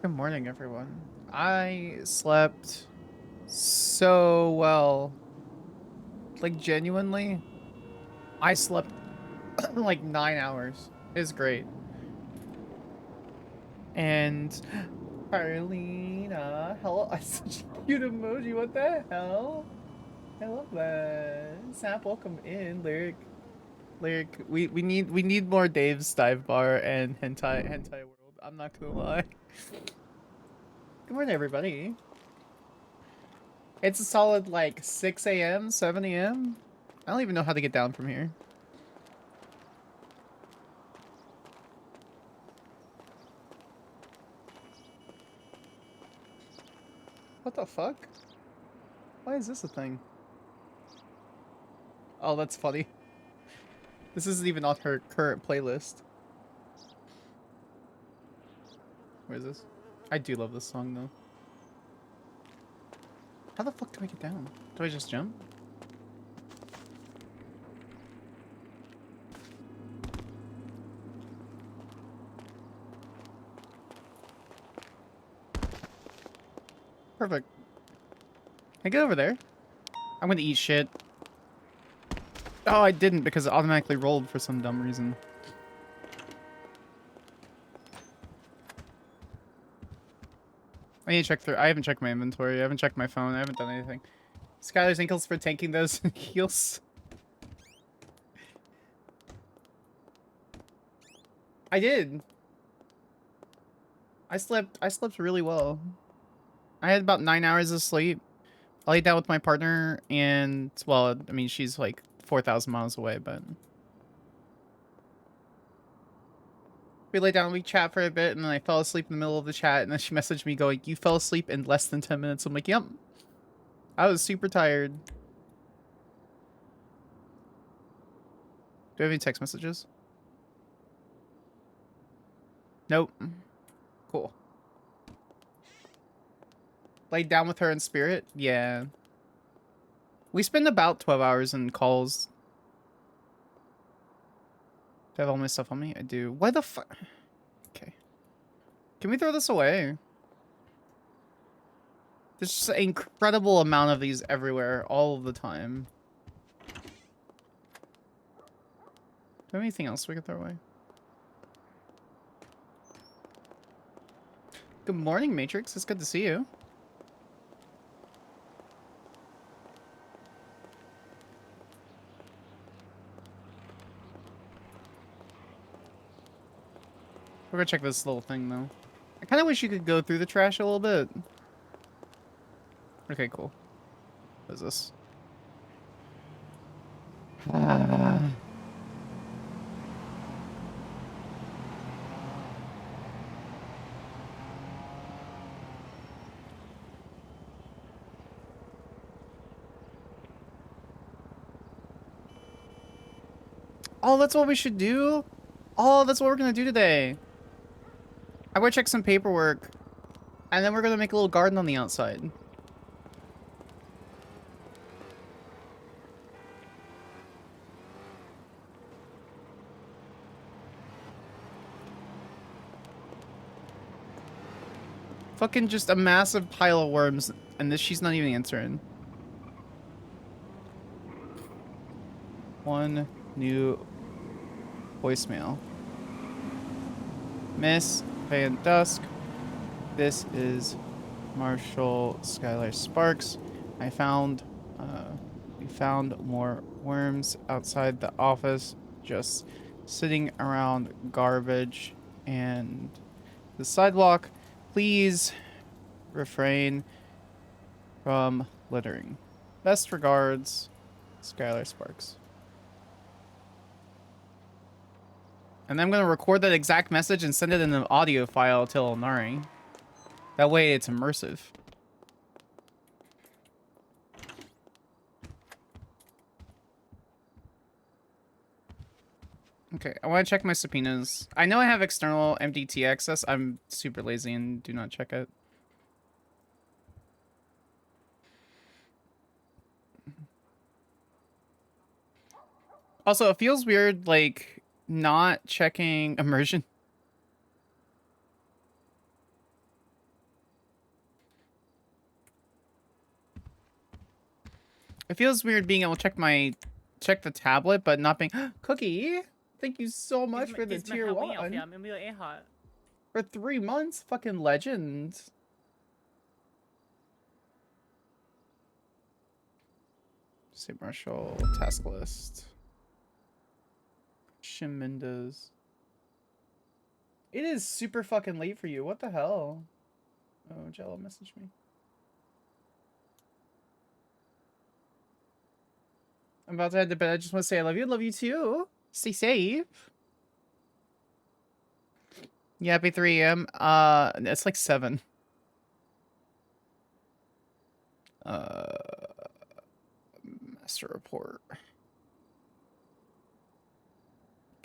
Good morning, everyone. I slept so well. Like, genuinely, I slept like 9 hours. It's great. And Carlina, hello. Such a cute emoji. What the hell? I love that. Sap, welcome in. Lyric. We need more Dave's dive bar and hentai world. I'm not gonna lie. Good morning, everybody. It's a solid like 6 a.m., 7 a.m. I don't even know how to get down from here. What the fuck? Why is this a thing? Oh, that's funny. This isn't even on her current playlist. Where is this? I do love this song though. How the fuck do I get down? Do I just jump? Perfect. Can I get over there? I'm gonna eat shit. Oh, I didn't because it automatically rolled for some dumb reason. I need to check through. I haven't checked my inventory. I haven't checked my phone. I haven't done anything. Skyler's ankles for tanking those heals. I did. I slept really well. I had about 9 hours of sleep. I laid down with my partner and, well, I mean, she's like 4,000 miles away, but we lay down, we chat for a bit, and then I fell asleep in the middle of the chat, and then she messaged me going, "You fell asleep in less than 10 minutes." I'm like, yep. I was super tired. Do you have any text messages? Nope. Cool. Laid down with her in spirit? Yeah. We spend about 12 hours in calls. Do I have all my stuff on me? I do. Why the fuck? Okay. Can we throw this away? There's just an incredible amount of these everywhere, all of the time. Do we have anything else we could throw away? Good morning, Matrix. It's good to see you. We're gonna check this little thing, though. I kind of wish you could go through the trash a little bit. Okay, cool. What is this? Oh, that's what we should do? Oh, that's what we're gonna do today. I'm gonna check some paperwork, and then we're gonna make a little garden on the outside. Fucking just a massive pile of worms, and this she's not even answering. One new voicemail. Miss Van Dusk, this is Marshal Skyler Sparks. We found more worms outside the office, just sitting around garbage and the sidewalk. Please refrain from littering. Best regards, Skyler Sparks. And I'm going to record that exact message and send it in an audio file to Elnari. That way it's immersive. Okay, I want to check my subpoenas. I know I have external MDT access. I'm super lazy and do not check it. Also, it feels weird, like, not checking immersion. It feels weird being able to check the tablet, but not being Cookie. Thank you so much for the tier 1 for 3 months. Fucking legend. Say Marshal task list. Shim Mendes. It is super fucking late for you. What the hell? Oh, Jello messaged me. I'm about to head to bed. I just want to say I love you. Love you too. Stay safe. Yeah, happy 3 a.m. It's like 7. Master report.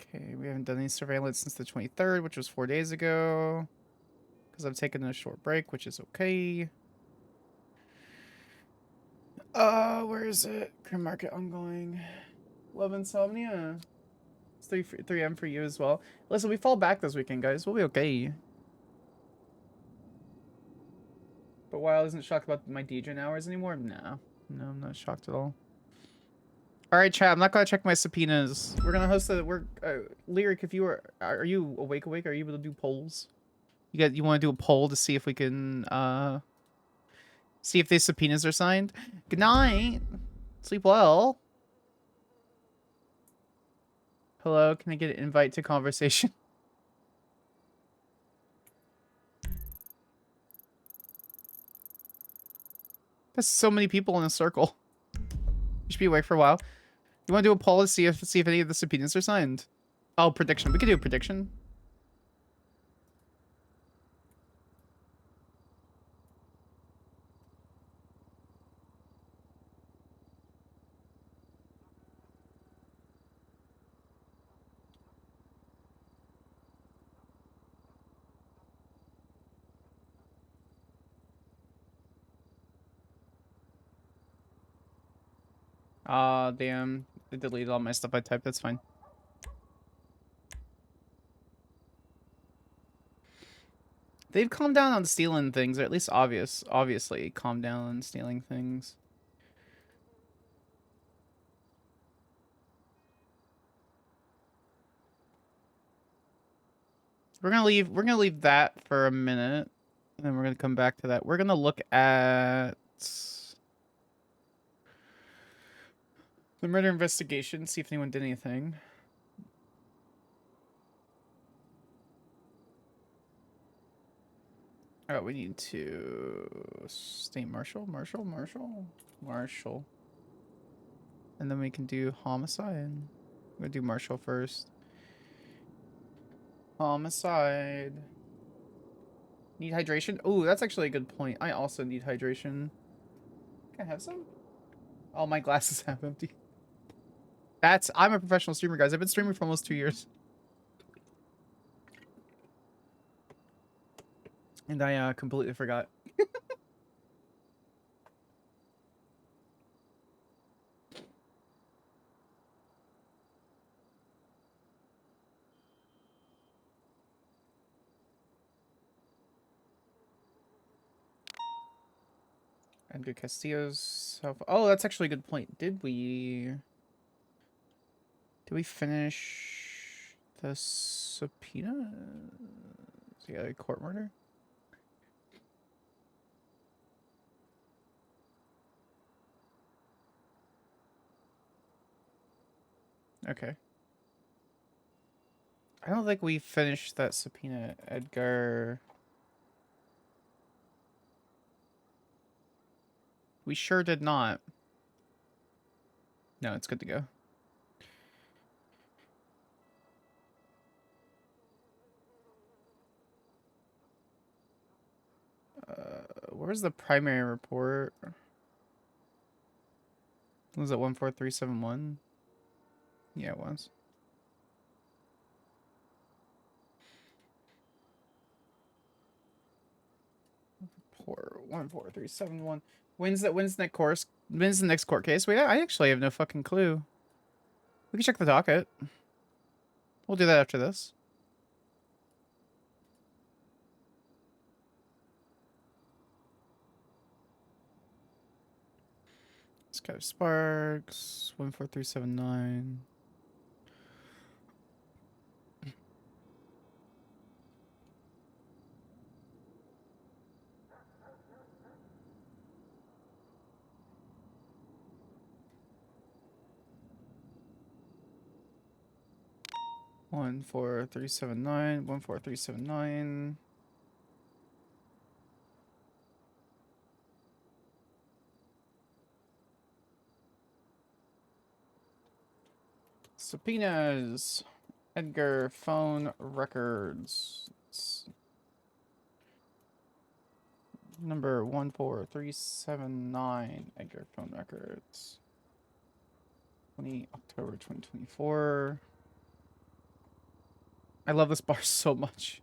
Okay, we haven't done any surveillance since the 23rd, which was 4 days ago. Because I've taken a short break, which is okay. Where is it? Grim Market ongoing. Love Insomnia. It's 3 a.m. for you as well. Listen, we fall back this weekend, guys. We'll be okay. But Wild isn't shocked about my DJ hours anymore? No. No, I'm not shocked at all. Alright, chat, I'm not gonna check my subpoenas. We're gonna host Lyric, if you are you awake? Are you able to do polls? You wanna do a poll to see if we can, see if these subpoenas are signed? Good night! Sleep well. Hello, can I get an invite to conversation? There's so many people in a circle. You should be awake for a while. You want to do a poll to see if any of the subpoenas are signed? Oh, prediction. We could do a prediction. Aw, damn. They deleted all my stuff I typed. That's fine. They've calmed down on stealing things, or at least obviously calmed down on stealing things. We're gonna leave that for a minute, and then we're gonna come back to that. We're gonna look at the murder investigation, see if anyone did anything. Oh, we need to state Marshal. And then we can do homicide. I'm gonna do Marshal first. Homicide. Need hydration? Oh, that's actually a good point. I also need hydration. Can I have some? All my glasses half empty. I'm a professional streamer, guys. I've been streaming for almost 2 years. And I completely forgot. Andrew Castillo's self. Oh, that's actually a good point. Did we finish the subpoena? Yeah, a court murder. Okay. I don't think we finished that subpoena, Edgar. We sure did not. No, it's good to go. Where's the primary report? Was it 14371? Yeah, it was. Report 14371. When's the next court case? Wait, I actually have no fucking clue. We can check the docket. We'll do that after this. Skyler Sparks, 14379. One four three seven nine 14379. Subpoenas. Edgar phone records. Number 14379. Edgar phone records. 20 October 2024. I love this bar so much.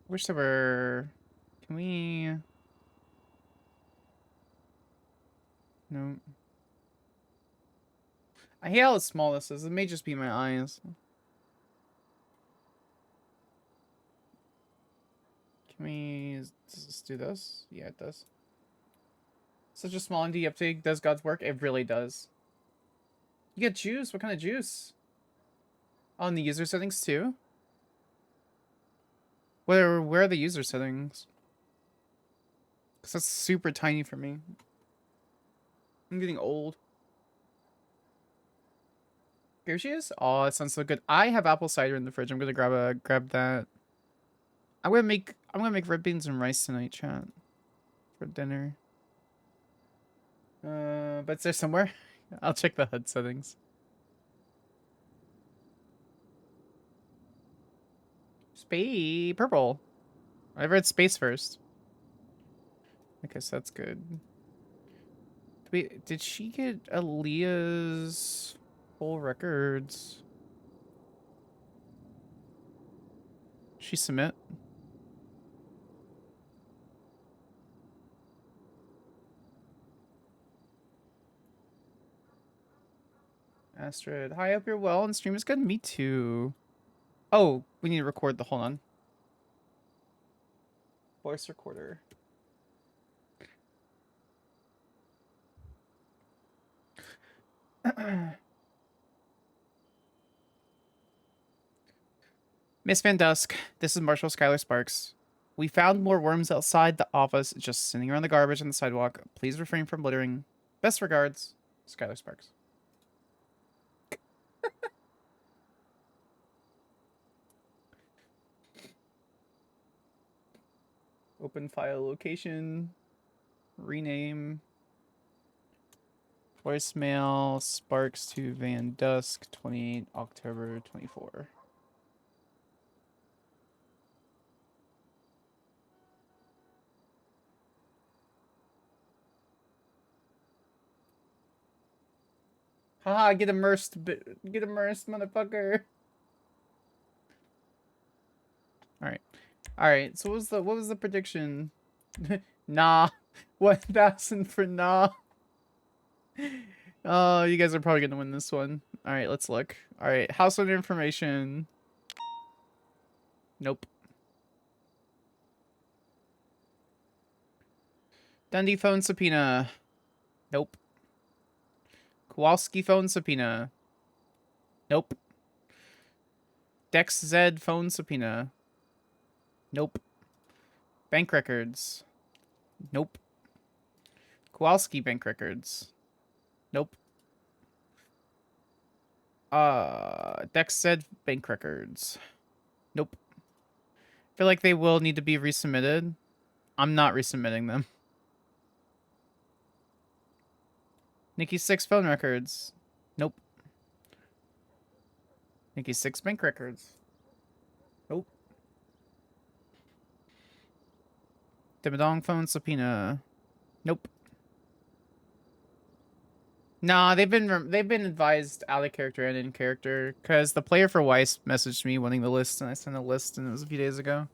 Wish there were. Can we? No. I hate how small this is. It may just be my eyes. Can we? Does this do this? Yeah, it does. Such a small indie update does God's work. It really does. You get juice. What kind of juice? On the user settings too. Where are the user settings? Because that's super tiny for me. I'm getting old. Here she is. Oh, it sounds so good. I have apple cider in the fridge. I'm gonna grab that. I'm gonna make red beans and rice tonight, chat, for dinner. But it's there somewhere. I'll check the HUD settings. Space purple. I read space first. Okay, so that's good. Wait, did she get Aaliyah's full records? She submit? Astrid, hi, hope you're well and stream is good. Me too. Oh, we need to record the, hold on. Voice recorder. Miss Van Dusk, this is Marshal Skyler Sparks. We found more worms outside the office, just sitting around the garbage on the sidewalk. Please refrain from littering. Best regards, Skyler Sparks. Open file location. Rename. Voicemail. Sparks to Van Dusk. 28 October 24. Haha, get immersed, motherfucker. Alright, so what was the prediction? Nah. 1,000 for nah. Oh, you guys are probably gonna win this one. Alright, let's look. Alright, household information. Nope. Dundee phone subpoena. Nope. Kowalski phone subpoena. Nope. Dex Z phone subpoena. Nope. Bank records. Nope. Kowalski bank records. Nope. Dex Z bank records. Nope. I feel like they will need to be resubmitted. I'm not resubmitting them. Nikki 6 phone records. Nope. Nikki 6 bank records. Nope. Dimmadong phone subpoena. Nope. Nah, they've been advised out of character and in character because the player for Weiss messaged me wanting the list and I sent a list and it was a few days ago.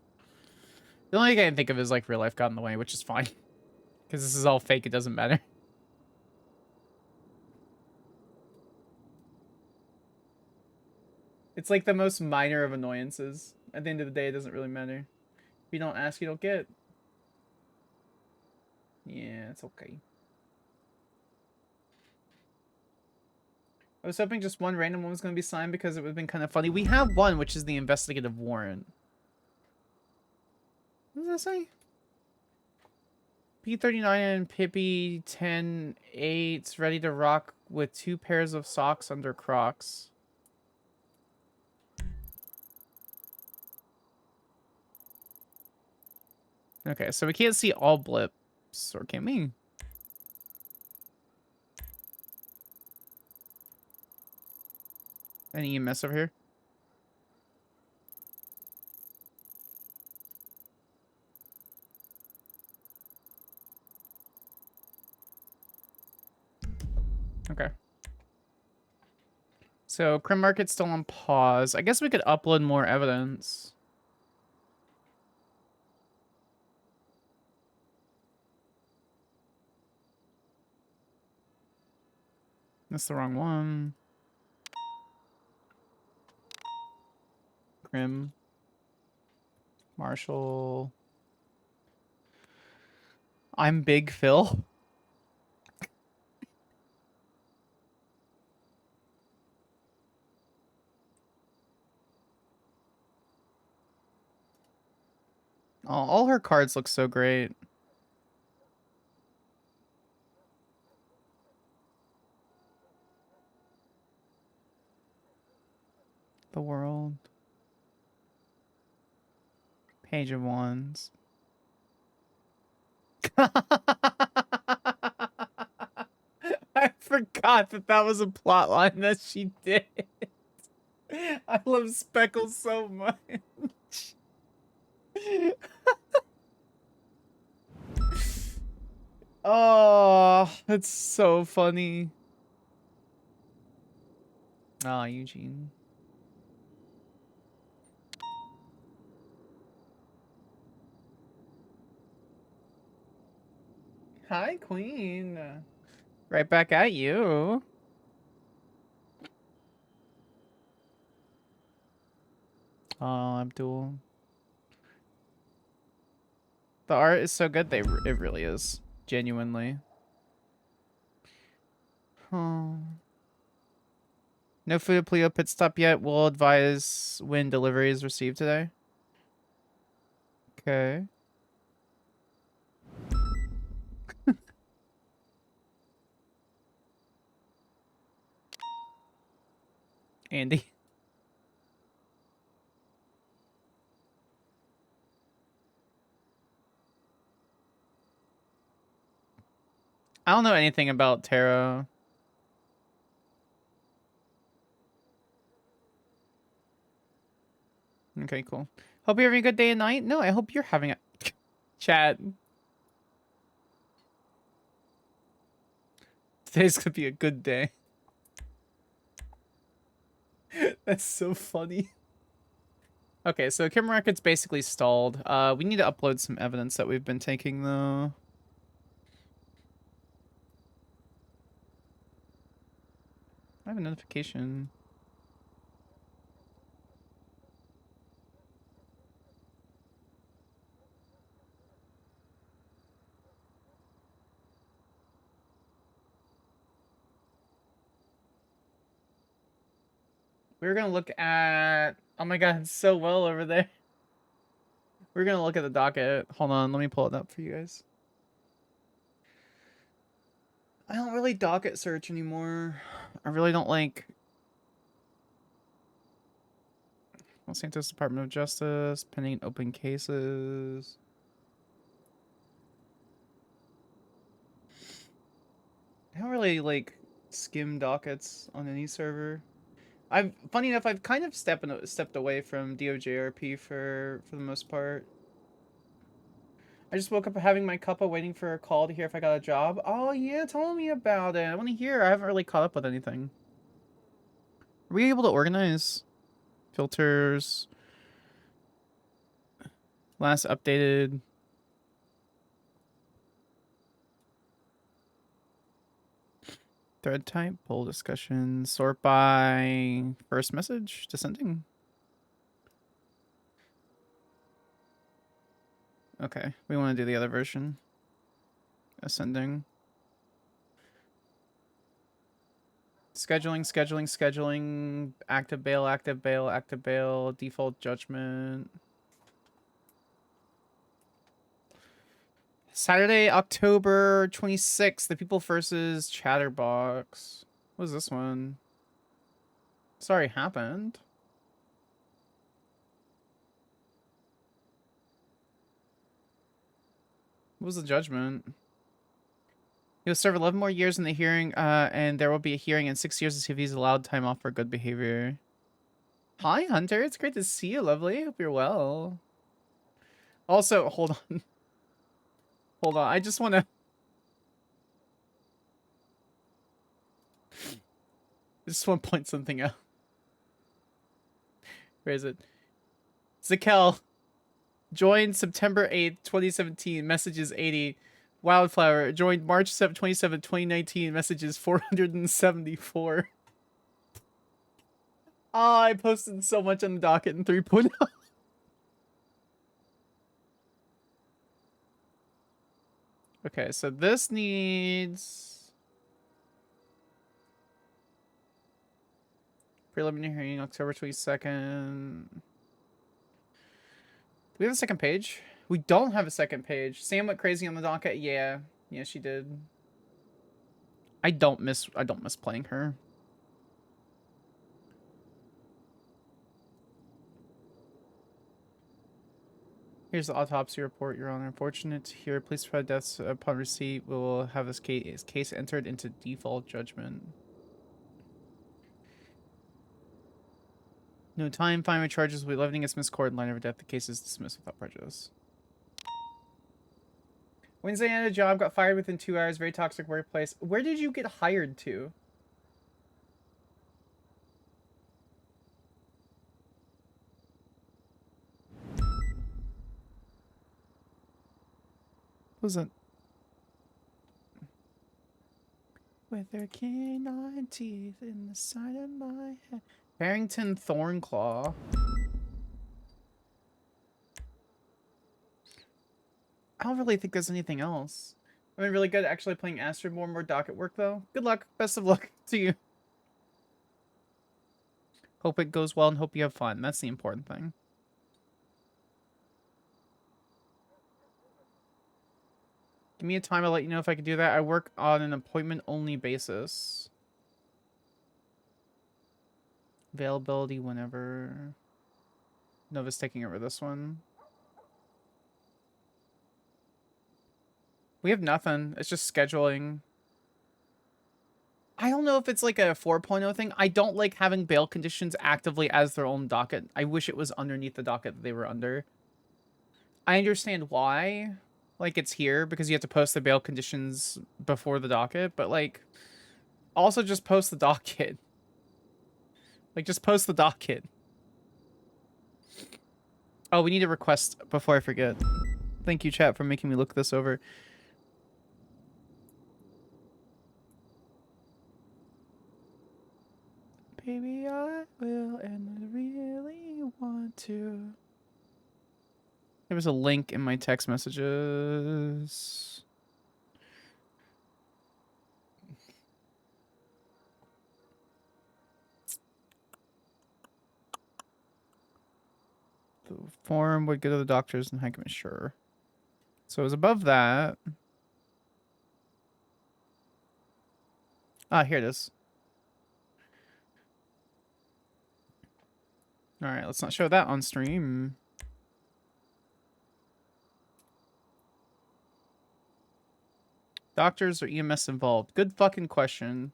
The only thing I can think of is like real life got in the way, which is fine because this is all fake. It doesn't matter. It's like the most minor of annoyances. At the end of the day, it doesn't really matter. If you don't ask, you don't get. Yeah, it's okay. I was hoping just one random one was going to be signed because it would have been kind of funny. We have one, which is the investigative warrant. What does that say? P39 and Pippi 10-8 ready to rock with 2 pairs of socks under Crocs. Okay, so we can't see all blips, or can we? Any EMS over here? Okay. So, Crim Market's still on pause. I guess we could upload more evidence. That's the wrong one. Crim. Marshal. I'm Big Phil. Oh, all her cards look so great. The World. Page of Wands. I forgot that that was a plot line that she did. I love Speckles so much. Oh, it's so funny. Ah, Eugene. Hi, Queen. Right back at you. Oh, Abdul. The art is so good. It really is. Genuinely. Oh. No food at Pleo pit stop yet. We'll advise when delivery is received today. Okay. Andy. I don't know anything about tarot. Okay, cool. Hope you're having a good day and night. No, I hope you're having a chat. Today's gonna be a good day. That's so funny. Okay, so camera record's basically stalled. We need to upload some evidence that we've been taking, though. I have a notification. We're gonna look at... Oh my god, it's so well over there. We're gonna look at the docket. Hold on, let me pull it up for you guys. I don't really docket search anymore. I really don't like... Los Santos Department of Justice, pending open cases. I don't really like skim dockets on any server. Funny enough, I've kind of stepped away from DOJRP for the most part. I just woke up having my cuppa waiting for a call to hear if I got a job. Oh yeah, tell me about it. I want to hear. I haven't really caught up with anything. Are we able to organize filters? Last updated. Thread type, poll discussion, sort by first message, descending. Okay, we want to do the other version. Ascending. Scheduling. Active bail, default judgment. Saturday, October 26th, The People versus Chatterbox. What was this one? Sorry, happened. What was the judgment? He will serve 11 more years in the hearing, and there will be a hearing in 6 years if he's allowed time off for good behavior. Hi, Hunter. It's great to see you, lovely. Hope you're well. Also, hold on. Hold on. I just want to... point something out. Where is it? Zakel. Joined September 8th, 2017. Messages 80. Wildflower. Joined March 7th, 2019. Messages 474. Oh, I posted so much on the docket in 3.0. Okay, so this needs... preliminary hearing, October 22nd. Do we have a second page? We don't have a second page. Sam went crazy on the docket. Yeah, she did. I don't miss playing her. Here's the autopsy report, Your Honor. Unfortunate to hear police provide deaths upon receipt. We will have this case entered into default judgment. No time, fine charges will be levied against Miss Court in line of death. The case is dismissed without prejudice. Wednesday, I had a job, got fired within 2 hours. Very toxic workplace. Where did you get hired to? What was that? With their canine teeth in the side of my head. Barrington Thornclaw. I don't really think there's anything else. I've been really good at actually playing Astrid. More docket work, though. Good luck. Best of luck to you. Hope it goes well and hope you have fun. That's the important thing. Give me a time. I'll let you know if I can do that. I work on an appointment-only basis. Availability whenever. Nova's taking over this one. We have nothing. It's just scheduling. I don't know if it's like a 4.0 thing. I don't like having bail conditions actively as their own docket. I wish it was underneath the docket that they were under. I understand why. Like, it's here because you have to post the bail conditions before the docket. But, like, also just post the docket. Like, just post the docket. Oh, we need a request before I forget. Thank you, chat, for making me look this over. Baby, I will, and I really want to. There was a link in my text messages. The form would go to the doctors and Heckman, sure. So it was above that. Ah, here it is. All right, let's not show that on stream. Doctors or EMS involved? Good fucking question.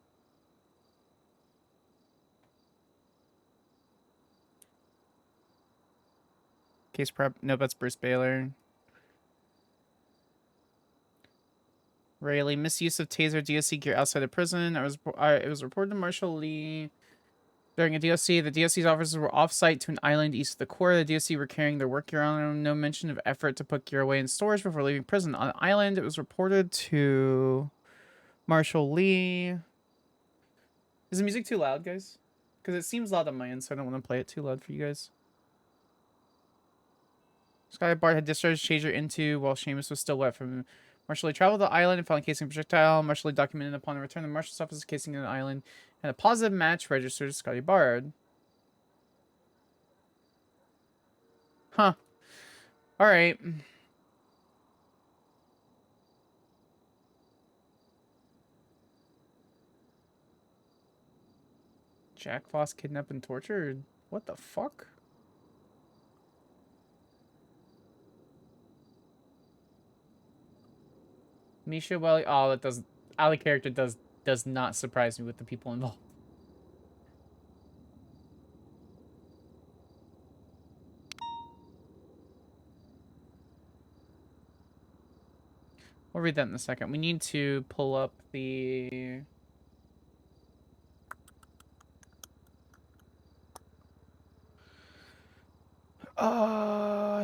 Case prep. No, that's Bruce Baylor. Rayleigh, misuse of taser DOC gear outside of prison. It was reported to Marshal Lee. During a DOC, the DOC's officers were off-site to an island east of the core. The DOC were carrying their work gear on them. No mention of effort to put gear away in storage before leaving prison. On the island, it was reported to Marshal Lee. Is the music too loud, guys? Because it seems loud on my end, so I don't want to play it too loud for you guys. Skyler Bart had discharged Chaser into while Seamus was still wet from Marshal traveled the island and found a casing projectile. Marshal documented upon the return of the Marshal's office casing in the island and a positive match registered to Scotty Bard. Huh. Alright. Jack Foss kidnapped and tortured? What the fuck? Misha, well, oh, that does. Ali character does not surprise me with the people involved. We'll read that in a second. We need to pull up the.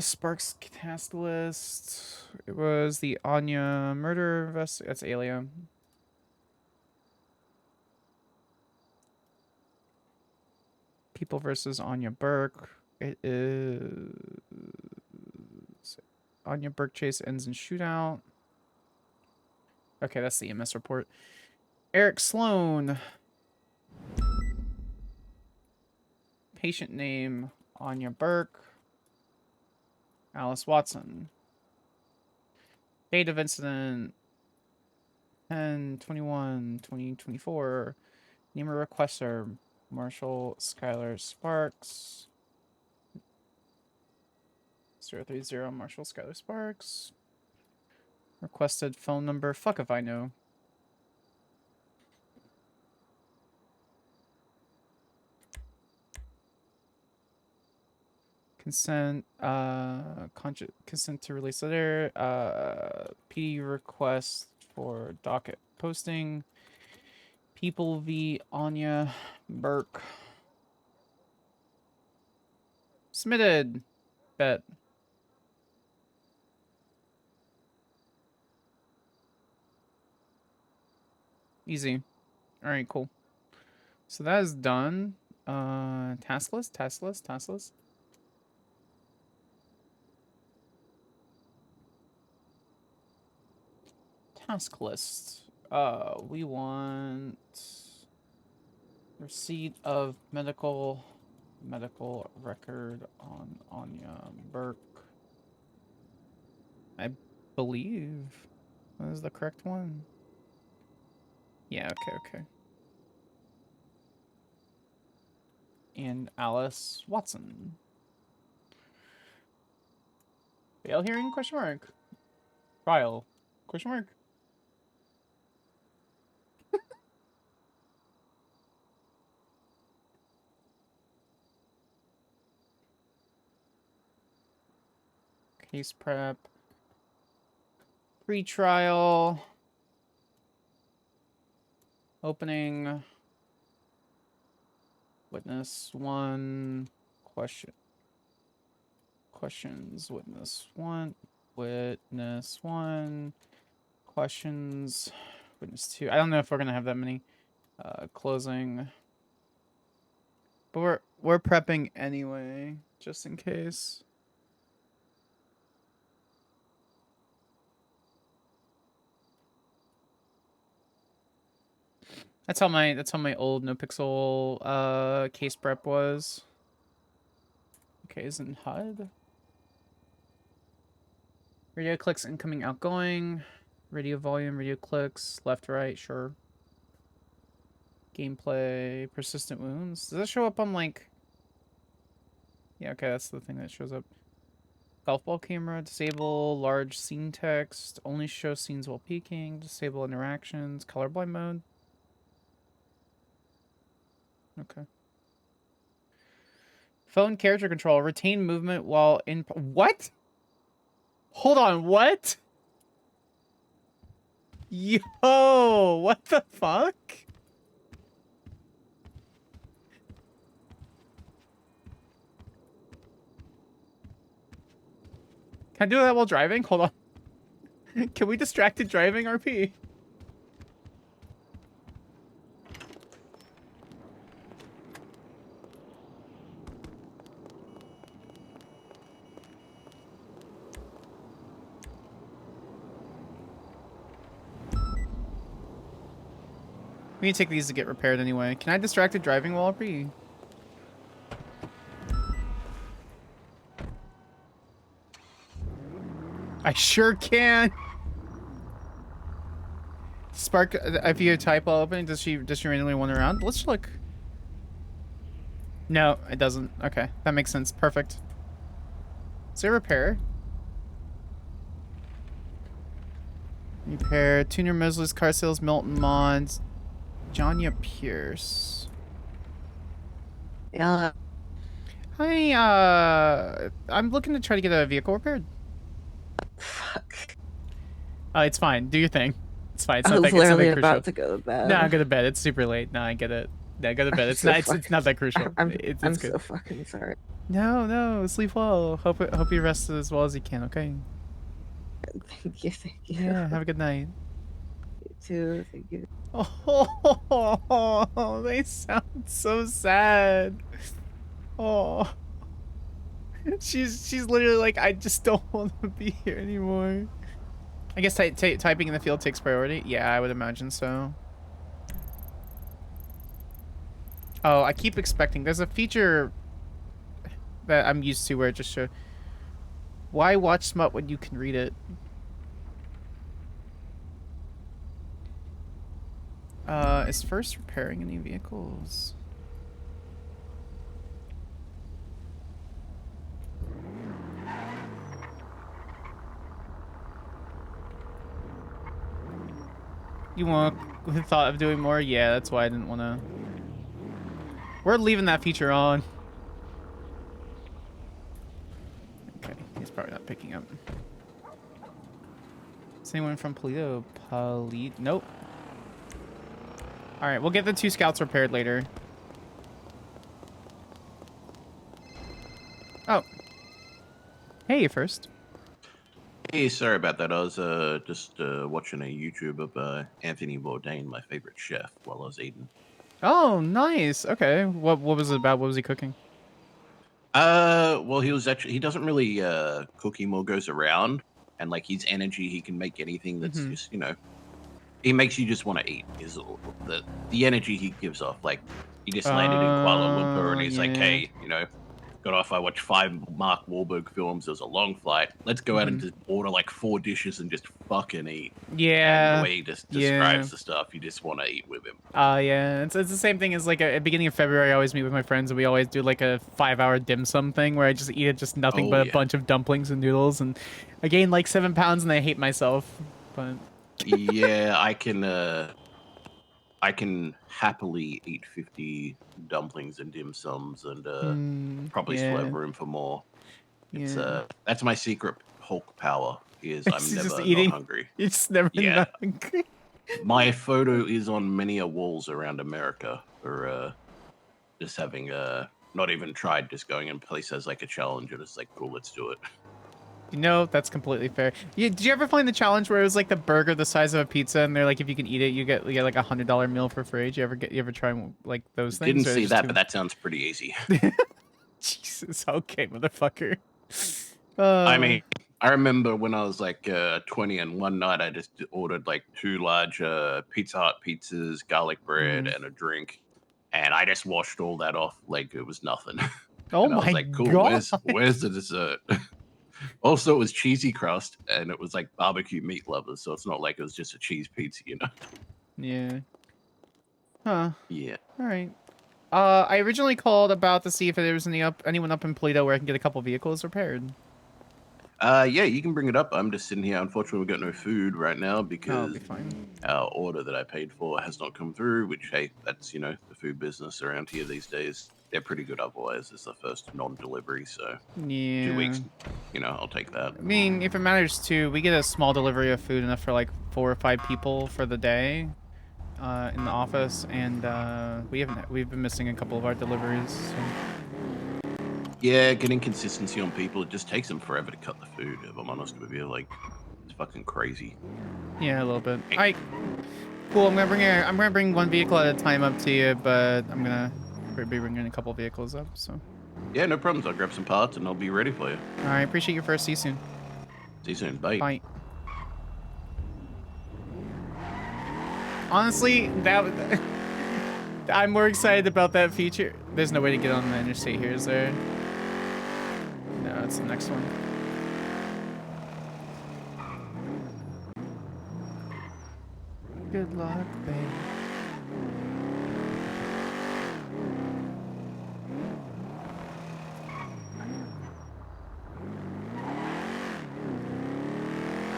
Sparks task list. It was the Anya murder vest. That's Alien. People versus Anya Burke. It is Anya Burke chase ends in shootout. Okay, that's the EMS report. Eric Sloan. Patient name Anya Burke. Alice Watson. Date of incident 10/21/2024. Name of requester Marshal Skyler Sparks. 030 Marshal Skyler Sparks. Requested phone number. Fuck if I know. Consent. Consent to release letter. PD request for docket posting. People v. Anya Burke. Submitted. Bet. Easy. Alright, cool. So that is done. Task list. Task list. Task list. Task list. We want receipt of medical record on Anya Burke. I believe that is the correct one. Yeah, okay. And Alice Watson. Bail hearing? Question mark. Trial? Question mark. Case prep. Pre-trial. Opening. Witness 1. Questions. Witness 1. Witness 1. Questions. Witness 2. I don't know if we're gonna have that many. Closing. But we're prepping anyway, just in case. That's how my old NoPixel case prep was. Okay, isn't HUD? Radio clicks incoming outgoing. Radio volume, radio clicks, left, right, sure. Gameplay, persistent wounds. Does that show up on like... Yeah, okay, that's the thing that shows up. Golf ball camera, disable large scene text, only show scenes while peeking, disable interactions, colorblind mode. Okay. Phone character control, retain movement while in... What? Hold on, what? Yo, what the fuck? Can I do that while driving? Hold on. Can we distracted driving, RP? We need to take these to get repaired anyway. Can I distracted driving while pre? I sure can. Spark, if you type while opening, does she randomly wander around? Let's look. No, it doesn't. Okay, that makes sense. Perfect. Is there a repair? Repair. Tuner Mosley's car sales. Milton Mons. Jonya Pierce. Yeah. Hi, I'm looking to try to get a vehicle repaired. Fuck. It's fine. Do your thing. It's fine. It's I not was that, it's not literally that about crucial. to go to bed. No, go to bed. It's super late. No, I get it. No, go to bed. It's so not. It's not that crucial. I'm It's I'm good. so fucking sorry. No. Sleep well. Hope you rest as well as you can. Okay. Thank you. Yeah. Have a good night. You too. Thank you. Oh, they sound so sad. Oh, she's literally like, I just don't want to be here anymore. I guess typing in the field takes priority. Yeah, I would imagine so. Oh, I keep expecting. There's a feature that I'm used to where it just shows. Why watch smut when you can read it? Is first repairing any vehicles? You want the thought of doing more? Yeah, that's why I didn't want to. We're leaving that feature on. Okay, he's probably not picking up. Is anyone from Polito? Nope. All right, we'll get the 2 scouts repaired later. Oh. Hey, first. Hey, sorry about that. I was just watching a YouTube of Anthony Bourdain, my favorite chef, while I was eating. Oh, nice. Okay. What was it about? What was he cooking? Well, he doesn't really cook. He more goes around, and like his energy, he can make anything that's just, you know, he makes you just want to eat. Is the energy he gives off. Like he just landed in Kuala Lumpur, and he's like, hey, you know, got off. I watched 5 Mark Wahlberg films. It was a long flight. Let's go out and just order like 4 dishes and just fucking eat. Yeah. And the way he just describes the stuff, you just want to eat with him. Yeah. It's the same thing as like at the beginning of February. I always meet with my friends and we always do like a 5-hour dim sum thing where I just eat just nothing but a bunch of dumplings and noodles, and I gain like 7 pounds and I hate myself. But yeah, I can happily eat 50 dumplings and dim sums and probably still have room for more. It's that's my secret Hulk power is I'm never not hungry. You're just never not hungry. My photo is on many a walls around America for just having not even tried, just going in place as like a challenge and it's like, cool, let's do it. You know, that's completely fair. Did you ever find the challenge where it was like the burger the size of a pizza, and they're like, if you can eat it, you get like $100 meal for free? Did you ever try like those things? Didn't see that, but that sounds pretty easy. Jesus, okay, motherfucker. I mean, I remember when I was like 20, and one night I just ordered like 2 large Pizza Hut pizzas, garlic bread, and a drink, and I just washed all that off like it was nothing. Oh and I my was like, cool, God. where's the dessert? Also, it was cheesy crust, and it was like barbecue meat lovers, so it's not like it was just a cheese pizza, you know? Yeah. Huh. Yeah. All right. I originally called about to see if there was anyone up in Polito where I can get a couple vehicles repaired. Yeah, you can bring it up. I'm just sitting here. Unfortunately, we've got no food right now because our order that I paid for has not come through, which, hey, that's, you know, the food business around here these days. They're pretty good otherwise. It's the first non-delivery, so 2 weeks, you know, I'll take that. I mean, if it matters too, we get a small delivery of food enough for like 4 or 5 people for the day in the office, and we've been missing a couple of our deliveries. So. Yeah, getting consistency on people, it just takes them forever to cut the food, if I'm honest with you. Like, it's fucking crazy. Yeah, a little bit. All right, cool. I'm gonna bring 1 vehicle at a time up to you, but I'm gonna be bringing a couple vehicles up. So. Yeah, no problems. I'll grab some parts and I'll be ready for you. All right, appreciate you first. See you soon. See you soon. Bye. Bye. Honestly, that I'm more excited about that feature. There's no way to get on the interstate here, is there? No, it's the next one. Good luck, babe.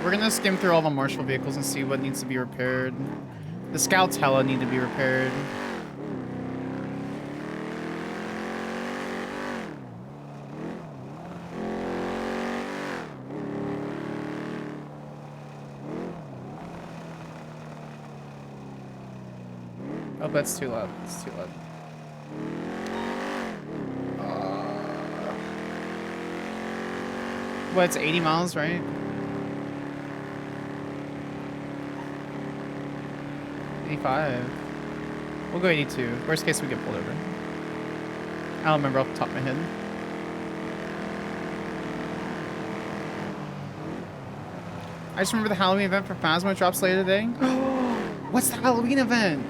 We're gonna skim through all the Marshal vehicles and see what needs to be repaired. The Scouts hella need to be repaired. Oh, that's too loud. That's too loud. What, it's 80 miles, right? 85. We'll go 82. Worst case, we get pulled over. I don't remember off the top of my head. I just remember the Halloween event for Phasma drops later today. What's the Halloween event?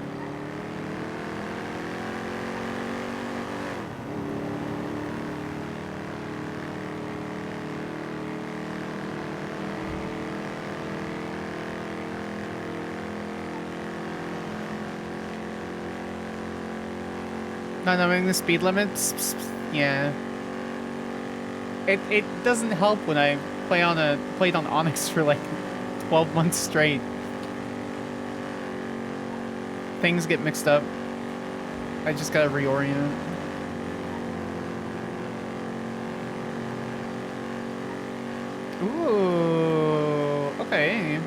Not knowing the speed limits? Yeah. It doesn't help when I played on Onyx for like 12 months straight. Things get mixed up. I just gotta reorient. Ooh, okay.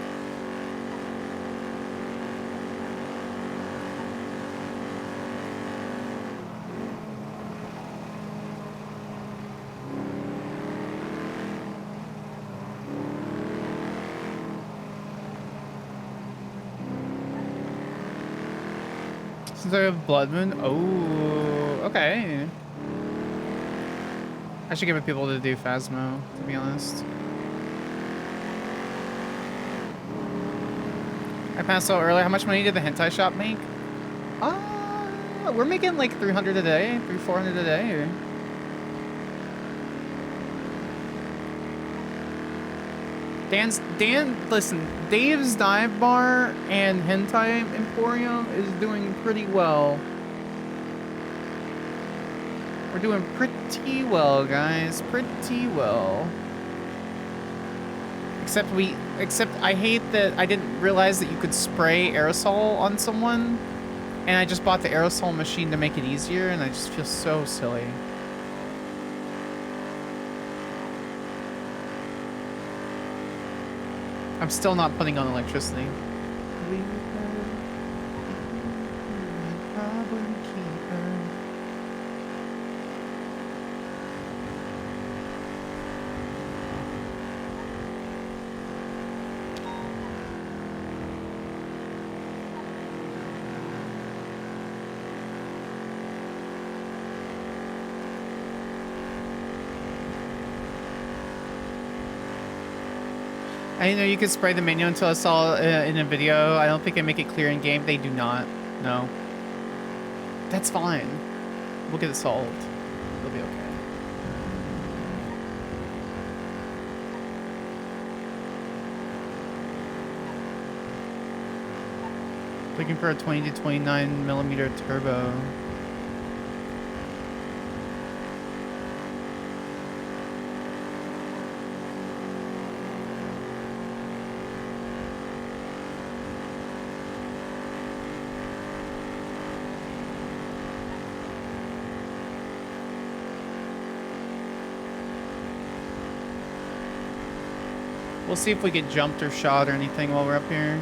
Since I have Blood Moon? Oh, okay. I should give it people to do Phasmo, to be honest. I passed out earlier. How much money did the hentai shop make? We're making like 300 a day, 400 a day. Listen, Dave's Dive Bar and Hentai Emporium is doing pretty well. We're doing pretty well, guys. Pretty well. Except I hate that I didn't realize that you could spray aerosol on someone. And I just bought the aerosol machine to make it easier, and I just feel so silly. I'm still not putting on electricity. I didn't know you could spray the menu until I saw in a video. I don't think they make it clear in game. They do not. No. That's fine. We'll get it solved. It'll be okay. Looking for a 20 to 29 millimeter turbo. We'll see if we get jumped or shot or anything while we're up here.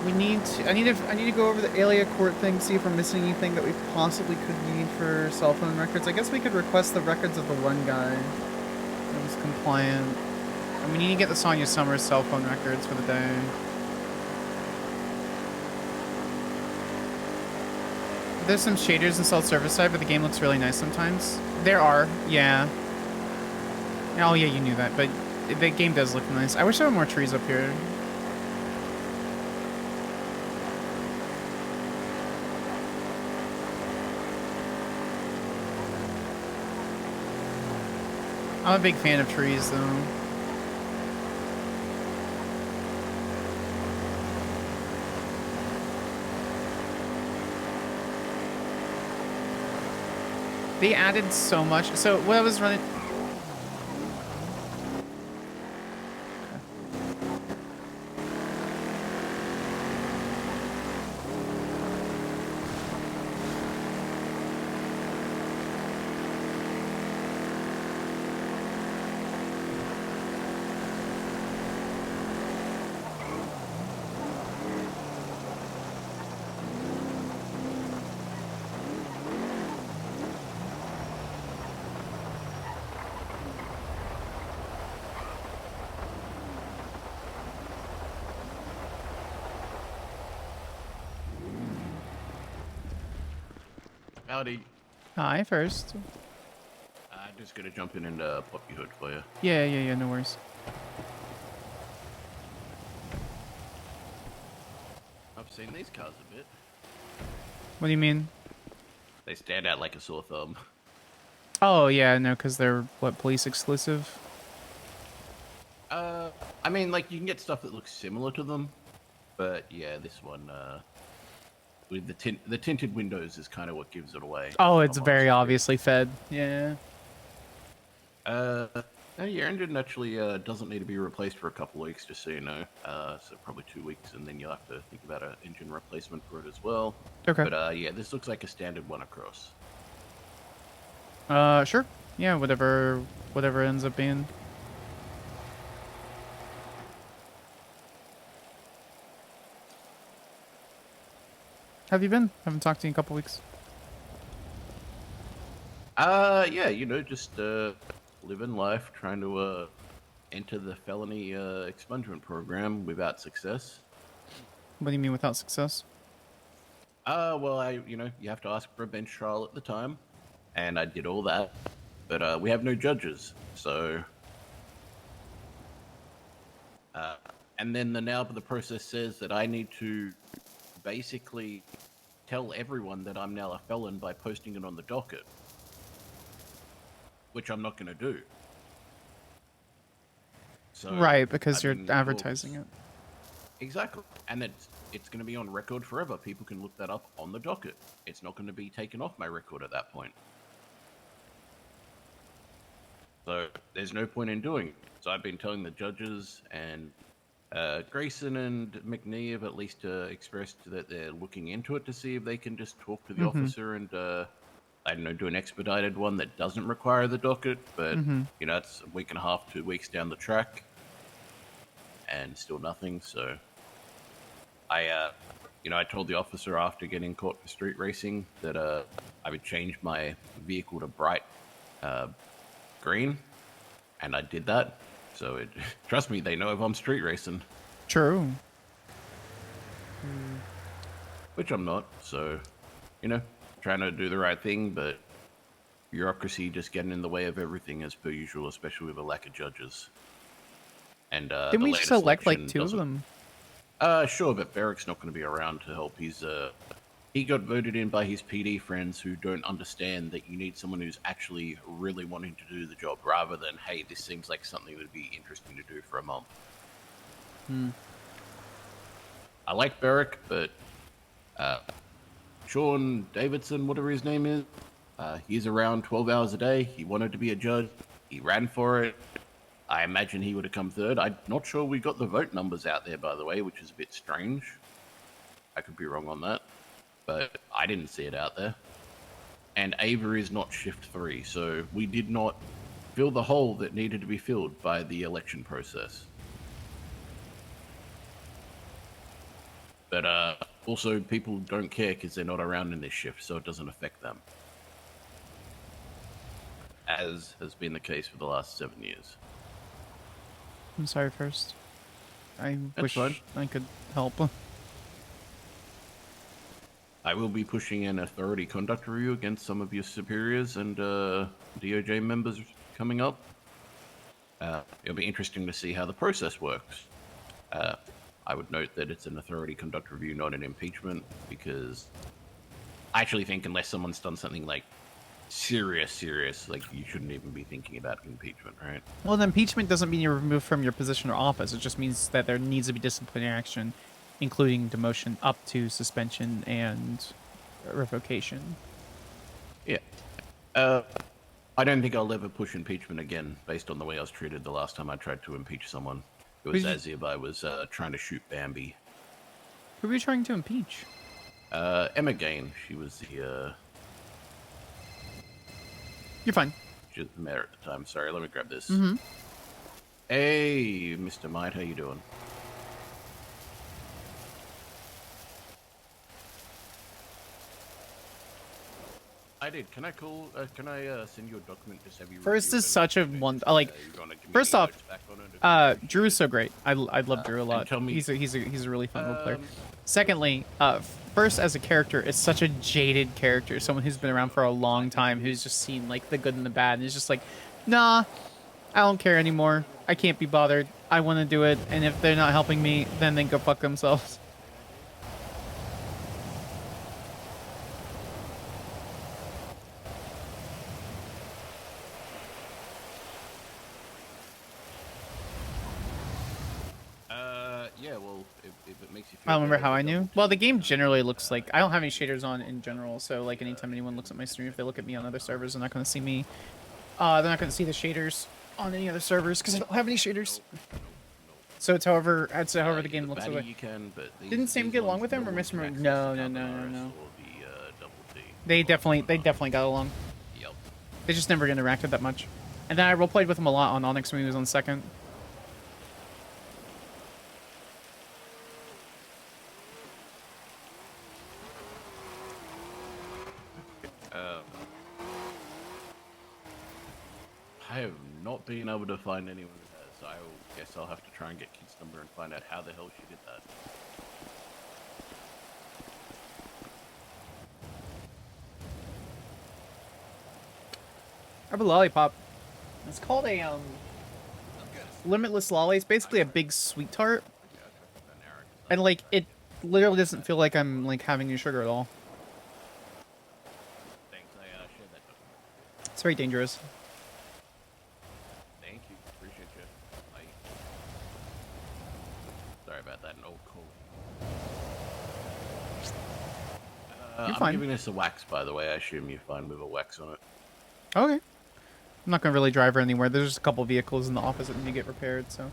we need to. I need to go over the Alia court thing, see if we're missing anything that we possibly could need for cell phone records. I guess we could request the records of the one guy that was compliant. And we need to get the Sonya Summers cell phone records for the day. There's some shaders installed server side, but the game looks really nice sometimes. There are, yeah. Oh yeah, you knew that, but the game does look nice. I wish there were more trees up here. I'm a big fan of trees, though. They added so much. So what I was running... Howdy. Hi, first. I'm just gonna jump in and pop your hood for you. Yeah, no worries. I've seen these cars a bit. What do you mean? They stand out like a sore thumb. Oh, yeah, no, because they're, what, police exclusive? I mean, like, you can get stuff that looks similar to them, but yeah, this one, with the tinted windows is kind of what gives it away. Oh, it's very obviously fed. Yeah. No, your engine actually doesn't need to be replaced for a couple of weeks, just so you know. So probably 2 weeks, and then you'll have to think about an engine replacement for it as well. Okay. But yeah, this looks like a standard one across. Sure. Yeah, whatever it ends up being. How have you been? Haven't talked to you in a couple weeks. Yeah, you know, just living life, trying to enter the felony expungement program without success. What do you mean without success? Well, you know, you have to ask for a bench trial at the time, and I did all that, but we have no judges, so. And then the process says that I need to basically tell everyone that I'm now a felon by posting it on the docket, which I'm not going to do. So Right, because you're advertising it. Exactly. And it's going to be on record forever. People can look that up on the docket. It's not going to be taken off my record at that point. So there's no point in doing it. So I've been telling the judges, and Grayson and McNee have at least expressed that they're looking into it to see if they can just talk to the officer and, I don't know, do an expedited one that doesn't require the docket. But, you know, it's a week and a half, 2 weeks down the track, and still nothing. So you know, I told the officer after getting caught for street racing that I would change my vehicle to bright green, and I did that. So trust me, they know if I'm street racing. True. Which I'm not. So, you know, trying to do the right thing, but bureaucracy just getting in the way of everything as per usual, especially with a lack of judges. And Didn't we just elect like 2 of them? Sure, but Barrick's not going to be around to help. He got voted in by his PD friends who don't understand that you need someone who's actually really wanting to do the job, rather than, hey, this seems like something that would be interesting to do for a month. I like Barrick, but Sean Davidson, whatever his name is, he's around 12 hours a day. He wanted to be a judge. He ran for it. I imagine he would have come third. I'm not sure we got the vote numbers out there, by the way, which is a bit strange. I could be wrong on that, but I didn't see it out there. And Ava is not shift 3, so we did not fill the hole that needed to be filled by the election process. But also, people don't care because they're not around in this shift, so it doesn't affect them. As has been the case for the last 7 years. I'm sorry first. I That's wish fine. I could help. I will be pushing an authority conduct review against some of your superiors and DOJ members coming up. It'll be interesting to see how the process works. I would note that it's an authority conduct review, not an impeachment, because I actually think unless someone's done something like serious, like you shouldn't even be thinking about impeachment, right? Well, the impeachment doesn't mean you're removed from your position or office. It just means that there needs to be disciplinary action, including demotion up to suspension and revocation. Yeah. I don't think I'll ever push impeachment again, based on the way I was treated the last time I tried to impeach someone. It was as if I was trying to shoot Bambi. Who were you trying to impeach? Emma Gain. She was the You're fine. she was the mayor at the time. Sorry, let me grab this. Mm-hmm. Hey, Mr. Might, how you doing? I did. Can I call? Can I send you a document to have you? First review is it such a and one. just, Like, you wanna give me first any off, notes back on it if you Drew is so great. I love Drew a and lot. tell me- He's a really fun role player. Secondly, first as a character, it's such a jaded character. Someone who's been around for a long time, who's just seen like the good and the bad, and is just like, nah, I don't care anymore. I can't be bothered. I want to do it, and if they're not helping me, then they go fuck themselves. Yeah, well, if it makes you feel I don't remember better, how I double knew. check. Well, the game generally looks like I don't have any shaders on in general, so like anytime anyone looks at my stream, if they look at me on other servers, they're not going to see me. They're not going to see the shaders on any other servers because I don't have any shaders. So it's however the game looks better like. you can, but Didn't Sam get along with him or misremember? No. They definitely got along. Yep. They just never interacted that much. And then I roleplayed with him a lot on Onyx when he was on second. I have not been able to find anyone who has, so I guess I'll have to try and get Kit's number and find out how the hell she did that. I have a lollipop. It's called a limitless lolly. It's basically a big sweet tart, and like it literally doesn't feel like I'm like having any sugar at all. Thanks, I shared that document. It's very dangerous. Thank you, appreciate you. Bye. Sorry about that, no cool. You're I'm fine. giving this a wax, by the way. I assume you're fine with a wax on it. Okay. I'm not gonna really drive her anywhere. There's just a couple vehicles in the office that need to get repaired, so.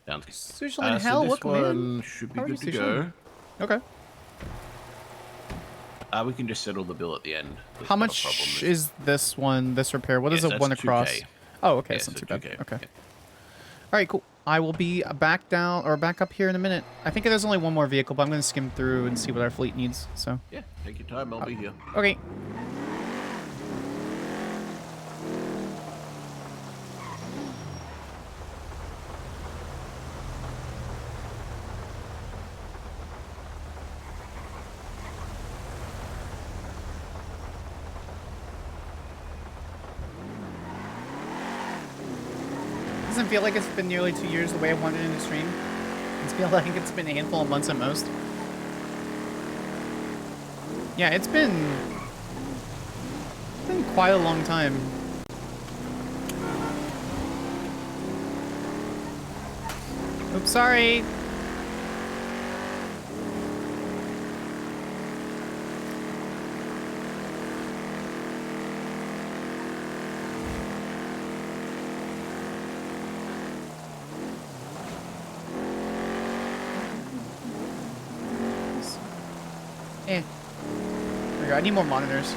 Sounds good. Sushan in So hell, this welcome one in. should be How are good you, to Sushan? go. Okay. We can just settle the bill at the end. That's How not a much problem. is this one, this repair? What is Yes, it one that's across? 2K. Oh, okay, Yeah, it's not so too bad. 2K. Okay. Yeah. All right, cool. I will be back down or back up here in a minute. I think there's only one more vehicle, but I'm going to skim through and see what our fleet needs. So, Yeah, take your time. I'll be here. okay. Doesn't feel like it's been nearly 2 years the way I wanted in the stream. It feels like it's been a handful of months at most. Yeah, it's been quite a long time. Oops, sorry. There we go. I need more monitors.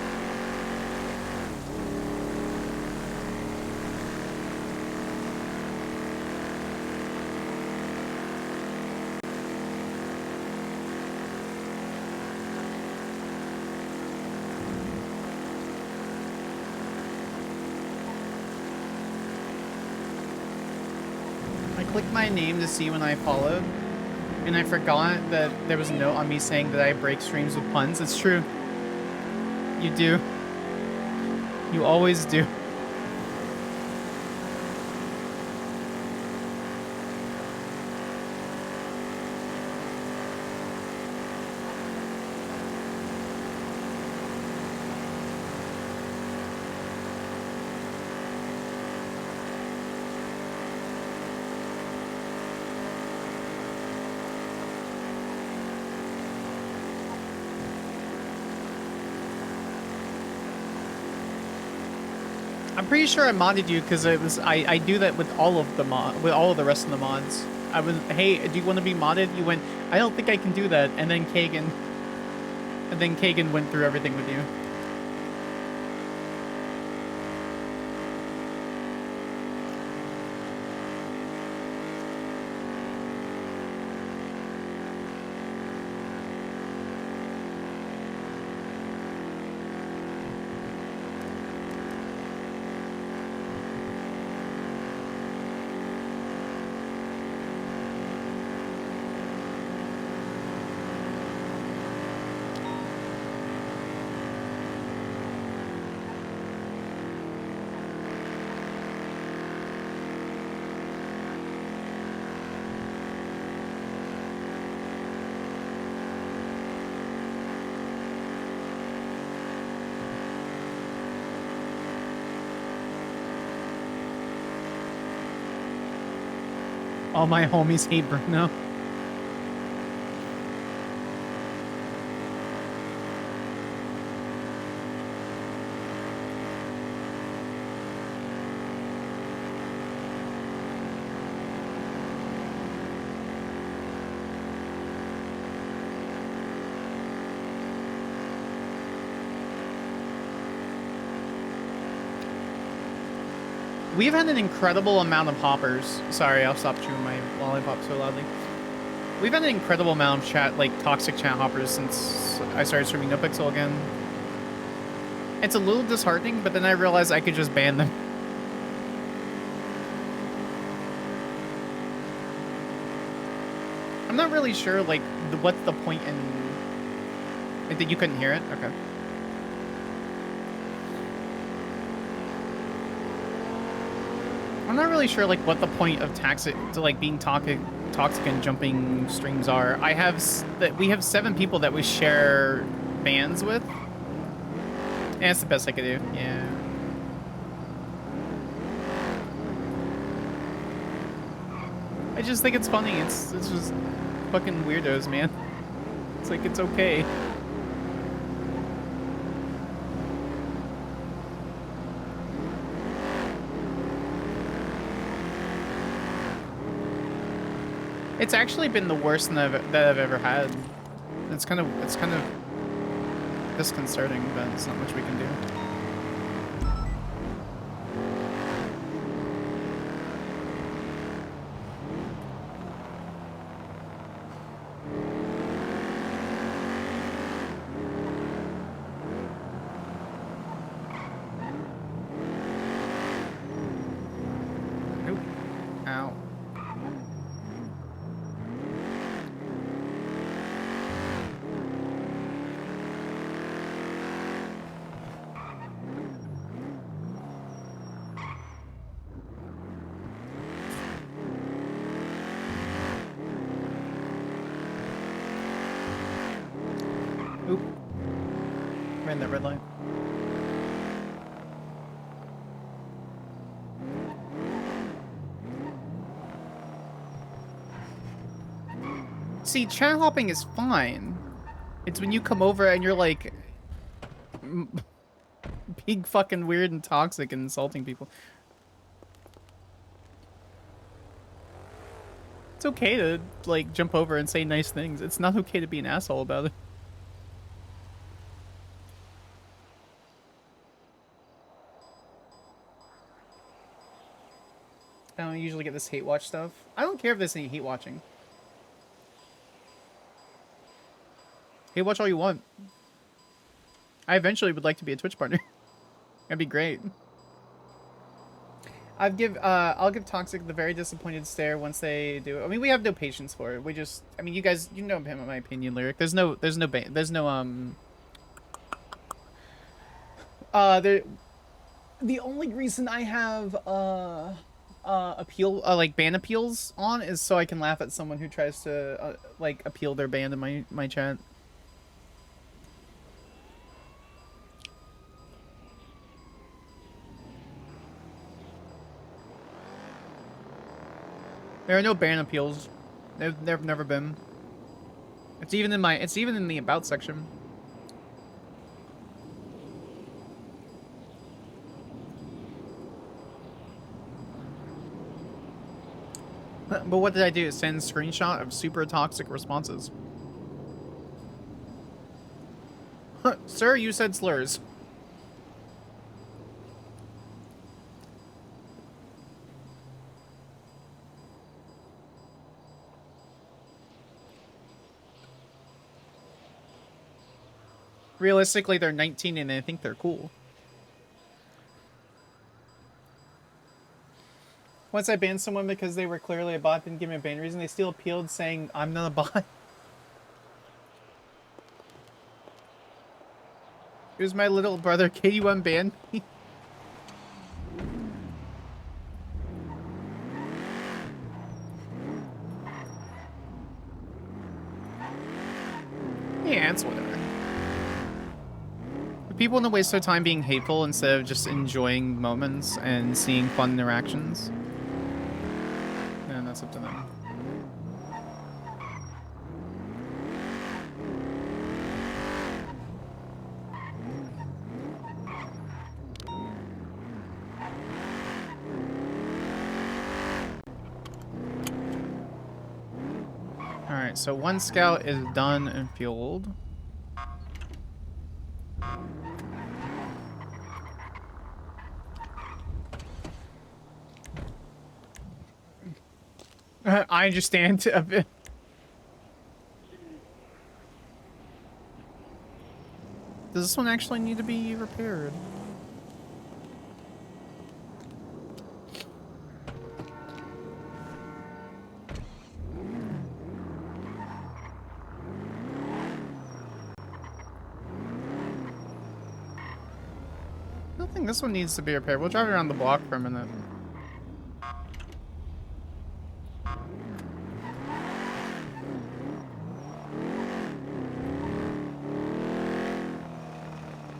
clicked my name to see when I followed, and I forgot that there was a note on me saying that I break streams with puns. It's true. You do. You always do. I'm pretty sure I modded you because it was I do that with all of the rest of the mods. I was, hey, do you want to be modded? You went, I don't think I can do that, and then Kagan went through everything with you. All my homies hate Bruno. We've had an incredible amount of hoppers. Sorry, I'll stop chewing my lollipop so loudly. We've had an incredible amount of chat, like toxic chat hoppers, since I started streaming NoPixel again. It's a little disheartening, but then I realized I could just ban them. I'm not really sure, like, what's the point in... Like, that you couldn't hear it? Okay. I'm not really sure, like, what the point of being toxic and jumping streams are. We have 7 people that we share bans with. And it's the best I could do, yeah. I just think it's funny. It's just fucking weirdos, man. It's like, it's okay. It's actually been the worst that I've ever had. It's kind of disconcerting, but there's not much we can do. Nope. Ow. Oop. Ran that red light. See, chat hopping is fine. It's when you come over and you're like... being fucking weird and toxic and insulting people. It's okay to, like, jump over and say nice things. It's not okay to be an asshole about it. I don't usually get this hate watch stuff. I don't care if there's any hate watching. Hate watch all you want. I eventually would like to be a Twitch partner. That'd be great. I'll give Toxic the very disappointed stare once they do it. I mean, we have no patience for it. We just, I mean, you guys, you know him, in my opinion, Lyric. There's no, there. The only reason I have like ban appeals on is so I can laugh at someone who tries to like appeal their ban in my chat. There are no ban appeals. There've never been. It's even in the about section. But what did I do? Send a screenshot of super toxic responses. Sir, you said slurs. Realistically, they're 19 and I think they're cool. Once I banned someone because they were clearly a bot, didn't give me a ban reason, they still appealed saying, I'm not a bot. It was my little brother, KD1 banned me. Yeah, it's whatever. People want to waste their time being hateful instead of just enjoying moments and seeing fun interactions. And that's up to them. Alright, so one scout is done and fueled. I understand a bit. Does this one actually need to be repaired? I don't think this one needs to be repaired. We'll drive around the block for a minute.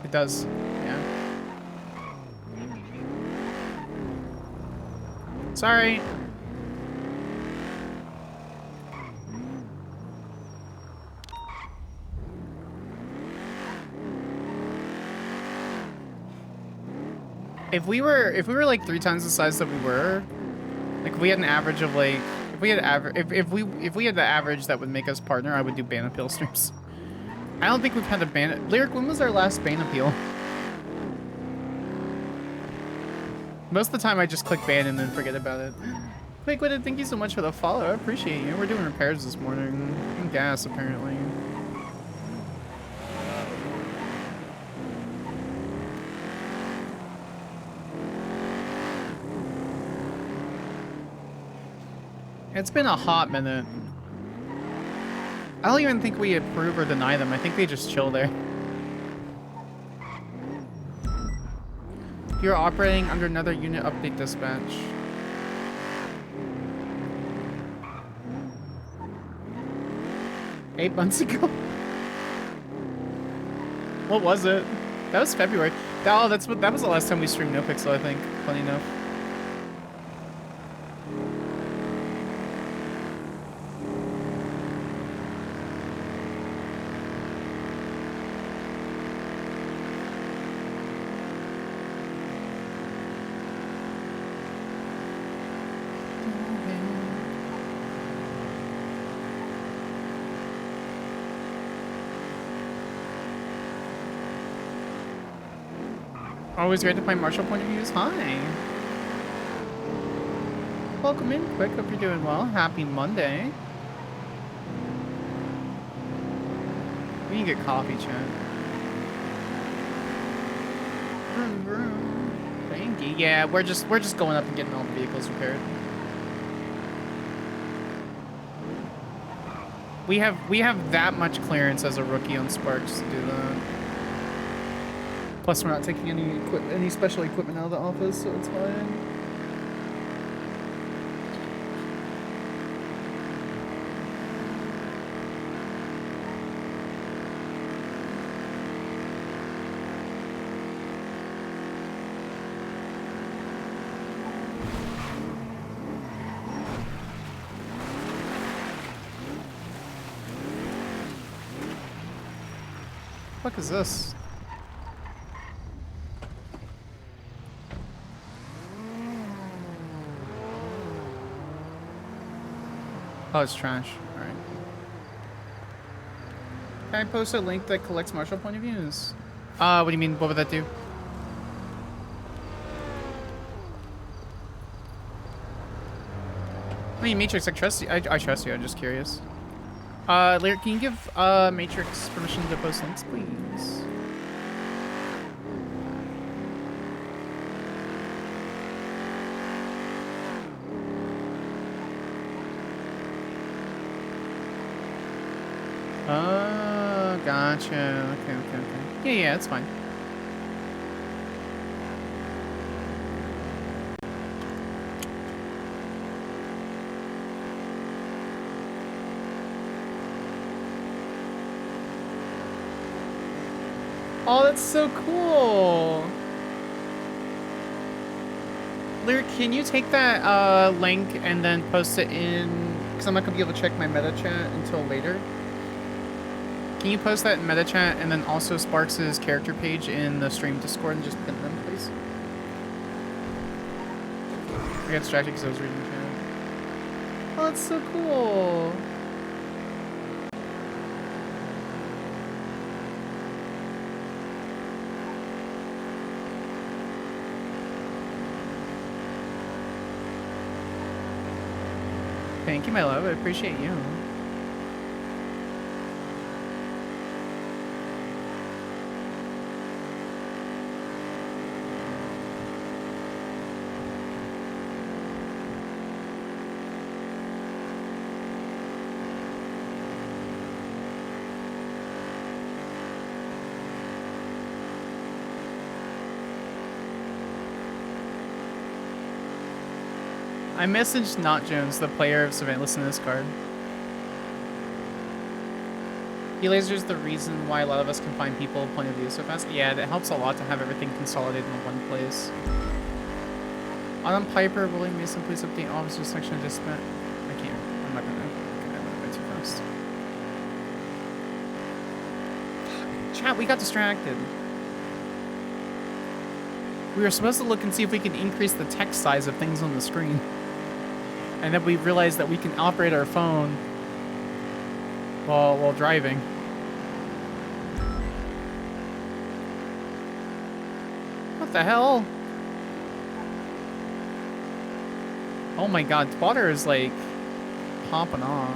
It does, yeah. Sorry. If we were like 3 times the size that we were, like if we had an average of like, if we had the average that would make us partner, I would do ban appeal streams. I don't think we've had a ban. Lyric, when was our last ban appeal? Most of the time I just click ban and then forget about it. Quick witted, thank you so much for the follow. I appreciate you. We're doing repairs this morning. And gas, apparently. It's been a hot minute. I don't even think we approve or deny them. I think they just chill there. You're operating under another unit update dispatch. Eight months ago? What was it? That was February. Oh, that was the last time we streamed NoPixel, I think. Funny enough. Always great to find Marshal point of views. Hi. Welcome in, Quick. Hope you're doing well. Happy Monday. We can get coffee, chat. Vroom, vroom. Thank you. Yeah, we're just going up and getting all the vehicles repaired. We have that much clearance as a rookie on Sparks to do that. Plus, we're not taking any special equipment out of the office, so it's fine. What the fuck is this? Oh, it's trash. Alright. Can I post a link that collects Marshal point of views? What do you mean? What would that do? I mean, Matrix, I trust you. I trust you. I'm just curious. Lyric, can you give Matrix permission to post links, please? Oh, gotcha. Okay. Yeah, it's fine. Oh, that's so cool. Lyric, can you take that link and then post it in... Because I'm not going to be able to check my meta chat until later. Can you post that in meta chat and then also Sparks' character page in the stream Discord and just pin them, please? I got distracted because I was reading the chat. Oh, that's so cool. Thank you, my love. I appreciate you. I messaged Not Jones, the player of Savannah. Listen to this card. E-Laser's the reason why a lot of us can find people point of view so fast. Yeah, that helps a lot to have everything consolidated in one place. Autumn Piper, William Mason, please update officer section of dispatch. I can't. I'm not gonna. I went way too fast. Chat, we got distracted. We were supposed to look and see if we could increase the text size of things on the screen. And then we realized that we can operate our phone while driving. What the hell? Oh my god, water is like popping off.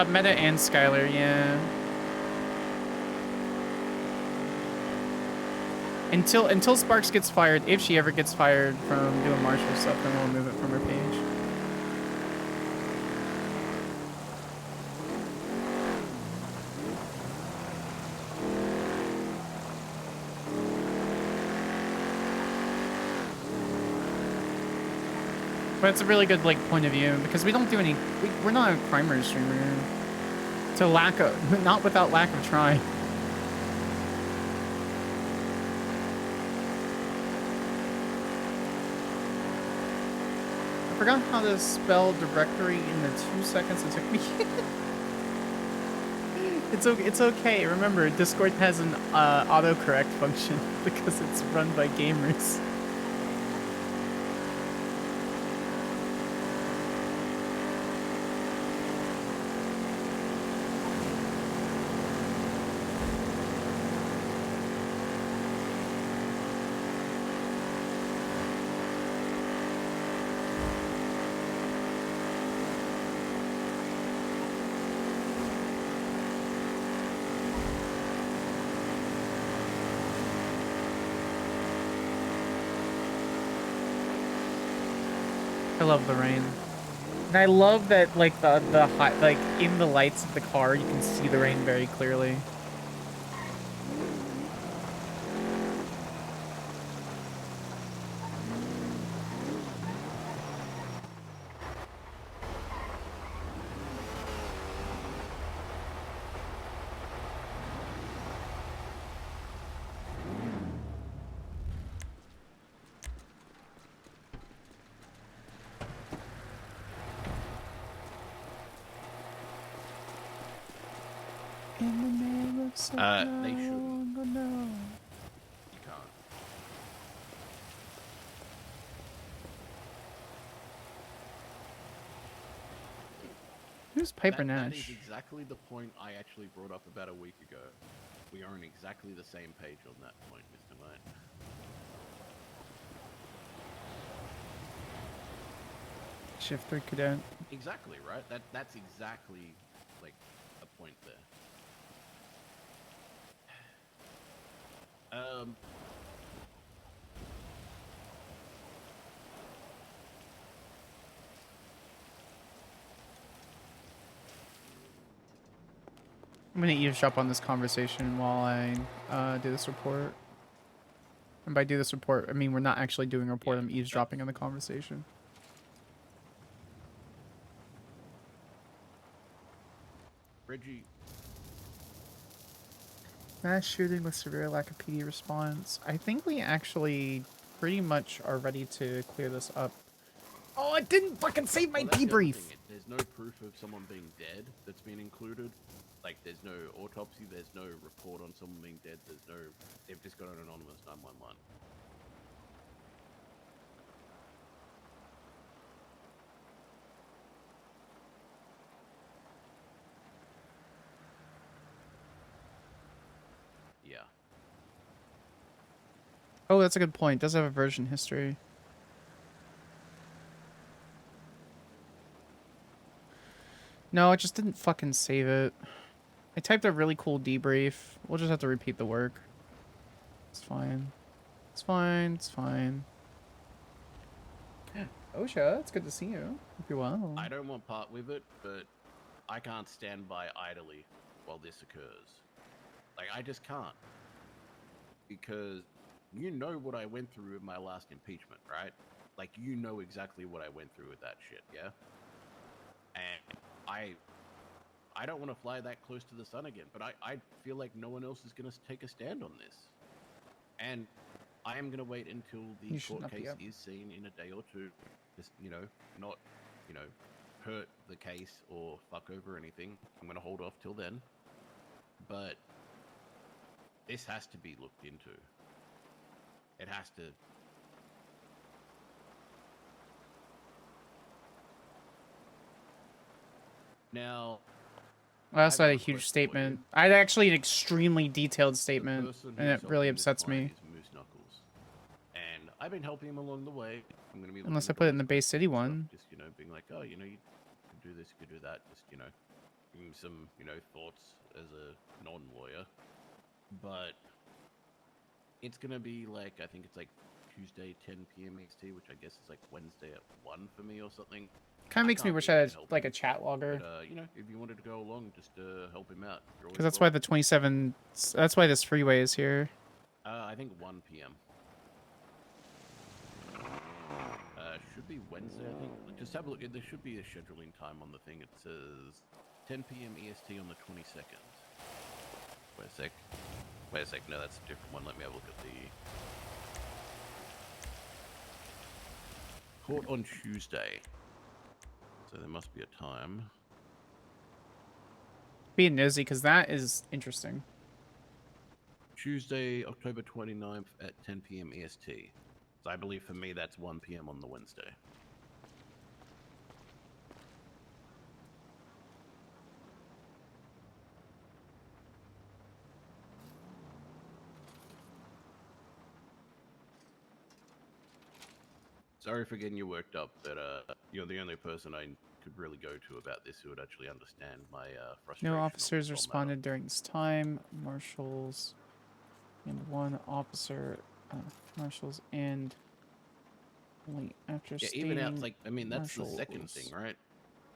Meta and Skyler, yeah. Until Sparks gets fired, if she ever gets fired from doing Marshal stuff, then we'll move it from her page. But it's a really good like point of view because we don't do any. We're not a primary streamer. Not without lack of trying. I forgot how to spell directory in the 2 seconds it took me. It's okay. Remember, Discord has an autocorrect function because it's run by gamers. I love the rain. And I love that, like, the high, like, in the lights of the car, you can see the rain very clearly. In the name of something They shouldn't. no. You can't. Who's Piper That is Nash? exactly the point I actually brought up about a week ago. We are on exactly the same page on that point, Mr. Knight. Shift 3 cadet. Exactly, right? That's exactly like a point there. I'm gonna eavesdrop on this conversation while I do this report. And by do this report, I mean we're not actually doing a report. Yeah, I'm eavesdropping on the conversation. Reggie, Mass shooting with severe lack of PD response. I think we actually pretty much are ready to clear this up. Oh, it didn't fucking save my well, that's the other debrief. thing. There's no proof of someone being dead that's been included. Like, there's no autopsy, there's no report on someone being dead, there's no... They've just got an anonymous 911. Yeah. Oh, that's a good point. It does have a version history. No, it just didn't fucking save it. I typed a really cool debrief. We'll just have to repeat the work. It's fine. It's fine. It's fine. Osha, it's good to see you. Hope you're well. I don't want part with it, but I can't stand by idly while this occurs. Like, I just can't. Because you know what I went through with my last impeachment, right? Like, you know exactly what I went through with that shit, yeah? And I don't want to fly that close to the sun again, but I feel like no one else is going to take a stand on this. And I am going to wait until the court case is seen in a day or two. Just, not, hurt the case or fuck over anything. I'm going to hold off till then. But this has to be looked into. It has to. Now, I also had a huge request for statement. you. I had actually an extremely detailed The statement, person and it who's really helping this upsets client me. is Moose Knuckles. And I've been helping him along the way. I'm going to be Unless I looking put it at in the all Bay his City stuff, one. just, being like, oh, you could do this, you could do that. Just, give him some, thoughts as a non-lawyer. But it's going to be like, I think it's like Tuesday, 10 p.m. EST, which I guess is like Wednesday at 1 for me or something. Kind of makes me can't wish be I there had to help like him. a chat logger. But, if you wanted to go along, just help him out. Because that's why the 27. That's why this freeway is here. I think 1 p.m. Should be Wednesday, I think. Just have a look. There should be a scheduling time on the thing. It says 10 p.m. EST on the 22nd. Wait a sec. Wait a sec. No, that's a different one. Let me have a look at the court on Tuesday. So there must be a time. Being nosy, because that is interesting. Tuesday, October 29th at 10 p.m. EST. So I believe for me that's 1 p.m. on the Wednesday. Sorry for getting you worked up, but you're the only person I could really go to about this who would actually understand my frustration. No officers responded during this time. Marshals and one officer. Marshals and Only after Yeah, even out, stating like, I mean, that's the second thing, Marshals. right?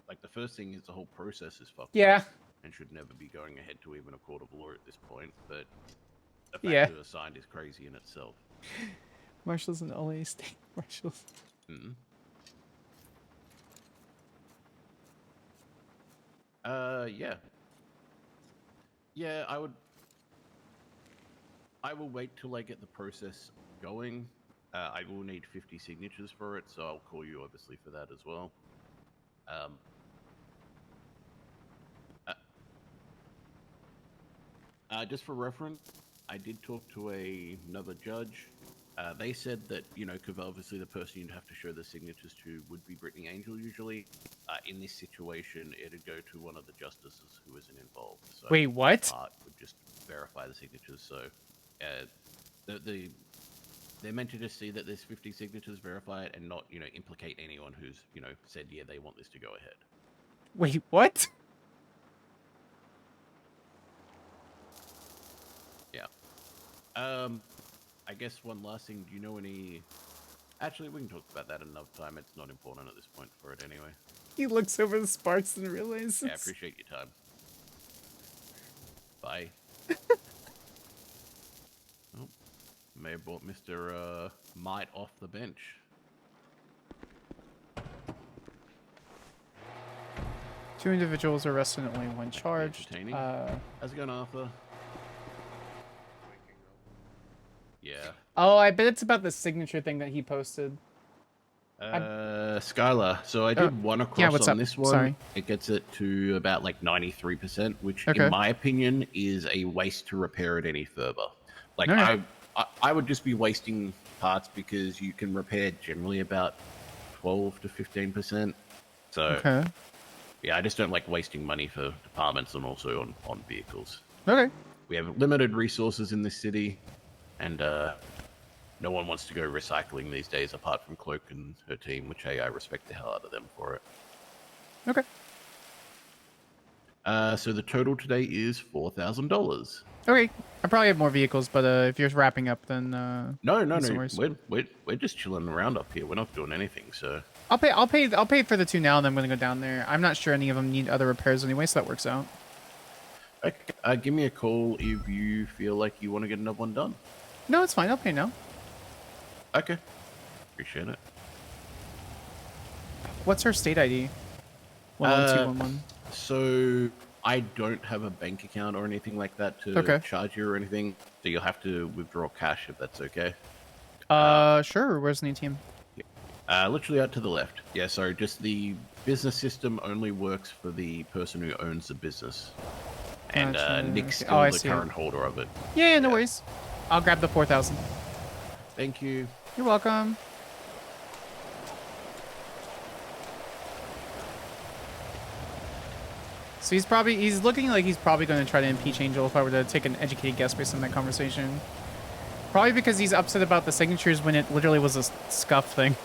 Like, the first thing is the whole process is fucked Yeah, up and should never be going ahead to even a court of law at this point, but the fact yeah. that it was signed is crazy in itself. Marshals and only state marshals. Mm. Yeah. Yeah, I will wait till I get the process going. I will need 50 signatures for it, so I'll call you obviously for that as well. Um, just for reference, I did talk to another judge. They said that, you know, because obviously the person you'd have to show the signatures to would be Brittany Angel usually. In this situation, it'd go to one of the justices who isn't involved. So Wait, what? Part would just verify the signatures. So they're meant to just see that there's 50 signatures, verify it, and not, you know, implicate anyone who's, you know, said, yeah, they want this to go ahead. Wait, what? Yeah. I guess one last thing. Do you know any? Actually, we can talk about that another time. It's not important at this point for it anyway. He looks over the sparks and realizes. Yeah, I appreciate your time. Bye. Oh, may have brought Mr. Might off the bench. Two individuals arrested and only one charged. Entertaining. How's it going, Arthur? Yeah. Oh, I bet it's about the signature thing that he posted. Skyler. So I did one across what's on up? this one. Sorry. It gets it to about like 93%, which Okay. in my opinion is a waste to repair it any further. Like Alright. I would just be wasting parts because you can repair generally about 12 to 15%. So Okay. yeah, I just don't like wasting money for departments and also on vehicles. Okay. We have limited resources in this city, and no one wants to go recycling these days apart from Cloak and her team, which I respect the hell out of them for it. Okay. So the total today is $4,000. Okay. I probably have more vehicles, but if you're wrapping up, then No. worries. We're just chilling around up here. We're not doing anything. So I'll pay for the two now, and then I'm gonna go down there. I'm not sure any of them need other repairs anyway, so that works out. okay, give me a call if you feel like you want to get another one done. No, it's fine. I'll pay now. Okay, appreciate it. What's her state ID? 11211. So I don't have a bank account or anything like that to charge you or anything. So you'll have to withdraw cash if that's okay. Sure. Where's the ATM? Literally out to the left. Yeah, sorry, just the business system only works for the person who owns the business. And Gotcha. Nick's Okay. still Oh, I the see. current holder of it. Yeah, no worries. I'll grab the 4,000. Thank you. You're welcome. So he's looking like he's probably going to try to impeach Angel if I were to take an educated guess based on that conversation. Probably because he's upset about the signatures when it literally was a scuff thing.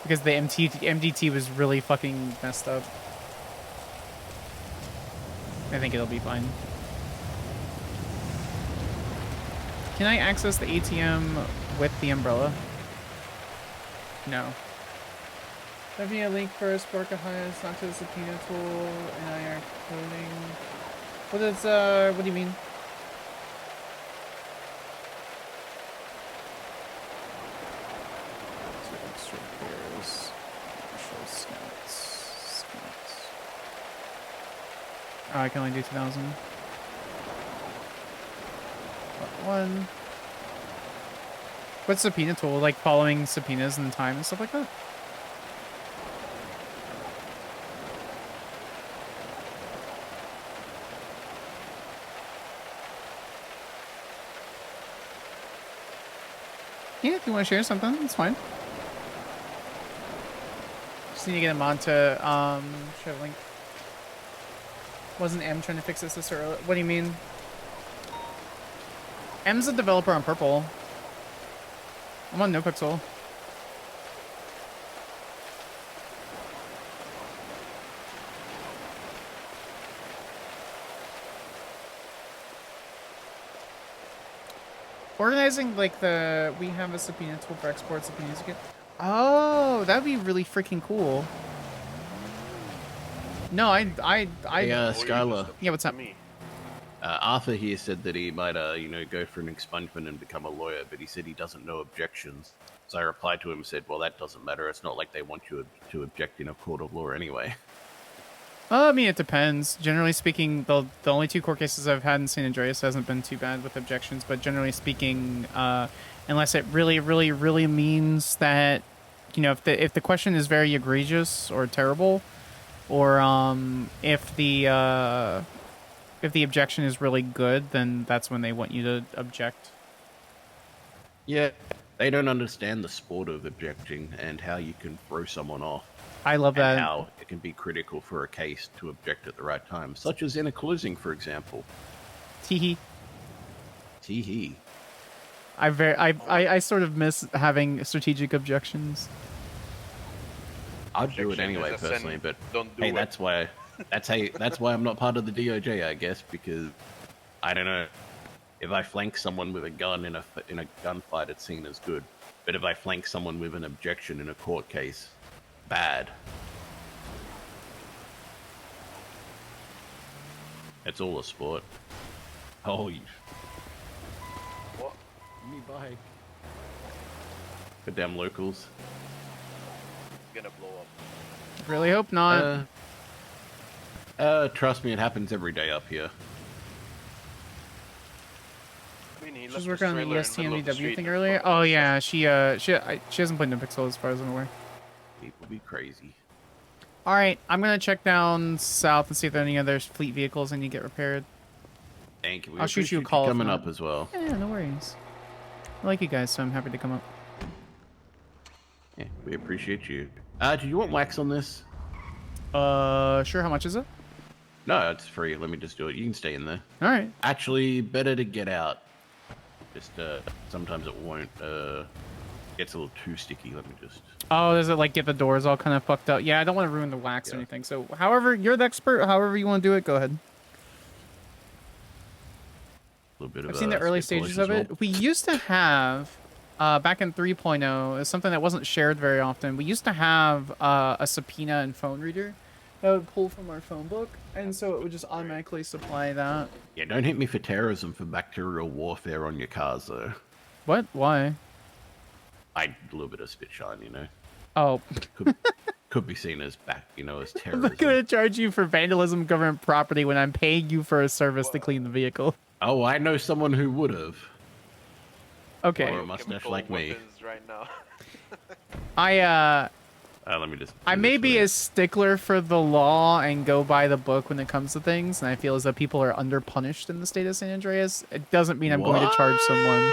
Because the MDT was really fucking messed up. I think it'll be fine. Can I access the ATM with the umbrella? No. Send me a link first, Borkahana, not to the subpoena tool, and I are coding. What do you mean? So extra repairs, Marshal, scouts. Oh, I can only do 2,000. One. What's subpoena tool? Like following subpoenas and time and stuff like that? Yeah, if you want to share something, it's fine. Just need to get him on to share a link. Wasn't M trying to fix this earlier? What do you mean? M's a developer on Purple. I'm on NoPixel. Organizing like we have a subpoena tool for export subpoenas. Oh, that'd be really freaking cool. No, Hey, Skyler. Yeah, what's up? Arthur here said that he might, go for an expungement and become a lawyer, but he said he doesn't know objections. So I replied to him and said, well, that doesn't matter. It's not like they want you to object in a court of law anyway. I mean, it depends. Generally speaking, the only 2 court cases I've had in San Andreas hasn't been too bad with objections, but generally speaking, unless it really, really, really means that, if the question is very egregious or terrible, or if the objection is really good, then that's when they want you to object. Yeah, they don't understand the sport of objecting and how you can throw someone off. I love that. And how it can be critical for a case to object at the right time, such as in a closing, for example. Teehee. Teehee. I sort of miss having strategic objections. I'd do it anyway, personally, but hey, that's why I'm not part of the DOJ, I guess, because I don't know. If I flank someone with a gun in a gunfight, it's seen as good. But if I flank someone with an objection in a court case, bad. It's all a sport. Oh, What? Me bike. The damn locals. It's gonna blow up. Really hope not. Trust me, it happens every day up here. She was working on the EST MDW thing earlier. Oh yeah, she hasn't played NoPixel as far as I'm aware. People be crazy. All right, I'm gonna check down south and see if there are any other fleet vehicles I need to get repaired. Thank you. I'll shoot you a call coming up as well. Yeah, no worries. I like you guys, so I'm happy to come up. Yeah, we appreciate you. Do you want wax on this? Sure. How much is it? No, it's free. Let me just do it. You can stay in there. All right. Actually, better to get out. Just sometimes it won't. Gets a little too sticky. Let me just. Oh, does it like get the doors all kind of fucked up? Yeah, I don't want to ruin the wax or anything. So, however, you're the expert. However you want to do it, go ahead. A little bit of. I've seen the early stages of it. We used to have, back in 3.0, it's something that wasn't shared very often. We used to have a subpoena and phone reader that would pull from our phone book, and so it would just automatically supply that. Yeah, don't hit me for terrorism for bacterial warfare on your cars, though. What? Why? A little bit of spit shine, you know. Oh. Could be seen as as I'm terrorism. not going to charge you for vandalism of government property when I'm paying you for a service to clean the vehicle. Oh, I know someone who would have. Okay. Or a mustache like me. Right now. Let me just. I may be a stickler for the law and go by the book when it comes to things, and I feel as though people are underpunished in the state of San Andreas. It doesn't mean I'm going to charge someone.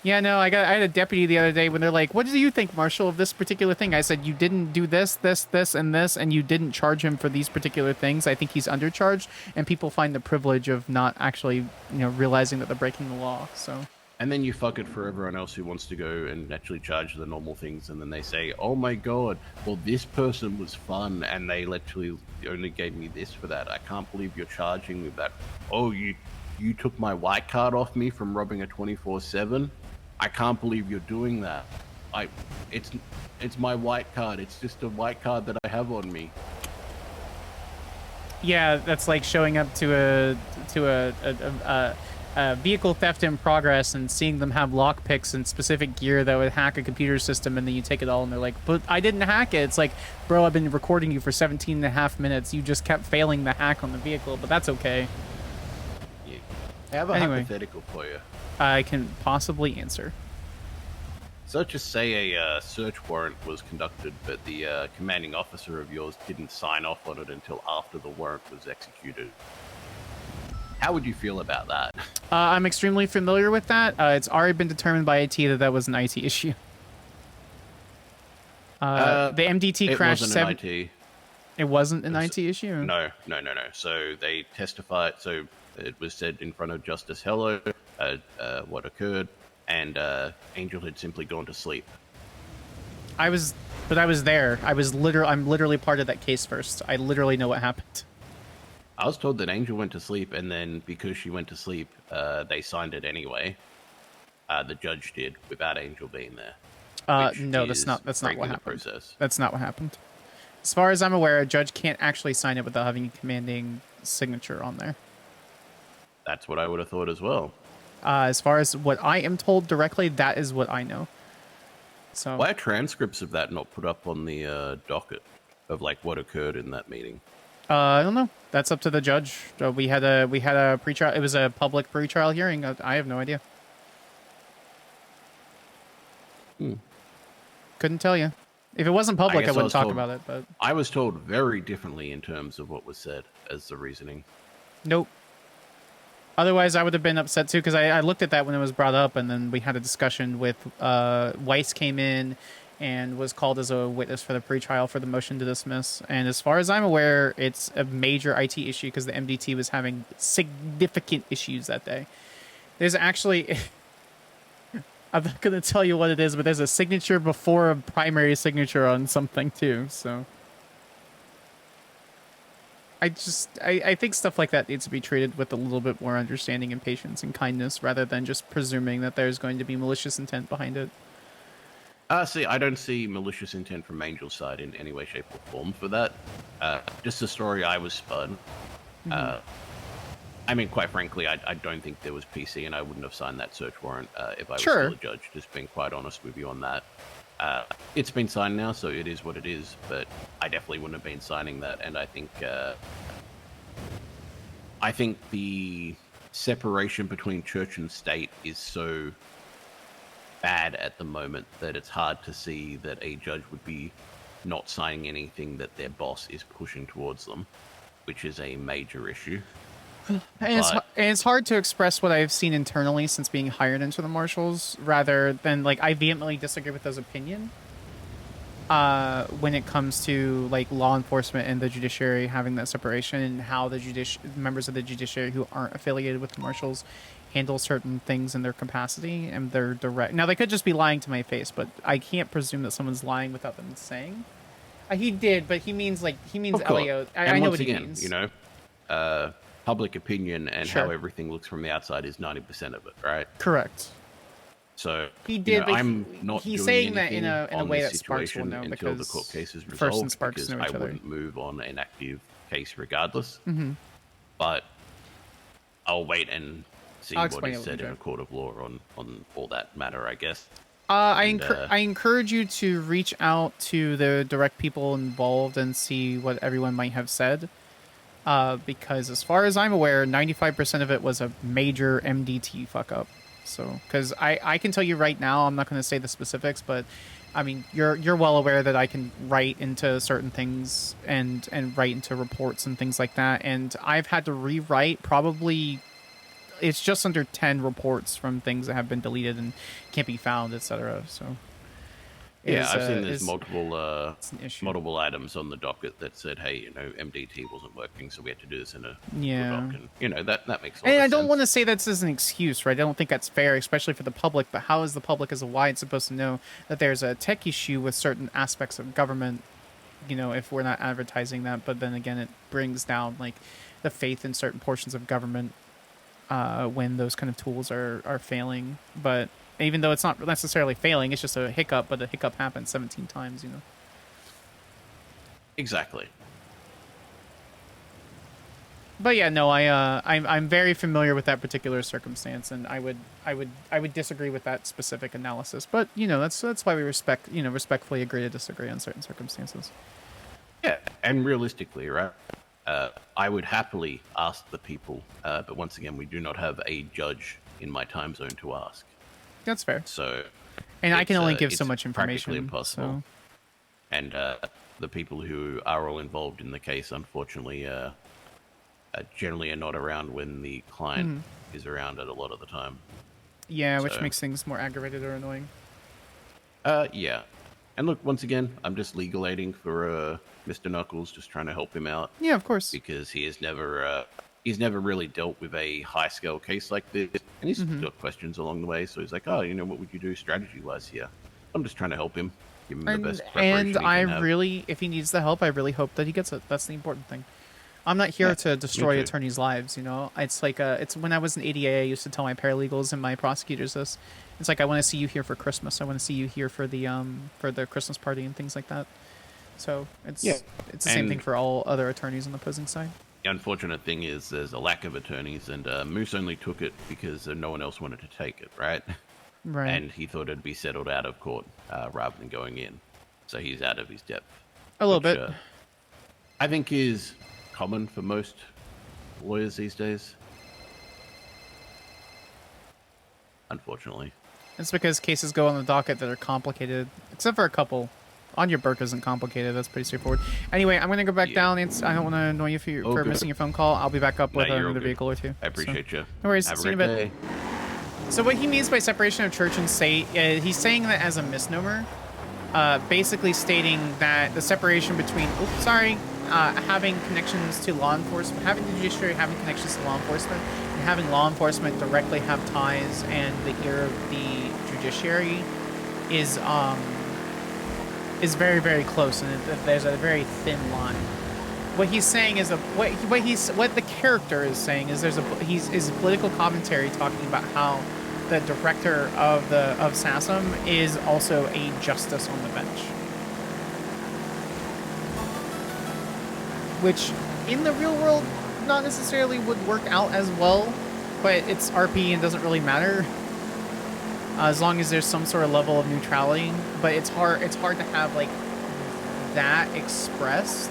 Yeah, no, I had a deputy the other day when they're like, "What do you think, Marshal, of this particular thing?" I said, "You didn't do this, this, this, and this, and you didn't charge him for these particular things. I think he's undercharged." And people find the privilege of not actually, realizing that they're breaking the law. So. And then you fuck it for everyone else who wants to go and actually charge the normal things, and then they say, "Oh my god, well this person was fun, and they literally only gave me this for that. I can't believe you're charging me that. Oh, you took my white card off me from robbing a 24/7. I can't believe you're doing that. It's my white card. It's just a white card that I have on me." Yeah, that's like showing up to a vehicle theft in progress and seeing them have lockpicks and specific gear that would hack a computer system, and then you take it all and they're like, "But I didn't hack it." It's like, bro, I've been recording you for 17 and a half minutes. You just kept failing the hack on the vehicle, but that's okay. Yeah. I have a hypothetical for you. I can possibly answer. So let's just say a search warrant was conducted, but the commanding officer of yours didn't sign off on it until after the warrant was executed. How would you feel about that? I'm extremely familiar with that. It's already been determined by IT that was an IT issue. The MDT crashed. It wasn't an IT. It wasn't an IT issue? No. So they testified. So it was said in front of Justice Hello what occurred, and Angel had simply gone to sleep. I was there. I'm literally part of that case first. I literally know what happened. I was told that Angel went to sleep, and then because she went to sleep, they signed it anyway. The judge did, without Angel being there. which No, is that's not what breaking the happened. process. That's not what happened. As far as I'm aware, a judge can't actually sign it without having a commanding signature on there. That's what I would have thought as well. As far as what I am told directly, that is what I know. So Why are transcripts of that not put up on the docket of like what occurred in that meeting? I don't know. That's up to the judge. We had a pretrial. It was a public pretrial hearing. I have no idea. Couldn't tell you. If it wasn't public, I wouldn't talk about it. But I was told very differently in terms of what was said as the reasoning. nope. Otherwise, I would have been upset too, because I looked at that when it was brought up, and then we had a discussion with Weiss came in and was called as a witness for the pretrial for the motion to dismiss. And as far as I'm aware, it's a major IT issue because the MDT was having significant issues that day. There's actually, I'm not going to tell you what it is, but there's a signature before a primary signature on something too, so. I think stuff like that needs to be treated with a little bit more understanding and patience and kindness rather than just presuming that there's going to be malicious intent behind it. See, I don't see malicious intent from Angel's side in any way, shape, or form for that. Just the story I was spun. I mean, quite frankly, I don't think there was PC, and I wouldn't have signed that search warrant if I was still a judge, just being quite honest with you on that. It's been signed now, so it is what it is, but I definitely wouldn't have been signing that, and I think the separation between church and state is so bad at the moment that it's hard to see that a judge would be not signing anything that their boss is pushing towards them, which is a major issue. And it's hard to express what I've seen internally since being hired into the Marshals, rather than, like, I vehemently disagree with those opinion when it comes to, like, law enforcement and the judiciary having that separation and how the members of the judiciary who aren't affiliated with the Marshals handle certain things in their capacity and their direct. Now, they could just be lying to my face, but I can't presume that someone's lying without them saying. He did, but he means Elio. I know what he means. You know, public opinion and how everything looks from the outside is 90% of it, right? Correct. So he did. But I'm not. He's doing saying that in a way that Sparks will know until because the court case is First resolved. and Sparks Because know each I other. wouldn't move on an active case regardless. Mm-hmm. But I'll wait and see I'll what explain is it said in later. a court of law on all that matter, I guess. I encourage you to reach out to the direct people involved and see what everyone might have said. Because as far as I'm aware, 95% of it was a major MDT fuck up. So, because I can tell you right now, I'm not going to say the specifics, but I mean, you're well aware that I can write into certain things and write into reports and things like that. And I've had to rewrite probably, it's just under 10 reports from things that have been deleted and can't be found, etc. So yeah, I've seen there's multiple issue. multiple items on the docket that said, hey, you know, MDT wasn't working, so we had to do this in a doc, and you know that makes a lot and of I don't sense. want to say that's as an excuse, right? I don't think that's fair, especially for the public. But how is the public as a wide supposed to know that there's a tech issue with certain aspects of government? You know, if we're not advertising that, but then again, it brings down like the faith in certain portions of government when those kind of tools are failing. But even though it's not necessarily failing, it's just a hiccup, but a hiccup happens 17 times, you know. Exactly. But yeah, no, I'm very familiar with that particular circumstance, and I would disagree with that specific analysis. But you know, that's why we respectfully agree to disagree on certain circumstances. Yeah, and realistically, right? I would happily ask the people, but once again, we do not have a judge in my time zone to ask. That's fair. So, and I can only give it's so much information. Practically impossible. So. And the people who are all involved in the case, unfortunately, generally are not around when the client is around it a lot of the time. Yeah, which makes things more aggravated or annoying. Yeah. And look, once again, I'm just legal aiding for Mr. Knuckles, just trying to help him out. Yeah, of course. Because he has never really dealt with a high-scale case like this, and he's got questions along the way. So he's like, "Oh, you know, what would you do strategy-wise here?" I'm just trying to help him, give him the best preparation he can have. Really, if he needs the help, I really hope that he gets it. That's the important thing. I'm not here Yeah, to destroy too. attorneys' lives, you know? It's like, it's when I was in ADA, I used to tell my paralegals and my prosecutors this. It's like, I want to see you here for Christmas. I want to see you here for the Christmas party and things like that. So Yeah. it's the same thing And for all other attorneys on the opposing side. the unfortunate thing is there's a lack of attorneys, and Moose only took it because no one else wanted to take it, right? Right. And he thought it'd be settled out of court rather than going in. So he's out of his depth. A little which, bit. I think is common for most lawyers these days. Unfortunately. It's because cases go on the docket that are complicated, except for a couple. On your Burke isn't complicated. That's pretty straightforward. Anyway, I'm gonna go back down. I don't want to annoy you for good. missing your phone call. I'll be back up No, with you're all another good. vehicle or two. I appreciate you. No worries. Have a See you in great a bit. day. So what he means by separation of church and state, he's saying that as a misnomer, basically stating that the separation between, having connections to law enforcement, having the judiciary, having connections to law enforcement, and having law enforcement directly have ties and the ear of the judiciary is very, very close, and there's a very thin line. What he's saying is what the character is saying is is political commentary talking about how the director of SASM is also a justice on the bench, which in the real world not necessarily would work out as well, but it's RP and doesn't really matter. As long as there's some sort of level of neutrality, but it's hard to have like that expressed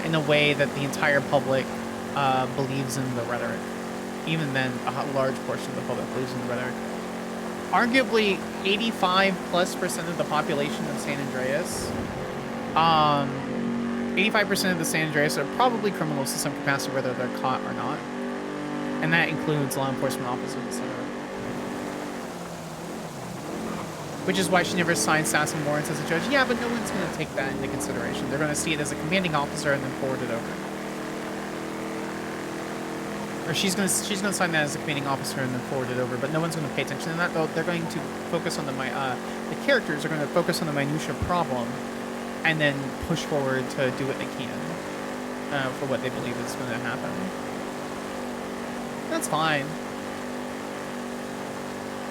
in a way that the entire public believes in the rhetoric. Even then, a large portion of the public believes in the rhetoric. Arguably, 85+% of the population of San Andreas, 85% of the San Andreas are probably criminals to some capacity, whether they're caught or not, and that includes law enforcement officers, etc. Which is why she never signed SASM warrants as a judge. Yeah, but no one's going to take that into consideration. They're going to see it as a commanding officer and then forward it over. Or she's going to sign that as a commanding officer and then forward it over, but no one's going to pay attention to that. They're going to focus on the characters are going to focus on the minutia problem and then push forward to do what they can for what they believe is going to happen. That's fine.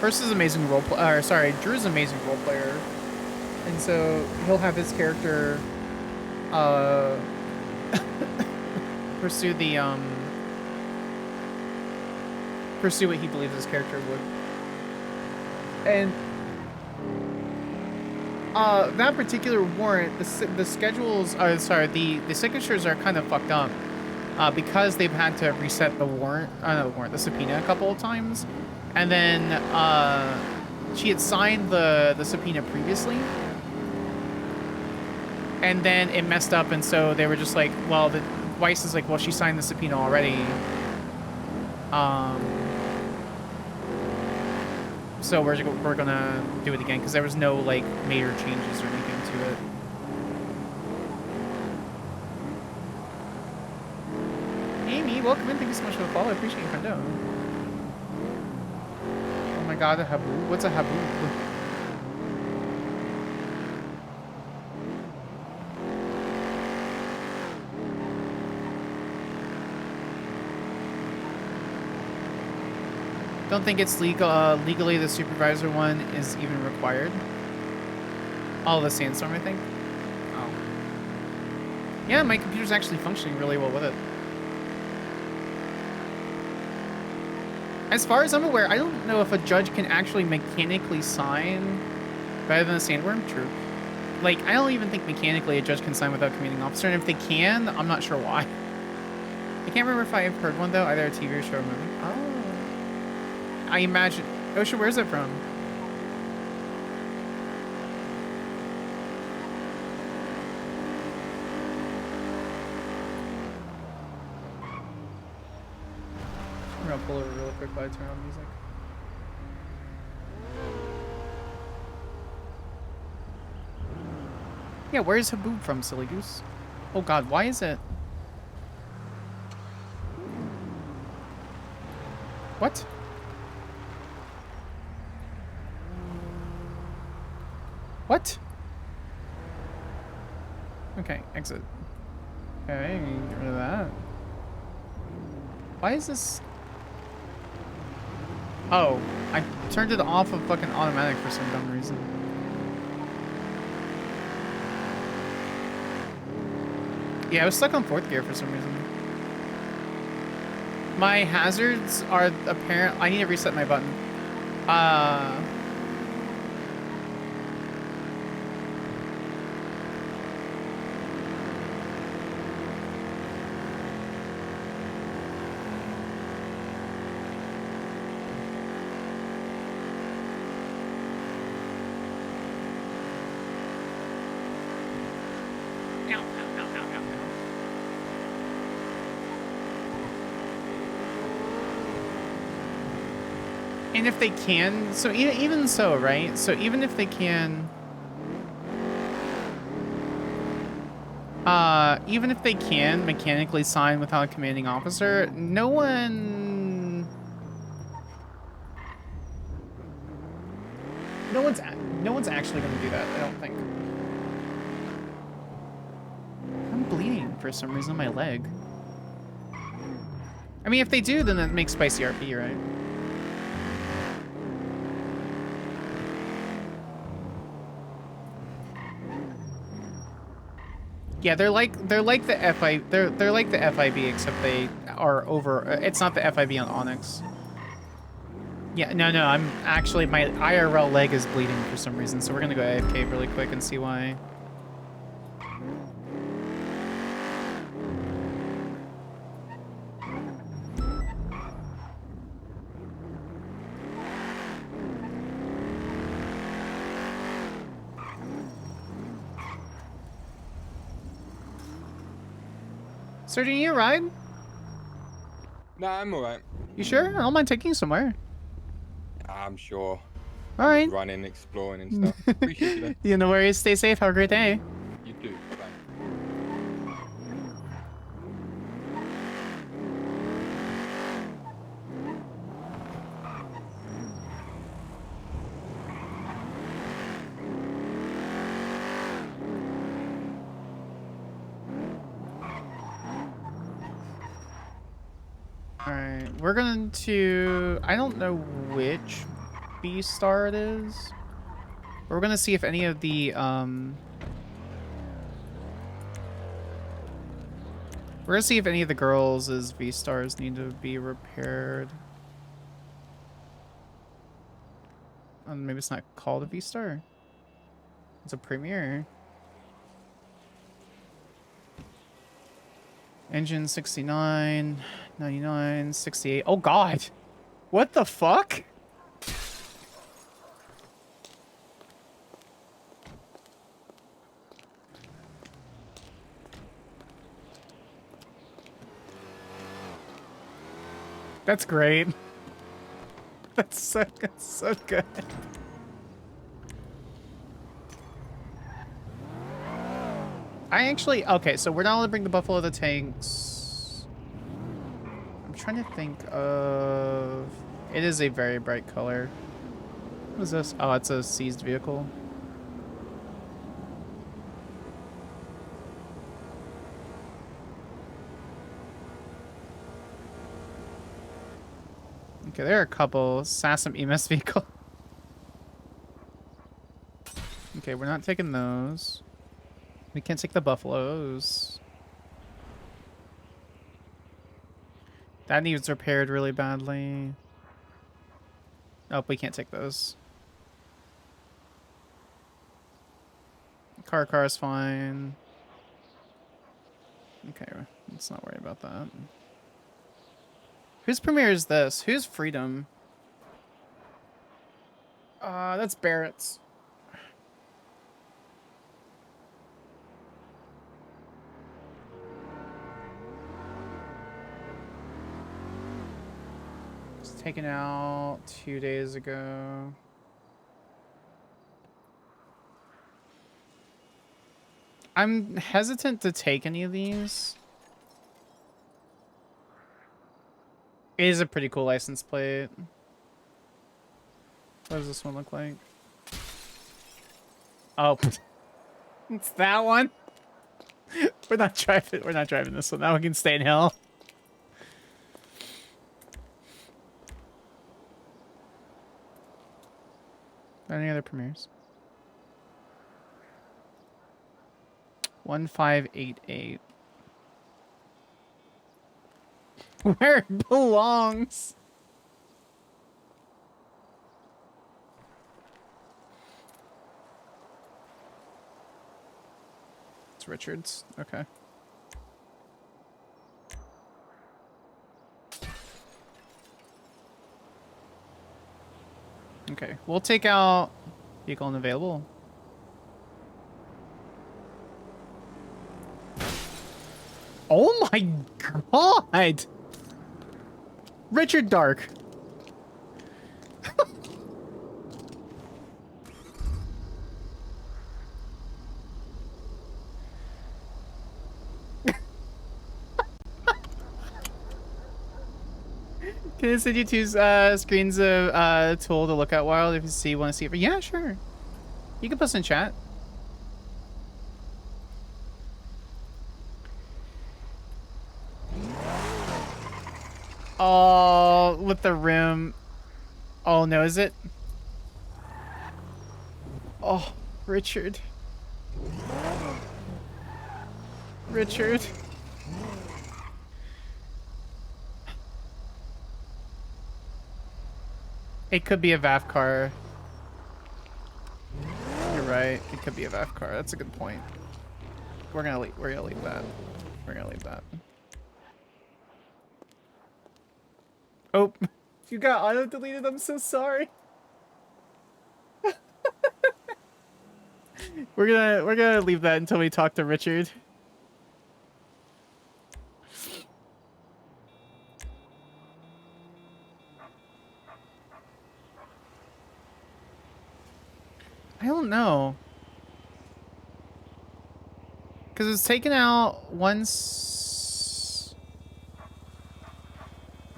Drew's an amazing role player, and so he'll have his character pursue what he believes his character would. And that particular warrant, the schedules, the signatures are kind of fucked up because they've had to reset the subpoena a couple of times. And then she had signed the subpoena previously, and then it messed up, and so they were just like, well, the Weiss is like, well, she signed the subpoena already, so we're gonna do it again because there was no like major changes or anything to it. Amy, welcome in. Thank you so much for the follow. I appreciate you, friendo. Oh my god, a haboob? What's a haboob? Don't think it's legal. Legally, the supervisor one is even required. Oh, the sandstorm, I think. Oh. Yeah, my computer's actually functioning really well with it. As far as I'm aware, I don't know if a judge can actually mechanically sign better than a sandworm. True. Like, I don't even think mechanically a judge can sign without a commanding officer, and if they can, I'm not sure why. I can't remember if I've heard one, though, either a TV or show or movie. Oh. I imagine... Osha, where's it from? I'm gonna pull over real quick while I turn on music. Yeah, where's Haboob from, silly goose? Oh god, why is it... What? What? Okay, exit. Okay, get rid of that. Why is this? Oh, I turned it off of fucking automatic for some dumb reason. Yeah, I was stuck on 4th gear for some reason. My hazards are apparent. I need to reset my button. And if they can, so even so, right? So even if they can, even if they can mechanically sign without a commanding officer, no one's actually going to do that. I don't think. I'm bleeding for some reason on my leg. I mean, if they do, then that makes spicy RP, right? Yeah, they're like the they're like the FIB, except they are over. It's not the FIB on Onyx. Yeah, no, I'm actually, my IRL leg is bleeding for some reason, so we're gonna go AFK really quick and see why. Sir, do you need a ride? Nah, I'm alright. You sure? I don't mind taking you somewhere. I'm sure. All right. Running, exploring and stuff. Appreciate you though. You no worries. Stay safe. Have a great day. You too. Bye. Alright, we're going to... I don't know which B-star it is. We're going to see if any of the, We're going to see if any of the girls' V-stars need to be repaired. Maybe it's not called a V-star. It's a premiere. Engine 69, 99, 68. Oh god! What the fuck? That's great. That's so good. I actually, okay, so we're not allowed to bring the Buffalo to the tanks. I'm trying to think of, it is a very bright color. What is this? Oh, it's a seized vehicle. Okay, there are a couple. SASM EMS vehicle. Okay, we're not taking those. We can't take the Buffaloes. That needs repaired really badly. Nope, we can't take those. Car is fine. Okay, let's not worry about that. Whose premiere is this? Who's Freedom? That's Barrett's. It's taken out 2 days ago. I'm hesitant to take any of these. It is a pretty cool license plate. What does this one look like? Oh, it's that one. We're not driving. We're not driving this one. Now we can stay in hell. Any other premieres? 1588. Where it belongs. It's Richards. Okay. Okay, we'll take out vehicle unavailable. Oh my god! Richard Dark. Can I send you two screens of Tool to look at wild if you want to see it? Yeah, sure. You can post in chat. Oh, with the rim. Oh no, is it? Oh, Richard. Richard. It could be a VAF car. You're right. It could be a VAF car. That's a good point. We're gonna leave that. We're gonna leave that. Oh, you got auto deleted. I'm so sorry. we're gonna leave that until we talk to Richard. I don't know. Because it's taken out once.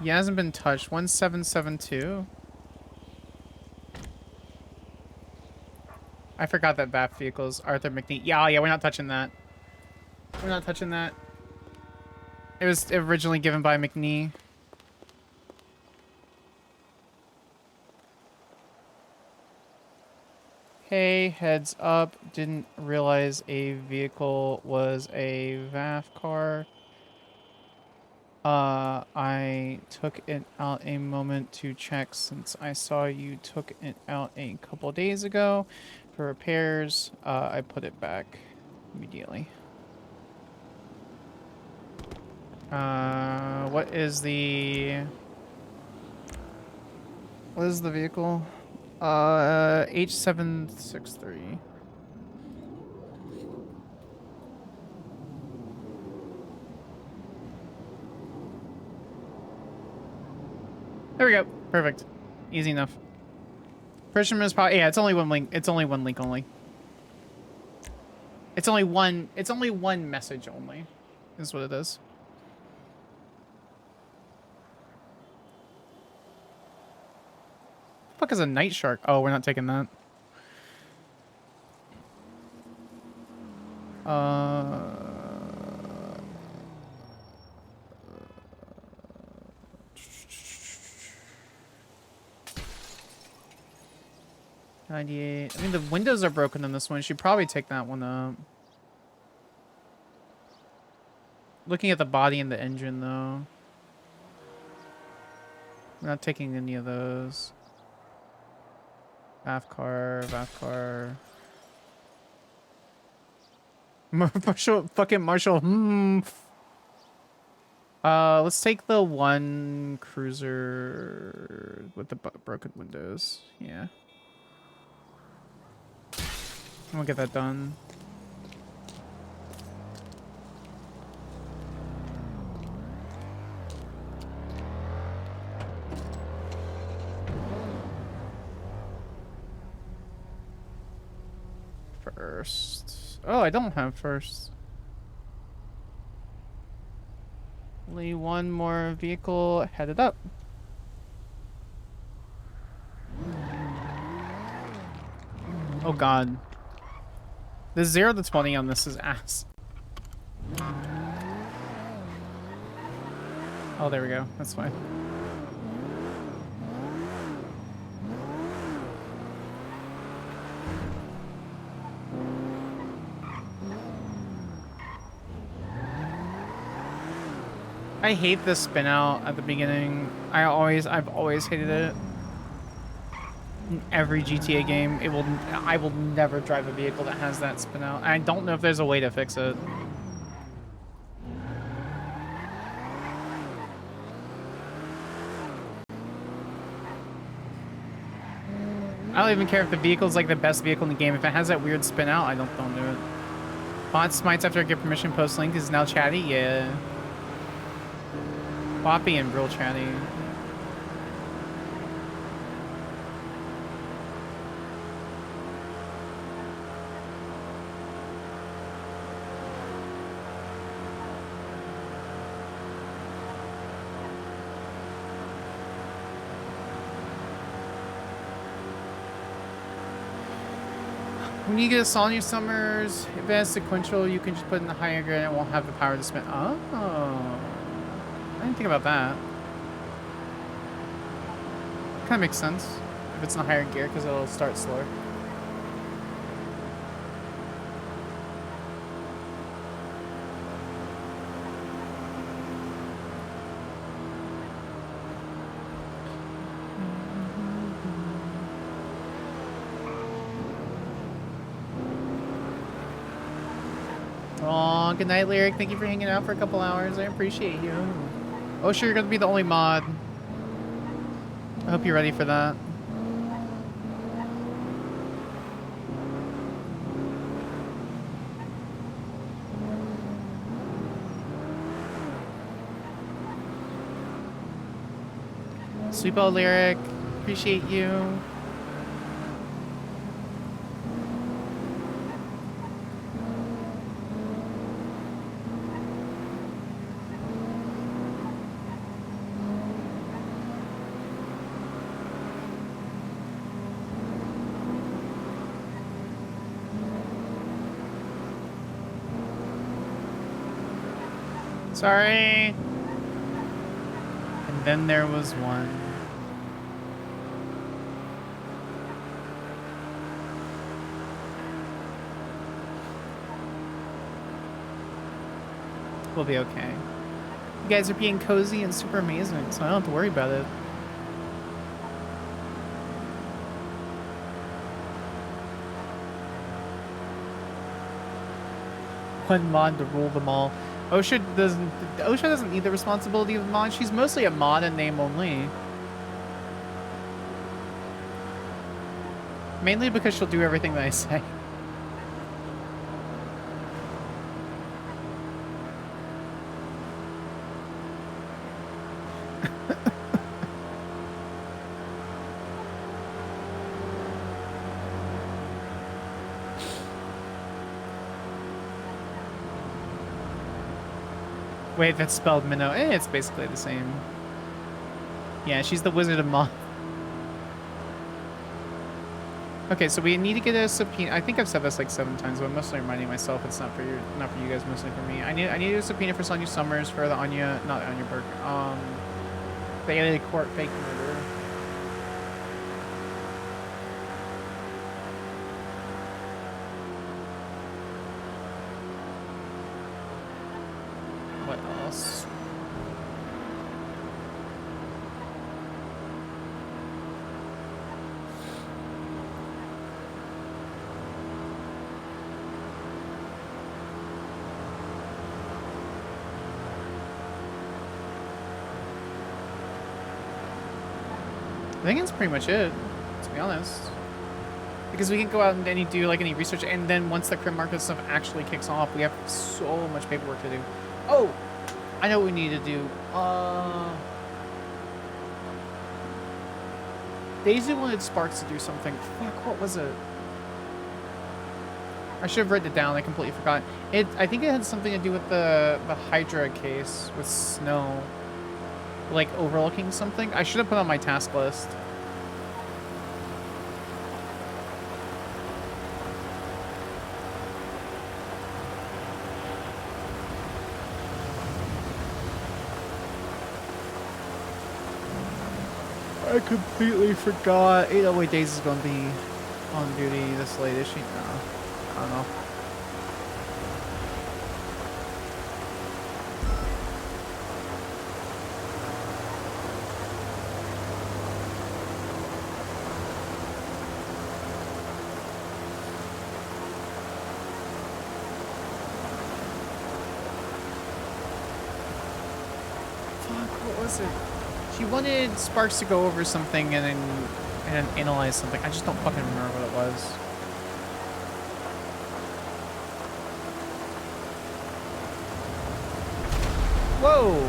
He hasn't been touched. 1772. I forgot that VAP vehicles. Arthur McNee. Yeah, we're not touching that. We're not touching that. It was originally given by McNee. Hey, heads up. Didn't realize a vehicle was a VAF car. I took it out a moment to check since I saw you took it out a couple days ago for repairs. I put it back immediately. What is the vehicle? H763. There we go. Perfect. Easy enough. Fisherman's probably, yeah, it's only one link. It's only one link only. It's only one message only. Is what it is. The fuck is a night shark? Oh, we're not taking that. $98. I mean, the windows are broken in this one. You should probably take that one up. Looking at the body and the engine, though. We're not taking any of those. VAF car. Marshal, fucking Marshal. Let's take the one cruiser with the broken windows. Yeah. We'll get that done. First. Oh, I don't have first. Only one more vehicle headed up. Oh god. The 0 to 20 on this is ass. Oh, there we go. That's fine. I hate the spin out at the beginning. I've always hated it. In every GTA game, I will never drive a vehicle that has that spin out. I don't know if there's a way to fix it. I don't even care if the vehicle's like the best vehicle in the game. If it has that weird spin out, I don't do it. Bot smites after I get permission post link is now chatty, yeah. Floppy and real chatty. When you get a Sonya Summers, if it has sequential, you can just put in the higher gear and it won't have the power to spin. Oh. I didn't think about that. Kind of makes sense if it's in a higher gear because it'll start slower. Aw, good night, Lyric. Thank you for hanging out for a couple hours. I appreciate you. Oh, sure, you're gonna be the only mod. I hope you're ready for that. Sweepo Lyric, appreciate you. Sorry. And then there was one. We'll be okay. You guys are being cozy and super amazing, so I don't have to worry about it. One mod to rule them all. OSHA doesn't need the responsibility of the mod. She's mostly a mod in name only. Mainly because she'll do everything that I say. Wait, that's spelled minnow. It's basically the same. Yeah, she's the Wizard of Mod. Okay, so we need to get a subpoena. I think I've said this like 7 times, but I'm mostly reminding myself it's not for you guys, mostly for me. I need a subpoena for Sonya Summers for the not Anya Burke. The alien court fake murder. What else? I think that's pretty much it, to be honest. Because we can go out and do like any research, and then once the crim market stuff actually kicks off, we have so much paperwork to do. Oh, I know what we need to do. Daisy wanted Sparks to do something. Fuck, what was it? I should have written it down. I completely forgot. I think it had something to do with the Hydra case with Snow. Like overlooking something. I should have put on my task list. I completely forgot. 808 Days is gonna be on duty this late, is she? No. I don't know. What was it? She wanted Sparks to go over something and then analyze something. I just don't fucking remember what it was. Whoa!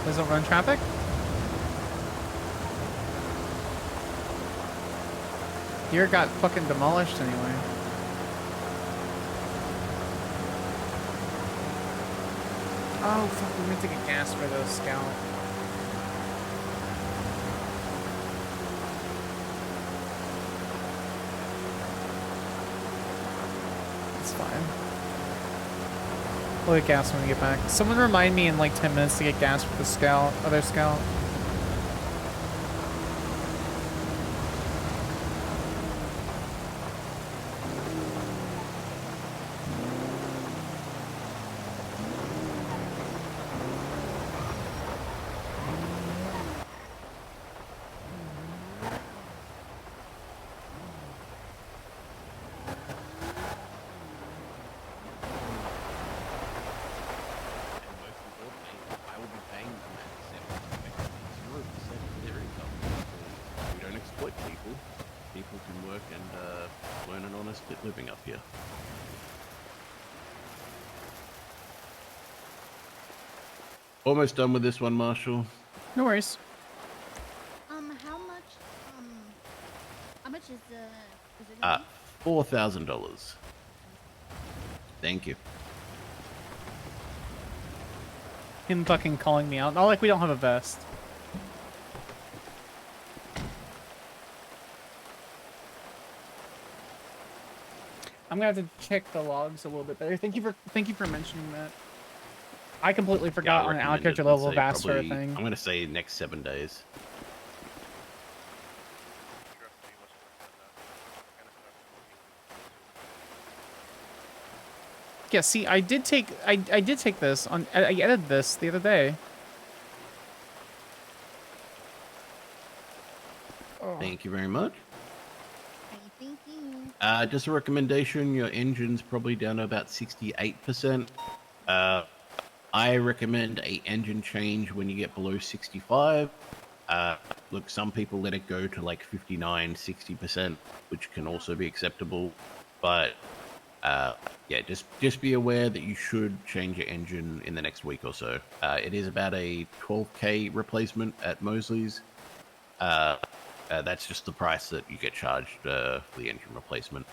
Does it run traffic? Deer got fucking demolished anyway. Oh, fuck, we meant to get gas for the scout. It's fine. We'll get gas when we get back. Someone remind me in like 10 minutes to get gas for the scout, other scout. And most importantly, I will be paying them at 0% of their income. We don't exploit people. People can work and learn an honest living up here. Almost done with this one, Marshall. No worries. How much is it gonna be? $4,000. Thank you. Him fucking calling me out. Not like we don't have a vest. I'm gonna have to check the logs a little bit better. Thank you for mentioning that. I completely forgot on an out character level of ask for a thing. I'm gonna say next 7 days. Yeah, see, I did take this on. I edited this the other day. Thank you very much. Thank you. Just a recommendation, your engine's probably down to about 68%. I recommend a engine change when you get below 65. Look, some people let it go to like 59, 60%, which can also be acceptable. But yeah, just be aware that you should change your engine in the next week or so. It is about a 12K replacement at Mosley's. That's just the price that you get charged for the engine replacement.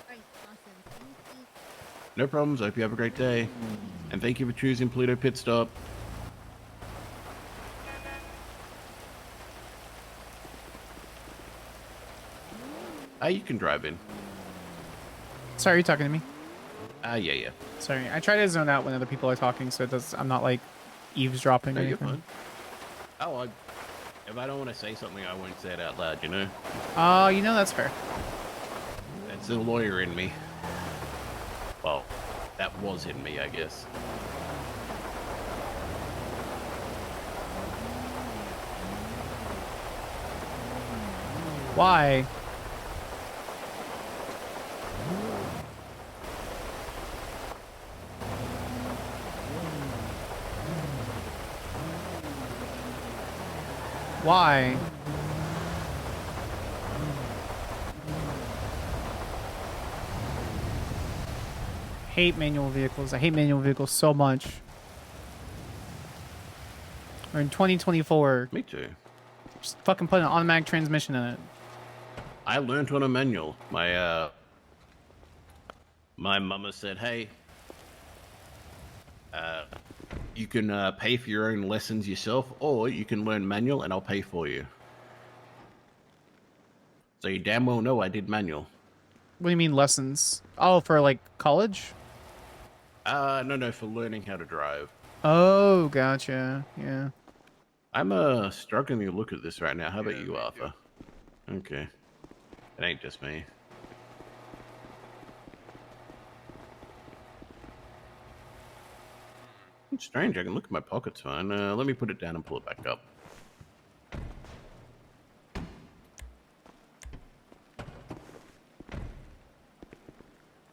Alright, awesome. Thank you. No problems. I hope you have a great day. And thank you for choosing Pluto Pit Stop. You can drive in. Sorry, are you talking to me? Yeah. Sorry, I try to zone out when other people are talking, so I'm not like eavesdropping No, or you're anything. fine. Oh, if I don't want to say something, I won't say it out loud, you know? You know, that's fair. That's the lawyer in me. Well, that was in me, I guess. Why? Why? Hate manual vehicles. I hate manual vehicles so much. We're in 2024. Me too. Just fucking put an automatic transmission in it. I learned on a manual. My mama said, hey, you can pay for your own lessons yourself, or you can learn manual and I'll pay for you. So you damn well know I did manual. What do you mean lessons? Oh, for like college? No, for learning how to drive. Oh, gotcha. Yeah. I'm struggling to look at this right now. How about Yeah, you, me Arthur? Okay. It ain't just me. It's strange. I can look at my pockets fine. Let me put it down and pull it back up.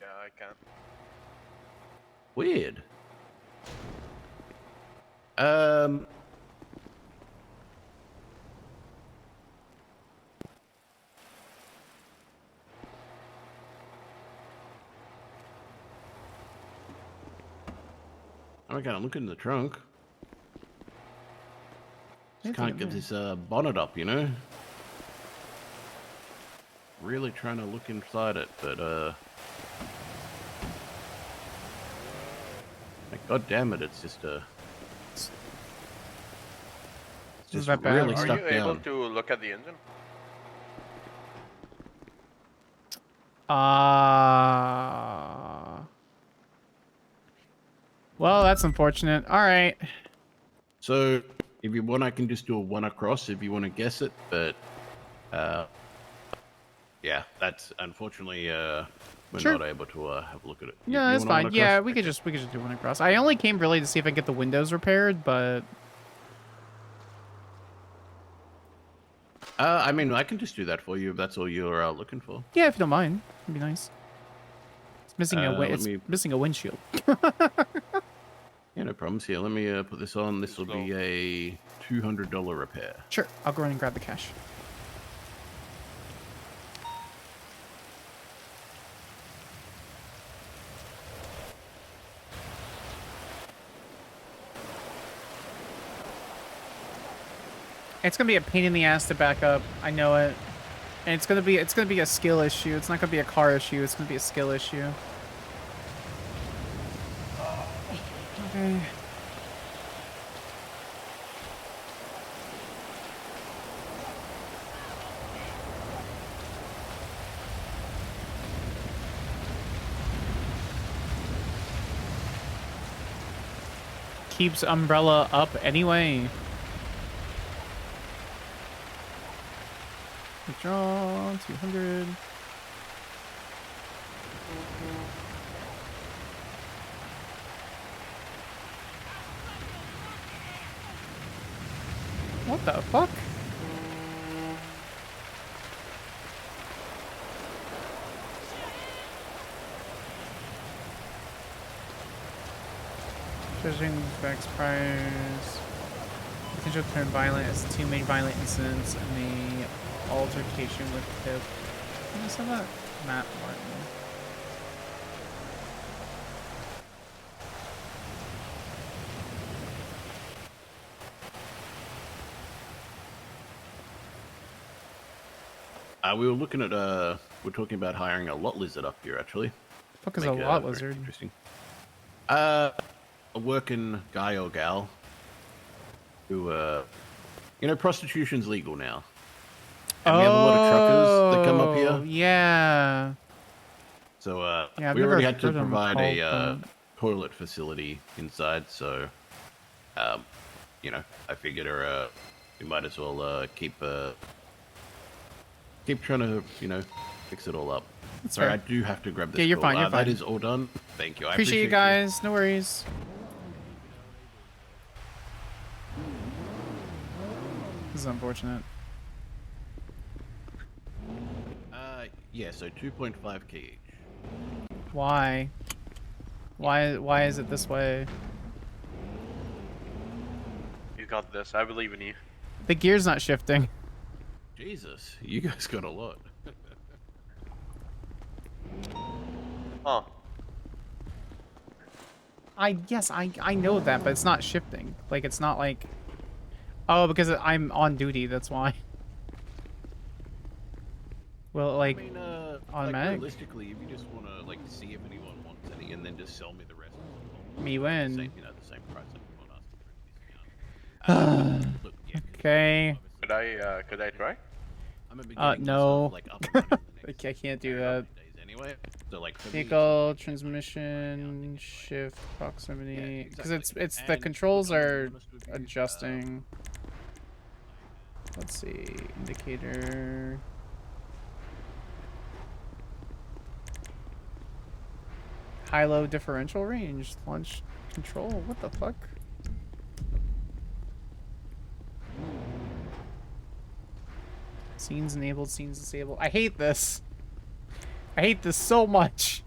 Yeah, I can. Weird. Oh my god, I'm looking in the trunk. Just can't get this bonnet up, you know? Really trying to look inside it, but like, god damn it, it's just it's just that bad? really Are stuck you able down. to look at the engine? Well, that's unfortunate. All right. So if you want, I can just do a one across if you want to guess it, but yeah, that's unfortunately we're Sure. not able to have a look at it. No, that's want a one fine. Yeah, across? we could just do one across. I only came really to see if I get the windows repaired, but I mean, I can just do that for you if that's all you're looking for. yeah, if you don't mind, it'd be nice. It's missing let it's me- missing a windshield. Yeah, no problems. Here, let me put this on. This will be a $200 repair. Sure, I'll go in and grab the cash. It's gonna be a pain in the ass to back up. I know it. And it's gonna be a skill issue. It's not gonna be a car issue. It's gonna be a skill issue. Okay. Keeps umbrella up anyway. Withdraw 200. What the fuck? Judging Vex priors. Potential to turn violent as two main violent incidents and the altercation with Pip. Who said that? Matt Martin. We were looking at we're talking about hiring a lot lizard up here actually. Fuck is a lot very lizard? Interesting. A working guy or gal who you know, prostitution's legal now. And we have a lot of truckers that come up here. Yeah. So Yeah, I've we never already had to heard 'em provide called a that. toilet facility inside, so you know, I figured we might as well keep trying to, you know, fix it all up. That's Sorry, fair. I do have to grab this. Yeah, you're call. fine, you're That fine. is all done. Thank you. I Appreciate you guys. No worries. This is unfortunate. Yeah, so 2.5k each. Why? Why is it this way? You got this. I believe in you. The gear's not shifting. Jesus, you guys got a lot. Huh. Yes, I know that, but it's not shifting. Like it's not like oh, because I'm on duty, that's why. Well, like I mean, automatic. Like realistically, if you just want to like see if anyone wants any, and then just sell me the rest. Me The win. same, you know, the same price. I'm not asking for any discount. Look, yeah, Okay. Could I try? I'm gonna be No. getting myself, like, up and running in the next I can't do couple that. of days anyway. So like for me, Vehicle, it's like, transmission, shift, proximity. Because exactly. it's the And controls look, I'll be are honest with you, adjusting. Let's see, indicator. High-low differential range, launch control. What the fuck? Scenes enabled, scenes disabled. I hate this. I hate this so much.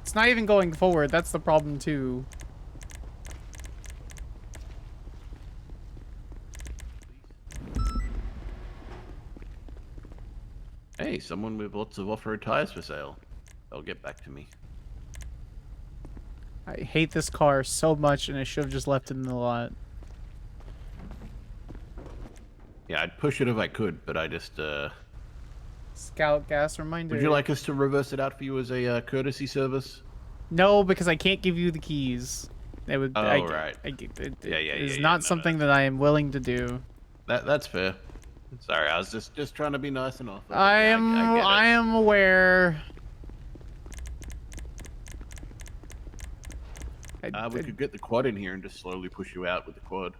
It's not even going forward. That's the problem too. Hey, someone with lots of off-road tires for sale. They'll get back to me. I hate this car so much, and I should have just left it in the lot. Yeah, I'd push it if I could, but I just, Scout gas reminder. Would you like us to reverse it out for you as a courtesy service? No, because I can't give you the keys. It would. Oh, right. It Yeah, is yeah, not no, something that I am willing to do. That's fair. Sorry, I was just trying to be nice and offer. I am aware. We could get the quad in here and just slowly push you out with the quad.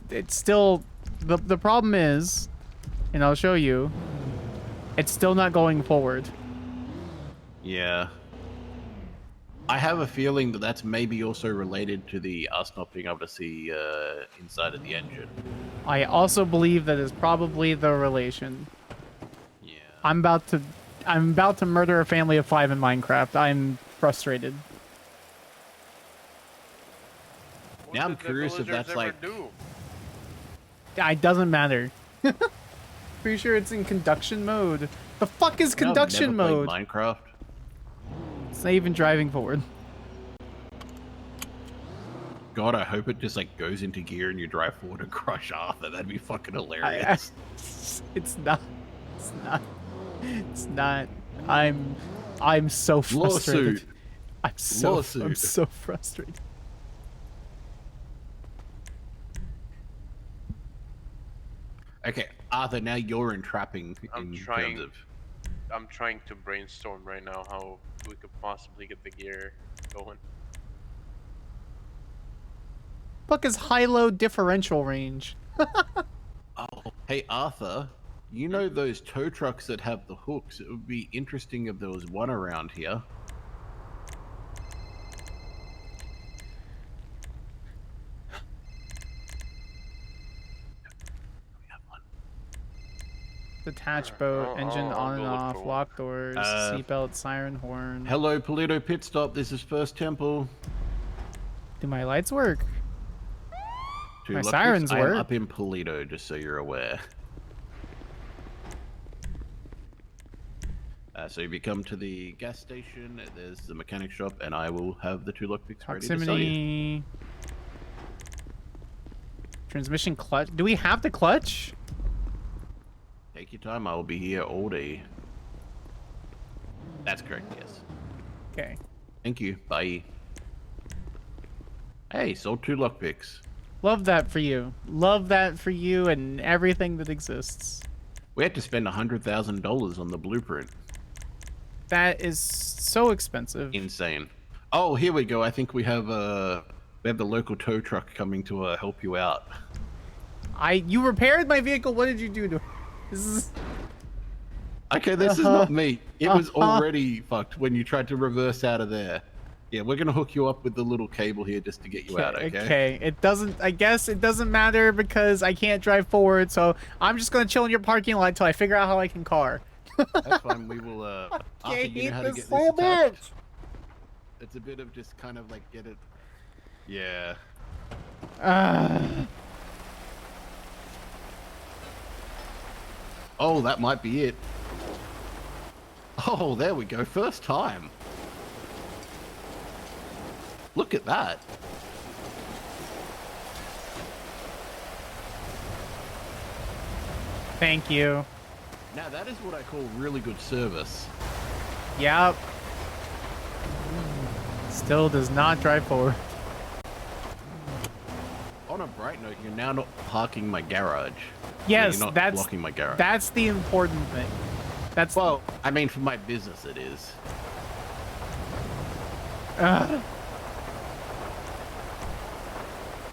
It's still the problem is, and I'll show you. It's still not going forward. Yeah. I have a feeling that that's maybe also related to the us not being able to see inside of the engine. I also believe that is probably the relation. Yeah. I'm about to murder a family of 5 in Minecraft. I'm frustrated. What Now I'm did the curious if villagers that's ever like. do? It doesn't matter. Pretty sure it's in conduction mode. The fuck is conduction I've never mode? played Minecraft. It's not even driving forward. God, I hope it just like goes into gear and you drive forward and crush Arthur. That'd be fucking hilarious. It's not. It's not. It's not. I'm so frustrated. Lawsuit. I'm so frustrated. Okay, Arthur, now you're entrapping I'm in trying- terms of. I'm trying to brainstorm right now how we could possibly get the gear going. Fuck is high-low differential range? Oh, hey Arthur, you know those tow trucks that have the hooks? It would be interesting if there was one around here. Detached boat, engine I'll on and go look off, for one. lock doors, seatbelt, siren horn. Hello, Polito Pit Stop. This is First Temple. Do my lights work? To My Lockpicks. sirens I am work. up in Polito, just so you're aware. So if you come to the gas station, there's the mechanic shop, and I will have the 2 lockpicks ready to sell you. Proximity. Transmission clutch. Do we have the clutch? Take your time. I will be here all day. That's correct, yes. Okay. Thank you. Bye. Hey, sold 2 lockpicks. Love that for you. Love that for you and everything that exists. We had to spend $100,000 on the blueprint. That is so expensive. Insane. Oh, here we go. I think we have the local tow truck coming to help you out. You repaired my vehicle. What did you do to it? This is Okay, this is not me. It was already fucked when you tried to reverse out of there. Yeah, we're gonna hook you up with the little cable here just to get you out, okay? Okay. It doesn't. I guess it doesn't matter because I can't drive forward. So I'm just gonna chill in your parking lot until I figure out how I can car. That's fine. We will. Arthur, I you know hate how to this get so this attached? much. It's a bit of just kind of like get it. Yeah. Oh, that might be it. Oh, there we go. First time. Look at that. Thank you. Now that is what I call really good service. Yep. Still does not drive forward. On a bright note, you're now not parking my garage. Yes, you're not that's blocking my garage. that's the important thing. That's Well, I mean, for my business, it is.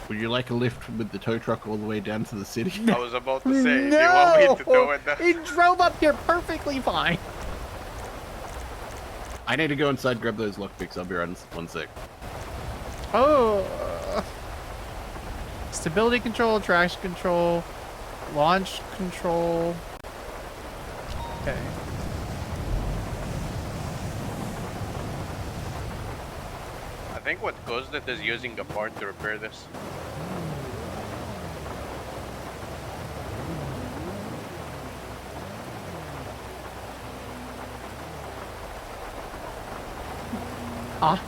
Would you like a lift with the tow truck all the way down to the city? I was about to say, do you want me to tow it down? He drove up here perfectly fine. I need to go inside, grab those lockpicks. I'll be around in 1 sec. Oh. Stability control, traction control, launch control. Okay. I think what caused it is using a part to repair this. I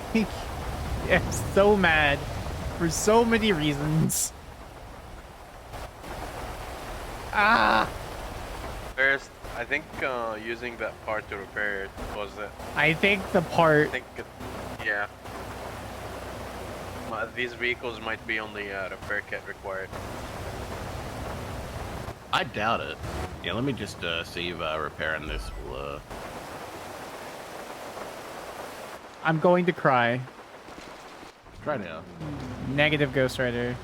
am so mad for so many reasons. Ah! First, I think using that part to repair it caused it. I think the part. I think it, yeah. These vehicles might be only a repair kit required. I doubt it. Yeah, let me just see if repairing this will. I'm going to cry. Try now. Negative Ghost Rider.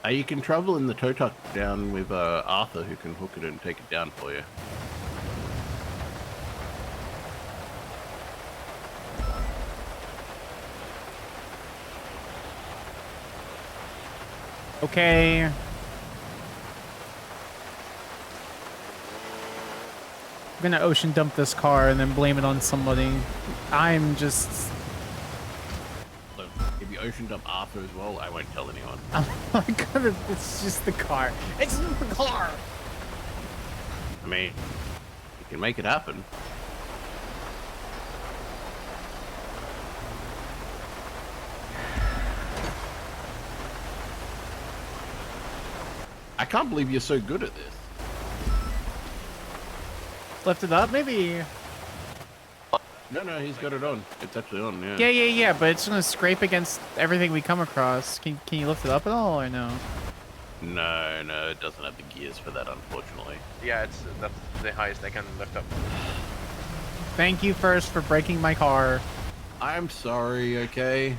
Damn. You can travel in the tow truck down with Arthur, who can hook it and take it down for you. Okay. I'm gonna ocean dump this car and then blame it on somebody. I'm just... Look, if you ocean dump Arthur as well, I won't tell anyone. I'm not gonna... It's just the car. It's just the car! I mean, you can make it happen. I can't believe you're so good at this. Lift it up, maybe? No, he's got it on. It's actually on, yeah. Yeah, but it's gonna scrape against everything we come across. Can you lift it up at all, or no? No, it doesn't have the gears for that, unfortunately. Yeah, that's the highest I can lift up. Thank you first for breaking my car. I'm sorry, okay?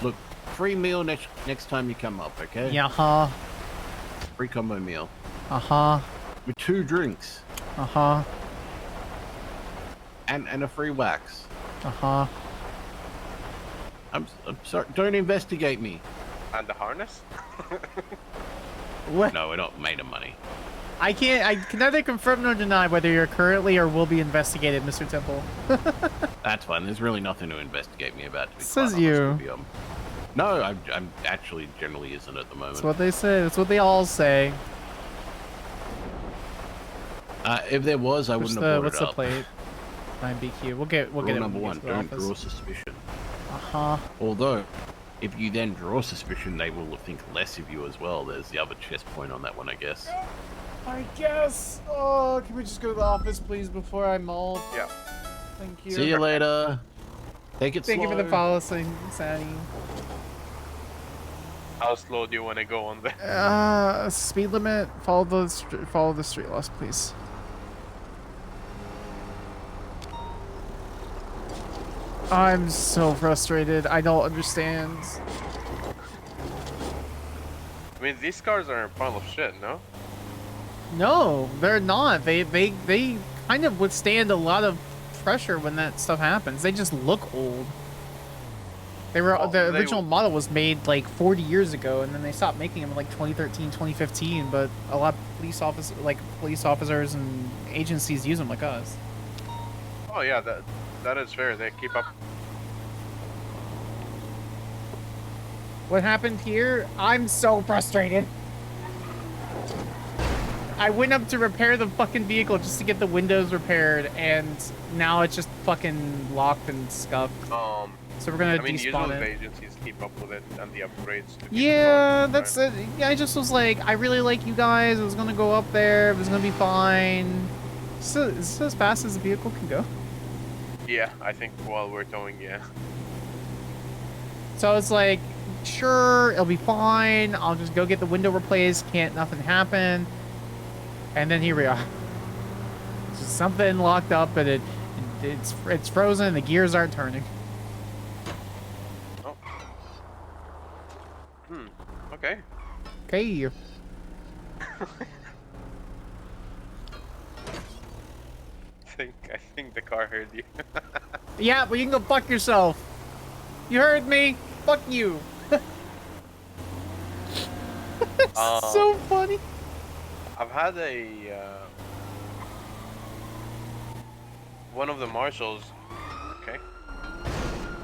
Look, free meal next time you come up, okay? Yeah, Free combo meal. uh-huh, With 2 drinks. uh-huh, And a free wax. uh-huh. I'm sorry, don't investigate me. And the harness? What? No, we're not made of money. I can neither confirm nor deny whether you're currently or will be investigated, Mr. Temple. That's fine. There's really nothing to investigate me about. To be Says quite honest you. with you. No, I'm actually generally isn't at the moment. That's what they say. That's what they all say. If there was, I wouldn't have brought What's it the up. plate? 9BQ. We'll get Rule it. number when we one: get to the don't office. draw suspicion. Uh-huh. Although, if you then draw suspicion, they will think less of you as well. There's the other chess point on that one, I guess. I guess. Oh, can we just go to the office, please, before I mold? Yeah. Thank you. See you later. Take it Thank you for the follow, Sandy. How slow do you want to go on there? Speed limit. Follow the street laws, please. I'm so frustrated. I don't understand. I mean, these cars are a pile of shit, no? No, they're not. They kind of withstand a lot of pressure when that stuff happens. They just look old. They were Well, the they- original model was made like 40 years ago, and then they stopped making them in like 2013, 2015. But a lot of police officers and agencies use them like us. Oh yeah, that is fair. They keep up. What happened here? I'm so frustrated. I went up to repair the fucking vehicle just to get the windows repaired, and now it's just fucking locked and scuffed. So we're gonna I mean, despawn usually the it. agencies keep up with it and the upgrades. To keep it Yeah, going, that's right? it. Yeah, I just was like, I really like you guys. I was gonna go up there. It was gonna be fine. So is this as fast as the vehicle can go? Yeah, I think while we're towing, yeah. So it's like, sure, it'll be fine. I'll just go get the window replaced. Can't nothing happen. And then here we are. Just something locked up, and it's frozen. And the gears aren't turning. Oh. Okay. Okay. I think the car heard you. Yeah, but you can go fuck yourself. You heard me. Fuck you. So funny. I've had a one of the Marshals. Okay.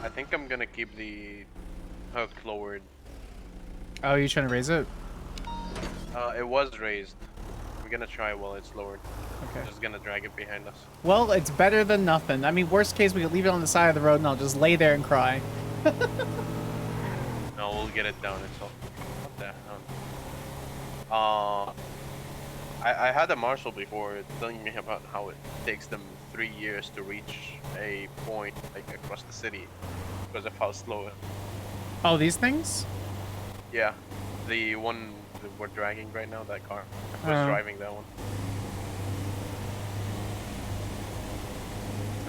I think I'm gonna keep the hook lowered. Oh, you trying to raise it? It was raised. We're gonna try while it's lowered. Okay. Just gonna drag it behind us. Well, it's better than nothing. I mean, worst case, we could leave it on the side of the road and I'll just lay there and cry. No, we'll get it down. It's all. What the hell? I had a Marshal before telling me about how it takes them 3 years to reach a point like across the city because of how slow it. Oh, these things? Yeah, the one that we're dragging right now, that car. I was driving that one.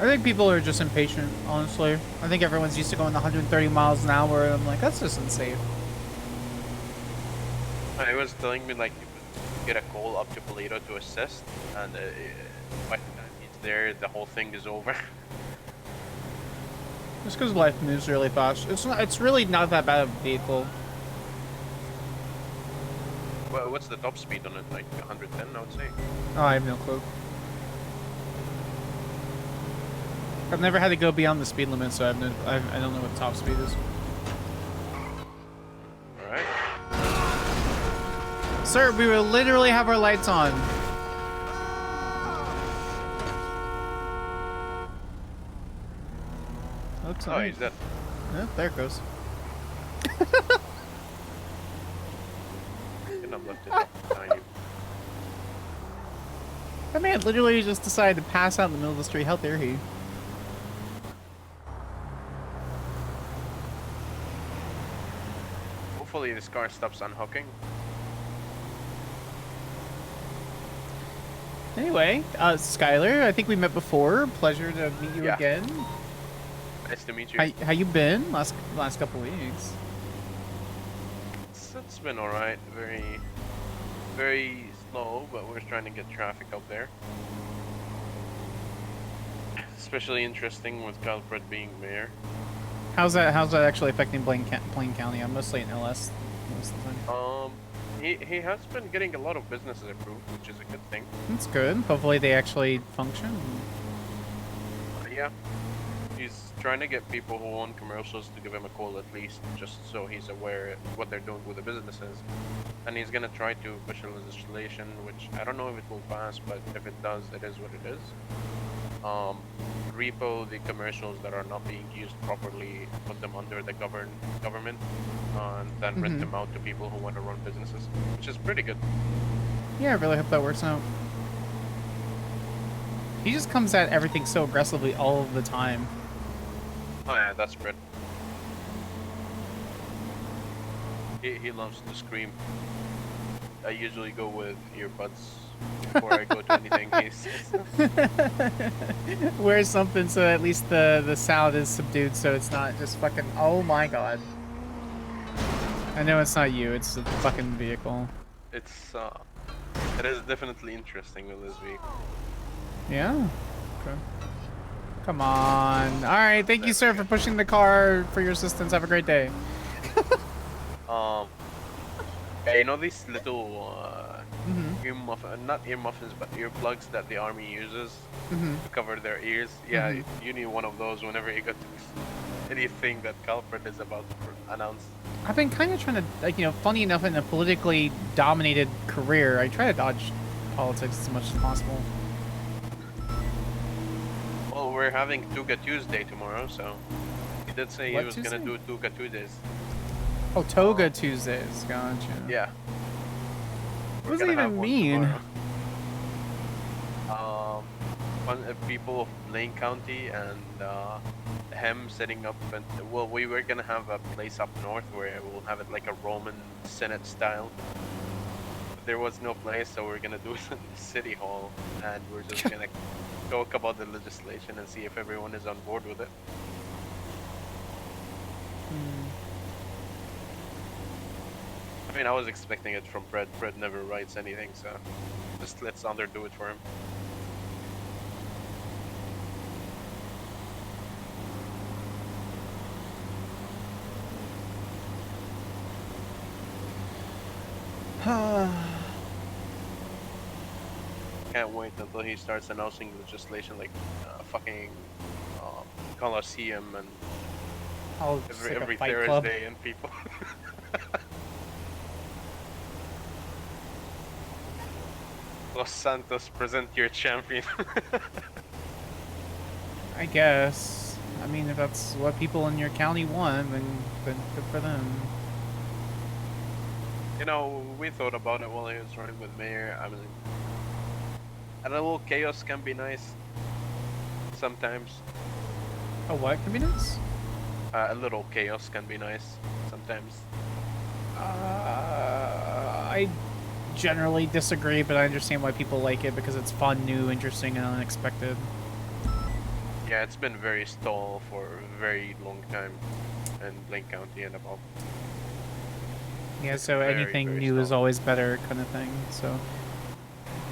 I think people are just impatient, honestly. I think everyone's used to going 130 miles an hour, and I'm like, that's just unsafe. It was telling me like you could get a call up to Polito to assist, and by the time he's there, the whole thing is over. Just because life moves really fast. It's really not that bad of a vehicle. Well, what's the top speed on it? Like 110, I would say. Oh, I have no clue. I've never had to go beyond the speed limit, so I don't know what top speed is. All right. Sir, we will literally have our lights on. Looks Oh, like. he's dead. Yeah, there it goes. Couldn't have left it up behind you. That man literally just decided to pass out in the middle of the street. How dare he? Hopefully this car stops unhooking. Anyway, Skyler, I think we met before. Pleasure to meet you Yeah. again. Nice to meet you. How you been last couple weeks? It's been alright. Very slow, but we're trying to get traffic out there. Especially interesting with Calfred being mayor. How's that actually affecting Plain County? I'm mostly in LS most of the time. He has been getting a lot of businesses approved, which is a good thing. That's good. Hopefully they actually function. Yeah. He's trying to get people who own commercials to give him a call at least, just so he's aware what they're doing with the businesses. And he's gonna try to push a legislation, which I don't know if it will pass, but if it does, it is what it is. Repo the commercials that are not being used properly, put them under the government, and then rent them out to people who want to run businesses, which is pretty good. Yeah, I really hope that works out. He just comes at everything so aggressively all of the time. Oh yeah, that's Brit. He loves to scream. I usually go with earbuds before I go to anything. Wear something so at least the sound is subdued, so it's not just fucking. Oh my god! I know it's not you. It's the fucking vehicle. It is definitely interesting with this vehicle. Yeah. Okay. Come on. All right. Thank you, sir, for pushing the car for your assistance. Have a great day. Yeah, you know these little not ear muffins, but earplugs that the army uses to cover their ears. Yeah, you need one of those whenever you get to anything that Calfred is about to announce. I've been kind of trying to, like, you know, funny enough, in a politically dominated career, I try to dodge politics as much as possible. Well, we're having Tuga Tuesday tomorrow, so he did say What he was Tuesday? gonna do Tuga Tuesdays. Oh, Toga Tuesdays. Gotcha. Yeah. What does that even mean? people of Blaine County and him setting up. And well, we were gonna have a place up north where we'll have it like a Roman Senate style. But there was no place, so we're gonna do it in the city hall, and we're just gonna talk about the legislation and see if everyone is on board with it. I mean, I was expecting it from Fred. Fred never writes anything, so just let Sander do it for him. Can't wait until he starts announcing legislation like fucking Coliseum and Oh, it's like every a fight Thursday club. and people. Los Santos, present your champion. I guess. I mean, if that's what people in your county want, then good for them. You know, we thought about it while he was running with mayor. I mean, a little chaos can be nice sometimes. Oh, what can be nice? A little chaos can be nice sometimes. I generally disagree, but I understand why people like it because it's fun, new, interesting, and unexpected. Yeah, it's been very stall for a very long time in Blaine County and above. Yeah, so Very, anything very new is stall. always better, kind of thing. So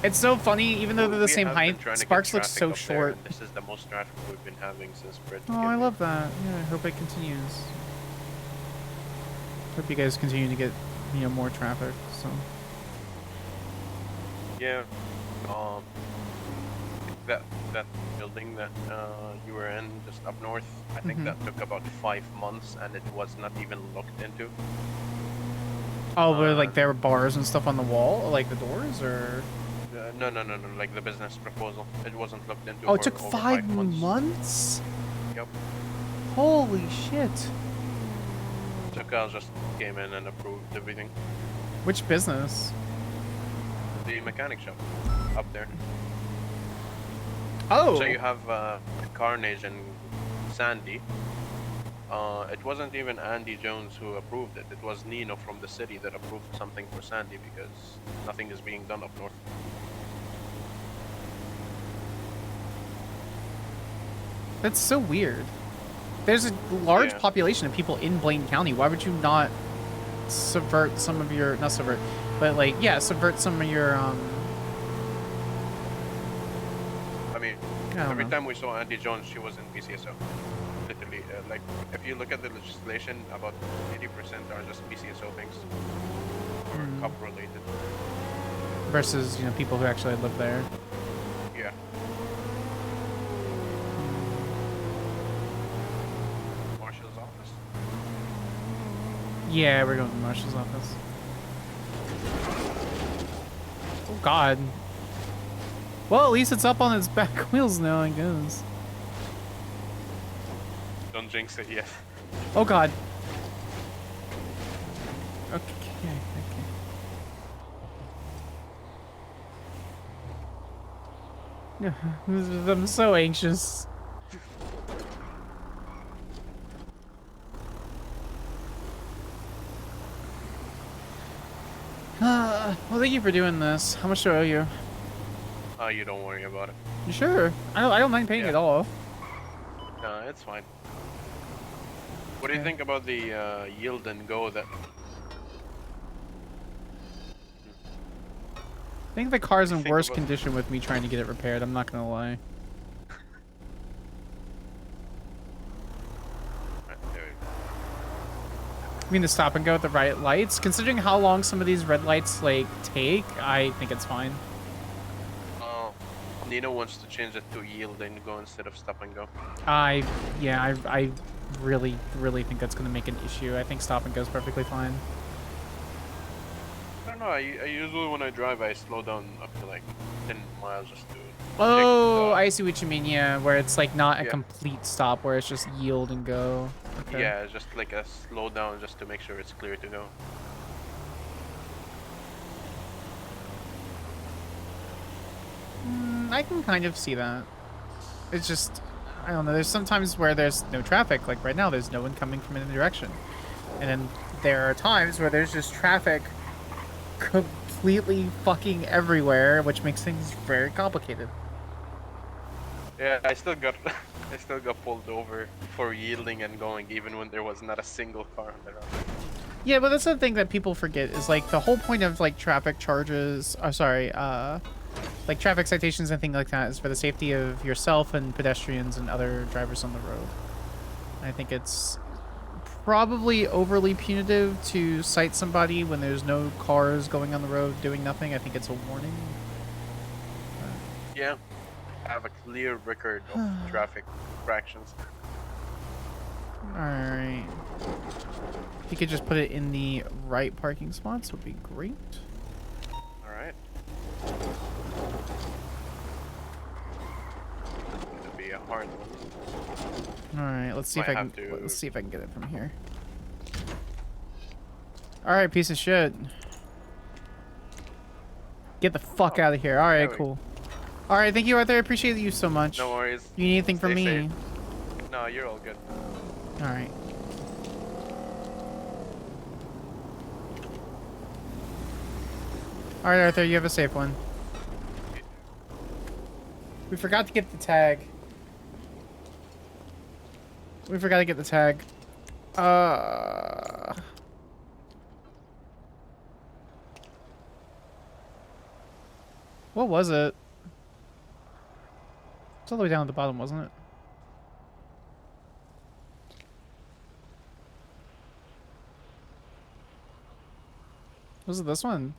it's so funny, even though they're the We same have been height. trying to get Sparks looks traffic so up there, short. and this is the most traffic we've been having since Fred. Oh, I love that. Yeah, I hope it continues. Hope you guys continue to get, more traffic. So. Yeah. That building that you were in just up north, I think that took about 5 months, and it was not even looked into. Oh, were like there were bars and stuff on the wall, like the doors, or? No, like the business proposal. It wasn't looked into. Oh, it for took over 5 months. months? Yep. Holy shit. So Kyle just came in and approved everything. Which business? The mechanic shop up there. Oh. So you have Carnage and Sandy. It wasn't even Andy Jones who approved it. It was Nino from the city that approved something for Sandy because nothing is being done up north. That's so weird. There's a large Yeah. population of people in Blaine County. Why would you not subvert some of your, not subvert, but like, yeah, subvert some of your, I mean, I don't every know. time we saw Andy Jones, she was in PCSO. Literally, like, if you look at the legislation, about 80% are just PCSO things. Or cop related. Versus, people who actually live there. Yeah. Marshal's office. Yeah, we're going to Marshal's office. Oh, God. Well, at least it's up on its back wheels now, I guess. Don't jinx it yet. Oh, God. Okay, okay. I'm so anxious. Well, thank you for doing this. How much do I owe you? You don't worry about it. You sure? I don't mind paying Yeah. it all. No, it's fine. What do you think about the yield and go that... I think the car's in Think worse about- condition with me trying to get it repaired. I'm not gonna lie. I mean, the stop and go at the right lights. Considering how long some of these red lights like take, I think it's fine. Nino wants to change it to yield and go instead of stop and go. I really think that's gonna make an issue. I think stop and go is perfectly fine. I don't know, I usually when I drive I slow down up to like 10 miles just to Oh, check, I see what you mean. Yeah, where it's like not a Yeah. complete stop, where it's just yield and go. Okay. yeah, just like a slow down just to make sure it's clear to go. I can kind of see that. It's just, I don't know. There's sometimes where there's no traffic. Like right now, there's no one coming from any direction. And then there are times where there's just traffic completely fucking everywhere, which makes things very complicated. Yeah, I still got I still got pulled over for yielding and going even when there was not a single car on the road. Yeah, but that's the thing that people forget is like the whole point of like traffic charges, like traffic citations and things like that is for the safety of yourself and pedestrians and other drivers on the road. I think it's probably overly punitive to cite somebody when there's no cars going on the road doing nothing. I think it's a warning. Yeah, I have a clear record of traffic infractions. Alright. If you could just put it in the right parking spots would be great. Alright. Gonna be a hard one. Alright, let's see if Might I have can to- let's see if I can get it from here. Alright, piece of shit. Get the fuck out of here. Alright, there we- cool. Alright, thank you, Arthur. I appreciate you so much. No worries. You need anything from Stay me? safe. No, you're all good. Alright. Alright, Arthur, you have a safe one. We forgot to get the tag. We forgot to get the tag. What was it? It's all the way down at the bottom, wasn't it? Was it this one?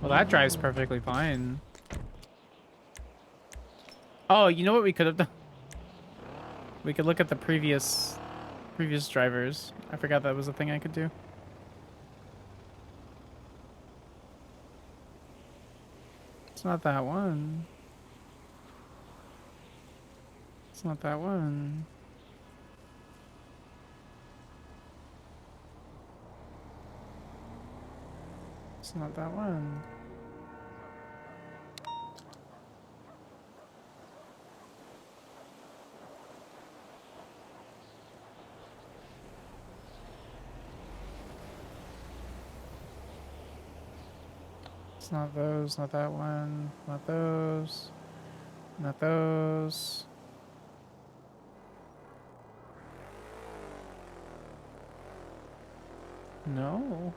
Well, that drives perfectly fine. Oh, you know what we could have done? We could look at the previous drivers. I forgot that was a thing I could do. It's not that one. It's not that one. It's not that one. It's not those, not that one, not those, not those. No.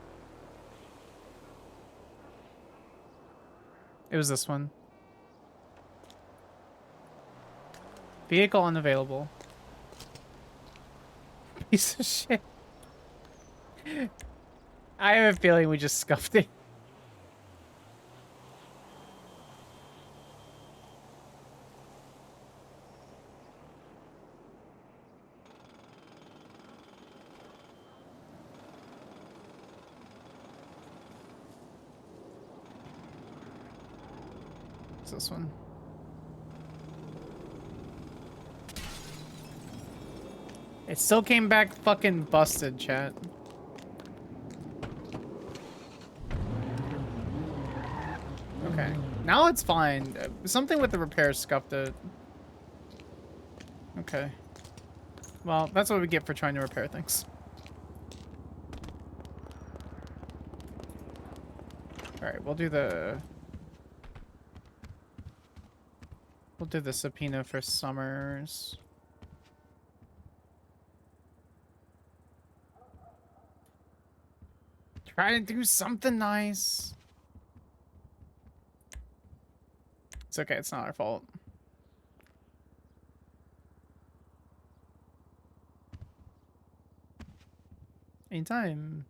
It was this one. Vehicle unavailable. Piece of shit. I have a feeling we just scuffed it. What's this one? It still came back fucking busted, chat. Okay. Now it's fine. Something with the repair scuffed it. Okay. Well, that's what we get for trying to repair things. Alright, we'll do the subpoena for Summers. Try to do something nice. It's okay, it's not our fault. Anytime.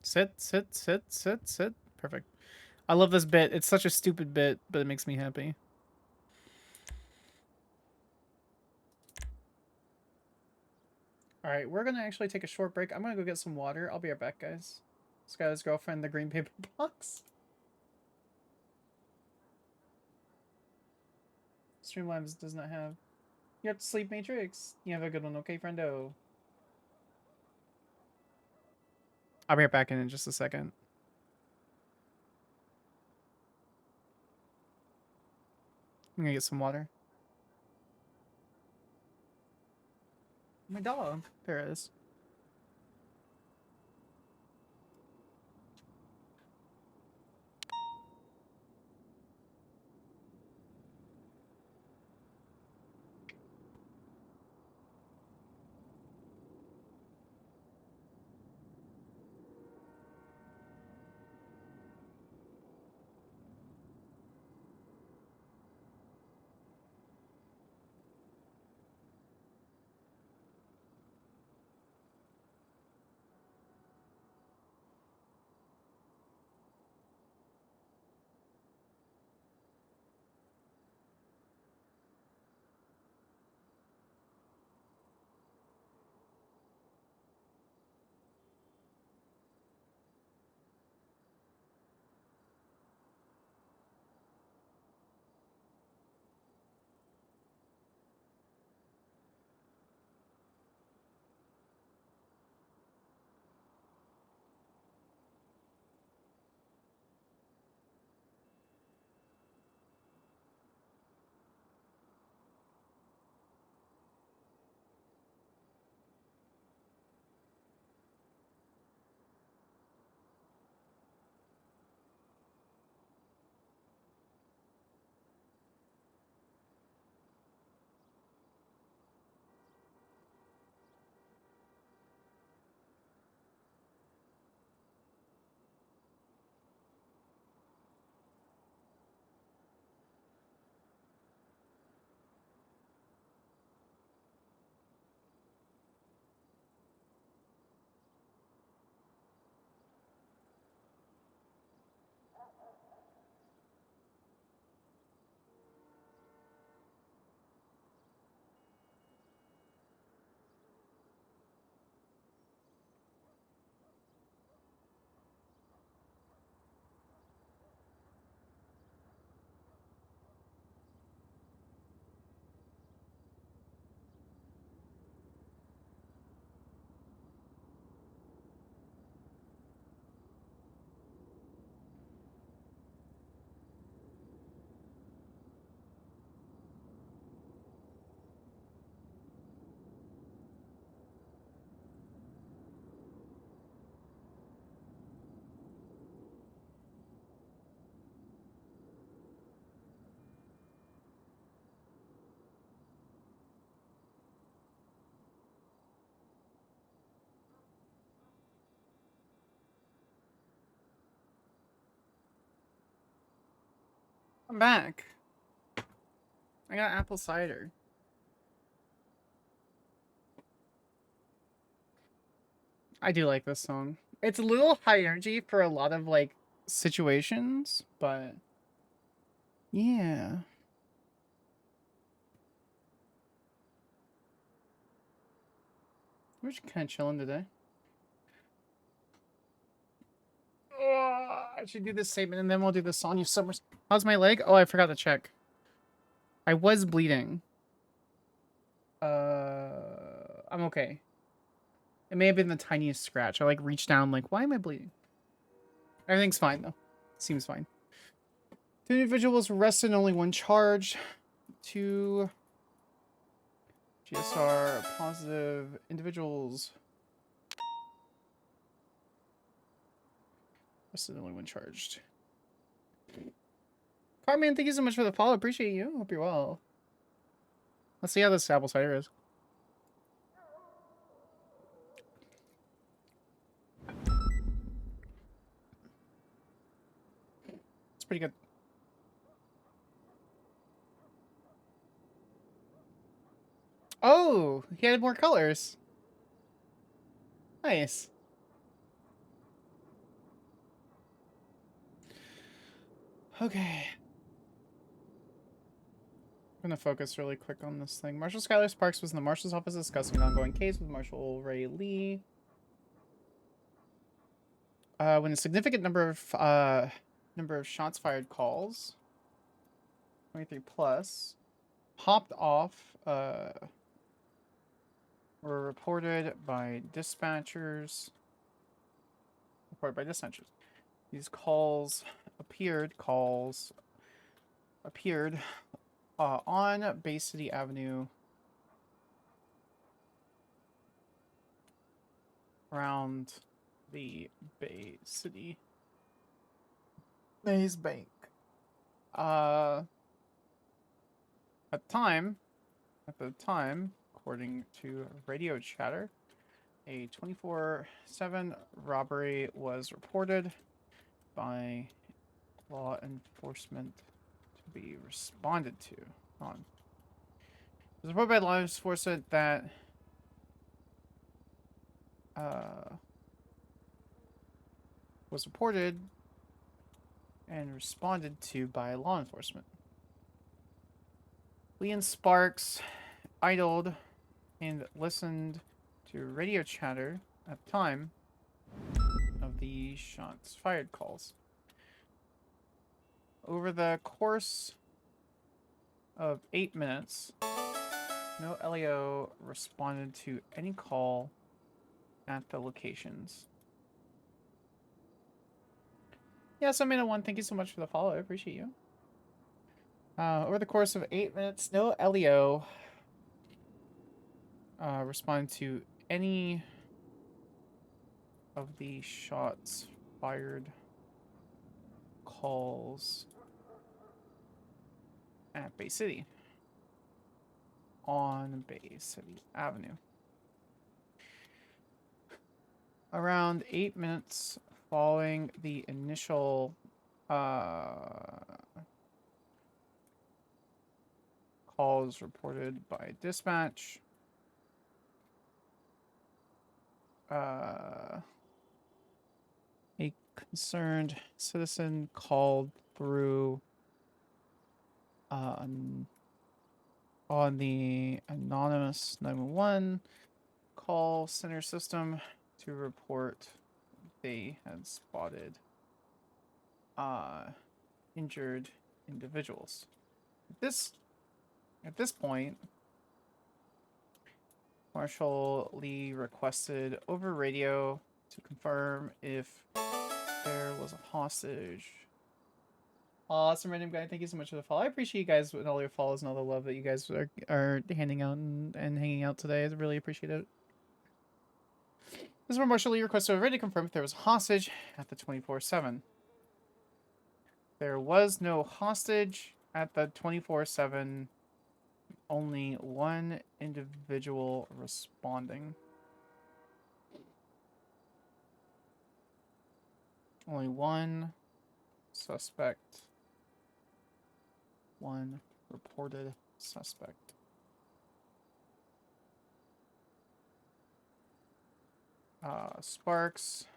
Sit, sit, sit, sit, sit. Perfect. I love this bit. It's such a stupid bit, but it makes me happy. Alright, we're gonna actually take a short break. I'm gonna go get some water. I'll be right back, guys. Skyler's girlfriend, the green paper box. Streamlabs does not have. You have to sleep, Matrix. You have a good one, okay, friendo? I'll be right back in just a second. I'm gonna get some water. My dog. There it is. I'm back. I got apple cider. I do like this song. It's a little high energy for a lot of like situations, but yeah. We're just kind of chilling today. I should do this statement and then we'll do the song. You summers. How's my leg? Oh, I forgot to check. I was bleeding. I'm okay. It may have been the tiniest scratch. I like reached down like, why am I bleeding? Everything's fine though. Seems fine. 2 individuals arrested, only 1 charge. 2 GSR positive individuals. Arrested, only 1 charged. Carman, thank you so much for the follow. Appreciate you. Hope you're well. Let's see how this apple cider is. It's pretty good. Oh, he had more colors. Nice. Okay. I'm gonna focus really quick on this thing. Marshal Skyler Sparks was in the Marshal's office discussing an ongoing case with Marshal Ray Lee. When a significant number of shots fired calls, 23 plus, popped off, were reported by dispatchers. reported by dispatchers. These calls appeared on Bay City Avenue around the Bay City Maze Bank. At the time, according to radio chatter, a 24/7 robbery was reported by law enforcement to be responded to. It was reported by law enforcement that was reported and responded to by law enforcement. Lee and Sparks idled and listened to radio chatter at the time of the shots fired calls. Over the course of 8 minutes, no LEO responded to any call at the locations. Yeah, so Minute1, thank you so much for the follow. I appreciate you. Over the course of 8 minutes, no LEO responded to any of the shots fired calls at Bay City on Bay City Avenue. Around 8 minutes following the initial calls reported by dispatch, a concerned citizen called through on the anonymous 911 call center system to report they had spotted injured individuals. At this point, Marshal Lee requested over radio to confirm if there was a hostage. Awesome, random guy. Thank you so much for the follow. I appreciate you guys with all your follows and all the love that you guys are handing out and hanging out today. I really appreciate it. This is where Marshal Lee requested over radio to confirm if there was a hostage at the 24/7. There was no hostage at the 24/7. Only one individual responding. Only one suspect. One reported suspect. Sparks,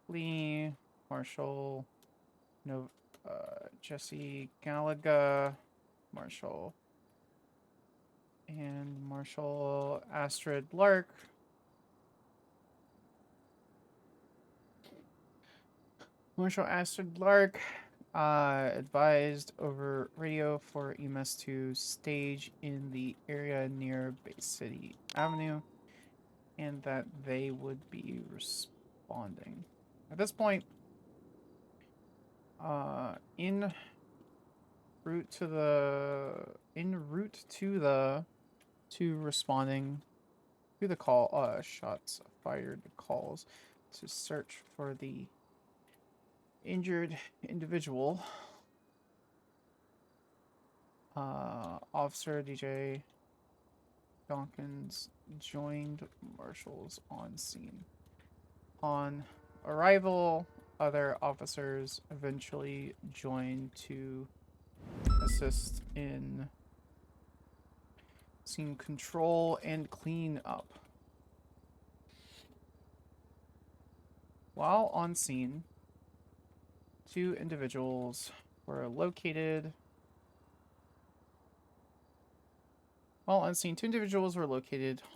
Lee, Marshal, Jesse Gallagher, Marshal, and Marshal Astrid Lark. Marshal Astrid Lark advised over radio for EMS to stage in the area near Bay City Avenue and that they would be responding. At this point, en route to responding to the call, shots fired calls to search for the injured individual. Officer DJ Dawkins joined marshals on scene. On arrival, other officers eventually joined to assist in scene control and clean up. While on scene, two individuals were located.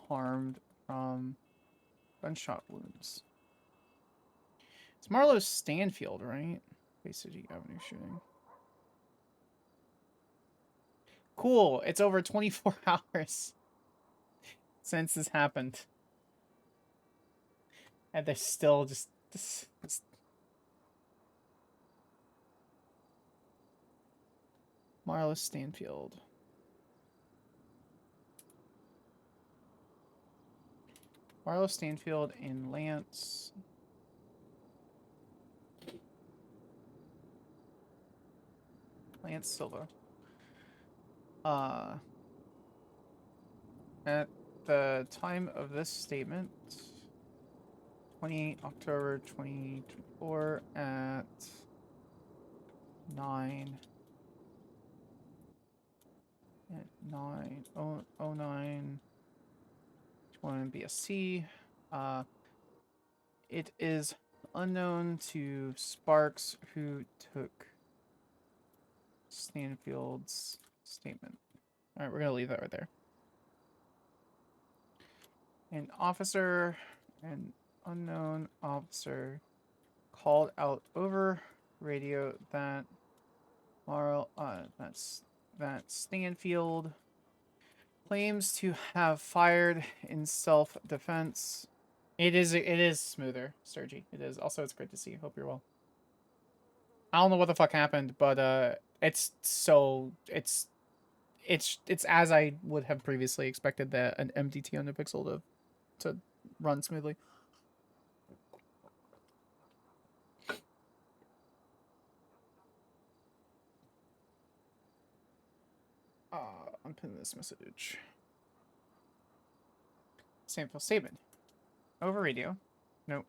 Harmed from gunshot wounds. It's Marlowe Stanfield, right? Bay City Avenue shooting. Cool. It's over 24 hours since this happened. And they're still just... This Marla Stanfield. Marlo Stanfield and Lance. Lance Silva. At the time of this statement, 28 October 2024 at 9 at 9:09 21 BSC. It is unknown to Sparks who took Stanfield's statement. All right, we're gonna leave that right there. An unknown officer called out over radio that that Stanfield claims to have fired in self-defense. It is smoother, Sergi. It is. Also, it's great to see you. Hope you're well. I don't know what the fuck happened, but it's as I would have previously expected that an MDT on NoPixel to run smoothly. Unpin this message. Sample statement. Over radio. Nope.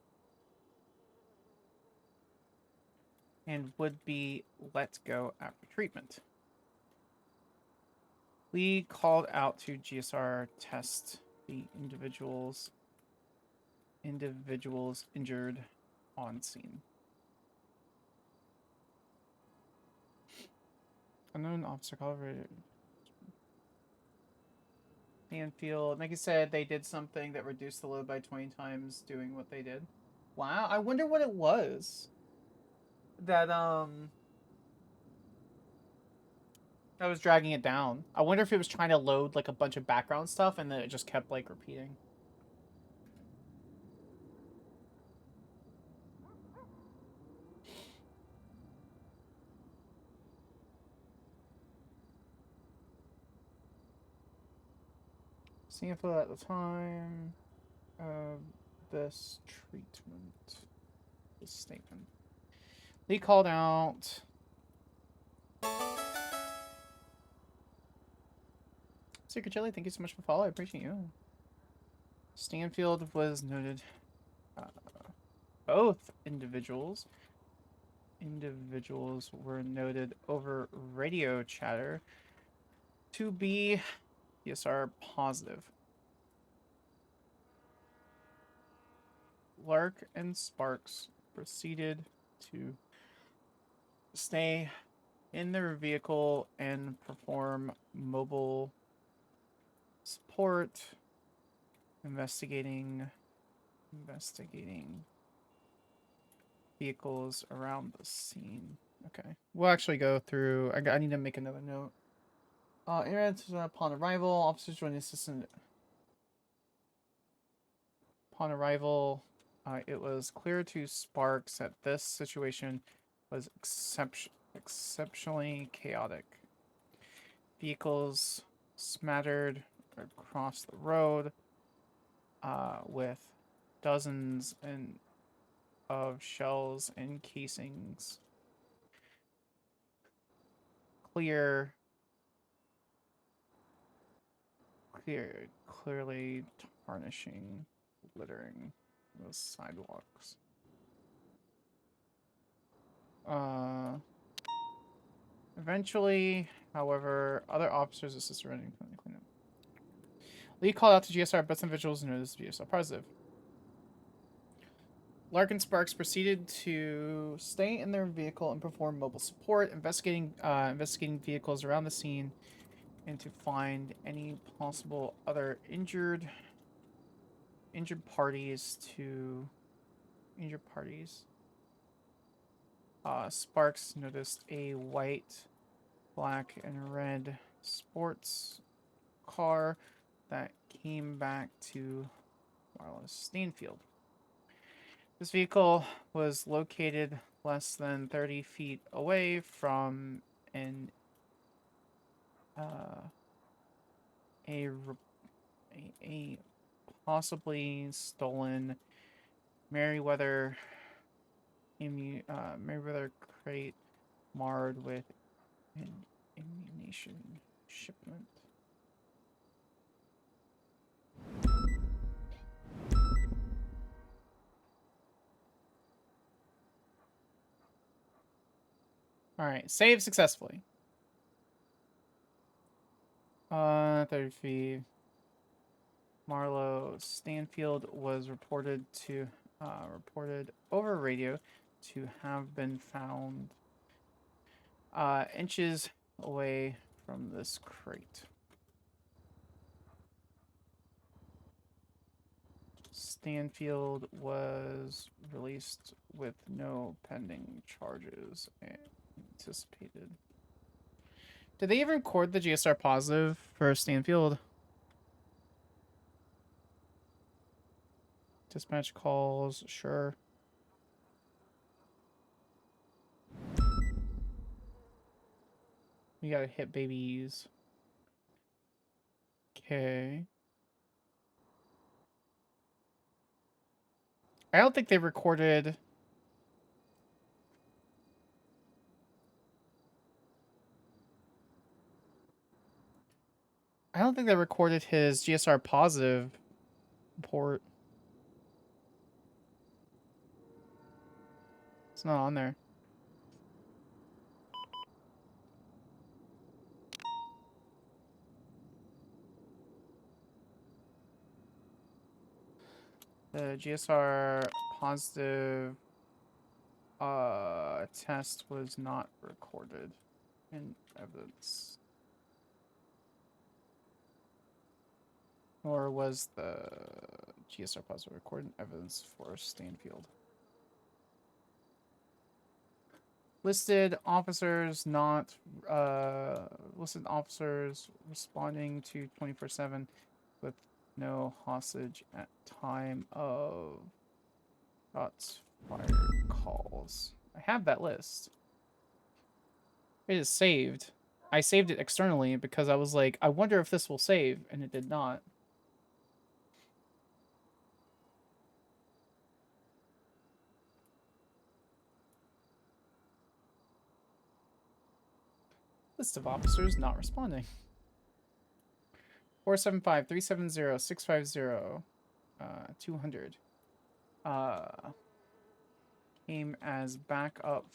And would be let go after treatment. We called out to GSR test the individuals injured on scene. Unknown officer called Stanfield. Like I said, they did something that reduced the load by 20 times doing what they did. Wow, I wonder what it was. That was dragging it down. I wonder if it was trying to load like a bunch of background stuff and then it just kept like repeating. Sample at the time of this treatment. This statement. Lee called out. Secret Jelly, thank you so much for following. I appreciate you. Stanfield was noted. Both individuals were noted over radio chatter to be PSR positive. Lark and Sparks proceeded to stay in their vehicle and perform mobile support, investigating vehicles around the scene. Okay, we'll actually go through. I need to make another note. Andreas, upon arrival, officers joined the assistant. Upon arrival, it was clear to Sparks that this situation was exceptionally chaotic. Vehicles smattered across the road, with dozens of shells and casings. Clearly tarnishing, littering the sidewalks. Eventually, however, other officers assisted running from the cleanup. Lee called out to GSR, but some individuals knew this GSR positive. Larkin Sparks proceeded to stay in their vehicle and perform mobile support, investigating vehicles around the scene, and to find any possible other injured parties. Sparks noticed a white, black, and red sports car that came back to Marla Stanfield. This vehicle was located less than 30 feet away from an a possibly stolen Merryweather Merryweather crate marred with an ammunition shipment. All right, save successfully. 30 feet. Marlowe Stanfield was reported over radio to have been found inches away from this crate. Stanfield was released with no pending charges anticipated. Did they even record the GSR positive for Stanfield? Dispatch calls, sure. We gotta hit babies. Okay. I don't think they recorded... I don't think they recorded his GSR positive report. It's not on there. The GSR positive test was not recorded in evidence. Nor was the GSR positive recorded in evidence for Stanfield. Listed officers not listed officers responding to 24/7 with no hostage at time of shots fired calls. I have that list. It is saved. I saved it externally because I was like, I wonder if this will save, and it did not. List of officers not responding. 475-370-650 200 came as backup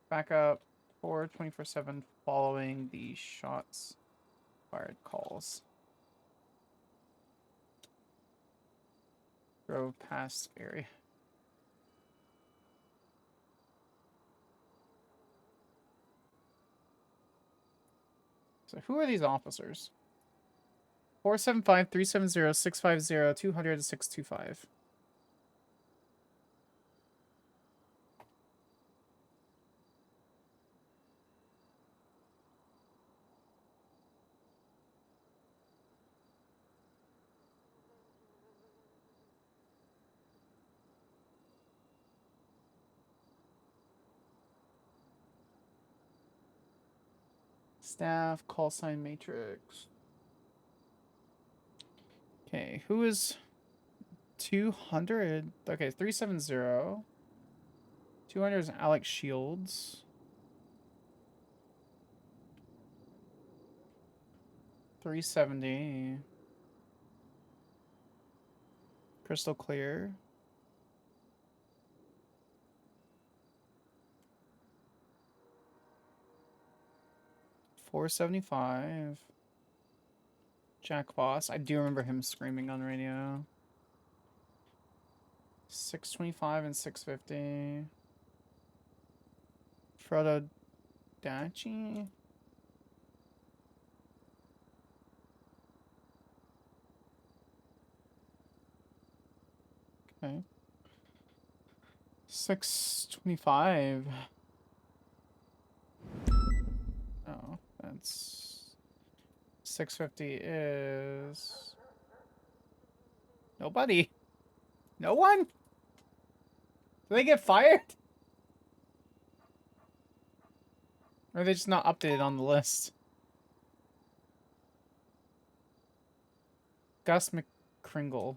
24/7 following the shots fired calls. Drove past area. So who are these officers? 475-370-650 200 625. Staff, call sign matrix. Okay, who is 200? Okay, 370. 200 is Alex Shields. 370. Crystal Clear. 475. Jack Voss. I do remember him screaming on radio. 625 and 650. Frodo Dachi. Okay. 625. Oh, that's 650 is nobody. No one? Do they get fired? Or are they just not updated on the list? Gus McCringle.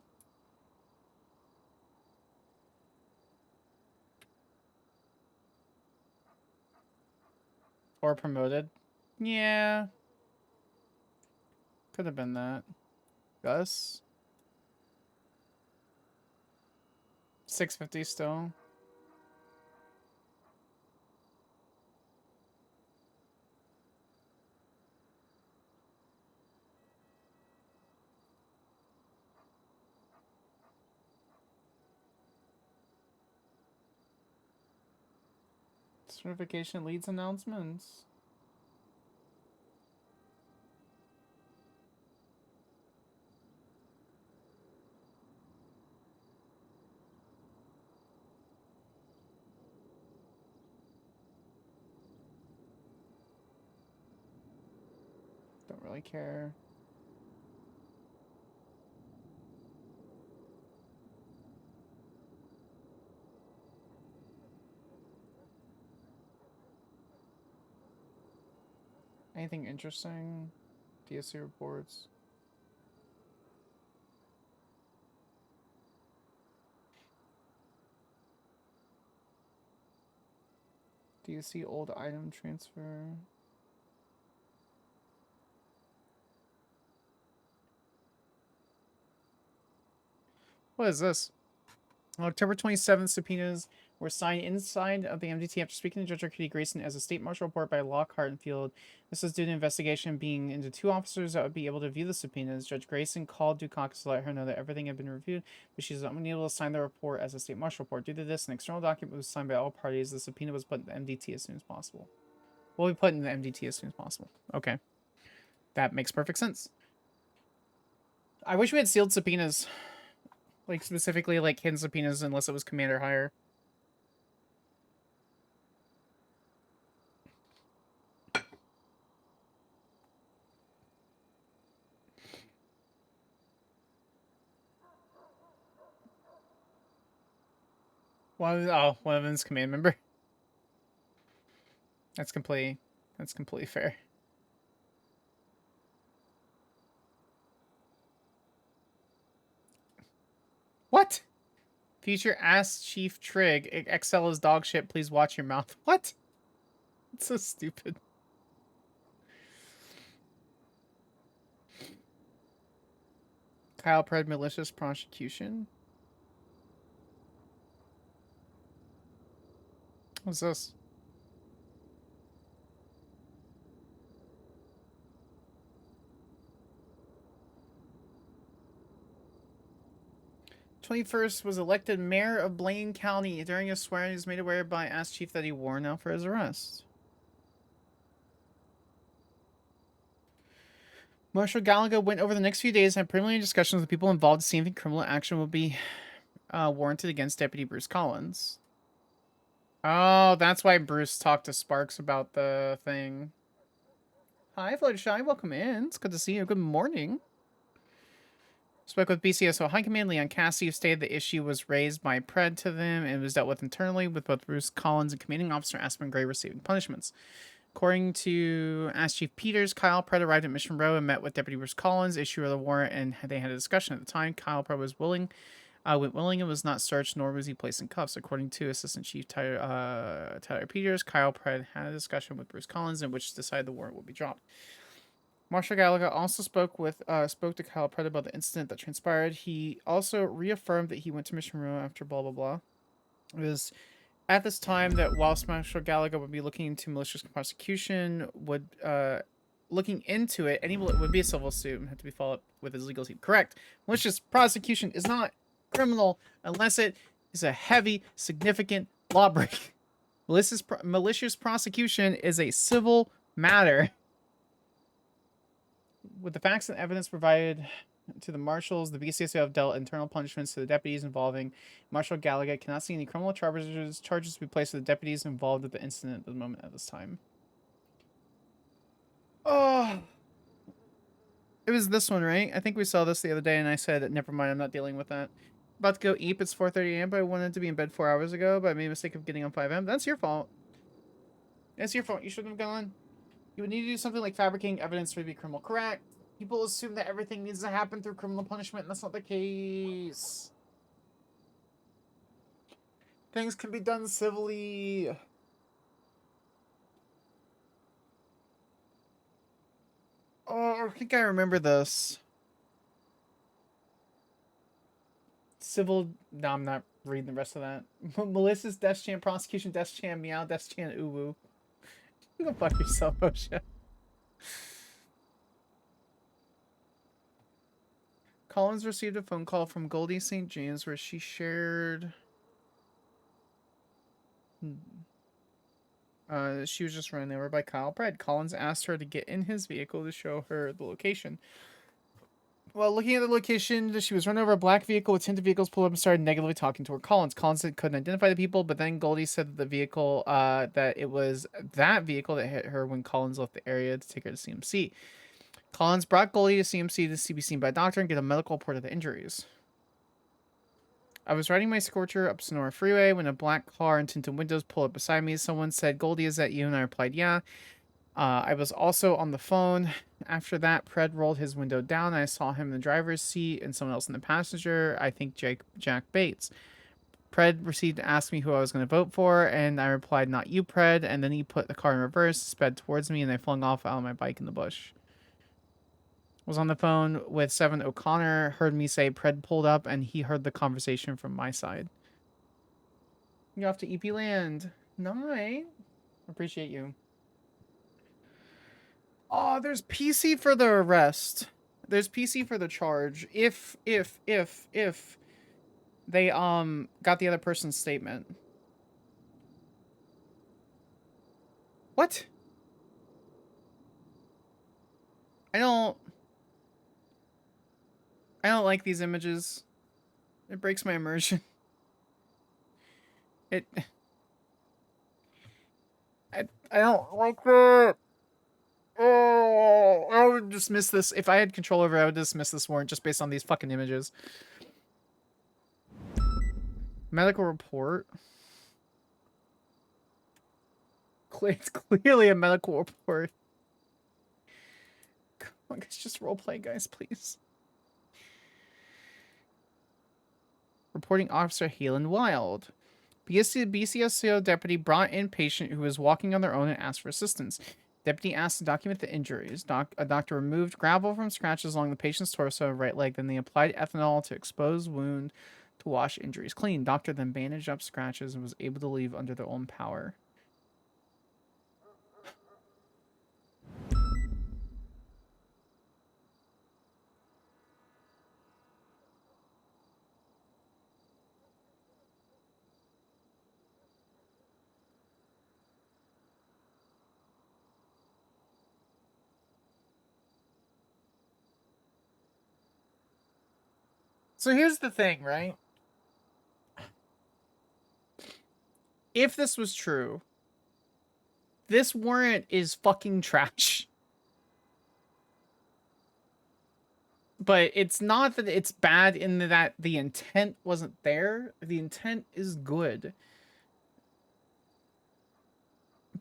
Or promoted. Yeah. Could have been that. Gus. 650 still. Certification leads announcements. Don't really care. Anything interesting? DSC reports. DSC old item transfer. What is this? On October 27th, subpoenas were signed inside of the MDT after speaking to Judge Arcady Grayson as a state marshal report by Lockhart and Field. This is due to investigation being into 2 officers that would be able to view the subpoenas. Judge Grayson called Dukakis to let her know that everything had been reviewed, but she's unable to sign the report as a state marshal report. Due to this, an external document was signed by all parties. The subpoena was put in the MDT as soon as possible. Will be put in the MDT as soon as possible. Okay. That makes perfect sense. I wish we had sealed subpoenas. Like, specifically, like, hidden subpoenas unless it was commander hire. One of them's command member. That's completely fair. What? Future Ask Chief Trig. Excel is dog shit. Please watch your mouth. What? It's so stupid. Kyle Pred malicious prosecution. What's this? '21st was elected mayor of Blaine County. During his swearing, he was made aware by Ask Chief that he warrant out for his arrest. Marshal Gallagher went over the next few days and had preliminary discussions with people involved to see if criminal action would be warranted against Deputy Bruce Collins. Oh, that's why Bruce talked to Sparks about the thing. Hi, Fluttershy. Welcome in. It's good to see you. Good morning. Spoke with BCSO High Command Leon Cassidy, who stated the issue was raised by Pred to them and was dealt with internally, with both Bruce Collins and Commanding Officer Aspen Gray receiving punishments. According to Ask Chief Peters, Kyle Pred arrived at Mission Row and met with Deputy Bruce Collins, issuer of the warrant, and they had a discussion. At the time, Kyle Pred was went willing and was not searched, nor was he placed in cuffs. According to Assistant Chief Tyler Peters, Kyle Pred had a discussion with Bruce Collins in which decided the warrant would be dropped. Marshal Gallagher also spoke to Kyle Pred about the incident that transpired. He also reaffirmed that he went to Mission Row after blah blah blah. It was at this time that whilst Marshal Gallagher would be looking into malicious prosecution, looking into it, any would be a civil suit and have to be followed up with his legal team. Correct. Malicious prosecution is not criminal unless it is a heavy, significant law break. Malicious prosecution is a civil matter. With the facts and evidence provided to the marshals, the BCSO have dealt internal punishments to the deputies involving Marshal Gallagher. Cannot see any criminal charges to be placed to the deputies involved with the incident at the moment at this time. Oh, it was this one, right? I think we saw this the other day, and I said, never mind, I'm not dealing with that. About to go eat. It's 4:30 a.m., but I wanted to be in bed 4 hours ago, but I made a mistake of getting on 5 a.m. That's your fault. That's your fault. You shouldn't have gone. You would need to do something like fabricating evidence for it to be criminal. Correct. People assume that everything needs to happen through criminal punishment, and that's not the case. Things can be done civilly. Oh, I think I remember this. Civil. No, I'm not reading the rest of that. Melissa's death chant, prosecution death chant, meow, death chant, uwu. You go fuck yourself, Osha. Collins received a phone call from Goldie St. James where she shared. She was just run over by Kyle Pratt. Collins asked her to get in his vehicle to show her the location. While looking at the location, she was run over a black vehicle with tinted vehicles pulled up and started negatively talking to her. Collins said couldn't identify the people, but then Goldie said that the vehicle, that it was that vehicle that hit her when Collins left the area to take her to CMC. Collins brought Goldie to CMC to be seen by a doctor and get a medical report of the injuries. I was riding my Scorcher up Sonora Freeway when a black car and tinted windows pulled up beside me. Someone said, "Goldie, is that you?" And I replied, "Yeah." I was also on the phone. After that, Pred rolled his window down. And I saw him in the driver's seat and someone else in the passenger. I think Jack Bates. Pred proceeded to ask me who I was going to vote for, and I replied, "Not you, Pred." And then he put the car in reverse, sped towards me, and I flung off out of my bike in the bush. Was on the phone with Seven O'Connor, heard me say Pred pulled up, and he heard the conversation from my side. You're off to EP Land. Nice. Appreciate you. Oh, there's PC for the arrest. There's PC for the charge. If they got the other person's statement. What? I don't like these images. It breaks my immersion. I don't like that. Oh, I would dismiss this. If I had control over it, I would dismiss this warrant just based on these fucking images. Medical report. It's clearly a medical report. Come on, guys, just roleplay, guys, please. Reporting Officer Halen Wild. BCSO deputy brought in patient who was walking on their own and asked for assistance. Deputy asked to document the injuries. A doctor removed gravel from scratches along the patient's torso and right leg. Then they applied ethanol to exposed wound to wash injuries clean. Doctor then bandaged up scratches and was able to leave under their own power. So here's the thing, right? If this was true, this warrant is fucking trash. But it's not that it's bad in that the intent wasn't there. The intent is good.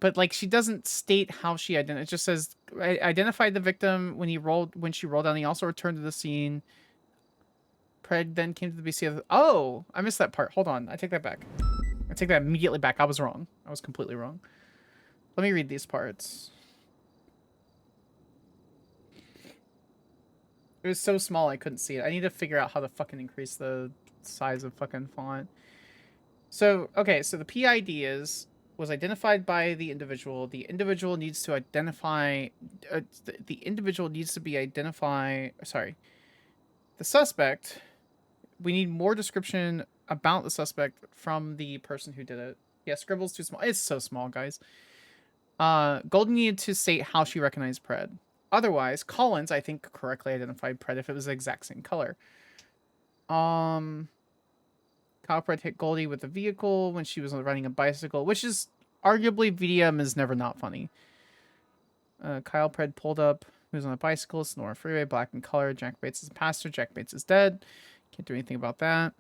But like she doesn't state how she identified. It just says identified the victim when she rolled down. He also returned to the scene. Pred then came to the BC. Oh, I missed that part. Hold on, I take that back. I take that immediately back. I was wrong. I was completely wrong. Let me read these parts. It was so small I couldn't see it. I need to figure out how to fucking increase the size of fucking font. So, okay, so the PID was identified by the individual. The individual needs to identify... the individual needs to be identified... Sorry. The suspect... We need more description about the suspect from the person who did it. Yeah, scribble's too small. It's so small, guys. Golden needed to state how she recognized Pred. Otherwise, Collins, I think, correctly identified Pred if it was the exact same color. Kyle Pred hit Goldie with the vehicle when she was riding a bicycle, which is arguably VDM is never not funny. Kyle Pred pulled up. He was on a bicycle, Sonora Freeway, black in color. Jack Bates is a passenger. Jack Bates is dead. Can't do anything about that.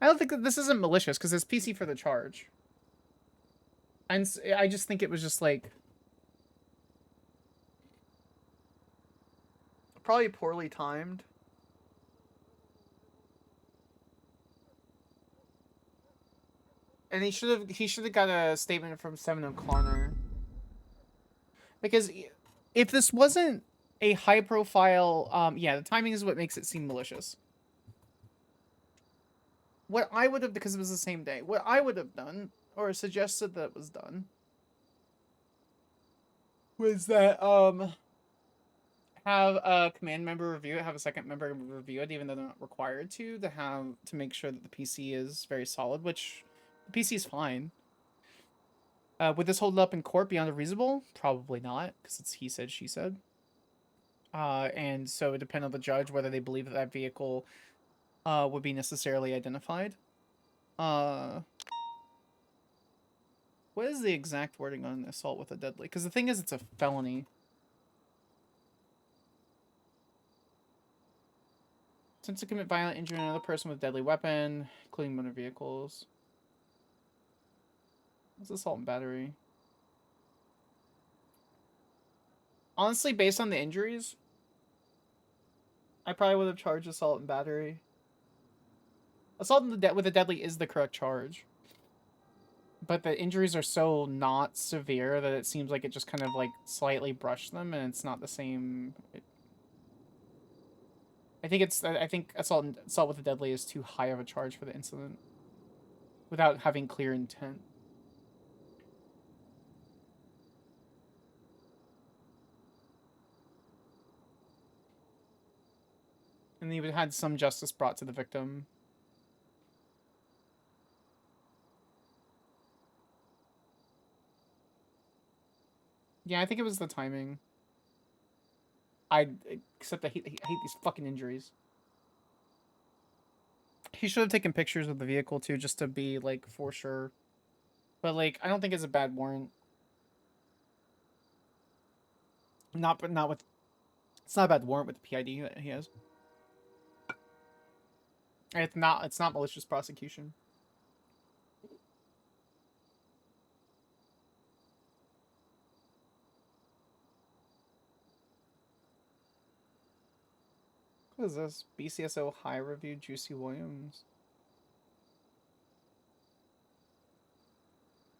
I don't think that this isn't malicious because it's PC for the charge. And I just think it was just like probably poorly timed. And he should have got a statement from Seven O'Connor. Because if this wasn't a high profile, yeah, the timing is what makes it seem malicious. What I would have, because it was the same day, what I would have done, or suggested that was done, was that, have a command member review it, have a second member review it, even though they're not required to make sure that the PC is very solid, which the PC is fine. Would this hold up in court beyond a reasonable? Probably not, because it's he said, she said. And so it would depend on the judge whether they believe that that vehicle would be necessarily identified. What is the exact wording on assault with a deadly? Because the thing is, it's a felony. Since to commit violent injury on another person with a deadly weapon, including motor vehicles. What's assault and battery? Honestly, based on the injuries, I probably would have charged assault and battery. Assault with a deadly is the correct charge. But the injuries are so not severe that it seems like it just kind of like slightly brushed them, and it's not the same. I think assault with a deadly is too high of a charge for the incident without having clear intent. And you would have had some justice brought to the victim. Yeah, I think it was the timing. Except I hate these fucking injuries. He should have taken pictures of the vehicle too, just to be like for sure. But like, I don't think it's a bad warrant. Not with. It's not a bad warrant with the PID that he has. It's not malicious prosecution. What is this? BCSO high review, Juicy Williams.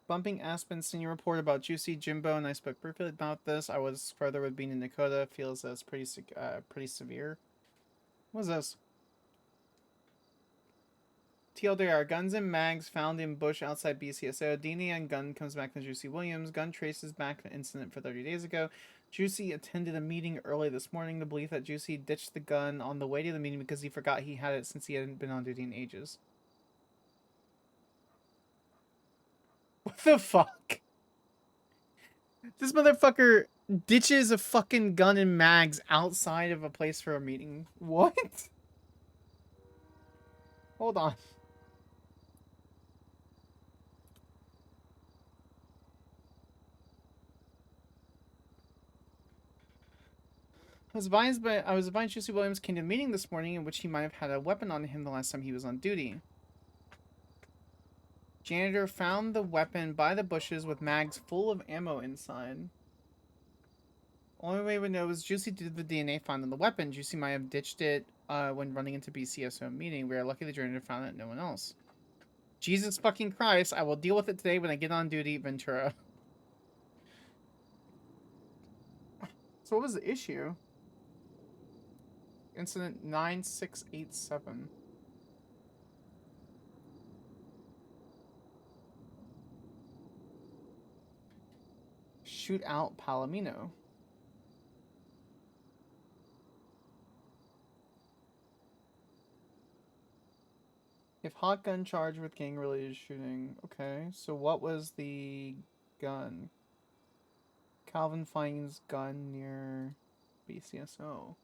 Bumping Aspen senior report about Juicy Jimbo, and I spoke briefly about this. I was further with being in Dakota. Feels that's pretty severe. What is this? TLDR, guns and mags found in bush outside BCSO. DNA and gun comes back from Juicy Williams. Gun traces back the incident for 30 days ago. Juicy attended a meeting early this morning. The belief that Juicy ditched the gun on the way to the meeting because he forgot he had it since he hadn't been on duty in ages. What the fuck? This motherfucker ditches a fucking gun and mags outside of a place for a meeting. What? Hold on. I was advised Juicy Williams came to a meeting this morning in which he might have had a weapon on him the last time he was on duty. Janitor found the weapon by the bushes with mags full of ammo inside. Only way we know is Juicy did the DNA found on the weapon. Juicy might have ditched it when running into BCSO meeting. We are lucky the janitor found it, no one else. Jesus fucking Christ, I will deal with it today when I get on duty, Ventura. So what was the issue? Incident 9687. Shoot out Palomino. If hot gun charged with gang-related shooting. Okay, so what was the gun? Calvin finds gun near BCSO.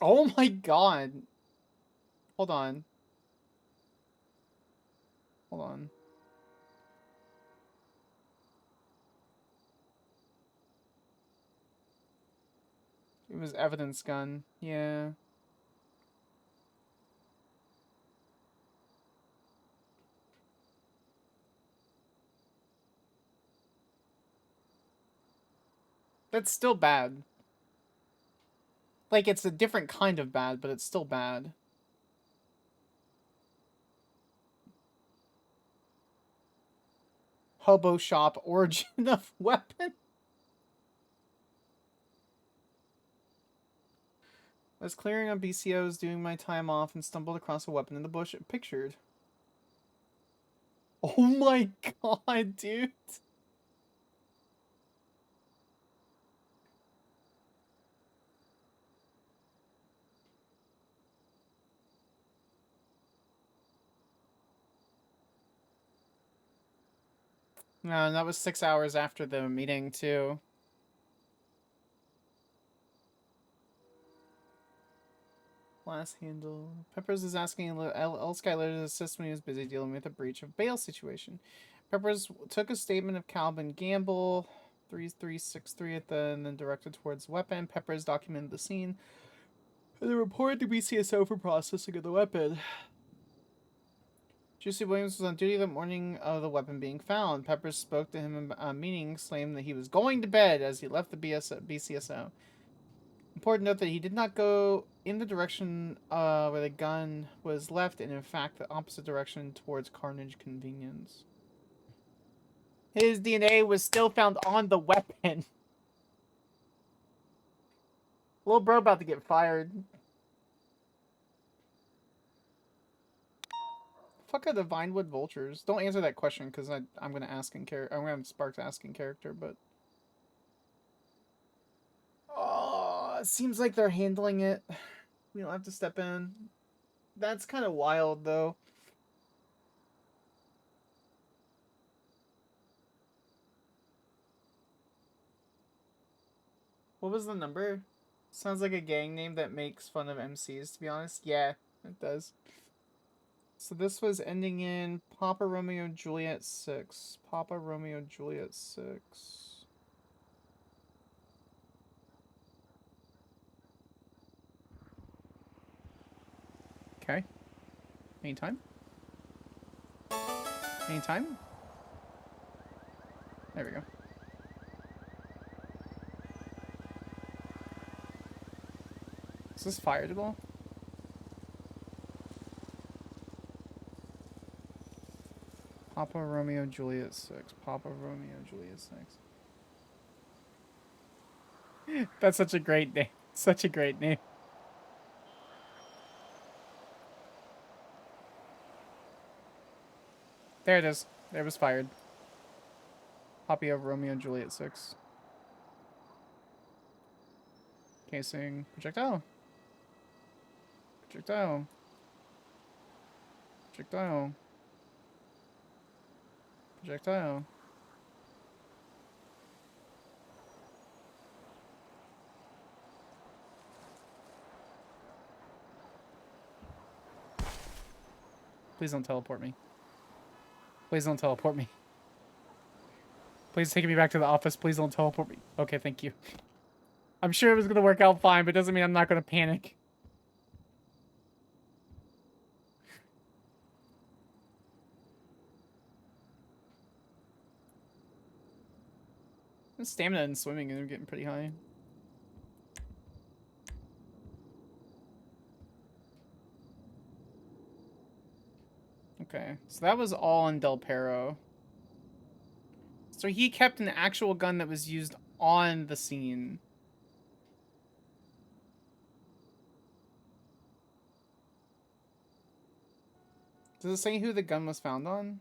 Oh my god. Hold on. Hold on. It was evidence gun. Yeah. That's still bad. Like, it's a different kind of bad, but it's still bad. Hobo shop origin of weapon. I was clearing on BCOs, doing my time off, and stumbled across a weapon in the bush pictured. Oh my god, dude. No, that was 6 hours after the meeting, too. Glass handle. Peppers is asking L. Skyler to assist when he was busy dealing with a breach of bail situation. Peppers took a statement of Calvin Gamble, 3363 at the, and then directed towards the weapon. Peppers documented the scene. And then reported to BCSO for processing of the weapon. Juicy Williams was on duty the morning of the weapon being found. Peppers spoke to him in a meeting, claimed that he was going to bed as he left the BCSO. Important note that he did not go in the direction where the gun was left, and in fact the opposite direction towards Carnage Convenience. His DNA was still found on the weapon. Little bro about to get fired. Fuck are the Vinewood Vultures? Don't answer that question because I'm gonna ask in character. I'm gonna Spark to ask in character, but oh, it seems like they're handling it. We don't have to step in. That's kind of wild, though. What was the number? Sounds like a gang name that makes fun of MCs, to be honest. Yeah, it does. So this was ending in Papa Romeo Juliet 6. Papa Romeo Juliet 6. Okay. Anytime? Anytime? There we go. Is this fired at all? Papa Romeo Juliet 6. Papa Romeo Juliet 6. That's such a great name. Such a great name. There it is. There was fired. Copy of Romeo and Juliet 6. Casing. Projectile. Projectile. Projectile. Projectile. Please don't teleport me. Please don't teleport me. Please take me back to the office. Please don't teleport me. Okay, thank you. I'm sure it was going to work out fine, but it doesn't mean I'm not going to panic. The stamina and swimming are getting pretty high. Okay, so that was all in Del Perro. So he kept an actual gun that was used on the scene. Does it say who the gun was found on?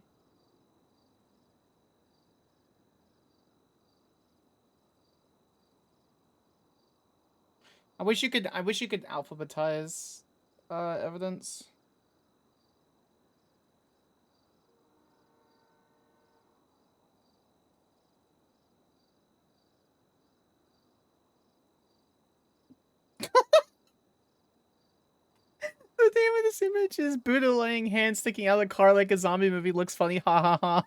I wish you could alphabetize evidence. The name of the This image is Buddha laying hands sticking out of the car like a zombie movie. Looks funny. Ha ha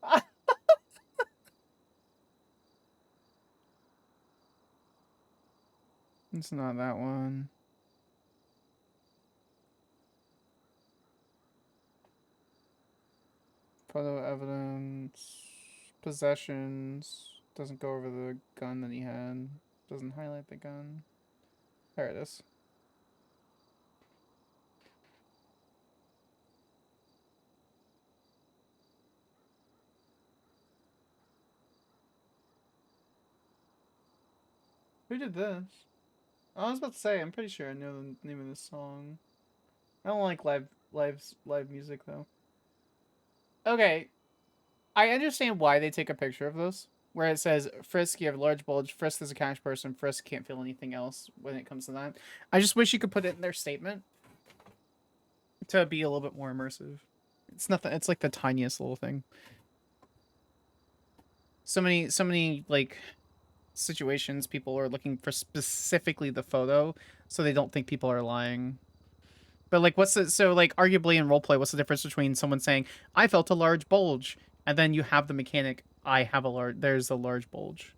ha. It's not that one. Photo evidence. Possessions. Doesn't go over the gun that he had. Doesn't highlight the gun. There it is. Who did this? I was about to say, I'm pretty sure I know the name of this song. I don't like live music though. Okay, I understand why they take a picture of this, where it says Frisk, you have a large bulge. Frisk is a cash person. Frisk can't feel anything else when it comes to that. I just wish you could put it in their statement to be a little bit more immersive. It's nothing. It's like the tiniest little thing. So many like situations people are looking for specifically the photo so they don't think people are lying. But like what's the so like arguably in roleplay, what's the difference between someone saying I felt a large bulge and then you have the mechanic there's a large bulge.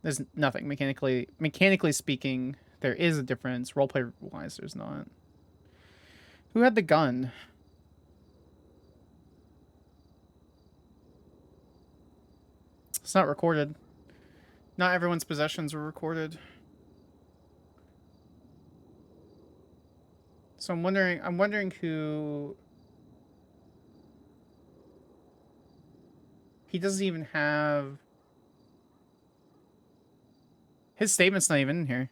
There's nothing mechanically speaking, there is a difference. Roleplay wise there's not. Who had the gun? It's not recorded. Not everyone's possessions were recorded. So I'm wondering who... He doesn't even have... His statement's not even in here.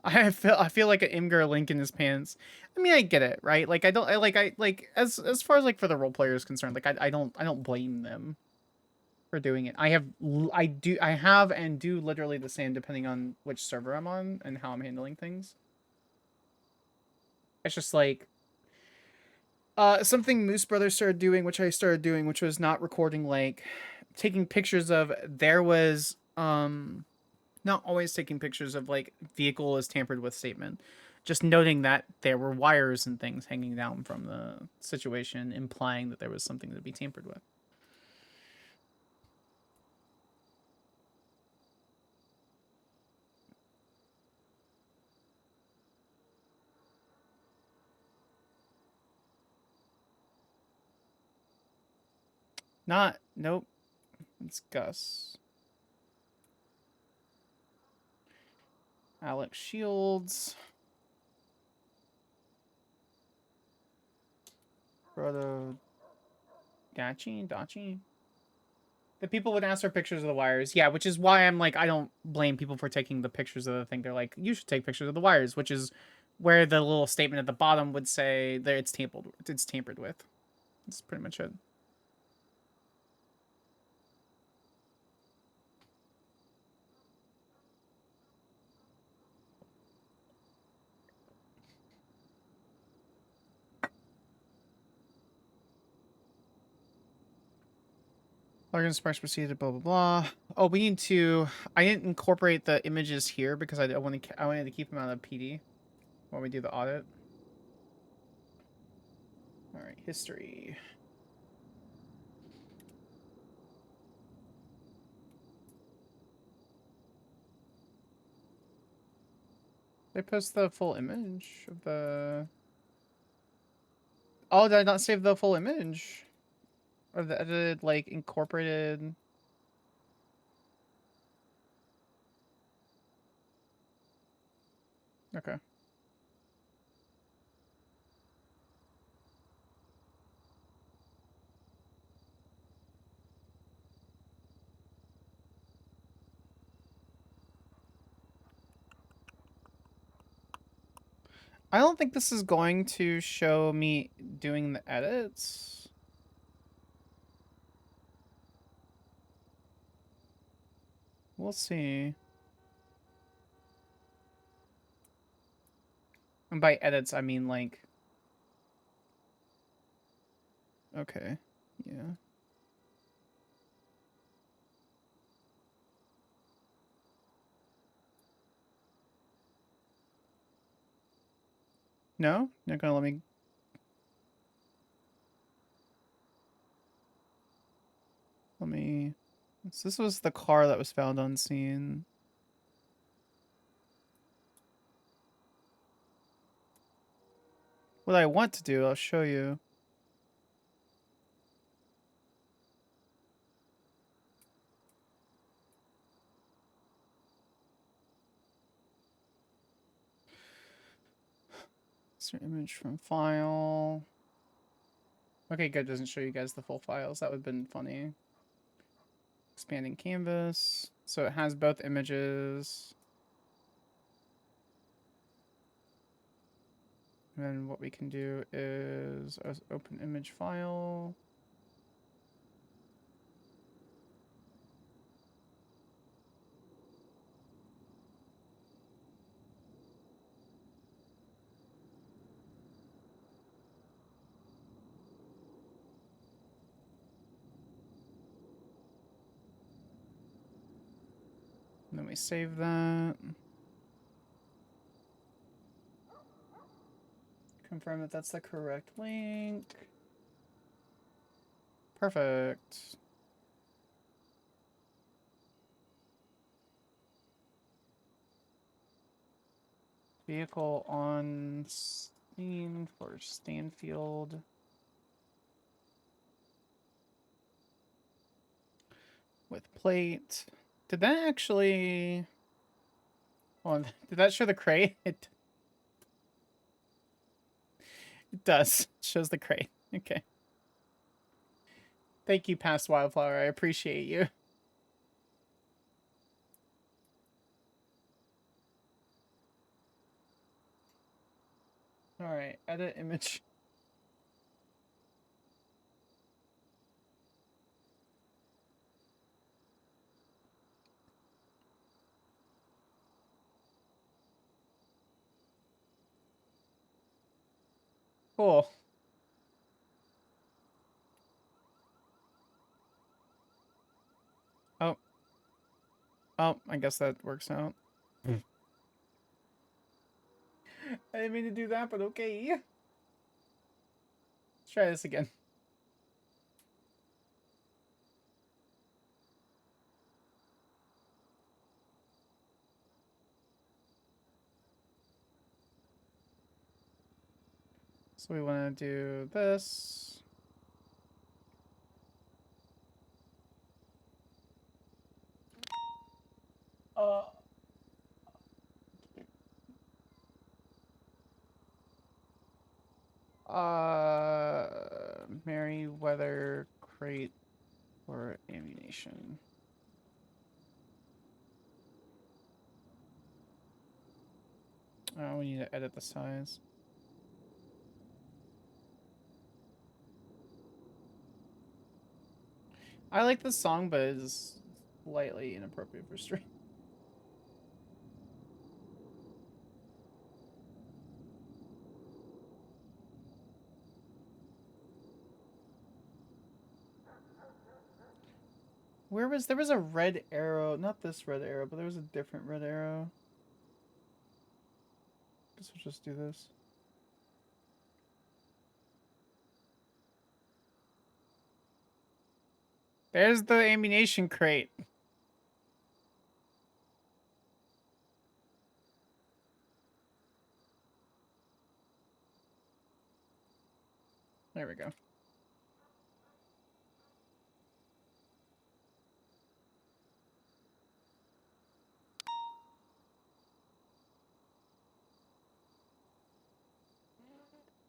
I feel like an Imgur link in his pants. I mean, I get it, right? Like as far as like for the role player is concerned, like I don't blame them for doing it. I have and do literally the same depending on which server I'm on and how I'm handling things. It's just like something Moose Brothers started doing, which I started doing, which was not recording, like taking pictures of. There was not always taking pictures of like vehicle is tampered with statement, just noting that there were wires and things hanging down from the situation, implying that there was something to be tampered with. Nope. It's Gus. Alex Shields. Proto Dachi. The people would ask for pictures of the wires. Yeah, which is why I'm like, I don't blame people for taking the pictures of the thing. They're like, you should take pictures of the wires, which is where the little statement at the bottom would say that it's tampered with. That's pretty much it. Larkin Sparks proceeded, blah blah blah. Oh, we need to. I didn't incorporate the images here because I wanted to keep them out of PD when we do the audit. All right, history. They post the full image of the. Oh, did I not save the full image? Or the edited, like, incorporated... Okay. I don't think this is going to show me doing the edits. We'll see. And by edits, I mean, like... Okay. Yeah. No? You're not gonna let me... Let me... So this was the car that was found unseen. What I want to do, I'll show you. Insert image from file. Okay, good. Doesn't show you guys the full files. That would have been funny. Expanding canvas. So it has both images. And then what we can do is open image file. And then we save that. Confirm that that's the correct link. Perfect. Vehicle on scene for Stanfield. With plate. Did that actually... Oh, did that show the crate? It does. It shows the crate. Okay. Thank you, Past Wildflower. I appreciate you. Alright, edit image. Cool. Oh. Oh, I guess that works out. I didn't mean to do that, but okay. Let's try this again. So we want to do this. Merryweather crate for ammunition. Oh, we need to edit the size. I like this song, but it's slightly inappropriate for stream. There was a red arrow, not this red arrow, but there was a different red arrow. Guess we'll just do this. There's the ammunition crate. There we go.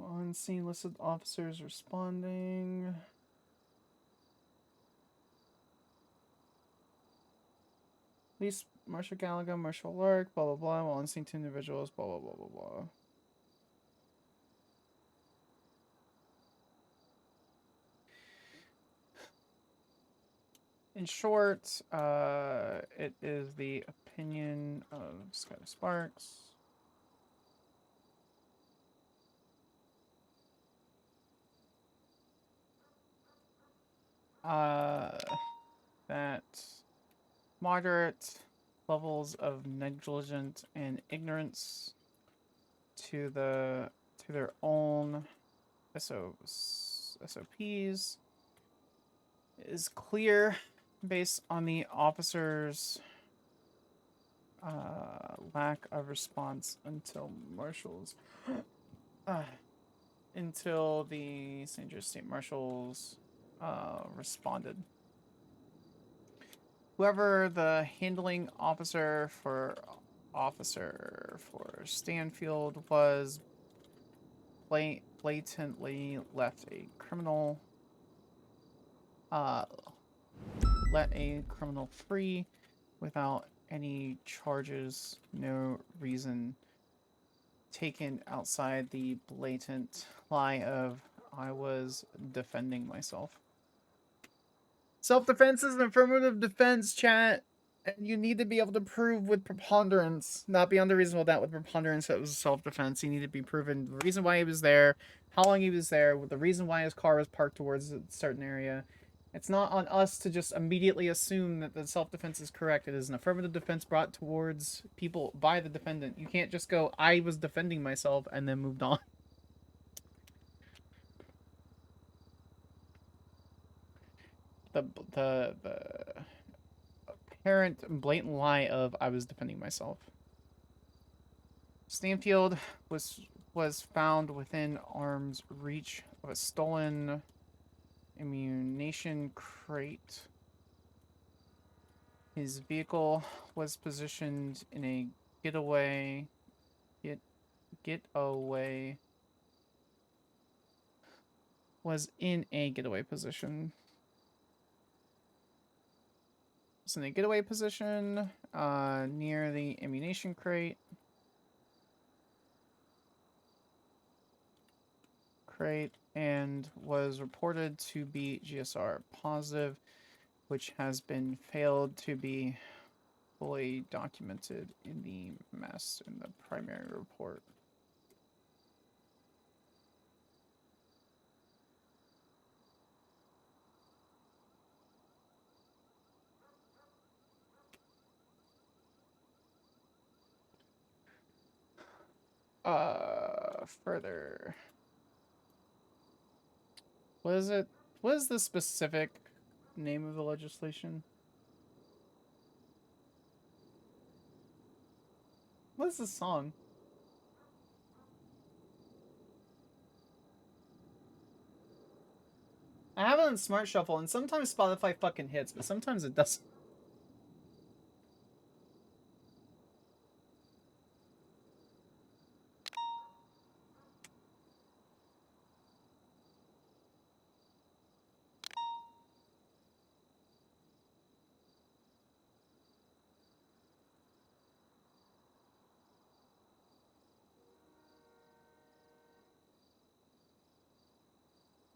On scene listed officers responding. Police Marshal Gallagher, Marshal Lark, blah blah blah. While on scene 2 individuals, blah blah blah blah blah. In short, it is the opinion of Skyler Sparks. That moderate levels of negligence and ignorance to the to their own SOPs is clear based on the officer's lack of response until Marshals until the St. Joe State Marshals responded. Whoever the handling officer for Stanfield was blatantly let a criminal free without any charges, no reason taken outside the blatant lie of I was defending myself. Self-defense is an affirmative defense, chat. And you need to be able to prove with preponderance, not beyond a reasonable doubt with preponderance that it was self-defense. You need to be proven the reason why he was there, how long he was there, the reason why his car was parked towards a certain area. It's not on us to just immediately assume that the self-defense is correct. It is an affirmative defense brought towards people by the defendant. You can't just go, I was defending myself, and then moved on. The apparent blatant lie of I was defending myself. Stanfield was found within arm's reach of a stolen ammunition crate. His vehicle was positioned in a getaway was in a getaway position. Was in a getaway position near the ammunition crate. And was reported to be GSR positive, which has been failed to be fully documented in the primary report. Further. What is it? What is the specific name of the legislation? What is the song? I have it on Smart Shuffle, and sometimes Spotify fucking hits, but sometimes it doesn't.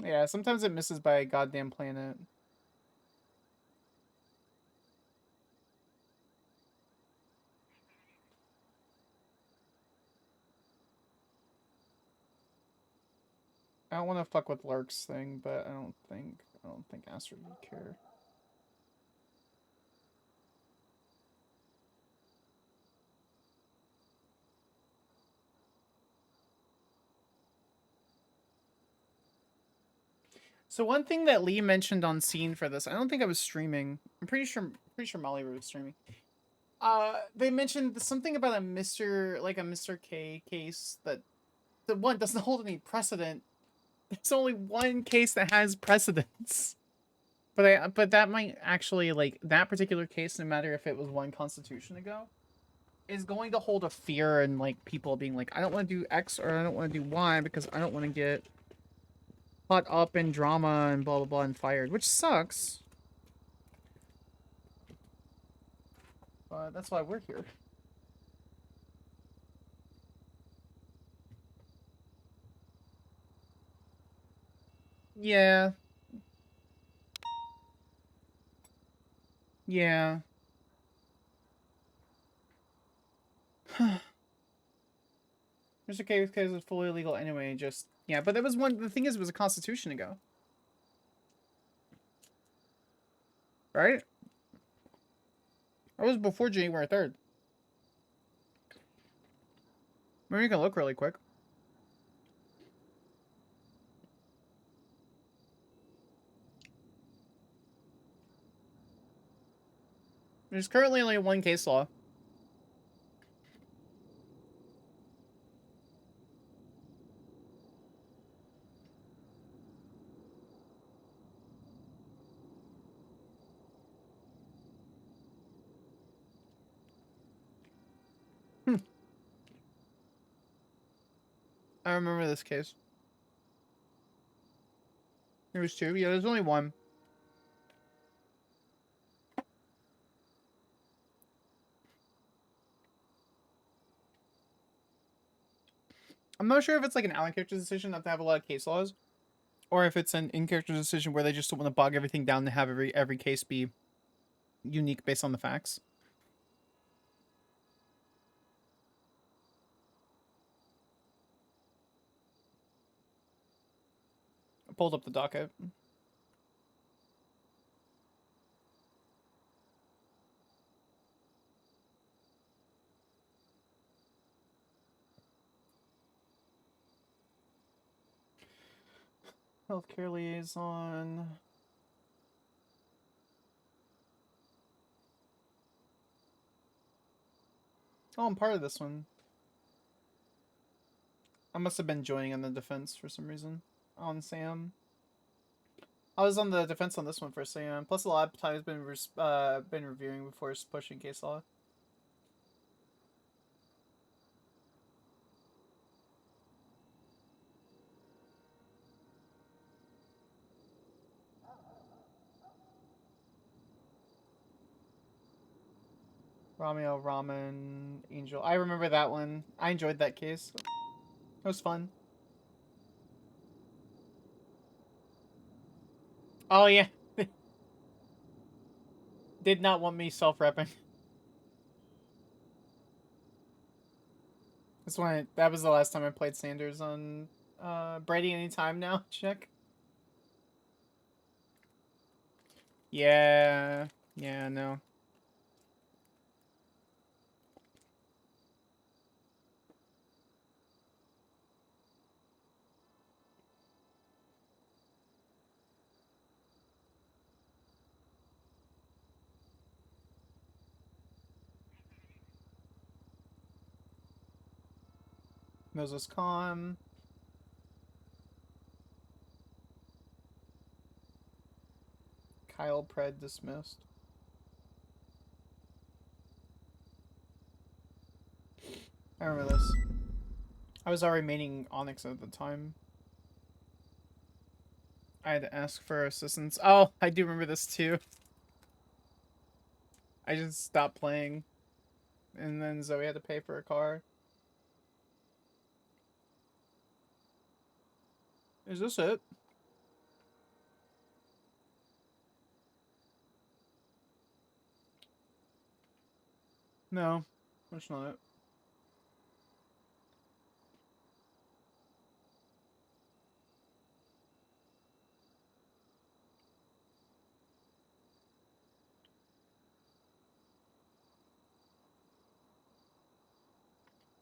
Yeah, sometimes it misses by a goddamn planet. I don't want to fuck with Lark's thing, but I don't think Astrid would care. So one thing that Lee mentioned on scene for this, I don't think I was streaming. I'm pretty sure Molly was streaming. They mentioned something about a Mr. K case that the one doesn't hold any precedent. There's only one case that has precedence. But that might actually, like, that particular case, no matter if it was one constitution ago, is going to hold a fear and, like, people being like, I don't want to do X or I don't want to do Y because I don't want to get caught up in drama and blah blah blah and fired, which sucks. But that's why we're here. Yeah. Yeah. Mr. K because it was fully illegal anyway, just yeah, but that was the thing is it was a constitution ago. Right? That was before January 3rd. Maybe you can look really quick. There's currently only one case law. I remember this case. There was two. Yeah, there's only one. I'm not sure if it's like an out-of-character decision not to have a lot of case laws, or if it's an in-character decision where they just don't want to bog everything down to have every case be unique based on the facts. I pulled up the docket. Healthcare liaison. Oh, I'm part of this one. I must have been joining on the defense for some reason. On Sam. I was on the defense on this one for Sam. Plus, a lot of times been reviewing before pushing case law. Romeo, Ramen, Angel. I remember that one. I enjoyed that case. It was fun. Oh, yeah. Did not want me self-repping. That was the last time I played Sanders on Brady anytime now. Check. Yeah. Yeah, no. Moses Khan. Kyle Pred dismissed. I remember this. I was already maining Onyx at the time. I had to ask for assistance. Oh, I do remember this too. I just stopped playing. And then Zoe had to pay for a car. Is this it? No, that's not it.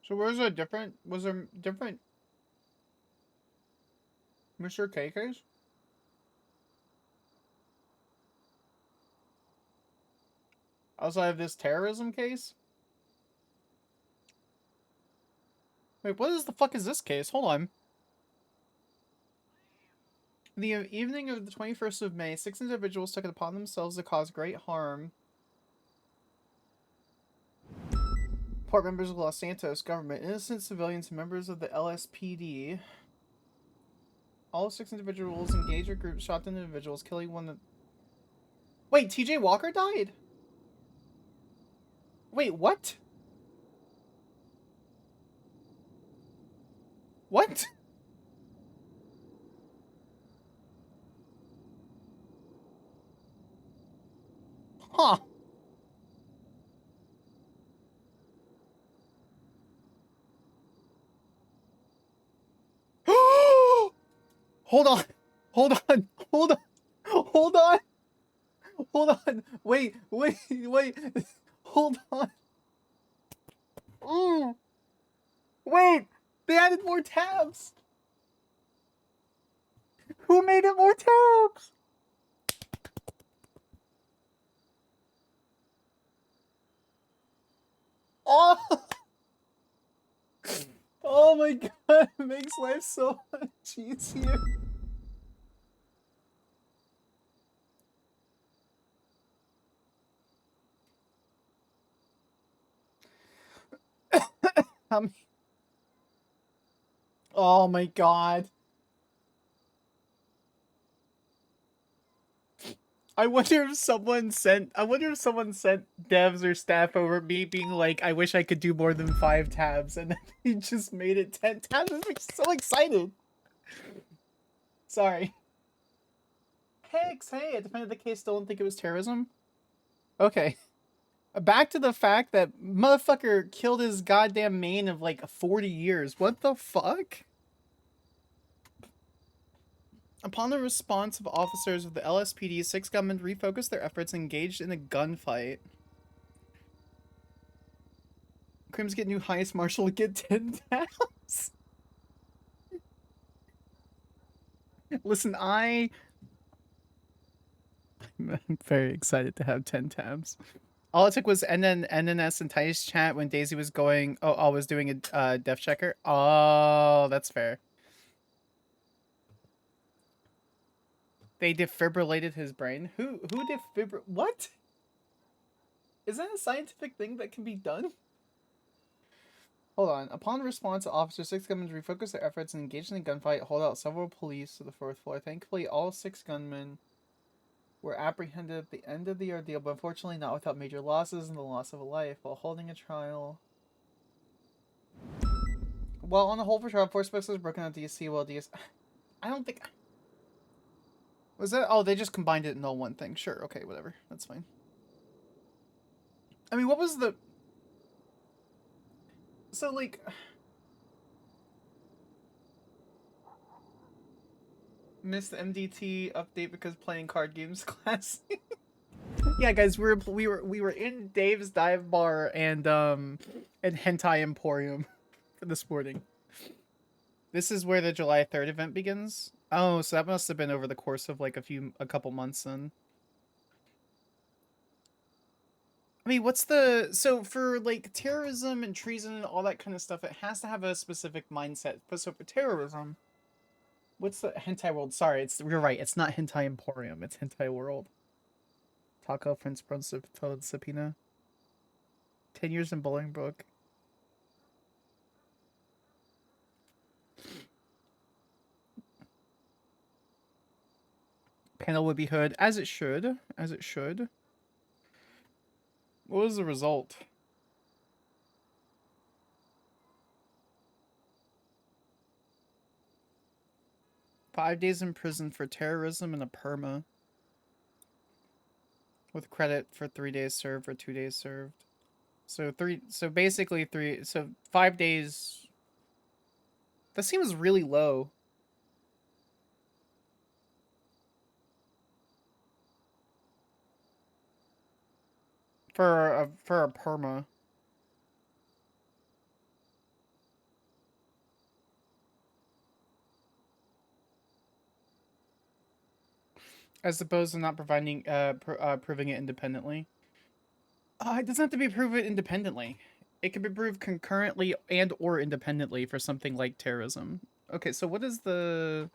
So was there different Mr. KKs? Outside of this terrorism case? Wait, what is the fuck is this case? Hold on. The evening of the 21st of May, 6 individuals took it upon themselves to cause great harm. Port members of Los Santos government, innocent civilians, and members of the LSPD. All 6 individuals engaged or groups shot the individuals, killing one that... Wait, TJ Walker died? Wait, what? What? Huh. Hold on. Hold on. Hold on. Hold on. Hold on. Wait. Hold on. Wait. They added more tabs. Who made it more tabs? Oh! Oh my god, it makes life so much easier. Oh my god. I wonder if someone sent devs or staff over me being like, I wish I could do more than 5 tabs, and then he just made it 10 tabs. I'm so excited. Sorry. Hicks, hey, I defended the case, still don't think it was terrorism. Okay. Back to the fact that motherfucker killed his goddamn main of like 40 years. What the fuck? Upon the response of officers of the LSPD, 6 gunmen refocused their efforts and engaged in a gunfight. Crims get new highest, Marshal get 10 tabs. Listen, I'm very excited to have 10 tabs. All it took was NNS and Tice chat when Daisy was going. Oh, I was doing a def checker. Oh, that's fair. They defibrillated his brain. Who what? Is that a scientific thing that can be done? Hold on. Upon response, Officer 6 gunmen refocused their efforts and engaged in a gunfight, hold out several police to the 4th floor. Thankfully, all 6 gunmen were apprehended at the end of the ordeal, but unfortunately not without major losses and the loss of a life. While holding a trial... Well, on the hold for trial, 4 suspects was broken out DSC while DS... I don't think... Was that... Oh, they just combined it in all one thing. Sure, okay, whatever. That's fine. I mean, what was the... So, like... Missed the MDT update because playing card games class. Yeah, guys, we were in Dave's dive bar and Hentai Emporium for this morning. This is where the July 3rd event begins. Oh, so that must have been over the course of like a couple months then. I mean, what's the... So, for, like, terrorism and treason and all that kind of stuff, it has to have a specific mindset. But so for terrorism, what's the... Hentai World? Sorry, you're right. It's not Hentai Emporium. It's Hentai World. Taco, Prince Subpoena. 10 years in Bolingbrook. Panel would be heard, as it should. As it should. What was the result? "5 days in prison for terrorism and a perma. With credit for 3 days served or 2 days served." So basically 5 days. That seems really low. For a perma. As opposed to not providing proving it independently. It doesn't have to be proven independently. It can be proved concurrently and or independently for something like terrorism. Okay, so what does the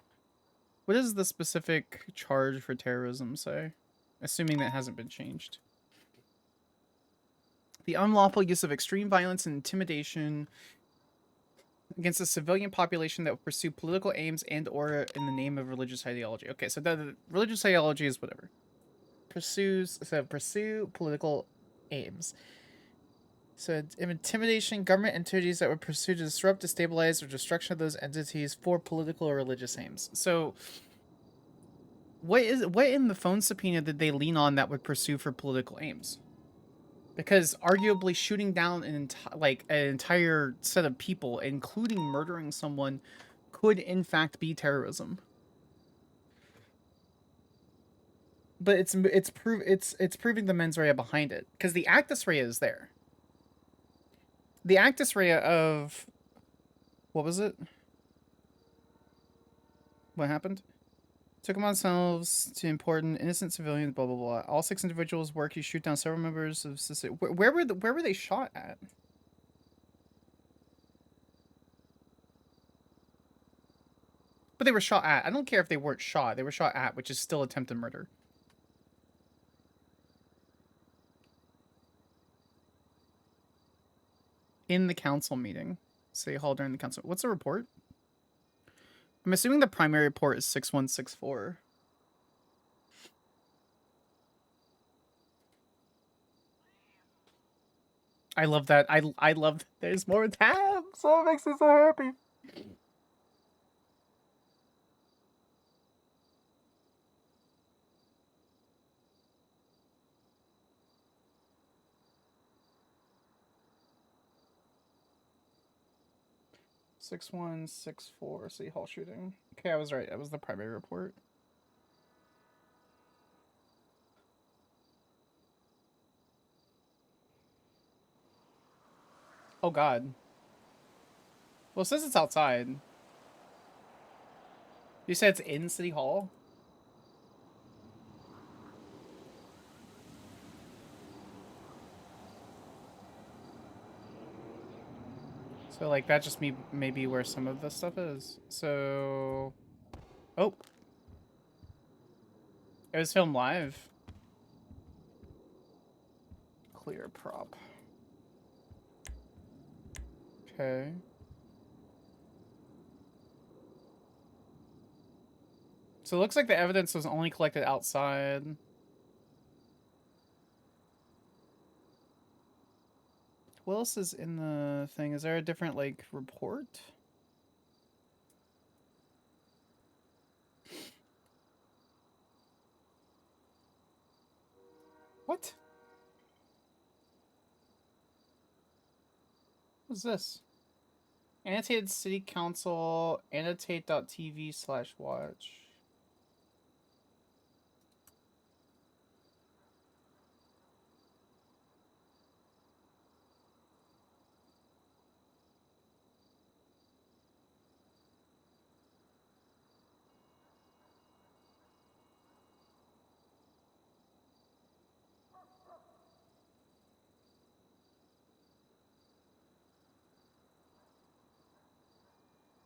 specific charge for terrorism say? Assuming that hasn't been changed. The unlawful use of extreme violence and intimidation against a civilian population that would pursue political aims and or in the name of religious ideology. Okay, so the religious ideology is whatever. Pursue political aims. So intimidation, government entities that would pursue to disrupt, destabilize, or destruction of those entities for political or religious aims. So what in the phone subpoena did they lean on that would pursue for political aims? Because arguably shooting down an entire set of people, including murdering someone, could in fact be terrorism. But it's proving the mens rea behind it, because the actus rea is there. The actus rea of... What was it? What happened? Took them on themselves to important innocent civilians, blah, blah, blah. All 6 individuals work. You shoot down several members of society. Where were they shot at? But they were shot at. I don't care if they weren't shot. They were shot at, which is still attempted murder. In the council meeting. City Hall during the council. What's the report? I'm assuming the primary report is 6164. I love that. I love that there's more tabs. So it makes me so happy. Six 6164 City Hall shooting. Okay, I was right. That was the primary report. Oh God. Well, it says it's outside. You said it's in City Hall? So, like, that just may be where some of the stuff is. So... Oh. It was filmed live. Clear prop. Okay. So it looks like the evidence was only collected outside. What else is in the thing? Is there a different, like, report? What? What's this? Annotated City Council, annotate.tv/watch.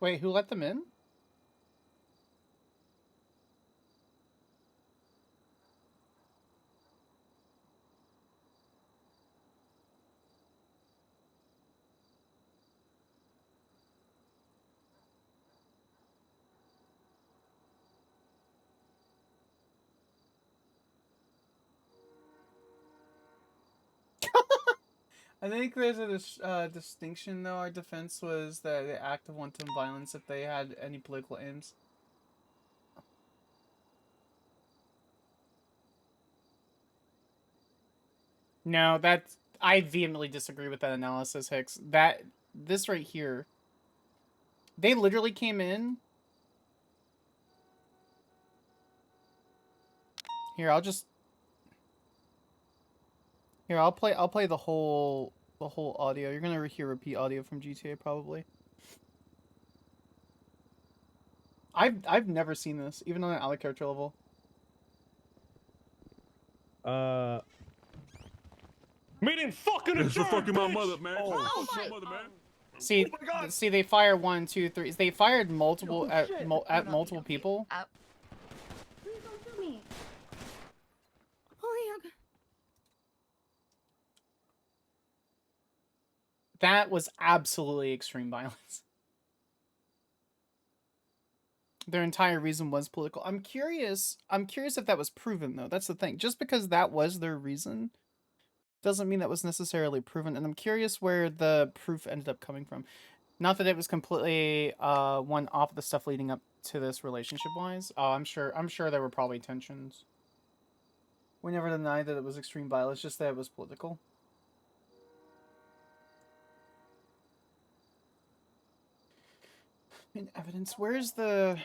Wait, who let them in? I think there's a distinction, though. Our defense was that the act of wanton violence if they had any political aims. No, that's... I vehemently disagree with that analysis, Hicks. This right here... They literally came in... Here, I'll just... Here, I'll play the whole audio. You're gonna hear repeat audio from GTA, probably. I've never seen this, even on an out of character level. Meaning fucking It's for adjourned, fucking my bitch! mother, man. Oh, my shit. mother, man. See, Oh my God. see, they fire 1, 2, 3. They fired multiple Oh, shit. at multiple people. Please don't shoot me. Oh, yeah. That was absolutely extreme violence. Their entire reason was political. I'm curious if that was proven, though. That's the thing. Just because that was their reason doesn't mean that was necessarily proven. And I'm curious where the proof ended up coming from. Not that it was completely one off the stuff leading up to this relationship-wise. Oh, I'm sure there were probably tensions. We never denied that it was extreme violence, just that it was political. In evidence, where's the...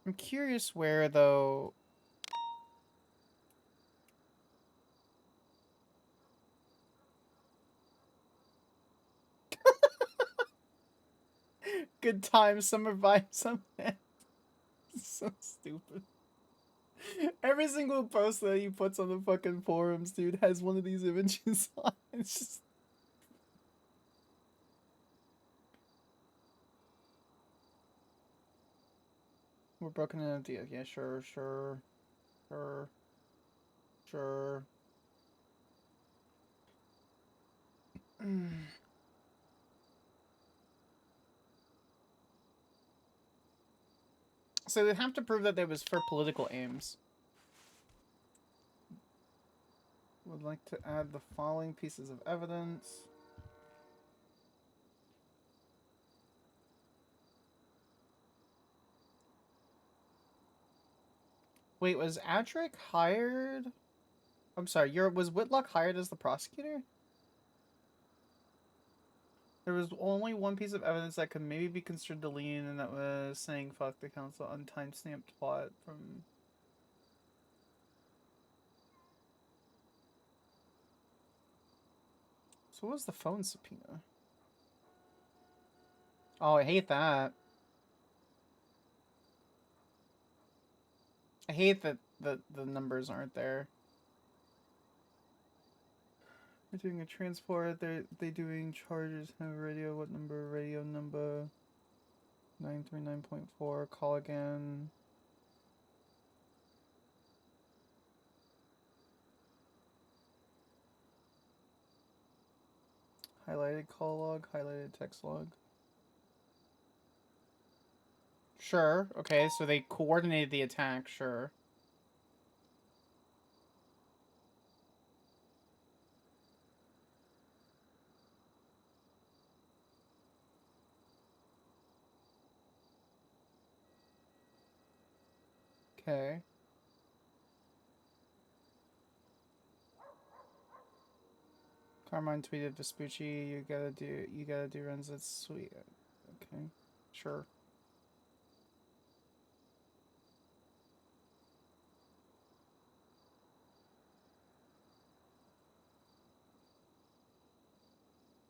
I'm curious where, though... Good times, summer vibes, some... So stupid. Every single post that he puts on the fucking forums, dude, has one of these images on. It's just... We're broken into deal. Yeah, sure. So they'd have to prove that it was for political aims. Would like to add the following pieces of evidence. Wait, was Adric hired? I'm sorry, was Whitlock hired as the prosecutor? There was only one piece of evidence that could maybe be construed to lean, and that was saying fuck the council on time-stamped plot from... So what was the phone subpoena? Oh, I hate that. I hate that the numbers aren't there. They're doing a transport, they doing charges, have radio, what number, radio number 939.4, call again. Highlighted call log, highlighted text log. Sure, okay, so they coordinated the attack, sure. Okay. Carmine tweeted Vespucci, you gotta do runs, that's sweet. Okay, sure.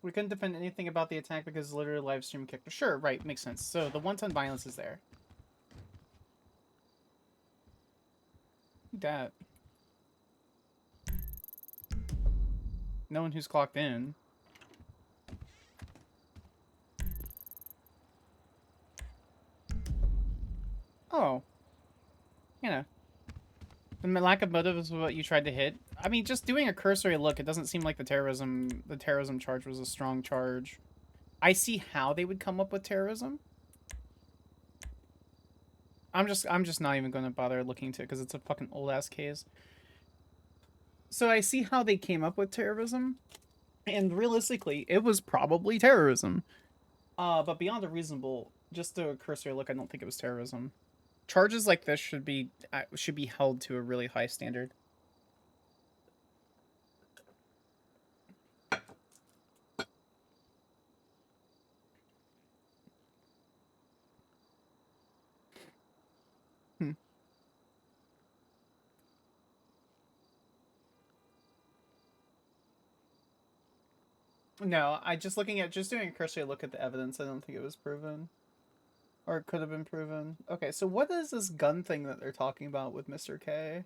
We couldn't defend anything about the attack because it's literally live stream kicked. Sure, right, makes sense. So the one-ton violence is there. That. No one who's clocked in. Oh. You know. The lack of motive is what you tried to hit. I mean, just doing a cursory look, it doesn't seem like the terrorism charge was a strong charge. I see how they would come up with terrorism. I'm just not even going to bother looking into it because it's a fucking old ass case. So I see how they came up with terrorism, and realistically, it was probably terrorism. But beyond a reasonable, just a cursory look, I don't think it was terrorism. Charges like this should be held to a really high standard. No, just doing a cursory look at the evidence, I don't think it was proven. Or it could have been proven. Okay, so what is this gun thing that they're talking about with Mr. K?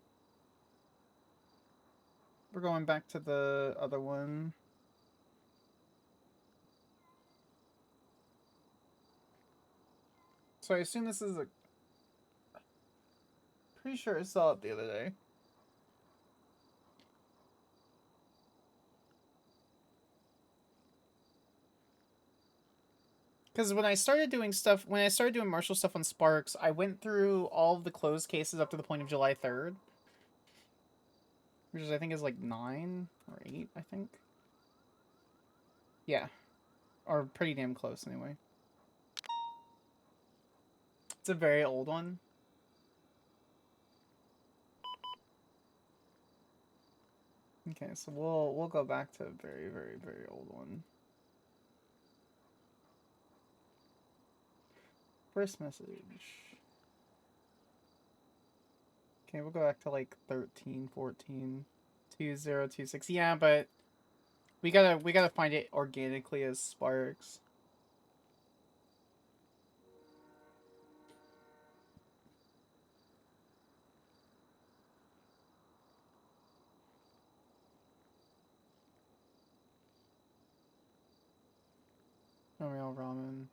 We're going back to the other one. So I assume this is a... Pretty sure I saw it the other day. Because when I started doing Marshal stuff on Sparks, I went through all of the closed cases up to the point of July 3rd. Which is, I think, is like 9 or 8, I think. Yeah. Or pretty damn close, anyway. It's a very old one. Okay, so we'll go back to a very, very, very old one. First message. Okay, we'll go back to like 13, 14, 2026. Yeah, but we gotta find it organically as Sparks. Real ramen.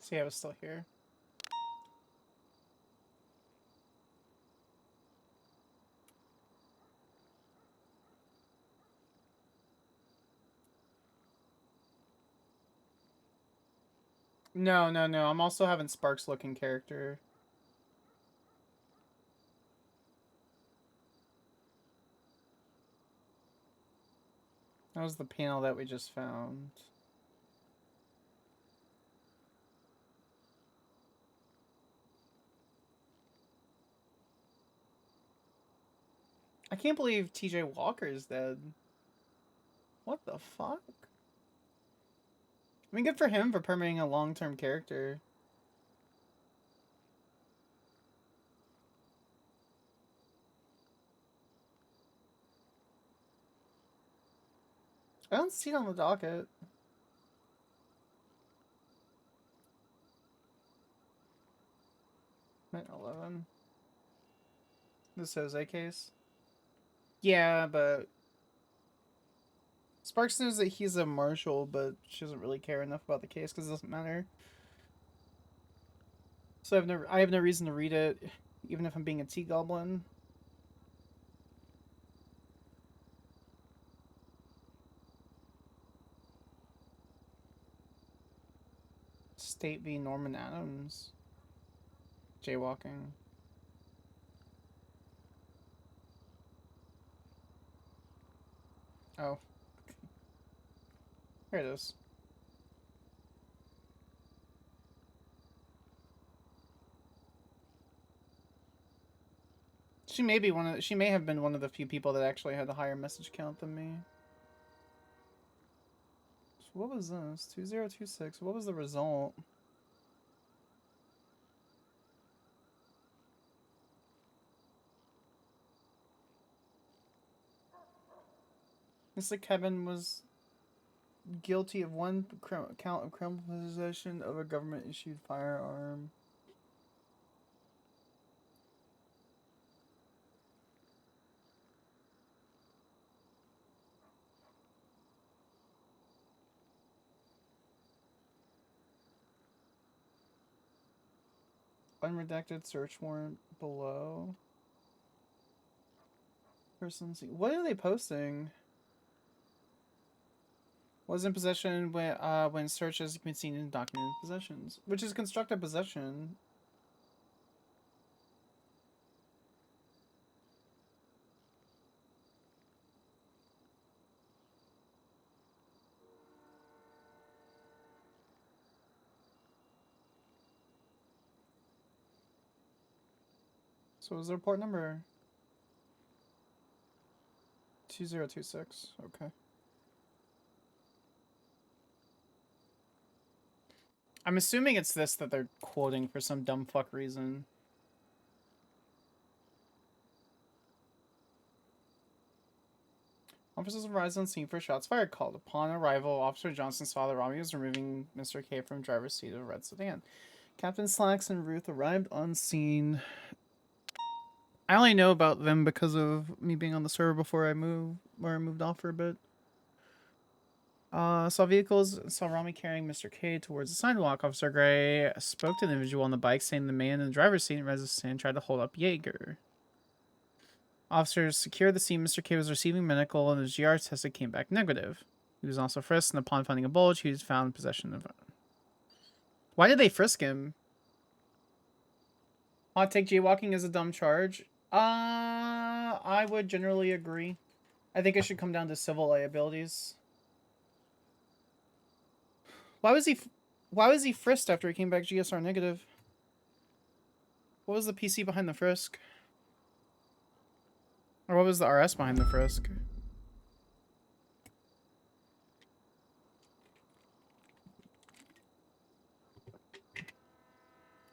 See, I was still here. No. I'm also having Sparks looking character. That was the panel that we just found. I can't believe TJ Walker's dead. What the fuck? I mean, good for him for permitting a long-term character. I don't see it on the docket. Minute 11. This Jose case. Yeah, but Sparks knows that he's a marshal, but she doesn't really care enough about the case because it doesn't matter. So I have no reason to read it, even if I'm being a T-Goblin. State v. Norman Adams. Jaywalking. Oh. Here it is. She may have been one of the few people that actually had a higher message count than me. So what was this? 2026. What was the result? Mr. Kevin was guilty of one count of criminal possession of a government-issued firearm. Unredacted search warrant below. Persons. What are they posting? Was in possession when search has been seen in documented possessions, which is constructive possession. So what was the report number? 2026. Okay. I'm assuming it's this that they're quoting for some dumb fuck reason. Officers arrived on scene for shots fired. Called upon arrival, Officer Johnson saw that Robbie was removing Mr. K from driver's seat of a red sedan. Captain Slacks and Ruth arrived on scene. I only know about them because of me being on the server before I moved off for a bit. Saw vehicles, saw Rami carrying Mr. K towards the sidewalk. Officer Gray spoke to the individual on the bike, saying the man in the driver's seat resistant tried to hold up Jaeger. Officers secured the scene. Mr. K was receiving medical, and the GR tested came back negative. He was also frisked, and upon finding a bulge, he was found in possession of. Why did they frisk him? Hot take: jaywalking is a dumb charge. I would generally agree. I think it should come down to civil liabilities. Why was he frisked after he came back GSR negative? What was the PC behind the frisk? Or what was the RS behind the frisk?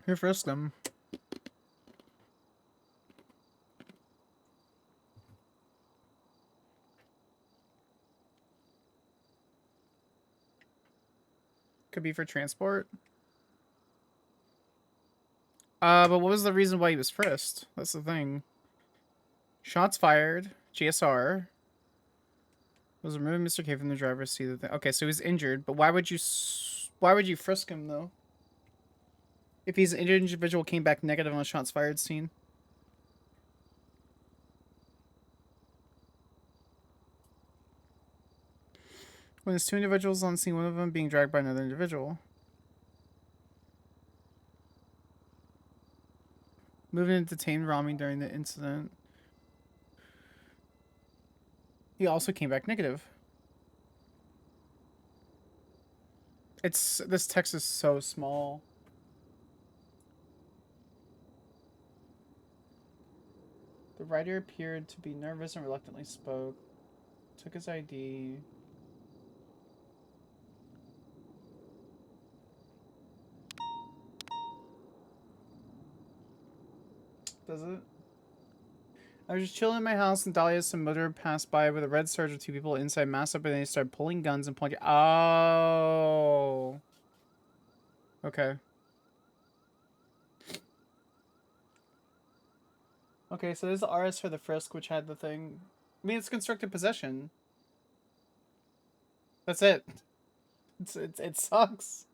Who frisked them? Could be for transport. But what was the reason why he was frisked? That's the thing. Shots fired. GSR. Was removing Mr. K from the driver's seat. Okay, so he's injured. But why would you frisk him though? If he's an individual came back negative on a shots fired scene. When there's two individuals on scene, one of them being dragged by another individual. Moving and detained Rami during the incident. He also came back negative. This text is so small. The writer appeared to be nervous and reluctantly spoke. Took his ID. Does it? I was just chilling in my house and Dahlia some motor passed by with a red surge with two people inside masked up and they started pulling guns and pointing. Oh. Okay. Okay, so there's the RS for the frisk, which had the thing. I mean, it's constructive possession. That's it. It sucks.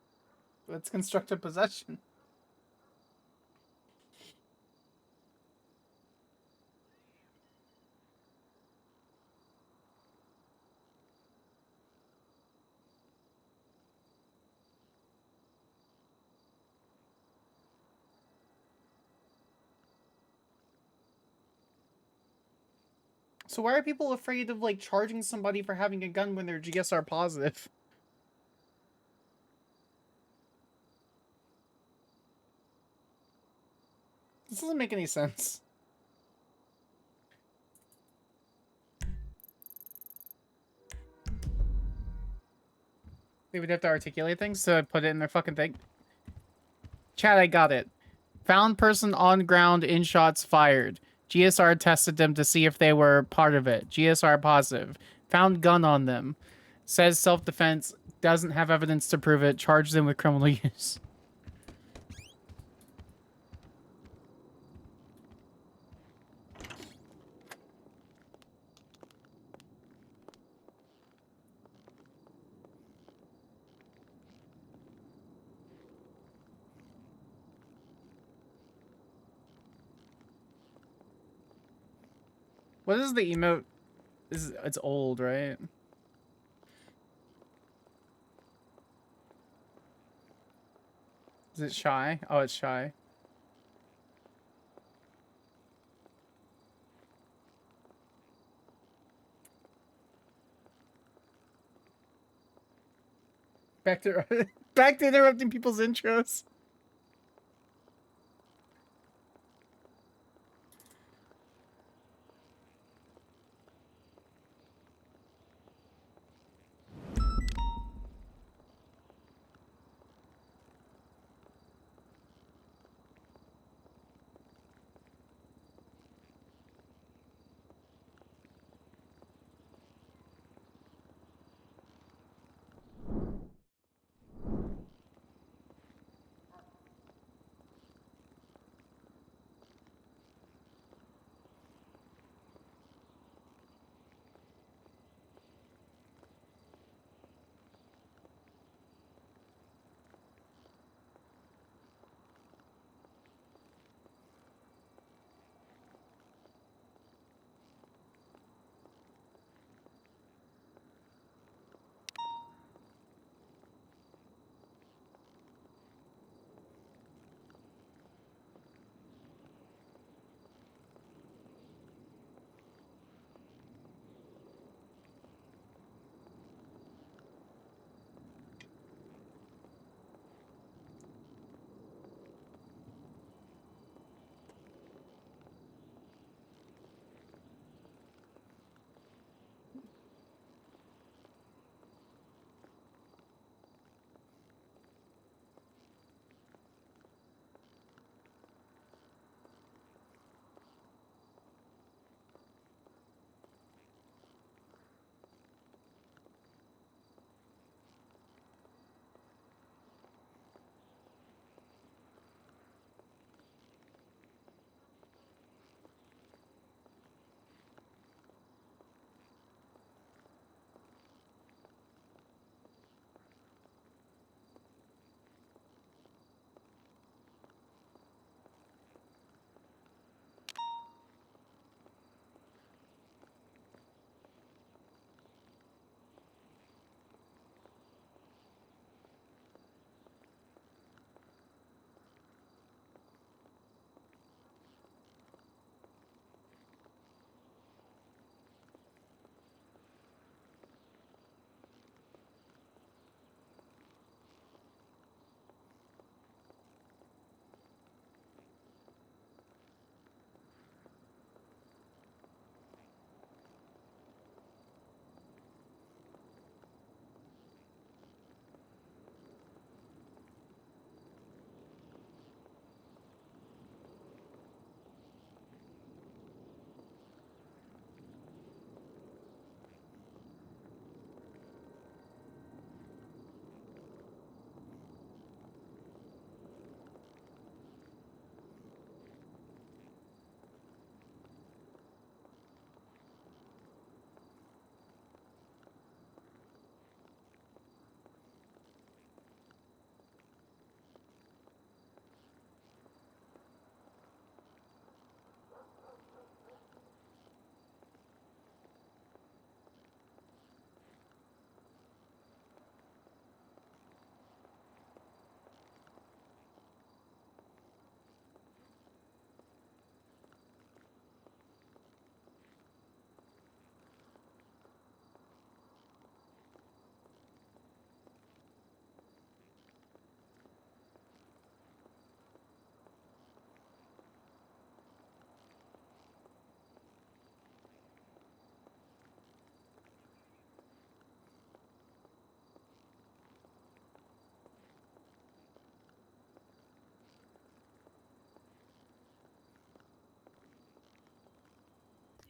But it's constructive possession. So why are people afraid of, like, charging somebody for having a gun when they're GSR positive? This doesn't make any sense. They would have to articulate things to put it in their fucking thing. Chat, I got it. Found person on ground in shots fired. GSR tested them to see if they were part of it. GSR positive. Found gun on them. Says self-defense. Doesn't have evidence to prove it. Charged them with criminal use. What is the emote? It's old, right? Is it shy? Oh, it's shy. Back to back to interrupting people's intros.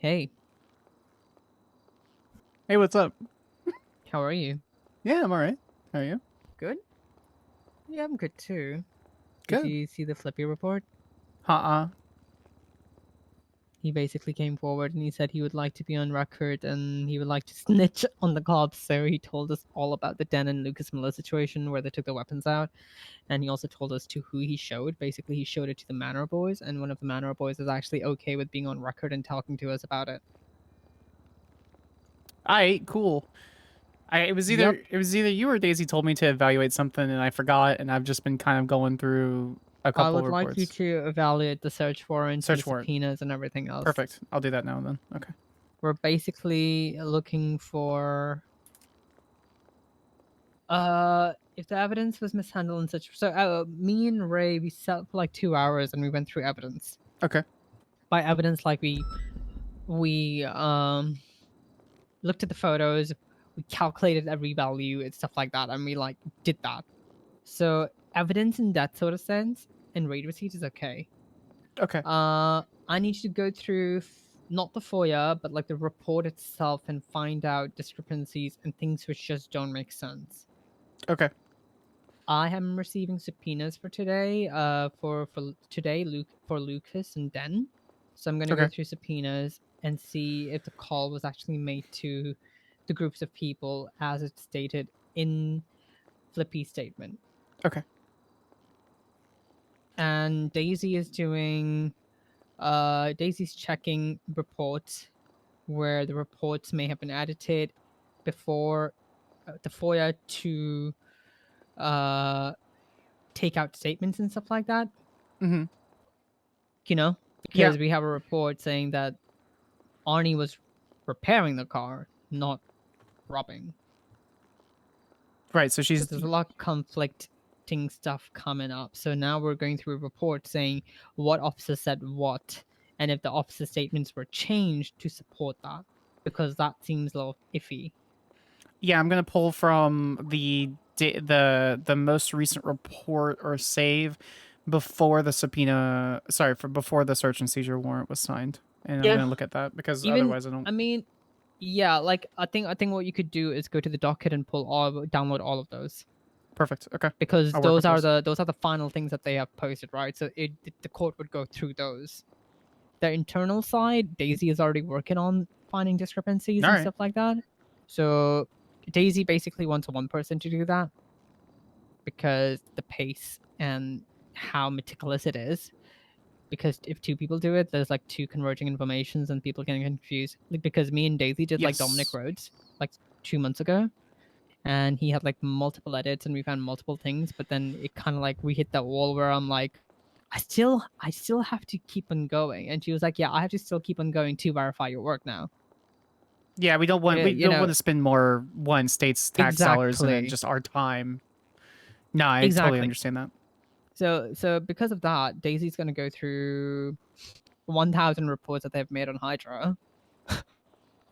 Hey, Hey, what's up? how are you? Yeah, I'm alright. How are you? Good? Yeah, I'm good too. Good. Did you see the Flippy report? Uh-uh. He basically came forward and he said he would like to be on record and he would like to snitch on the cops. So he told us all about the Den and Lucas Miller situation where they took the weapons out. And he also told us to who he showed. Basically, he showed it to the Manor Boys, and one of the Manor Boys is actually okay with being on record and talking to us about it. Alright, cool. It was either you or Daisy told me to evaluate something and I forgot, and I've just been kind of going through a I couple would reports. like you to evaluate the search warrants, Search the warrant. subpoenas, and everything else. Perfect. I'll do that now and then. Okay. We're basically looking for if the evidence was mishandled and such. So me and Ray, we sat for like 2 hours and we went through evidence. Okay. By evidence, like we looked at the photos, we calculated every value and stuff like that, and we like did that. So evidence in that sort of sense and raid receipt is okay. Okay. I need you to go through not the FOIA, but like the report itself and find out discrepancies and things which just don't make sense. Okay. I am receiving subpoenas for today. For today, for Lucas and Den. So I'm gonna go Okay. through subpoenas and see if the call was actually made to the groups of people as it's stated in Flippy's statement. Okay. And Daisy is doing. Daisy's checking reports where the reports may have been edited before the FOIA to take out statements and stuff like that. Mm-hmm. You know, Yeah. because we have a report saying that Arnie was repairing the car, not robbing. Right, so she's... There's a lot of conflicting stuff coming up. So now we're going through a report saying what officer said what, and if the officer statements were changed to support that, because that seems a little iffy. Yeah, I'm gonna pull from the most recent report or save before the subpoena. Sorry, before the search and seizure warrant was signed, and Yeah. I'm gonna look at that because Even, otherwise I don't. I mean, yeah, like I think what you could do is go to the docket and download all of those. Perfect. Okay. Because I'll work those with are the final things that they have posted, right? So the court would go through those. The internal side, Daisy is already working on finding discrepancies and Alright. stuff like that. So Daisy basically wants one person to do that because the pace and how meticulous it is. Because if two people do it, there's like two converging informations and people getting confused. Like, because me and Daisy did like Dominic Yes. Rhodes like 2 months ago, and he had like multiple edits and we found multiple things, but then it kind of like we hit that wall where I'm like, I still have to keep on going, and she was like, yeah, I have to still keep on going to verify your work now. Yeah, we don't want Yeah, we you don't know- want to spend more state's tax dollars and then Exactly. just our time. No, I totally Exactly. understand that. So because of that, Daisy's gonna go through 1,000 reports that they've made on Hydra.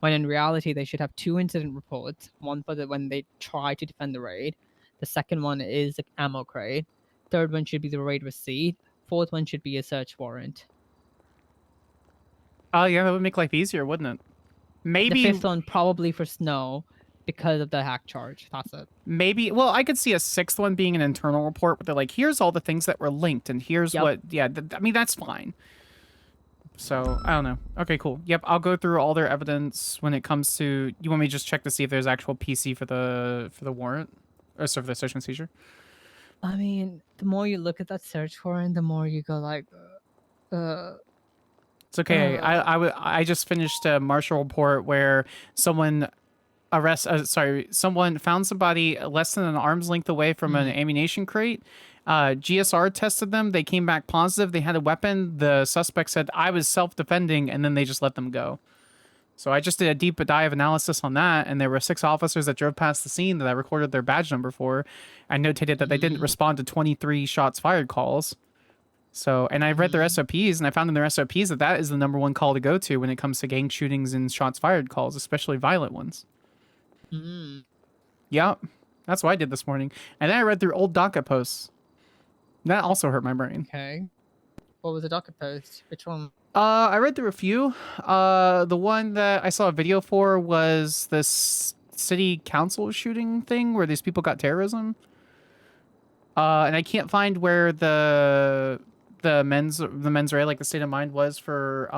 When in reality, they should have 2 incident reports. One for when they try to defend the raid. The second one is the ammo crate. Third one should be the raid receipt. Fourth one should be a search warrant. Oh yeah, that would make life easier, wouldn't it? Maybe The fifth one probably for snow because of the hack charge. That's it. Maybe, well, I could see a sixth one being an internal report where they're like, here's all the things that were linked and here's Yep. what, yeah, I mean, that's fine. So, I don't know. Okay, cool. Yep, I'll go through all their evidence when it comes to, you want me to just check to see if there's actual PC for the warrant? Or for the search and seizure? I mean, the more you look at that search warrant, the more you go like, It's okay. I just finished a Marshal report where someone someone found somebody less than an arm's length away from an ammunition crate. GSR tested them. They came back positive. They had a weapon. The suspect said, I was self-defending, and then they just let them go. So I just did a deep dive analysis on that, and there were 6 officers that drove past the scene that I recorded their badge number for. I notated that they didn't respond to 23 shots fired calls. So, and I read their SOPs, and I found in their SOPs that that is the #1 call to go to when it comes to gang shootings and shots fired calls, especially violent ones. Yep. That's what I did this morning. And then I read through old docket posts. That also hurt my brain. okay. What was the docket post? Which one? I read through a few. The one that I saw a video for was this city council shooting thing where these people got terrorism. And I can't find where the mens rea, like the state of mind was for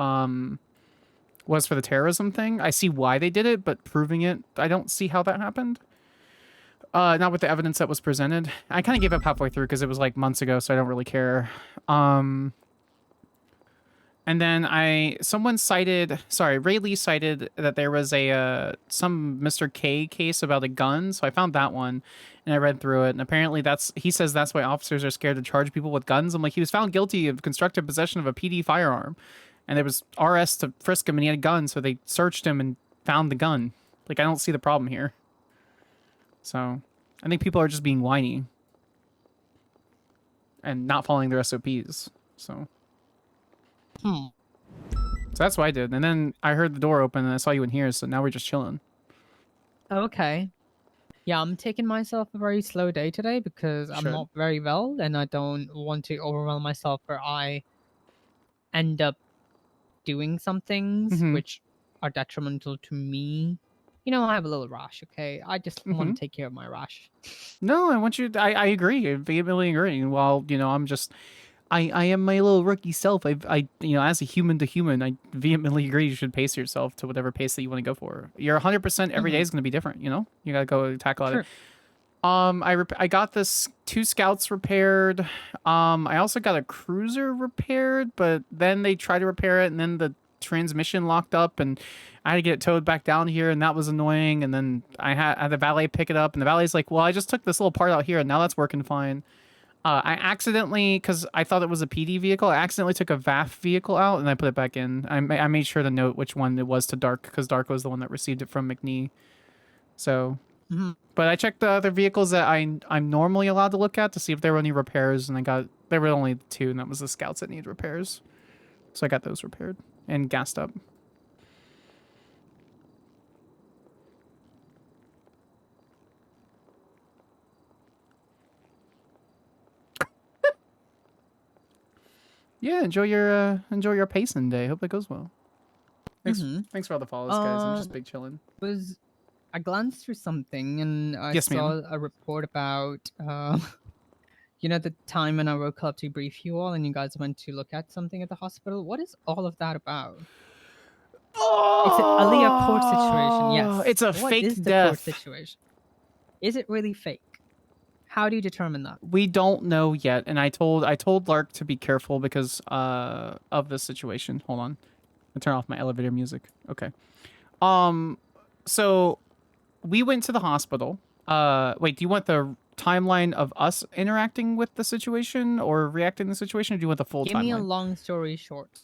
the terrorism thing. I see why they did it, but proving it, I don't see how that happened. Not with the evidence that was presented. I kind of gave up halfway through because it was like months ago, so I don't really care. And then Ray Lee cited that there was some Mr. K case about a gun, so I found that one, and I read through it, and apparently he says that's why officers are scared to charge people with guns. I'm like, he was found guilty of constructive possession of a PD firearm, and there was RS to frisk him, and he had a gun, so they searched him and found the gun. Like, I don't see the problem here. So, I think people are just being whiny and not following their SOPs, so... So that's what I did. And then I heard the door open and I saw you in here, so now we're just chilling. Okay. Yeah, I'm taking myself a very slow day today because I'm not very well and I don't want to overwhelm myself where I end up doing some things which are detrimental to me. You know, I have a little rash, okay? I just want to take care of my rash. No, I want you to, I agree. I vehemently agree. While, you know, I am my little rookie self. I you know, as a human to human, I vehemently agree you should pace yourself to whatever pace that you want to go for. You're 100% every day is going to be different, you know? You got to go tackle it. I got this 2 scouts repaired. I also got a cruiser repaired, but then they tried to repair it and then the transmission locked up and I had to get it towed back down here and that was annoying. And then I had the valet pick it up and the valet's like, well, I just took this little part out here and now that's working fine. I accidentally, because I thought it was a PD vehicle, I accidentally took a VAF vehicle out and I put it back in. I made sure to note which one it was to Dark, because Dark was the one that received it from McNee. So, but I checked the other vehicles that I'm normally allowed to look at to see if there were any repairs, and there were only 2, and that was the Scouts that needed repairs. So I got those repaired and gassed up. Yeah, enjoy your pacing day. Hope that goes well. Thanks for all the follows, guys. I'm just big chilling. I glanced through something and I saw a report about you know, the time when I woke up to brief you all and you guys went to look at something at the hospital. What is all of that about? It's an Aaliyah court situation. Yes, it's a fake death. Court situation? Is it really fake? How do you determine that? We don't know yet, and I told Lark to be careful because of this situation. Hold on, I turn off my elevator music. Okay. So we went to the hospital. Wait, do you want the timeline of us interacting with the situation or reacting to the situation, or do you want the full timeline? Give me a long story short.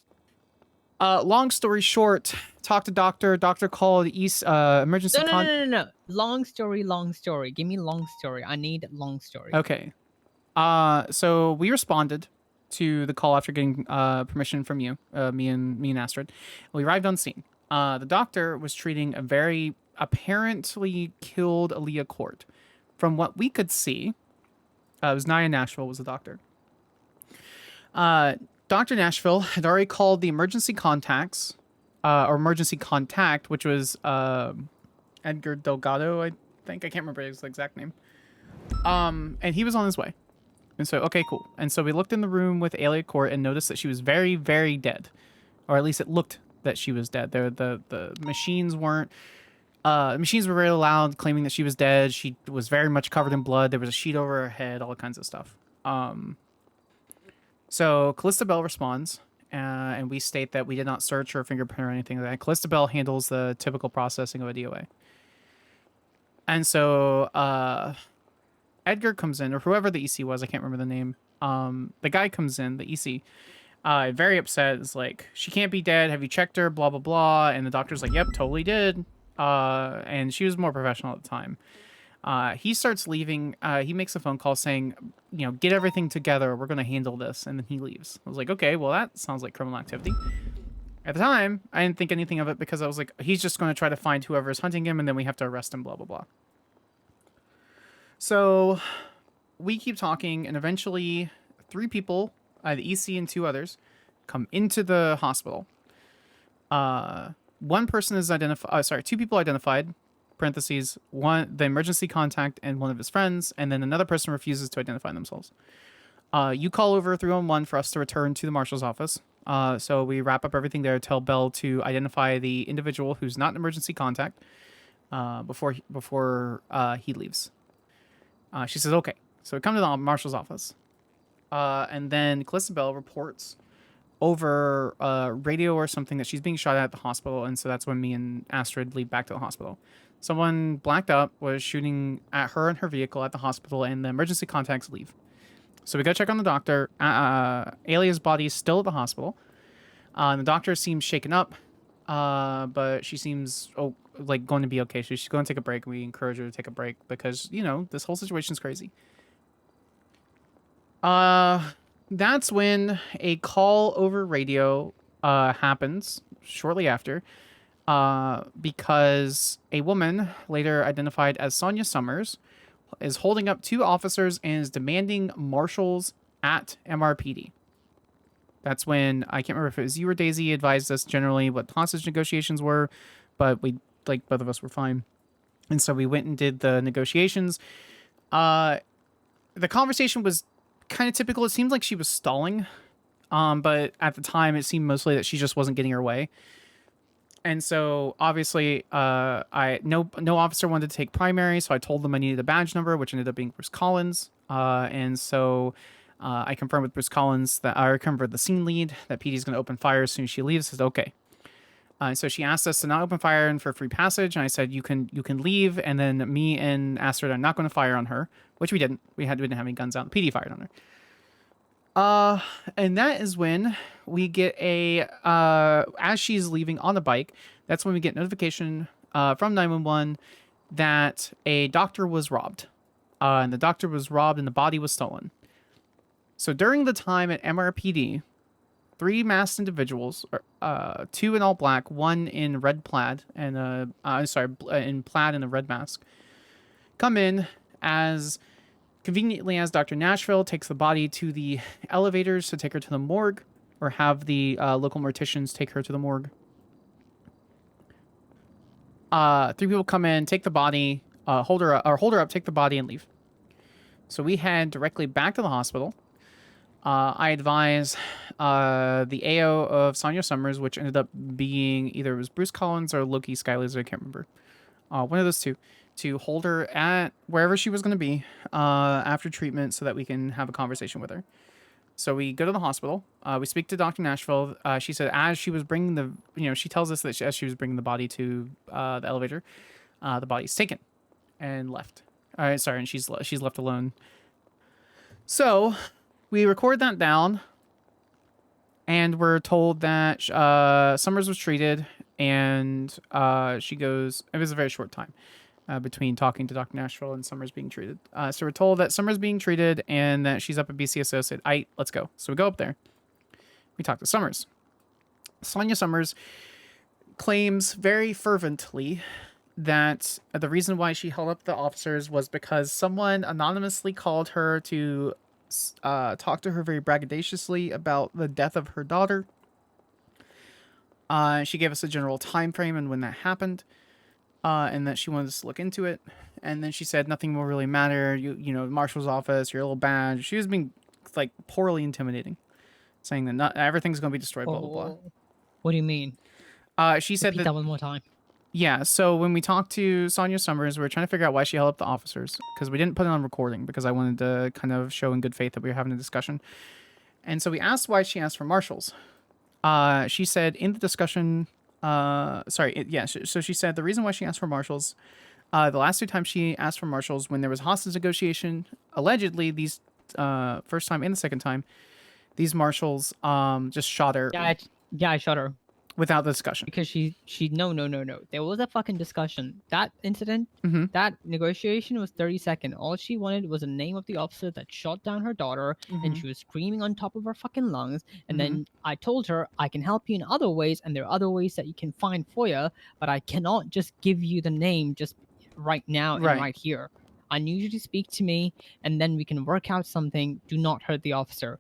Long story short, talked to doctor. Doctor called emergency. No. Long story. Give me long story. I need long story. Okay. So we responded to the call after getting permission from you, me and Astrid. We arrived on scene. The doctor was treating a very apparently killed Aaliyah Court. From what we could see, it was Naya Nashville was the doctor. Dr. Nashville had already called the emergency contacts, or emergency contact, which was Edgar Delgado, I think. I can't remember his exact name. And he was on his way. And so, okay, cool. And so we looked in the room with Aaliyah Court and noticed that she was very, very dead. Or at least it looked that she was dead. The machines weren't... machines were very loud, claiming that she was dead. She was very much covered in blood. There was a sheet over her head, all kinds of stuff. So Callista Bell responds, and we state that we did not search or fingerprint or anything like that. Callista Bell handles the typical processing of a DOA. And so Edgar comes in, or whoever the EC was, I can't remember the name. The guy comes in, the EC, very upset. Is like, she can't be dead. Have you checked her? Blah, blah, blah. And the doctor's like, yep, totally did. And she was more professional at the time. He starts leaving. He makes a phone call saying, you know, get everything together. We're going to handle this. And then he leaves. I was like, okay, well, that sounds like criminal activity. At the time, I didn't think anything of it because I was like, he's just going to try to find whoever is hunting him and then we have to arrest him, blah, blah, blah. So we keep talking and eventually 3 people, the EC and 2 others, come into the hospital. One person is identified. Sorry, 2 people identified. Parentheses, one the emergency contact and one of his friends, and then another person refuses to identify themselves. You call over 311 for us to return to the marshal's office. So we wrap up everything there. Tell Bell to identify the individual who's not an emergency contact before he leaves. She says okay. So we come to the marshal's office, and then Calista Bell reports over radio or something that she's being shot at the hospital, and so that's when me and Astrid leave back to the hospital. Someone blacked out was shooting at her and her vehicle at the hospital, and the emergency contacts leave. So we go check on the doctor. Alia's body is still at the hospital. And the doctor seems shaken up, but she seems like going to be okay. So she's going to take a break. We encourage her to take a break because, you know, this whole situation is crazy. That's when a call over radio happens shortly after, because a woman, later identified as Sonia Summers, is holding up 2 officers and is demanding marshals at MRPD. That's when, I can't remember if it was you or Daisy, advised us generally what hostage negotiations were, but we, like, both of us were fine. And so we went and did the negotiations. The conversation was kind of typical. It seemed like she was stalling, but at the time it seemed mostly that she just wasn't getting her way. And so obviously no officer wanted to take primary, so I told them I needed a badge number, which ended up being Bruce Collins. And so I confirmed with Bruce Collins that I confirmed the scene lead that PD is going to open fire as soon as she leaves. Says okay. So she asked us to not open fire and for free passage, and I said you can leave, and then me and Astrid are not going to fire on her, which we didn't. We didn't have any guns out. The PD fired on her. And that is when we get as she's leaving on the bike, that's when we get notification from 911 that a doctor was robbed. And the doctor was robbed and the body was stolen. So during the time at MRPD, 3 masked individuals, 2 in all black, 1 in red plaid, and in plaid and a red mask, come in as conveniently as Dr. Nashville takes the body to the elevators to take her to the morgue, or have the local morticians take her to the morgue. 3 people come in, take the body, hold her up, take the body, and leave. So we head directly back to the hospital. I advise the AO of Sonia Summers, which ended up being either it was Bruce Collins or Loki Skyler, I can't remember. One of those 2. To hold her at wherever she was going to be after treatment so that we can have a conversation with her. So we go to the hospital. We speak to Dr. Nashville. She said as she was bringing she tells us that as she was bringing the body to the elevator, the body's taken and left. And she's left alone. So we record that down, and we're told that Summers was treated, and she goes, it was a very short time between talking to Dr. Nashville and Summers being treated. So we're told that Summers being treated and that she's up at BCSO. Said, let's go. So we go up there. We talk to Summers. Sonia Summers claims very fervently that the reason why she held up the officers was because someone anonymously called her to talk to her very braggadociously about the death of her daughter. She gave us a general time frame and when that happened. And that she wanted us to look into it. And then she said nothing will really matter. You know, Marshal's office, your little badge. She was being like poorly intimidating, saying that not everything's going to be destroyed. Blah blah blah. What do you mean? She said Repeat that one more time. Yeah. So when we talked to Sonia Summers, we were trying to figure out why she held up the officers because we didn't put it on recording because I wanted to kind of show in good faith that we were having a discussion. And so we asked why she asked for marshals. She said in the discussion. So she said the reason why she asked for marshals, the last 2 times she asked for marshals when there was hostage negotiation, allegedly these, first time and the second time, these marshals, just shot her. Yeah, I shot her. Without the discussion. Because she no. There was a fucking discussion. That incident, that negotiation was 30 seconds. All she wanted was a name of the officer that shot down her daughter, and she was screaming on top of her fucking lungs. And then I told her, I can help you in other ways, and there are other ways that you can find for you, but I cannot just give you the name just right now and right here. I need you to speak to me, and then we can work out something. Do not hurt the officer.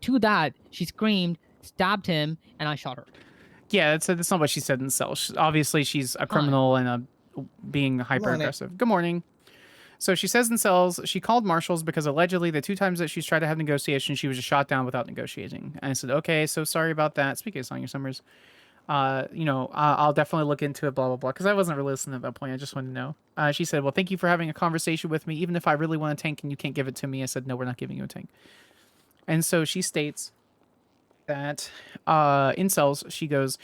To that, she screamed, stabbed him, and I shot her. Yeah, that's not what she said in cell. Obviously, she's a criminal and being hyper aggressive. Good morning. So she says in cells, she called Marshals because allegedly the 2 times that she's tried to have negotiations, she was just shot down without negotiating. And I said, okay, so sorry about that. Speaking of Sonya Summers, I'll definitely look into it, blah, blah, blah. Because I wasn't really listening at that point. I just wanted to know. She said, well, thank you for having a conversation with me. Even if I really want a tank and you can't give it to me. I said, no, we're not giving you a tank. And so she states that in cells, she goes,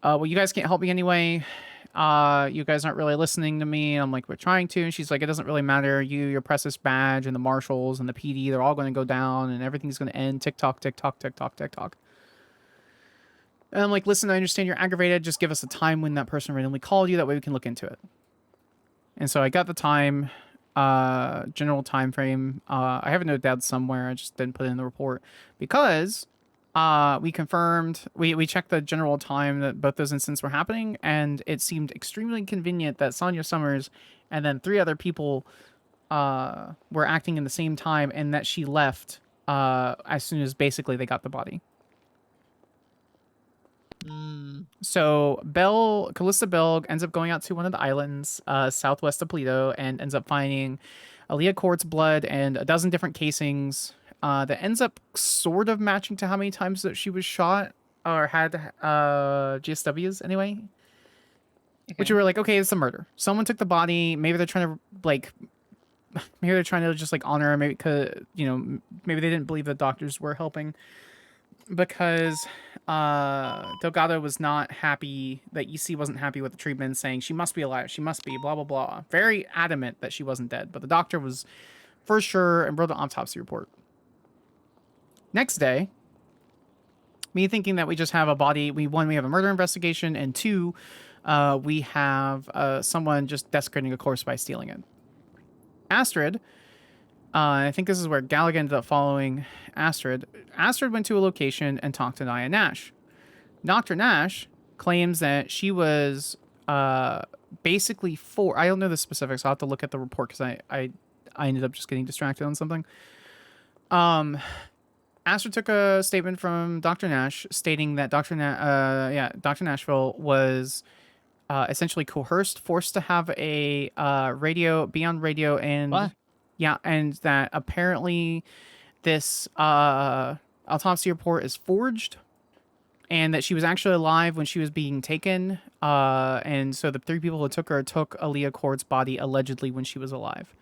well, you guys can't help me anyway. You guys aren't really listening to me. I'm like, we're trying to. And she's like, it doesn't really matter. Your Presses badge and the Marshals and the PD, they're all going to go down and everything's going to end. TikTok, TikTok, TikTok, TikTok. And I'm like, listen, I understand you're aggravated. Just give us a time when that person randomly called you. That way we can look into it. And so I got the time, general time frame. I have it noted down somewhere. I just didn't put it in the report because we confirmed, we checked the general time that both those incidents were happening, and it seemed extremely convenient that Sonya Summers and then 3 other people were acting in the same time, and that she left as soon as basically they got the body. So Callista Bell ends up going out to one of the islands southwest of Polito and ends up finding Aaliyah Court's blood and a dozen different casings that ends up sort of matching to how many times that she was shot or had GSWs anyway. Okay. Which we were like, okay, it's a murder. Someone took the body. Maybe they're trying to maybe they're trying to just honor her. Maybe because maybe they didn't believe the doctors were helping. Because Delgado was not happy, that EC wasn't happy with the treatment, saying she must be alive, she must be, blah, blah, blah. Very adamant that she wasn't dead, but the doctor was for sure and wrote an autopsy report. Next day, me thinking that we just have a body, we have a murder investigation, and 2, we have someone just desecrating a corpse by stealing it. Astrid, I think this is where Gallagher ended up following Astrid. Astrid went to a location and talked to Nia Nash. Dr. Nash claims that she was basically I don't know the specifics. I'll have to look at the report because I ended up just getting distracted on something. Astrid took a statement from Dr. Nash stating that Dr. Nashville was essentially coerced, forced to have a be on radio, and what? Yeah, and that apparently this autopsy report is forged, and that she was actually alive when she was being taken, and so the 3 people who took her took Aaliyah Court's body allegedly when she was alive.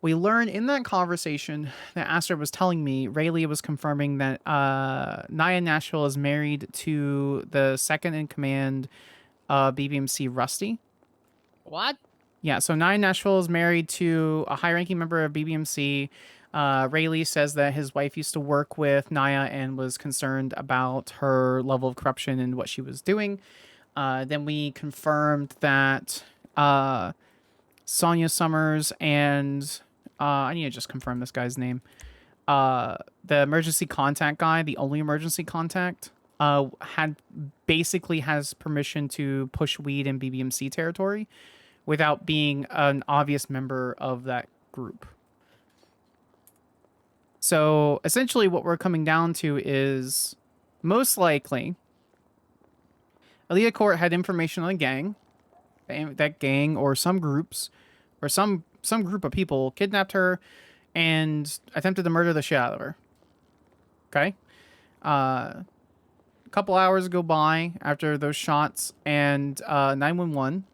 We learn in that conversation that Astrid was telling me, Rayleigh was confirming that Nia Nashville is married to the second in command BBMC Rusty. What? Yeah, so Nia Nashville is married to a high-ranking member of BBMC. Rayleigh says that his wife used to work with Nia and was concerned about her level of corruption and what she was doing. Then we confirmed that Sonya Summers and I need to just confirm this guy's name. The emergency contact guy, the only emergency contact, has permission to push weed in BBMC territory without being an obvious member of that group. So essentially what we're coming down to is most likely Aaliyah Court had information on a gang, that gang or some groups or some group of people kidnapped her and attempted to murder the shit out of her. Okay? A couple hours go by after those shots, and 911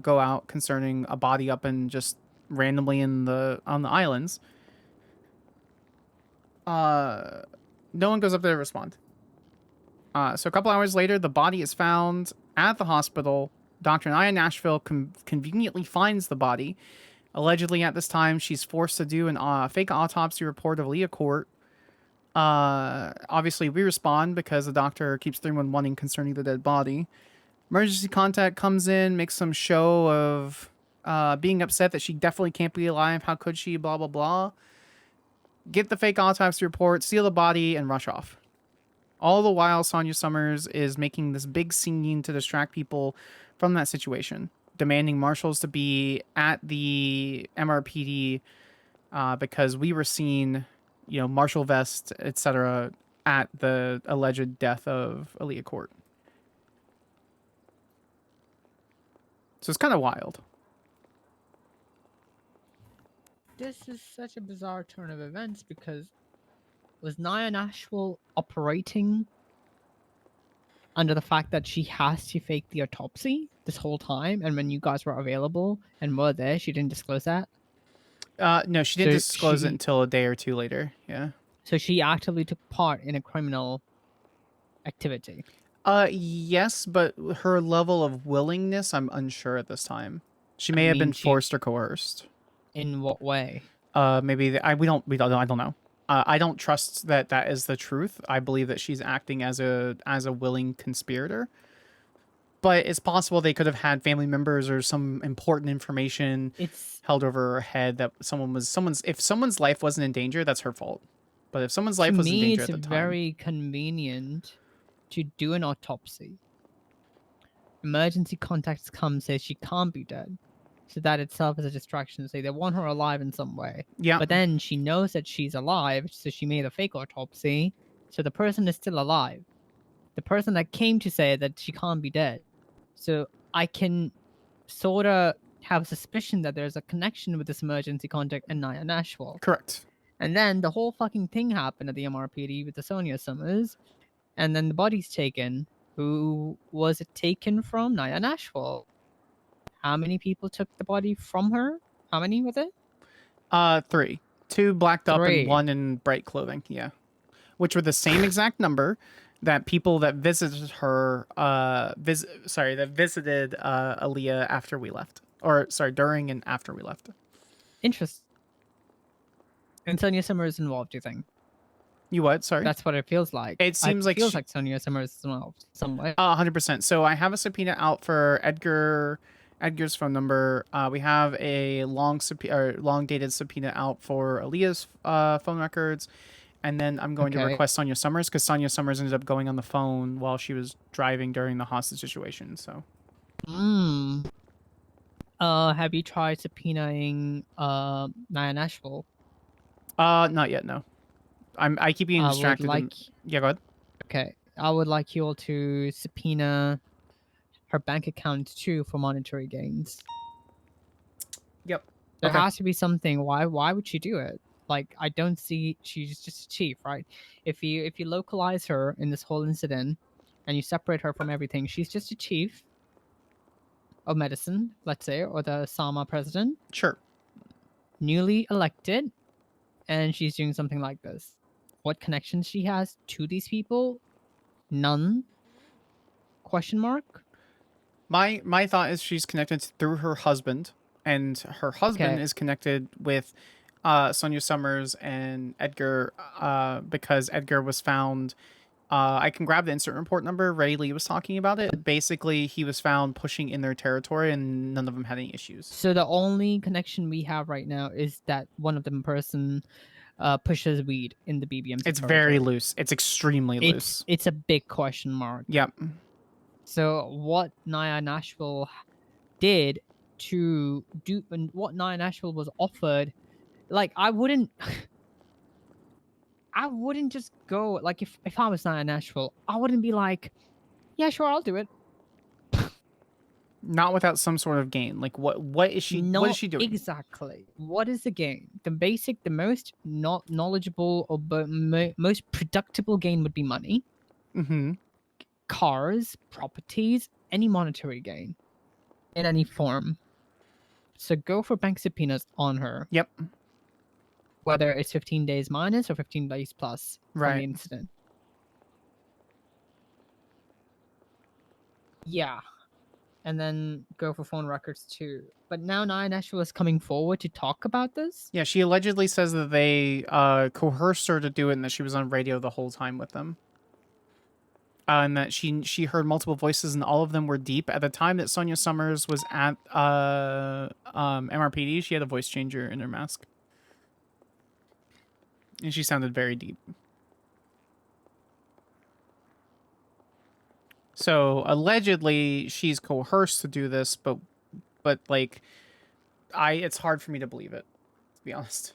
go out concerning a body up and just randomly on the islands. No one goes up there to respond. So a couple hours later, the body is found at the hospital. Dr. Nia Nashville conveniently finds the body. Allegedly, at this time, she's forced to do a fake autopsy report of Aaliyah Court. Obviously, we respond because the doctor keeps 311 concerning the dead body. Emergency contact comes in, makes some show of being upset that she definitely can't be alive. How could she? Blah, blah, blah. Get the fake autopsy report, steal the body, and rush off. All the while, Sonya Summers is making this big scene to distract people from that situation, demanding marshals to be at the MRPD because we were seen, marshal vest, etc., at the alleged death of Aaliyah Court. So it's kind of wild. This is such a bizarre turn of events because was Naya Nashville operating under the fact that she has to fake the autopsy this whole time, and when you guys were available and were there, she didn't disclose that? No, she didn't So disclose it she- until a day or two later. Yeah. So she actively took part in a criminal activity. Yes, but her level of willingness, I'm unsure at this time. She may I have mean, been she- forced or coerced. In what way? Maybe I don't know. I don't know. I don't trust that that is the truth. I believe that she's acting as a willing conspirator. But it's possible they could have had family members or some important information It's held over her head that if someone's life wasn't in danger, that's her fault. But if someone's life to was in me, danger it's at the time, very convenient to do an autopsy. Emergency contacts come, says she can't be dead. So that itself is a distraction to say they want her alive in some way. yeah, But then she knows that she's alive, so she made a fake autopsy. So the person is still alive. The person that came to say that she can't be dead. So I can sort of have suspicion that there's a connection with this emergency contact and Naya Nashville. correct. And then the whole fucking thing happened at the MRPD with the Sonia Summers. And then the body's taken. Who was it taken from? Naya Nashville. How many people took the body from her? How many was it? 3. 2 blacked up and 3. 1 in bright clothing. Yeah, which were the same exact number that people that visited her that visited Aaliyah after we left, or sorry, during and after we left. Interesting. And Sonia Summers involved, do you think? You what? Sorry. That's what it feels like. It seems like feels she- like Sonia Summers is involved some way. 100%. So I have a subpoena out for Edgar's phone number. We have a long dated subpoena out for Aaliyah's phone records, and then I'm going to Okay. request Sonia Summers because Sonia Summers ended up going on the phone while she was driving during the hostage situation. So Have you tried subpoenaing Naya Nashville? not yet. No, I keep getting I would distracted. like Yeah, go ahead. Okay, I would like you all to subpoena her bank account too for monetary gains. Yep. There Okay. has to be something. Why would she do it? Like, I don't see. She's just a chief, right? If you localize her in this whole incident and you separate her from everything, she's just a chief of medicine, let's say, or the Sama president, Sure. newly elected, and she's doing something like this. What connections she has to these people? None. Question mark. My thought is she's connected through her husband, and her husband Okay. is connected with Sonia Summers and Edgar because Edgar was found. I can grab the incident report number. Ray Lee was talking about it. Basically, he was found pushing in their territory, and none of them had any issues. So the only connection we have right now is that one of them person pushes weed in the BBM. It's very loose. It's extremely loose. It's a big question mark. Yep. So what Naya Nashville did to do, and what Naya Nashville was offered, like I wouldn't just go, like if I was Naya Nashville, I wouldn't be like, yeah, sure, I'll do it. Not without some sort of gain. Like what is she? What is she doing? Exactly. What is the gain? The most not knowledgeable or most predictable gain would be money, Mm-hmm. cars, properties, any monetary gain in any form. So go for bank subpoenas on her. Yep. Whether it's 15 days minus or 15 days plus from Right. the incident. Yeah. And then go for phone records too. But now Naya Nashville is coming forward to talk about this. Yeah, she allegedly says that they coerced her to do it, and that she was on radio the whole time with them. And that she heard multiple voices, and all of them were deep. At the time that Sonia Summers was at MRPD, she had a voice changer in her mask, and she sounded very deep. So allegedly, she's coerced to do this, but like, it's hard for me to believe it, to be honest.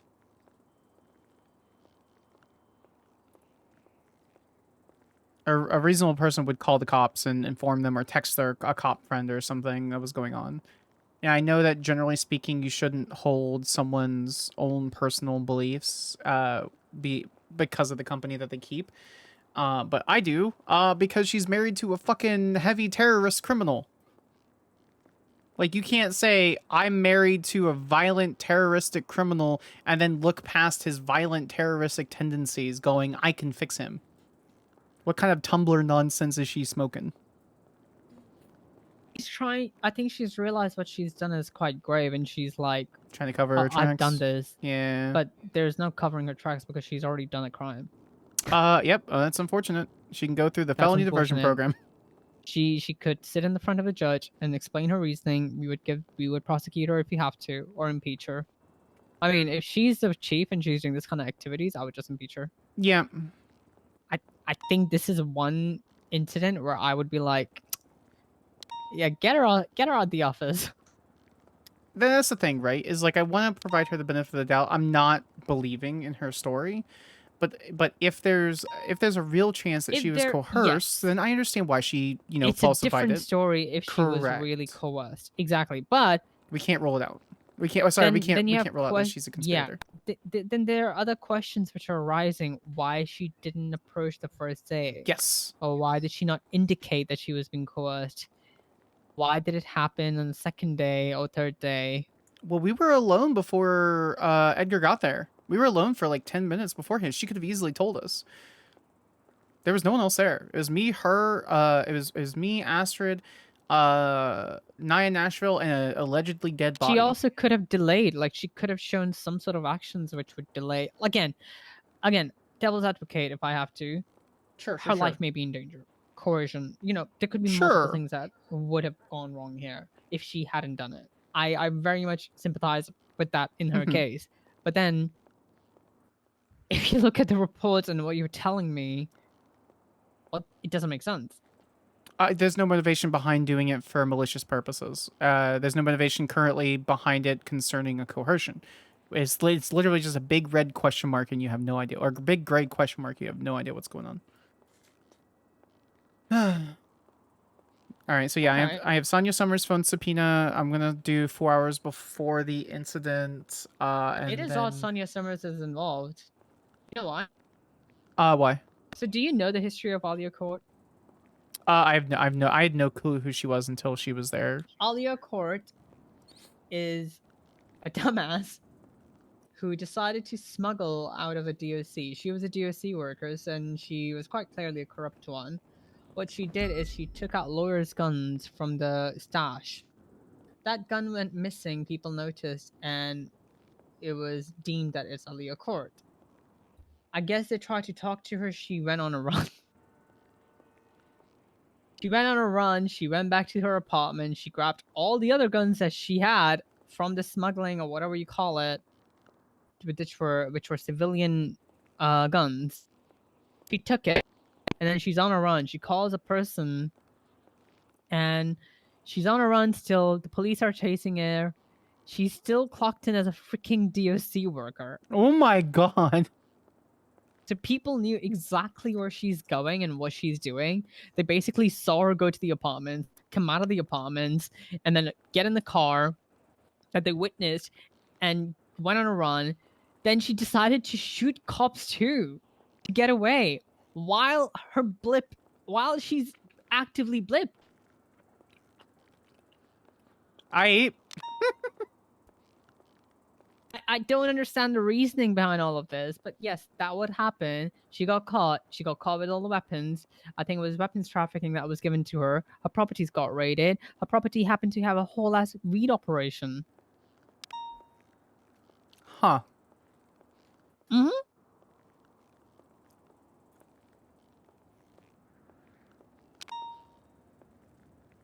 a reasonable person would call the cops and inform them or text a cop friend or something that was going on. And I know that generally speaking, you shouldn't hold someone's own personal beliefs because of the company that they keep. But I do because she's married to a fucking heavy terrorist criminal. Like, you can't say, I'm married to a violent terroristic criminal and then look past his violent terroristic tendencies going, I can fix him. What kind of Tumblr nonsense is she smoking? She's trying. I think she's realized what she's done is quite grave, and she's like, Trying to cover her tracks? I've done this. Yeah. But there's no covering her tracks because she's already done a crime. Yep, that's unfortunate. She can go through the That's felony diversion unfortunate. program. She could sit in the front of a judge and explain her reasoning. We would prosecute her if you have to, or impeach her. I mean, if she's the chief and she's doing this kind of activities, I would just impeach her. Yeah. I think this is one incident where I would be like, yeah, get her out of the office. That's the thing, right? Is like, I want to provide her the benefit of the doubt. I'm not believing in her story, but if there's a real chance that If she was there- coerced, yes. then I understand why she It's a falsified different it. story if she was really Correct. coerced. Exactly, but We can't roll it out. We can't. Oh, sorry, we can't. then you We have can't roll out that she's a conspirator. then there are other questions which are arising. Why she didn't approach the first day? Yes. Or why did she not indicate that she was being coerced? Why did it happen on the second day or third day? Well, we were alone before Edgar got there. We were alone for like 10 minutes beforehand. She could have easily told us. There was no one else there. It was me, her. It was me, Astrid, Naya Nashville, and an allegedly dead body. She also could have delayed. Like she could have shown some sort of actions which would delay. Again, devil's advocate. If I have to, Sure. her life may be in danger. Coercion. There could be Sure. multiple things that would have gone wrong here if she hadn't done it. I very much sympathize with that in her Mhm. case. But then, if you look at the reports and what you're telling me, it doesn't make sense. There's no motivation behind doing it for malicious purposes. There's no motivation currently behind it concerning a coercion. It's literally just a big red question mark and you have no idea, or a big gray question mark, you have no idea what's going on. All right, so yeah, I have Sonia Summers' phone subpoena. I'm gonna do 4 hours before the incident. And It is then... odd Sonia Summers is involved. You know why? Why? So do you know the history of Alia Court? I had no clue who she was until she was there. Alia Court is a dumbass who decided to smuggle out of a DOC. She was a DOC worker, and she was quite clearly a corrupt one. What she did is she took out lawyers' guns from the stash. That gun went missing, people noticed, and it was deemed that it's Alia Court. I guess they tried to talk to her, she went on a run. She went on a run, she went back to her apartment, she grabbed all the other guns that she had from the smuggling or whatever you call it, which were civilian guns. She took it, and then she's on a run. She calls a person, and she's on a run still. The police are chasing her. She's still clocked in as a freaking DOC worker. Oh my god. So people knew exactly where she's going and what she's doing. They basically saw her go to the apartment, come out of the apartments, and then get in the car that they witnessed and went on a run. Then she decided to shoot cops too to get away while she's actively blipped. I don't understand the reasoning behind all of this, but yes, that would happen. She got caught. She got caught with all the weapons. I think it was weapons trafficking that was given to her. Her properties got raided. Her property happened to have a whole ass raid operation. Huh. Mm-hmm.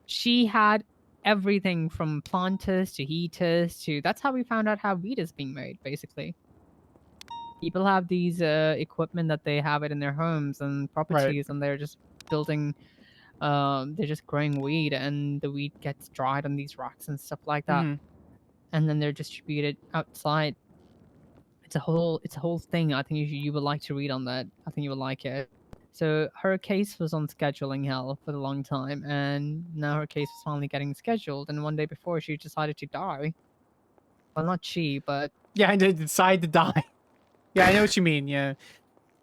She had everything from planters to heaters to... That's how we found out how weed is being made, basically. People have these equipment that they have it in their homes and properties, and they're just building... they're just growing weed, and the weed gets dried on these racks and stuff like that. And then they're distributed outside. It's a whole thing. I think you would like to read on that. I think you would like it. So her case was on scheduling hell for a long time, and now her case is finally getting scheduled. And one day before, she decided to die. Well, not she, but Yeah, I did decide to die. Yeah, I know what you mean. Yeah.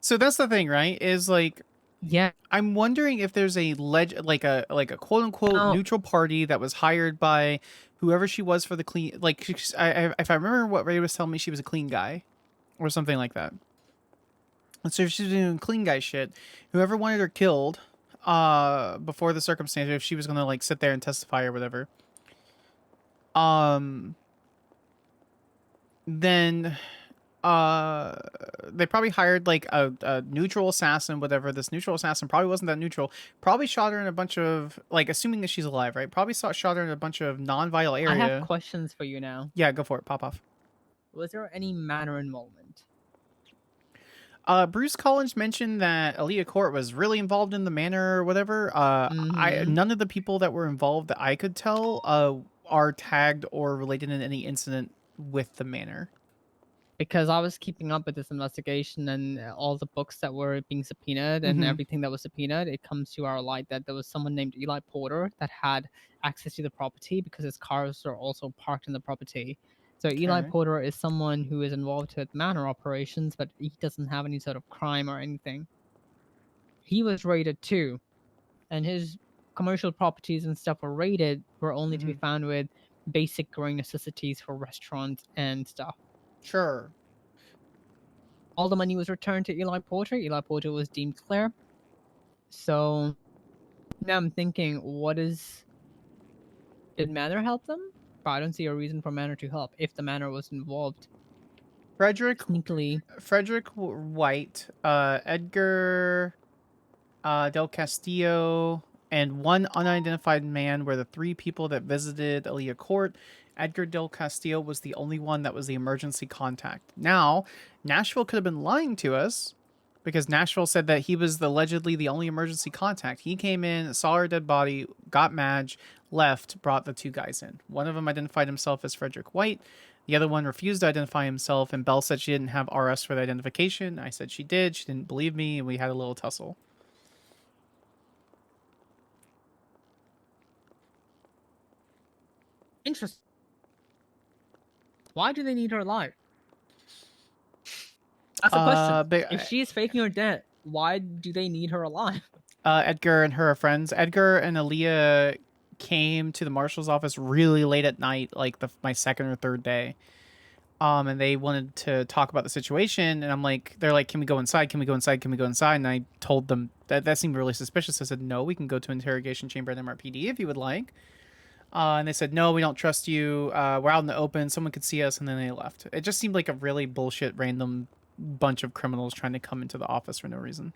So that's the thing, right? Is like yeah. I'm wondering if there's a like a quote unquote No. neutral party that was hired by whoever she was for the clean. Like, if I remember what Ray was telling me, she was a clean guy, or something like that. And so if she's doing clean guy shit, whoever wanted her killed, before the circumstance, if she was gonna like sit there and testify or whatever, then they probably hired like a neutral assassin, whatever. This neutral assassin probably wasn't that neutral. Probably shot her in a bunch of, like, assuming that she's alive, right? Probably shot her in a bunch of non-vital area. I have questions for you now. Yeah, go for it. Pop off. Was there any manor involvement? Bruce Collins mentioned that Aaliyah Court was really involved in the manor or whatever. None of the people that were involved that I could tell are tagged or related in any incident with the manor. Because I was keeping up with this investigation and all the books that were being subpoenaed and everything that was subpoenaed, it comes to our light that there was someone named Eli Porter that had access to the property because his cars are also parked in the property. So Eli Porter is someone who is involved with manor operations, but he doesn't have any sort of crime or anything. He was raided too, and his commercial properties and stuff were raided were only to be found with basic growing necessities for restaurants and stuff. Sure. All the money was returned to Eli Porter. Eli Porter was deemed clear. So now I'm thinking, did Manor help them? But I don't see a reason for Manor to help if the Manor was involved. Frederick White, Edgar Del Castillo, and one unidentified man were the three people that visited Aaliyah Court. Edgar Del Castillo was the only one that was the emergency contact. Now, Nashville could have been lying to us because Nashville said that he was allegedly the only emergency contact. He came in, saw her dead body, got Madge, left, brought the two guys in. One of them identified himself as Frederick White. The other one refused to identify himself, and Belle said she didn't have RS for the identification. I said she did. She didn't believe me, and we had a little tussle. Interesting. Why do they need her alive? That's a question. If she's faking her death, why do they need her alive? Edgar and her are friends. Edgar and Aaliyah came to the marshal's office really late at night, like my second or third day. And they wanted to talk about the situation, and they're like, can we go inside? Can we go inside? Can we go inside? And I told them that seemed really suspicious. I said, no, we can go to interrogation chamber at MRPD if you would like. And they said, no, we don't trust you. We're out in the open. Someone could see us. And then they left. It just seemed like a really bullshit, random bunch of criminals trying to come into the office for no reason.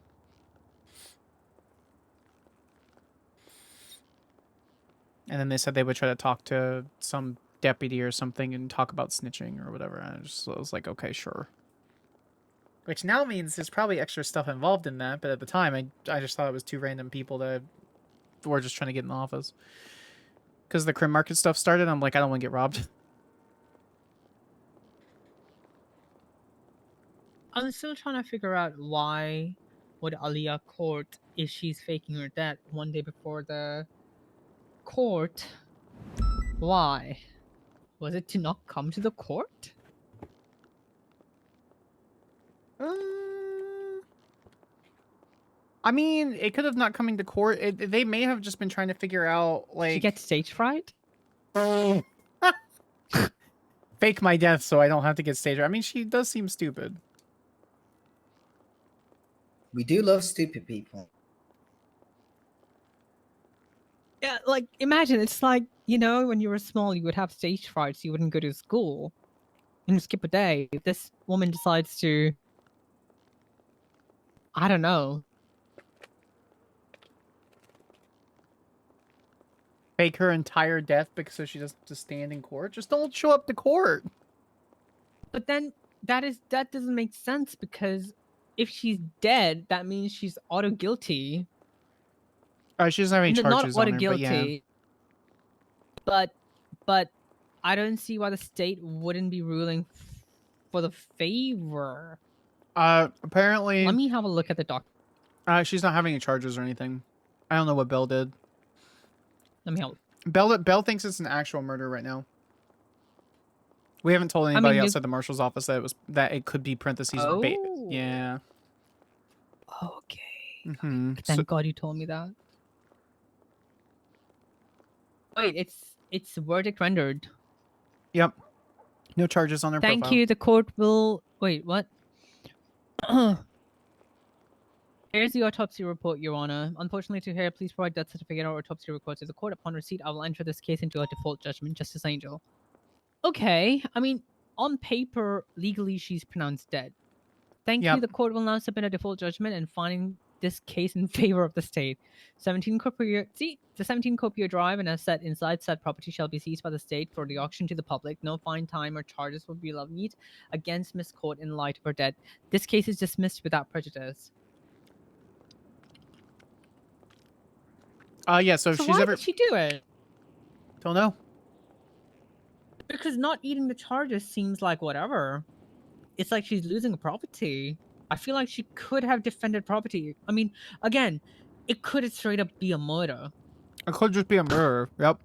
And then they said they would try to talk to some deputy or something and talk about snitching or whatever. And I was like, okay, sure. Which now means there's probably extra stuff involved in that. But at the time, I just thought it was two random people that were just trying to get in the office. Because the Crim Market stuff started, I'm like, I don't want to get robbed. I'm still trying to figure out why would Aaliyah Court, if she's faking her death one day before the court, why? Was it to not come to the court? I mean, it could have not coming to court. They may have just been trying to figure out, like... She gets stage fright? Fake my death so I don't have to get stage fright. I mean, she does seem stupid. We do love stupid people. Yeah, like, imagine, it's like, you know, when you were small, you would have stage fright, so you wouldn't go to school. And skip a day. If this woman decides to... I don't know. Fake her entire death because so she doesn't just stand in court? Just don't show up to court. But then, that doesn't make sense, because if she's dead, that means she's auto-guilty. She doesn't have any charges not on her, guilty, but yeah. But I don't see why the state wouldn't be ruling for the favor. Apparently... Let me have a look at the doc. She's not having any charges or anything. I don't know what Belle did. Let me help. Belle thinks it's an actual murder right now. We haven't told anybody outside the marshal's office that it could be parentheses bait. Oh. Yeah. Okay. Mm-hmm. Thank God you told me that. Wait, it's verdict rendered. Yep. No charges on her Thank profile. you. The court will wait. What? Here's the autopsy report, Your Honor. Unfortunately to hear, please provide death certificate or autopsy report to the court. Upon receipt, I will enter this case into a default judgment. Justice Angel. Okay. I mean, on paper, legally, she's pronounced dead. Thank you. Yep. The court will now submit a default judgment and finding this case in favor of the state. 17 Copier. See, the 17 Copier Drive and asset inside said property shall be seized by the state for the auction to the public. No fine, time, or charges will be levied against Miss Court in light of her death. This case is dismissed without prejudice. Yeah, so if So she's why ever... did she do it? Don't know. Because not eating the charges seems like whatever. It's like she's losing a property. I feel like she could have defended property. I mean, again, it could straight up be a murder. It could just be a murder. Yep.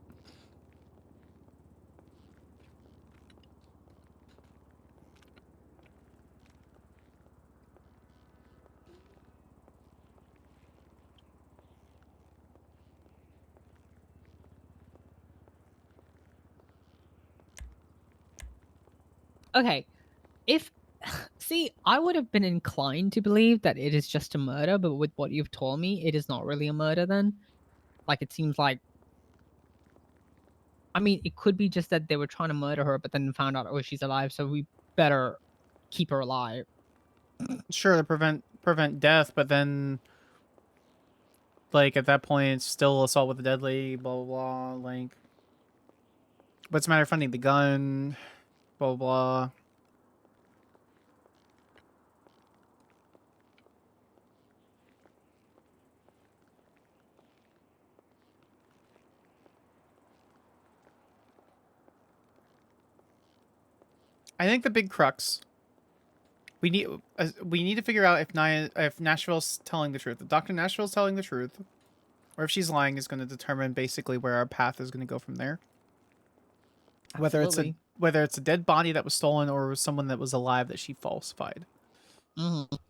Okay, if see, I would have been inclined to believe that it is just a murder, but with what you've told me, it is not really a murder then. Like, it seems like, I mean, it could be just that they were trying to murder her, but then found out, oh, she's alive, so we better keep her alive. Sure, to prevent death, but then, like, at that point, it's still assault with a deadly, blah, blah, blah, like... What's the matter finding the gun, blah, blah, blah. I think the big crux... We need to figure out if Nashville's telling the truth. If Dr. Nashville's telling the truth, or if she's lying, is going to determine basically where our path is going to go from there. Absolutely. Whether it's a dead body that was stolen or someone that was alive that she falsified.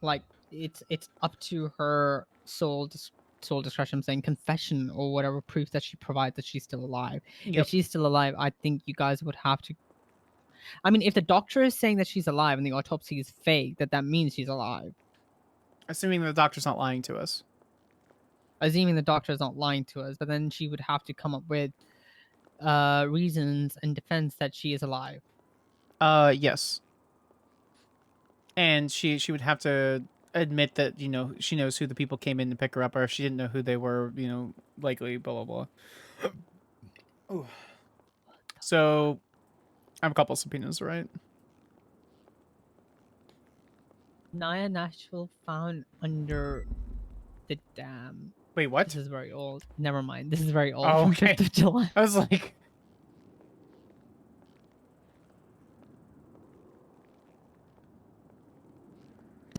Like, it's up to her sole discretion. I'm saying confession or whatever proof that she provides that she's still alive. Yep. If she's still alive, I think you guys would have to. I mean, if the doctor is saying that she's alive and the autopsy is fake, that means she's alive. Assuming the doctor's not lying to us. Assuming the doctor is not lying to us, but then she would have to come up with reasons and defense that she is alive. Yes. And she would have to admit that, you know, she knows who the people came in to pick her up, or if she didn't know who they were, you know, likely, blah, blah, blah. Ooh. So, I have a couple subpoenas, right? Naya Nashville found under the dam. Wait, what? This is very old. Never mind. This is very old. Oh, From okay. 5th of July. I was like...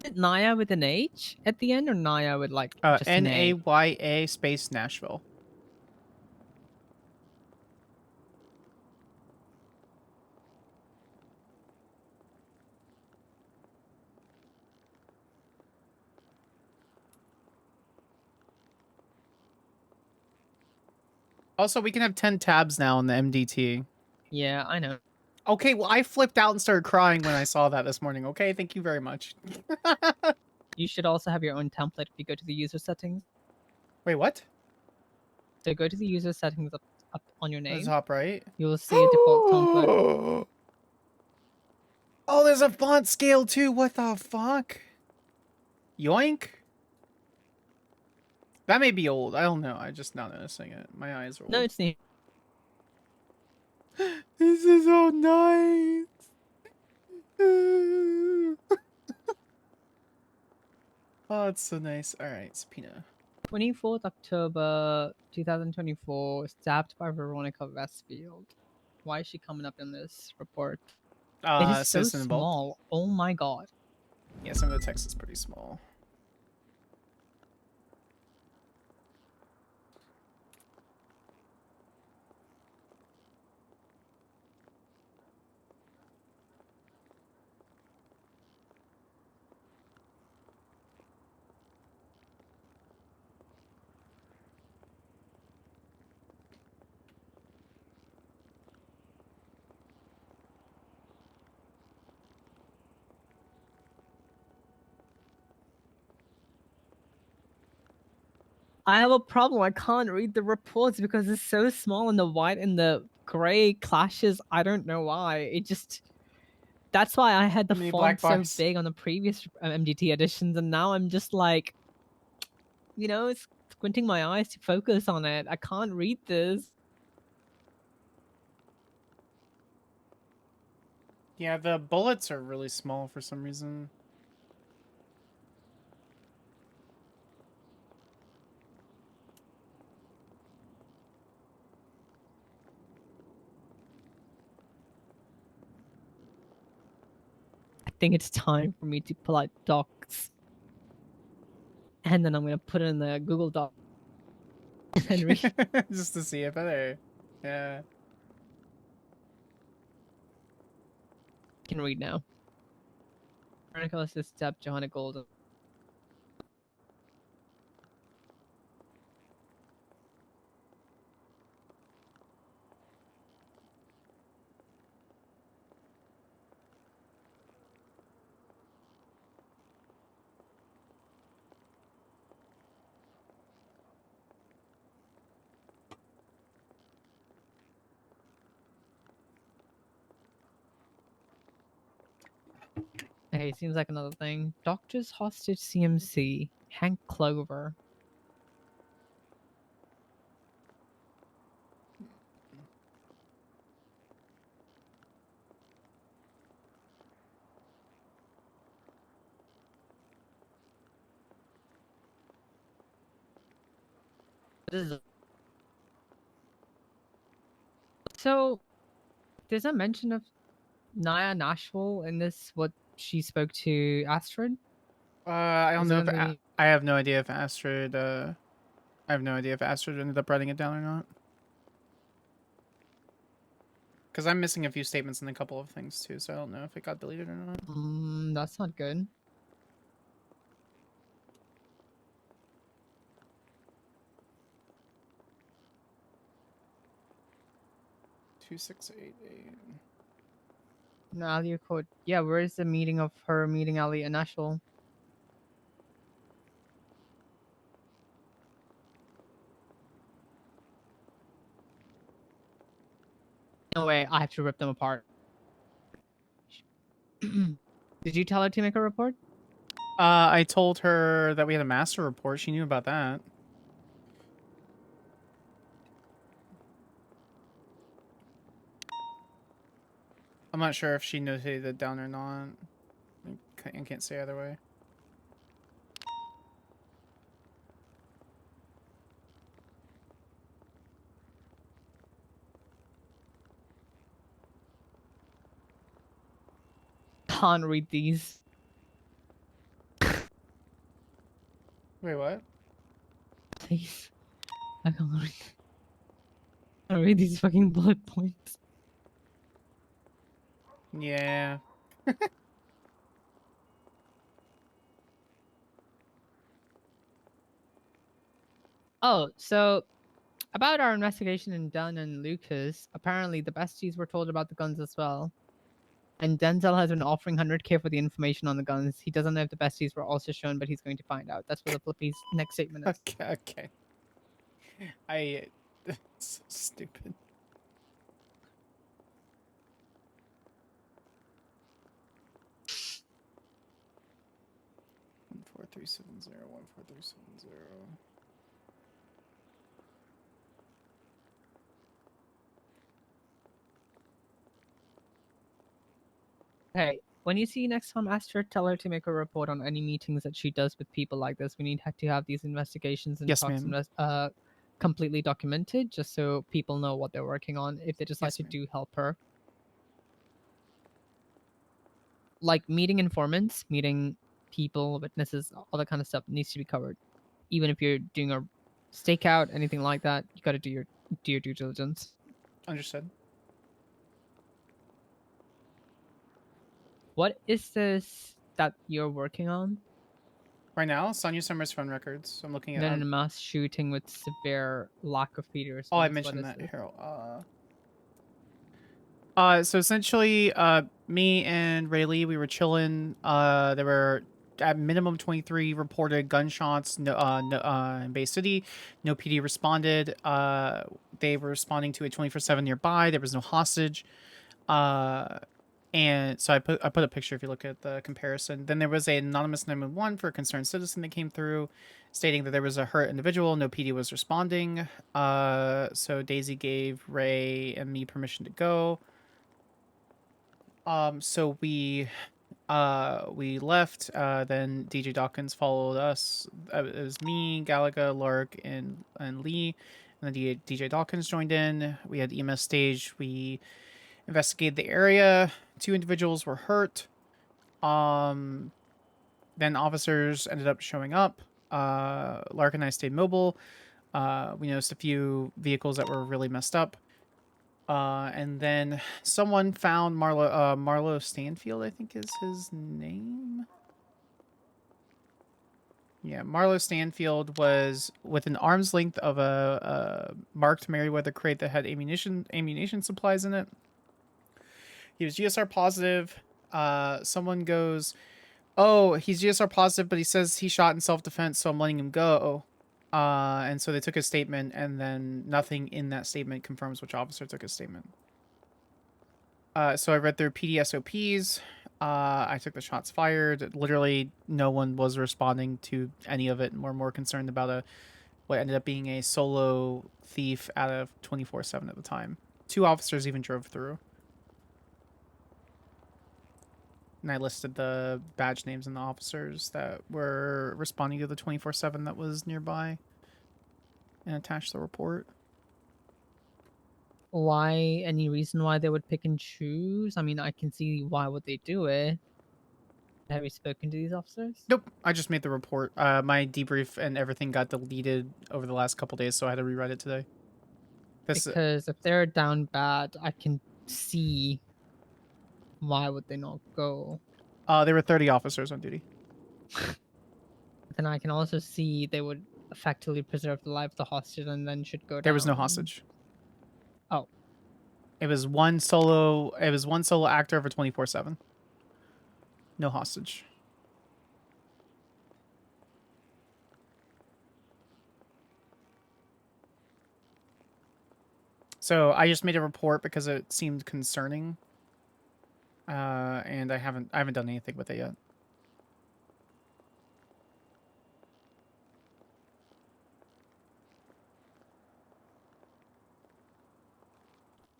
Is it Naya with an H at the end, or Naya with like just an A? Naya space Nashville. Also, we can have 10 tabs now on the MDT. Yeah, I know. Okay, well, I flipped out and started crying when I saw that this morning. Okay, thank you very much. You should also have your own template if you go to the user settings. Wait, what? So go to the user settings up on your name. Top right. You will see a default template. Oh, there's a font scale too. What the fuck? Yoink. That may be old. I don't know. I'm just not noticing it. My eyes are old. No, it's new. This is so nice. Oh, it's so nice. All right, subpoena. 24th October 2024, stabbed by Veronica Westfield. Why is she coming up in this report? It is so citizen involved. small. Oh my god. Yeah, some of the text is pretty small. I have a problem. I can't read the reports because it's so small and the white and the gray clashes. I don't know why. It just. That's why I had the Many font black so bars. big on the previous MGT editions, and now I'm just like, squinting my eyes to focus on it. I can't read this. Yeah, the bullets are really small for some reason. I think it's time for me to pull out docs. And then I'm going to put it in the Google Doc. And read. Just to see it better. Yeah. Can read now. Chronicles this step, Johanna Golden. Hey, seems like another thing. Doctors hostage CMC. Hank Clover. So, there's a mention of Naya Nashville in this, what she spoke to Astrid? I don't Is know it if in the- I have no idea if Astrid. I have no idea if Astrid ended up writing it down or not. Because I'm missing a few statements in a couple of things too, so I don't know if it got deleted or not. That's not good. Two, 6, 8, 8. No, Ali code. Yeah, where's the meeting of her meeting Ali and Nashville? No way, I have to rip them apart. Did you tell her to make a report? I told her that we had a master report. She knew about that. I'm not sure if she notated it down or not. I can't say either way. Can't read these. Wait, what? Please. I can't read. I can't read these fucking bullet points. Yeah. Oh, so about our investigation in Dunn and Lucas, apparently the besties were told about the guns as well. And Denzel has been offering 100k for the information on the guns. He doesn't know if the besties were also shown, but he's going to find out. That's what the Flippy's next statement is. Okay. So stupid. One 4370 14370. Hey, when you see next time, ask her, tell her to make a report on any meetings that she does with people like this. We need to have these investigations and Yes, talks ma'am. completely documented, just so people know what they're working on if they decide Yes, to ma'am. do help her. Like meeting informants, meeting people, witnesses, all that kind of stuff needs to be covered. Even if you're doing a stakeout, anything like that, you got to do your due diligence. Understood. What is this that you're working on? Right now, Sonya Summers phone records. I'm looking at. Then in a mass shooting with severe lack of feed response. Oh, I What mentioned is that. this? Harold. So essentially, me and Rayleigh, we were chilling. There were at minimum 23 reported gunshots in Bay City. No PD responded. They were responding to a 24/7 nearby. There was no hostage. And so I put a picture if you look at the comparison. Then there was an anonymous 911 for a concerned citizen that came through, stating that there was a hurt individual. No PD was responding. So Daisy gave Ray and me permission to go. So we left. Then DJ Dawkins followed us. It was me, Galaga, Lark, and Lee. And then DJ Dawkins joined in. We had EMS stage. We investigated the area. 2 individuals were hurt. Then officers ended up showing up. Lark and I stayed mobile. We noticed a few vehicles that were really messed up. And then someone found Marlo Stanfield, I think is his name. Yeah, Marlo Stanfield was within arm's length of a marked Merryweather crate that had ammunition supplies in it. He was GSR positive. Someone goes, "Oh, he's GSR positive, but he says he shot in self-defense, so I'm letting him go." And so they took his statement, and then nothing in that statement confirms which officer took his statement. So I read through PD SOPs. I took the shots fired. Literally, no one was responding to any of it, and we're more concerned about what ended up being a solo thief out of 24/7 at the time. 2 officers even drove through. And I listed the badge names and the officers that were responding to the 24/7 that was nearby and attached the report. Why? Any reason why they would pick and choose? I mean, I can see why would they do it. Have you spoken to these officers? Nope. I just made the report. My debrief and everything got deleted over the last couple days, so I had to rewrite it today. Because if they're down bad, I can see why would they not go. There were 30 officers on duty. Then I can also see they would effectively preserve the life of the hostage and then should go down. There was no hostage. Oh. It was one solo actor over 24/7. No hostage. So I just made a report because it seemed concerning. And I haven't done anything with it yet.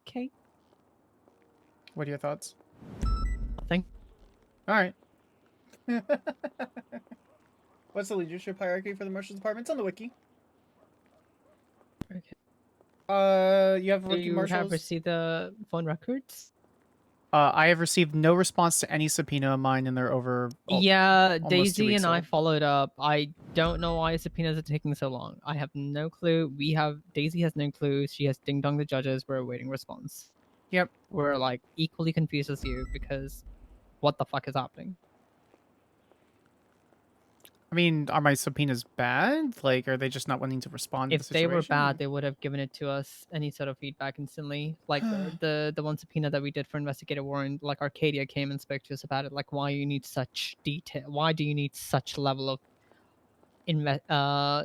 Okay. What are your thoughts? Nothing. All right. What's the leadership hierarchy for the Marshal's Department? It's on the wiki. Okay. You have Do wiki you marshals? have received the phone records? I have received no response to any subpoena of mine, and they're over. Yeah, almost 2 Daisy weeks and I old. followed up. I don't know why subpoenas are taking so long. I have no clue. Daisy has no clue. She has ding dong the judges. We're awaiting response. Yep. We're like equally confused as you because what the fuck is happening? I mean, are my subpoenas bad? Like, are they just not wanting to respond to the If they were situation? bad, they would have given it to us any sort of feedback instantly. Like the one subpoena that we did for investigative warrant, like Arcadia came and spoke to us about it. Like, why you need such detail? Why do you need such level of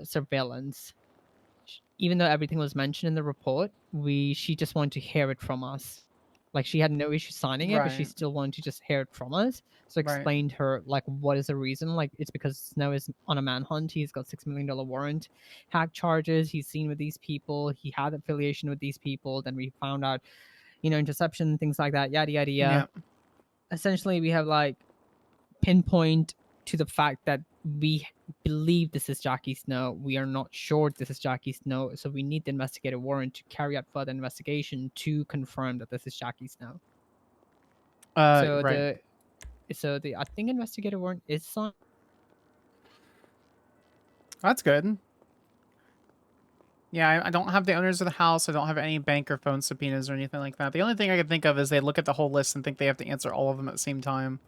surveillance? Even though everything was mentioned in the report, she just wanted to hear it from us. Like, she had no issue signing it, but she Right. still wanted to just hear it from us. So Right. explained her like what is the reason. Like, it's because Snow is on a manhunt. He's got $6 million warrant, hack charges. He's seen with these people. He had affiliation with these people. Then we found out, interception, things like that. Yada yada yada. Yeah. Essentially, we have like pinpoint to the fact that we believe this is Jackie Snow. We are not sure this is Jackie Snow, so we need the investigative warrant to carry out further investigation to confirm that this is Jackie Snow. Right. I think investigative warrant is signed. That's good. Yeah, I don't have the owners of the house. I don't have any bank or phone subpoenas or anything like that. The only thing I can think of is they look at the whole list and think they have to answer all of them at the same time.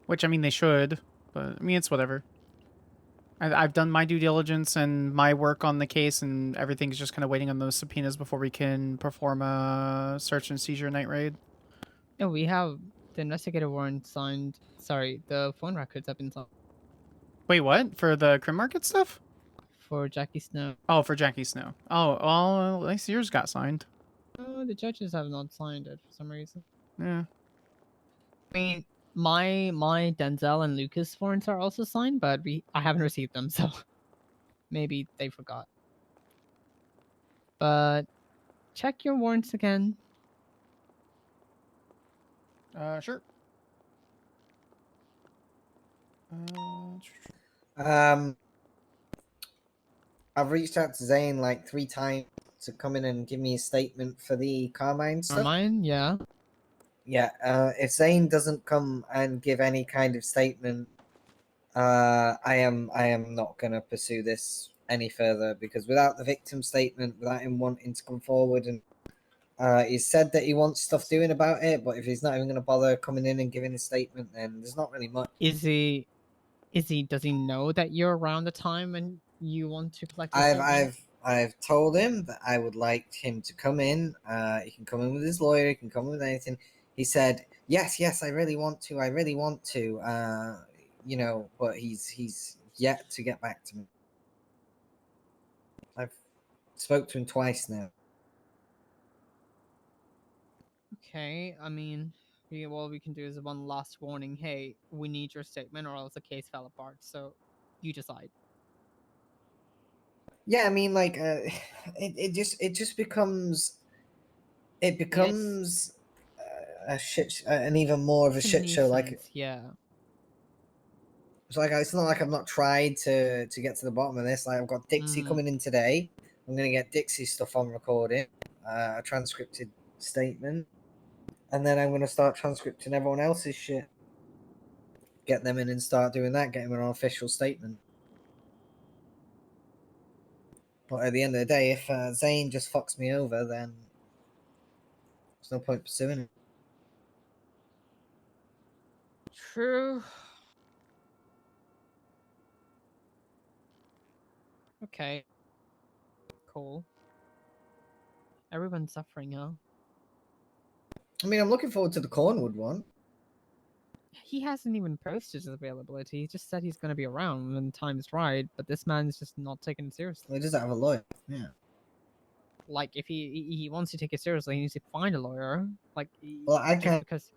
Which, I mean, they should. But, I mean, it's whatever. I've done my due diligence and my work on the case, and everything's just kind of waiting on those subpoenas before we can perform a search and seizure night raid. No, we have The investigator warrant signed. Sorry, the phone records have been signed Wait, what? For the Crim Market stuff? for Jackie Snow. Oh, for Jackie Snow. Oh, well, at least yours got signed. Oh, the judges have not signed it for some reason. Yeah. I mean, my Denzel and Lucas warrants are also signed, but I haven't received them, so maybe they forgot. But check your warrants again. Sure. I've reached out to Zane like 3 times to come in and give me a statement for the Carmine stuff. Mine, yeah. Yeah, if Zane doesn't come and give any kind of statement, I am not gonna pursue this any further, because without the victim statement, without him wanting to come forward, and he's said that he wants stuff doing about it, but if he's not even gonna bother coming in and giving a statement, then there's not really much. Does he know that you're around the time and you want to collect your statement? I've told him that I would like him to come in. He can come in with his lawyer. He can come in with anything. He said, yes, I really want to. You know, but he's yet to get back to me. I've spoke to him twice now. Okay, I mean, all we can do is one last warning. Hey, we need your statement or else the case fell apart. So you decide. Yeah, I mean, like, it just becomes a shit, an even more of a It's shit show. Like, nuisance, yeah. it's like it's not like I've not tried to get to the bottom of this. Like, I've got Dixie coming in today. I'm gonna get Dixie's stuff on recording, a transcripted statement, and then I'm gonna start transcripting everyone else's shit. Get them in and start doing that. Get them an official statement. But at the end of the day, if Zane just fucks me over, then there's no point pursuing it. True. Okay. Cool. Everyone's suffering, huh? I mean, I'm looking forward to the Cornwood one. He hasn't even posted his availability. He just said he's going to be around when the time is right, but this man's just not taking it seriously. Well, he doesn't have a lawyer. Yeah. Like, if he wants to take it seriously, he needs to find a lawyer. Like, Well, I can't. Because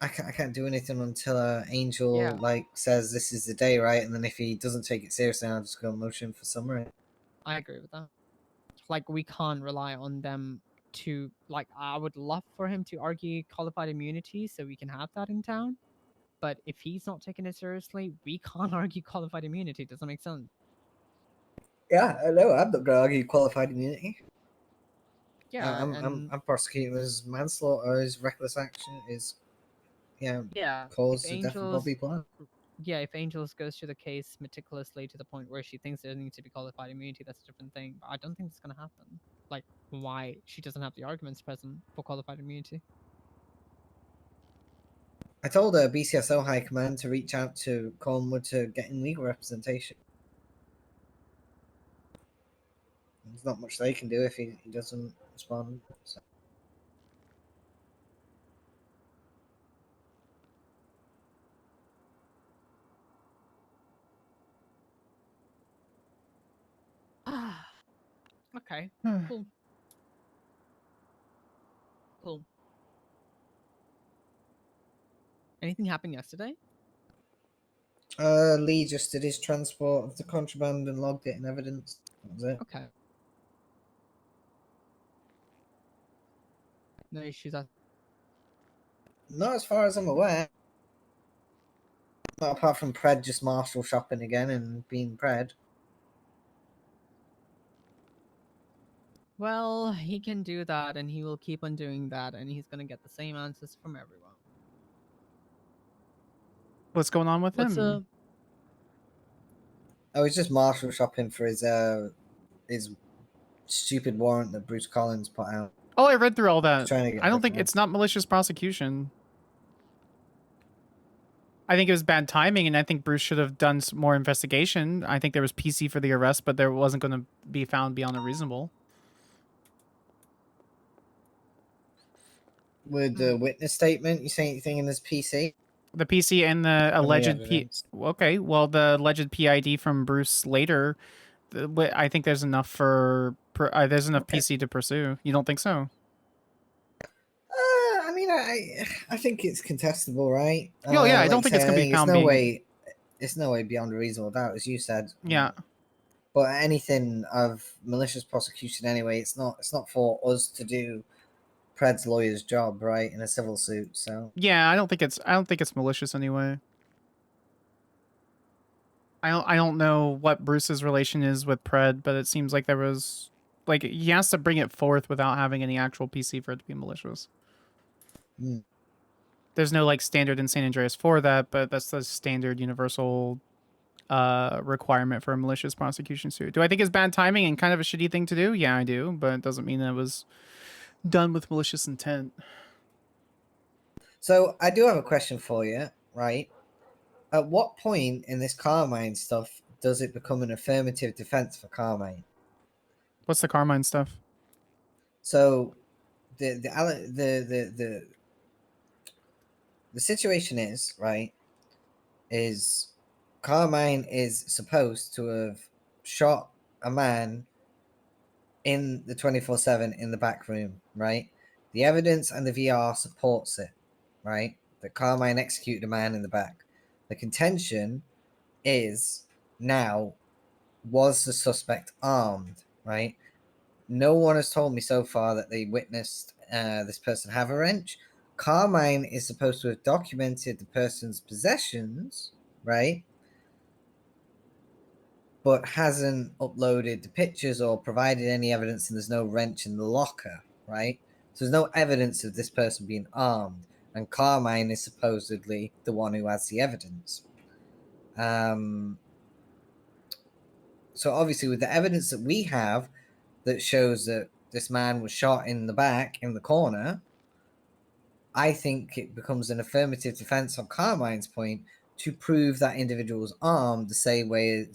I can't do anything until Angel like says this is the day, right? And then if he doesn't take it seriously, I'll just go motion for summary. I agree with that. Like, we can't rely on them to, like, I would love for him to argue qualified immunity so we can have that in town. But if he's not taking it seriously, we can't argue qualified immunity. Does that make sense? Yeah, I know. I'm not gonna argue qualified immunity. Yeah, I'm prosecuting his manslaughter, his reckless action, his cause the death of Bobby Blunt. Yeah, if Angels goes through the case meticulously to the point where she thinks there needs to be qualified immunity, that's a different thing. But I don't think it's gonna happen. Like, why she doesn't have the arguments present for qualified immunity. I told her BCSO High Command to reach out to Cornwood to get in legal representation. There's not much they can do if he doesn't respond. So. Okay, cool. Cool. Anything happened yesterday? Lee just did his transport of the contraband and logged it in evidence. That was it. Okay. No issues. Not as far as I'm aware. Not apart from Pred just Marshal shopping again and being Pred. Well, he can do that, and he will keep on doing that, and he's gonna get the same answers from everyone. What's going on with What's him? Oh, it's just Marshal shopping for his stupid warrant that Bruce Collins put out. Oh, I read through all that. Trying to get I don't think back it's not malicious prosecution. I think it was bad timing, and I think Bruce should have done some more investigation. I think there was PC for the arrest, but there wasn't going to be found beyond a reasonable. With the witness statement, you saying anything in this PC? The PC and the How many alleged P. evidence? Okay, well, the alleged PID from Bruce later. I think there's enough for. There's enough Okay. PC to pursue. You don't think so? I mean, I think it's contestable, right? Oh yeah, I Like don't you think it's say, gonna I be think it's found no being. way. It's no way beyond a reasonable doubt, as you said. Yeah. But anything of malicious prosecution, anyway, it's not. It's not for us to do. Pred's lawyer's job, right, in a civil suit. So Yeah, I don't think it's malicious anyway. I don't know what Bruce's relation is with Pred, but it seems like there was like he has to bring it forth without having any actual PC for it to be malicious. Hmm. There's no like standard in San Andreas for that, but that's the standard universal requirement for a malicious prosecution suit. Do I think it's bad timing and kind of a shitty thing to do? Yeah, I do, but it doesn't mean that it was done with malicious intent. So I do have a question for you, right? At what point in this Carmine stuff does it become an affirmative defense for Carmine? What's the Carmine stuff? So the situation is, right, is Carmine is supposed to have shot a man in the 24/7 in the back room, right? The evidence and the VR supports it, right? That Carmine executed a man in the back. The contention is now, was the suspect armed, right? No one has told me so far that they witnessed this person have a wrench. Carmine is supposed to have documented the person's possessions, right? But hasn't uploaded the pictures or provided any evidence, and there's no wrench in the locker, right? So there's no evidence of this person being armed, and Carmine is supposedly the one who has the evidence. So obviously, with the evidence that we have that shows that this man was shot in the back in the corner, I think it becomes an affirmative defense on Carmine's point to prove that individual was armed the same way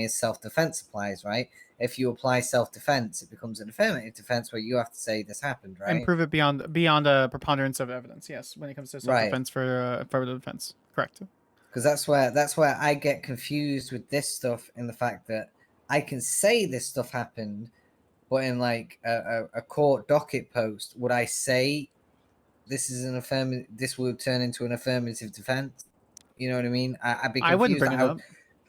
as self-defense applies, right? If you apply self-defense, it becomes an affirmative defense where you have to say this happened, right? And prove it beyond a preponderance of evidence. Yes, when it comes to self-defense for affirmative defense, correct. Because that's where I get confused with this stuff, in the fact that I can say this stuff happened, but in like a court docket post, would I say this is an affirmative? This would turn into an affirmative defense. You know what I mean? I'd be confused. I wouldn't bring it up.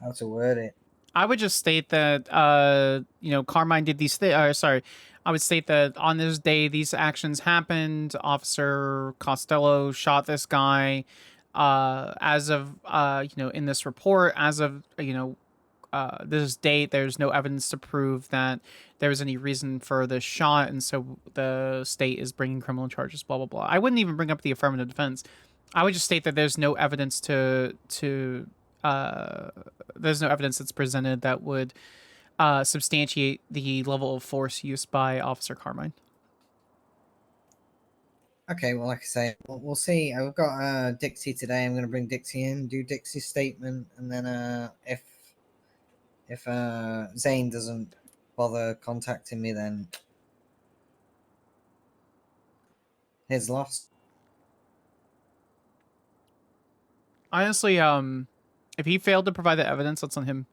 How to word it? I would just state that Carmine did these things. Sorry, I would state that on this day these actions happened. Officer Costello shot this guy. As of in this report, as of this date, there's no evidence to prove that there was any reason for the shot, and so the state is bringing criminal charges. Blah blah blah. I wouldn't even bring up the affirmative defense. I would just state that there's no evidence there's no evidence that's presented that would substantiate the level of force used by Officer Carmine. Okay, well, like I say, we'll see. I've got Dixie today. I'm going to bring Dixie in, do Dixie's statement, and then if Zane doesn't bother contacting me, then his loss. Honestly, if he failed to provide the evidence, that's on him.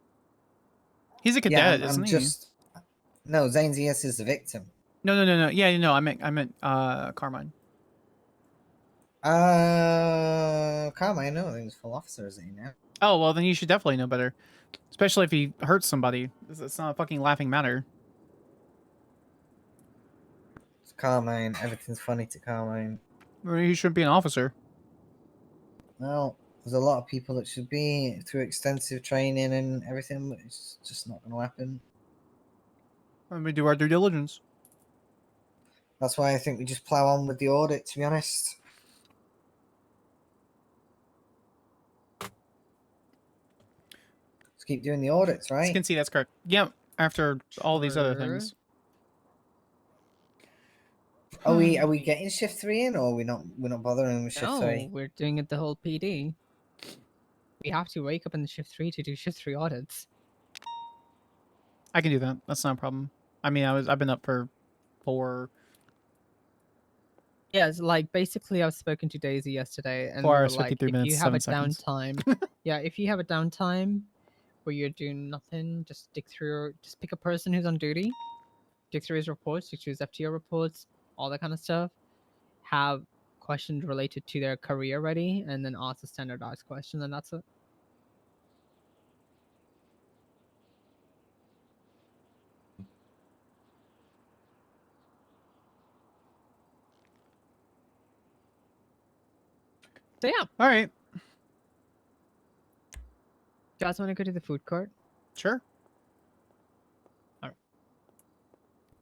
He's a cadet, isn't he? No, Zane's ES is the victim. No. Yeah, no, I meant Carmine. Carmine, no, he's full officer, is he now? Oh, well, then you should definitely know better. Especially if he hurts somebody. It's not a fucking laughing matter. It's Carmine. Everything's funny to Carmine. He shouldn't be an officer. Well, there's a lot of people that should be through extensive training and everything, but it's just not going to happen. And we do our due diligence. That's why I think we just plow on with the audit, to be honest. Let's keep doing the audits, right? You can see that's correct. Yep. After all these other things. Are we getting shift 3 in, or are we not? We're not bothering with shift 3. No, we're doing it the whole PD. We have to wake up in the shift 3 to do shift 3 audits. I can do that. That's not a problem. I mean, I've been up for 4. Yes, like basically I've spoken to Daisy yesterday and 4 we were hours, like, 53 if you minutes, have a 7 seconds. downtime, yeah, if you have a downtime where you're doing nothing, just just pick a person who's on duty, dig through his reports, dig through his FTO reports, all that kind of stuff. Have questions related to their career ready, and then ask a standardized question, and that's it. So yeah, All right. you guys want to go to the food court? Sure.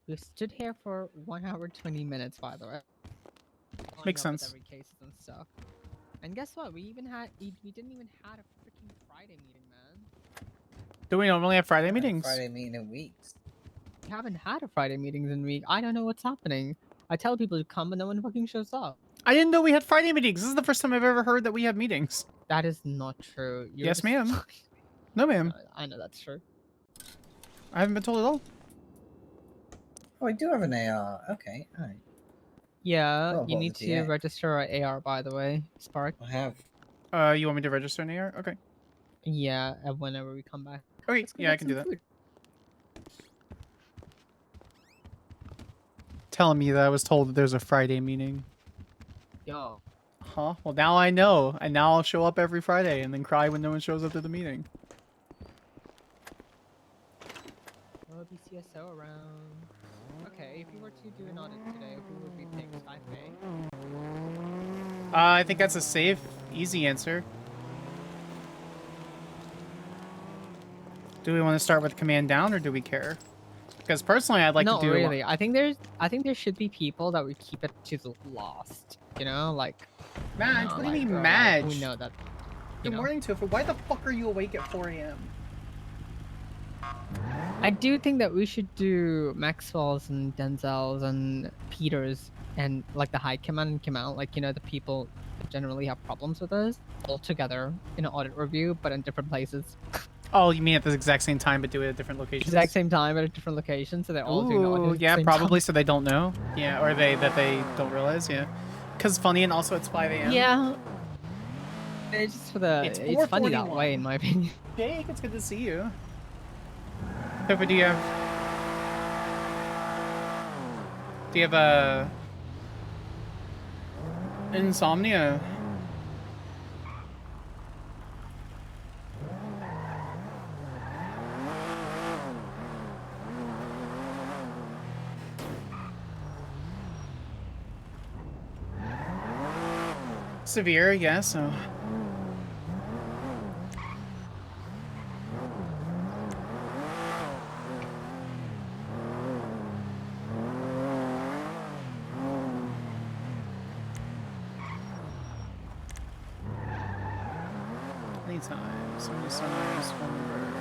We stood here for 1 hour 20 minutes, by the way. Lined Makes up with sense. every cases and stuff. And guess what? We didn't even had a freaking Friday meeting, man. Do we normally have Friday Haven't had a meetings? Friday meeting in weeks. We haven't had a Friday meetings in a week. I don't know what's happening. I tell people to come, but no one fucking shows up. I didn't know we had Friday meetings. This is the first time I've ever heard that we have meetings. That is not true. You're Yes, just- ma'am. No, ma'am. I know that's true. I haven't been told at all. Oh, I do have an AR. Okay, alright. Yeah, Well, you what need was the to act? register our AR, by the way, Spark. I have. You want me to register an AR? Okay. Yeah, whenever we come back. Okay, Let's go yeah, I get can do some that. food. Telling me that I was told that there's a Friday meeting. Yo. Huh? Well, now I know, and now I'll show up every Friday and then cry when no one shows up to the meeting. Oh, BCSO around. Okay, if you were to do an audit today, who would be picked? Skype? I think that's a safe, easy answer. Do we want to start with command down, or do we care? Because personally, I'd like Not to do. really. I think there should be people that would keep it to the last. You know, like. Madge, what do you mean, like, Madge? we know that. Good morning, Tofu. Why the fuck are you awake at 4 a.m.? I do think that we should do Maxwell's and Denzel's and Peter's and like the high command and command, like the people that generally have problems with us all together in an audit review, but in different places. Oh, you mean at the exact same time, but do it at different locations? Exact same time at a different location, so they're all doing the audit. Ooh, at the yeah, same probably time. so they don't know. Yeah, or they don't realize. Yeah, because funny, and also it's 5 a.m. Yeah. It's just for the. It's It's funny that 4:41. way, in my opinion. Jake, it's good to see you. Tofu, do you have insomnia? Severe, yeah, so. Anytime, so many summers, one bird.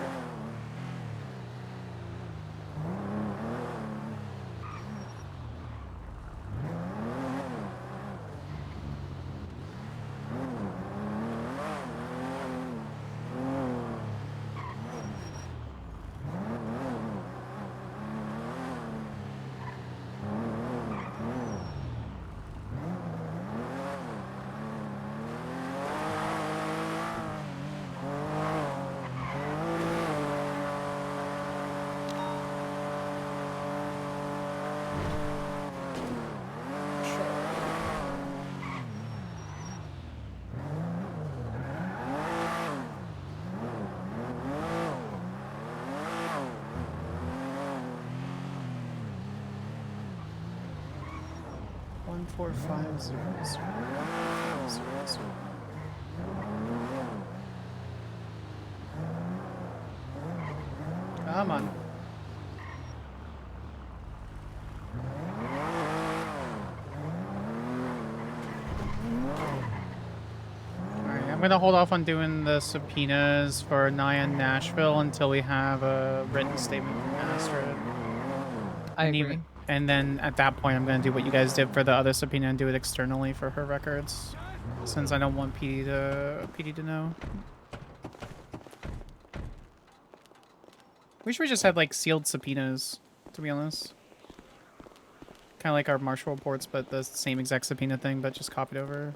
One, 4, 5, 0, 0, 0, 0. Come on. Alright, I'm gonna hold off on doing the subpoenas for Naya and Nashville until we have a written statement from Astrid. I And agree. And then at that point, I'm gonna do what you guys did for the other subpoena and do it externally for her records, since I don't want PD to know. We should just have like sealed subpoenas, to be honest. Kind of like our Marshal reports, but the same exact subpoena thing, but just copied over.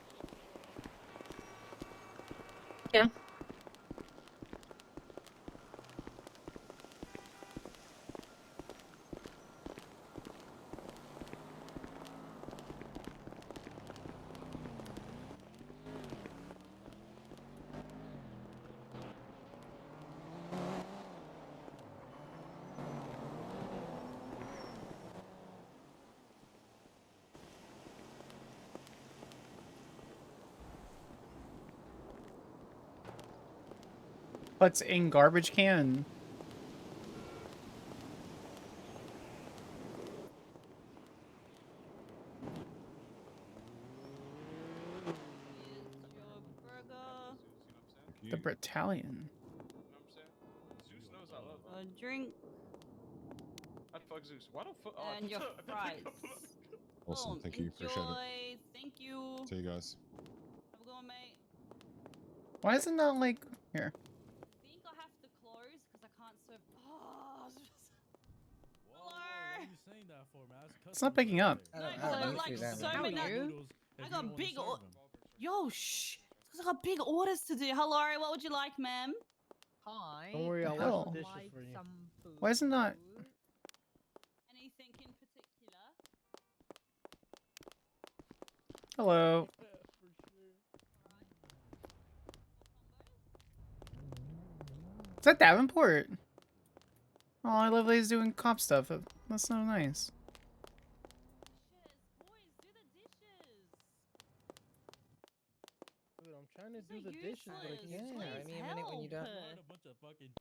Yeah. What's in garbage can? The Battalion. Zeus knows I love him. A drink I'd fuck Zeus. Why the fuck? and your fries. Awesome. Thank you. Appreciate it. Enjoy. Thank you. See you guys. Have a good one, mate. Why is it not like here? I think I have to close because I can't serve. Oh, hello. What are you saying that for, man? It's not picking up. I No, don't, because I I don't like do that, so man. many. I I got big. Yo, shh. Because I got big orders to do. Hello, what would you like, ma'am? Hi. Don't worry, I'll I wash would the like dishes for you. some food. Why is it not? Anything in particular? Hello. Is that Davenport? Oh, I love that he's doing cop stuff. That's so nice. Dishes, boys, do the dishes. Dude, I'm trying to do the dishes, but I Yeah, I need a minute when you don't.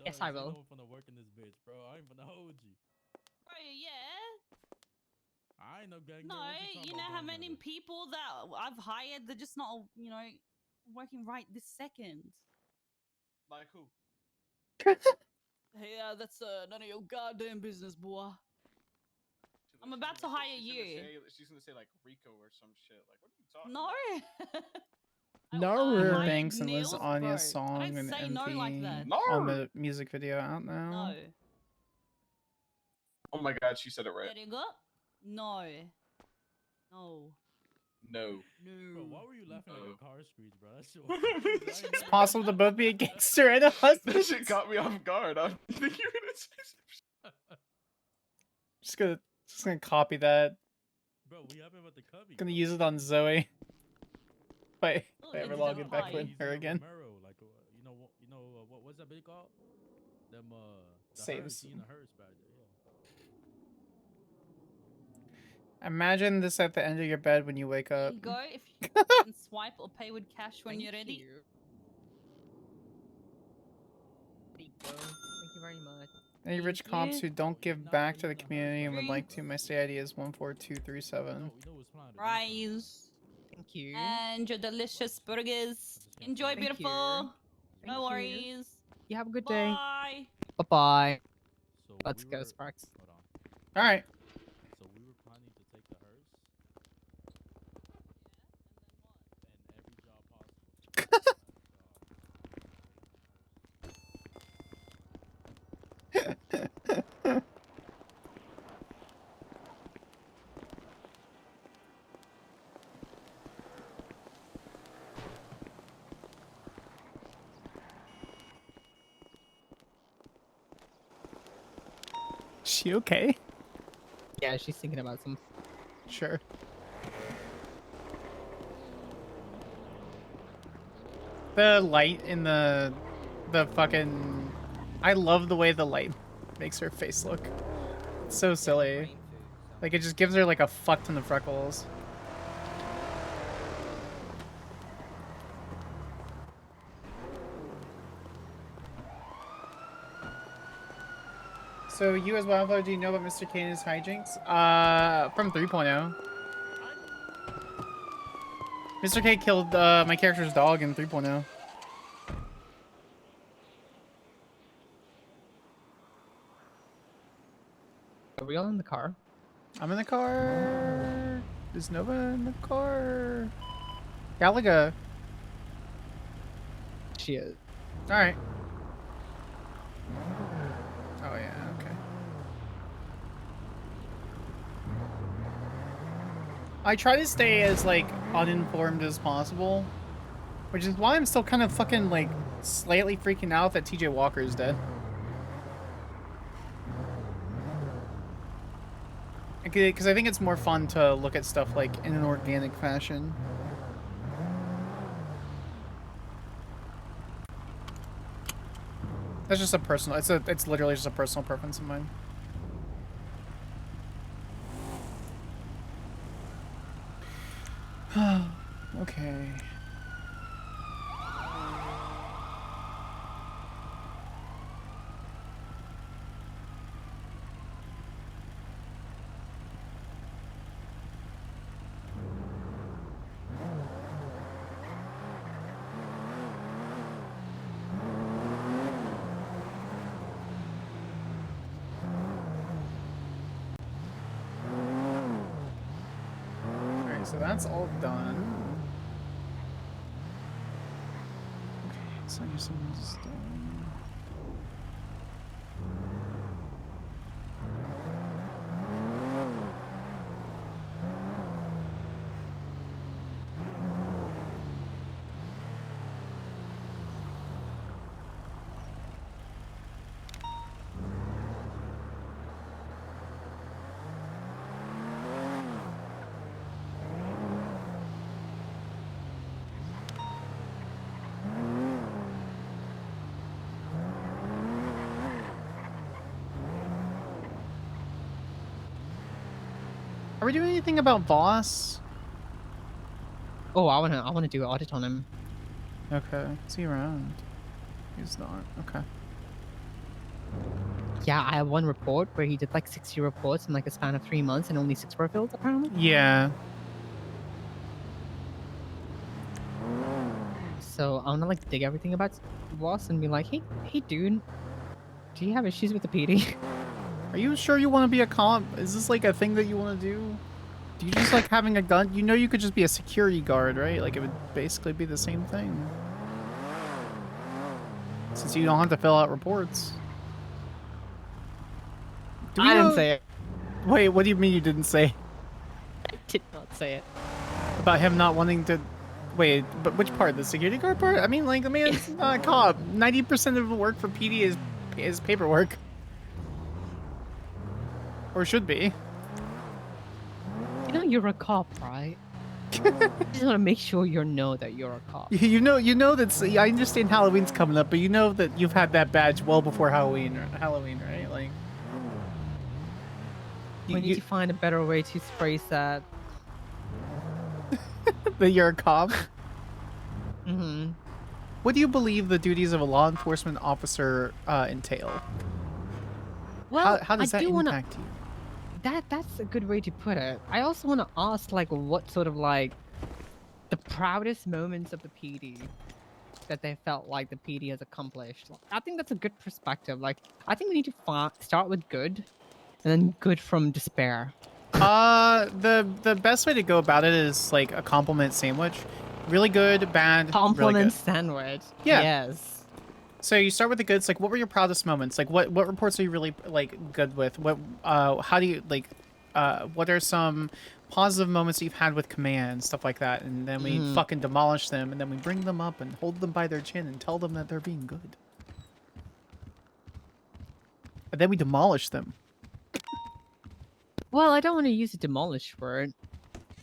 Yes, I will. I'm finna work in this bitch, bro. I ain't finna hold you. Bro, yeah. I ain't no gang. No, you know how many people that I've hired, they're just not, working right this second. Like who? Hey, that's none of your goddamn business, boy. I'm about to hire you. She's gonna say like Rico or some shit. Like, what are you talking No. No, I Rear hired Banks and Liz Niels, Anya's bro. I song don't and say no like that. No. on the music video out now. No. Oh my god, she said it right. There you go. No. No. No. Bro, why were you laughing at the car screech, bro? That's shit. It's possible to both be a gangster and a husband. That shit caught me off guard. I think you were gonna say some shit. Just gonna copy that. Bro, we happen about the cubby. Gonna use it on Zoe. Wait, Oh, I ever it's log so in back high. with her again. Romero, like what's that bit called? Them the Saves. hearse, you know, hearse back there, yeah. Imagine this at the end of your bed when you wake There up. you go. If you can swipe or pay with cash when you're ready. There you go. Thank you very much. Any rich Thank cops you. who don't give back to the community and would like to, my state ID is 14237. Fries. Thank you. And your delicious burgers. Enjoy, Thank beautiful. you. No Thank you. worries. You have a good day. Bye. Bye-bye. So Let's we go, were- Sparks. Hold on. All right. So we were planning to take the hearse. And every job possible. She okay? Yeah, she's thinking about some. Sure. The light in the fucking... I love the way the light makes her face look. It's so silly. Like, it just gives her, like, a fuck ton of freckles. So, you as Wildflower, do you know about Mr. Kane's hijinks? From 3.0. Mr. K killed, my character's dog in 3.0. Are we all in the car? I'm in the car. Is Nova in the car? Galaga. She is. Alright. Oh, yeah, okay. I try to stay as like uninformed as possible, which is why I'm still kind of fucking like slightly freaking out that TJ Walker is dead. Because I think it's more fun to look at stuff like in an organic fashion. That's just a personal. It's literally just a personal preference of mine. Okay. Alright, so that's all done. Okay, so here's some stone. Are we doing anything about Voss? Oh, I wanna do an audit on him. Okay, is he around? He's not. Okay. Yeah, I have one report where he did like 60 reports in like a span of 3 months and only 6 were filled, apparently. Yeah. So I wanna like dig everything about Voss and be like, hey dude, do you have issues with the PD? Are you sure you want to be a cop? Is this like a thing that you want to do? Do you just like having a gun? You know you could just be a security guard, right? Like it would basically be the same thing. Since you don't have to fill out reports. I didn't say it. Wait, what do you mean you didn't say? I did not say it. About him not wanting to... Wait, but which part? The security guard part? I mean, like, the man's not a cop. 90% of the work for PD is paperwork. Or should be. You know you're a cop, right? I just want to make sure you know that you're a cop. You know that... I understand Halloween's coming up, but you know that you've had that badge well before Halloween, right? Like... We need to find a better way to phrase that. That you're a cop? Mm-hmm. What do you believe the duties of a law enforcement officer entail? Well, how does I that do impact you? That's a good way to put it. I also want to ask, like, what sort of, like, the proudest moments of the PD that they felt like the PD has accomplished. I think that's a good perspective. Like, I think we need to start with good, and then good from despair. The best way to go about it is like a compliment sandwich. Really good, bad, Compliment really good. sandwich. Yeah. Yes. So you start with the goods. Like, what were your proudest moments? Like, what reports are you really like good with? What how do you like? What are some positive moments that you've had with command, stuff like that? And then we fucking demolish them, and then we bring them up and hold them by their chin and tell them that they're being good. And then we demolish them. Well, I don't want to use a demolish word.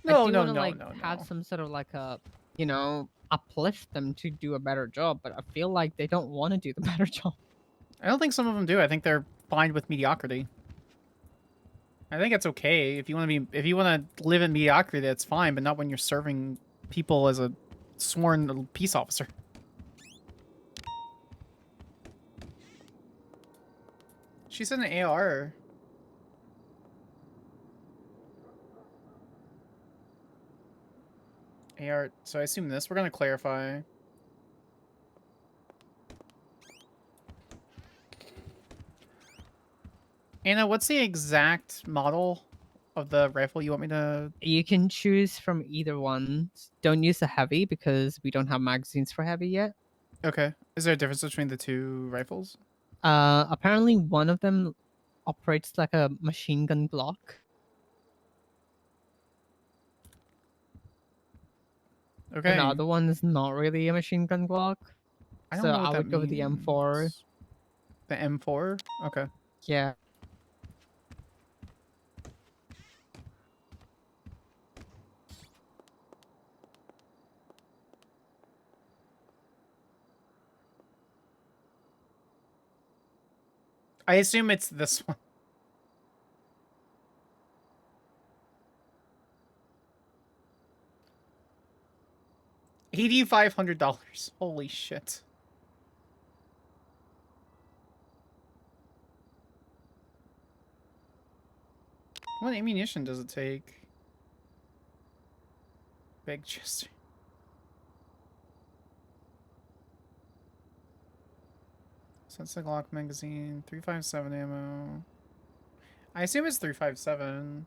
No, I do no, wanna, no, like, no, have no. some sort of like a, you know, uplift them to do a better job, but I feel like they don't want to do the better job. I don't think some of them do. I think they're fine with mediocrity. I think it's okay if you want to live in mediocrity. That's fine, but not when you're serving people as a sworn peace officer. She said an AR. AR. So I assume this. We're gonna clarify. Anna, what's the exact model of the rifle you want me to... You can choose from either one. Don't use the heavy because we don't have magazines for heavy yet. Okay. Is there a difference between the two rifles? Apparently one of them operates like a machine gun block. Okay. Another one is not really a machine gun Glock. I don't So know what I that would go with the M4. means. The M4? Okay. Yeah. I assume it's this one. $8,500. Holy shit. What ammunition does it take? Big chest. So it's the Glock magazine. 357 ammo. I assume it's 357.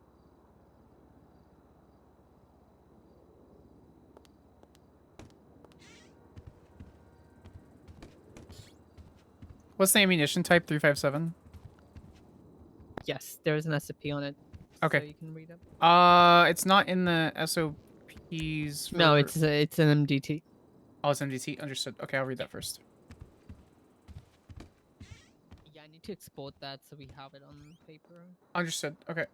What's the ammunition type? 357? Yes, there's an SOP on it. Okay. So you can read it. It's not in the SOPs for... No, it's an MDT. Oh, it's MDT. Understood. Okay, I'll read that first. Yeah, I need to export that so we have it on paper. Understood. Okay.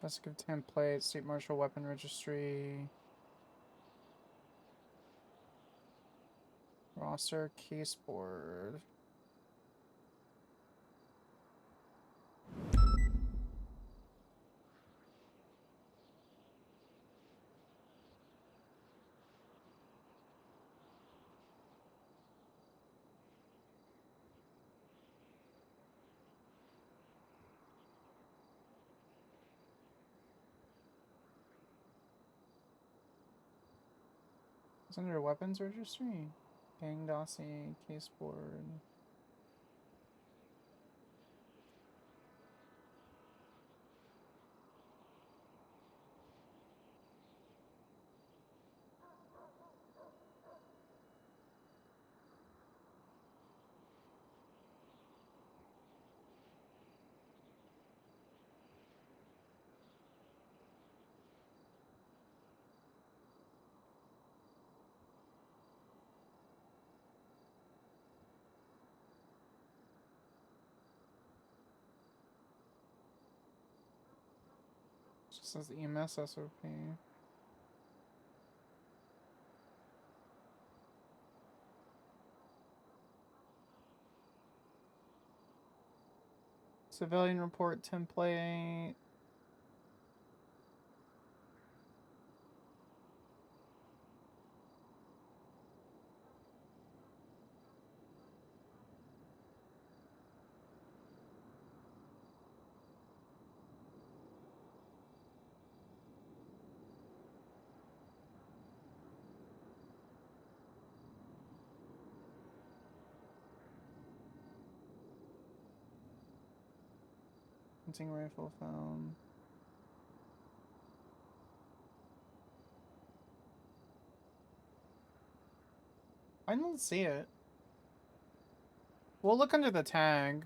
Investigative template, State Marshal Weapon Registry. Roster, case board. It's under weapons registry. Gang dossier, case board. Just says the EMS SOP. Civilian report template. Hunting rifle found. I don't see it. We'll look under the tag.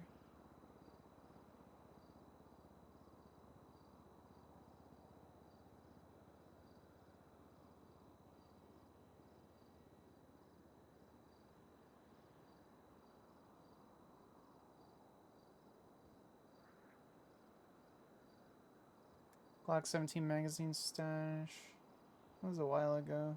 Glock 17 magazine stash. That was a while ago.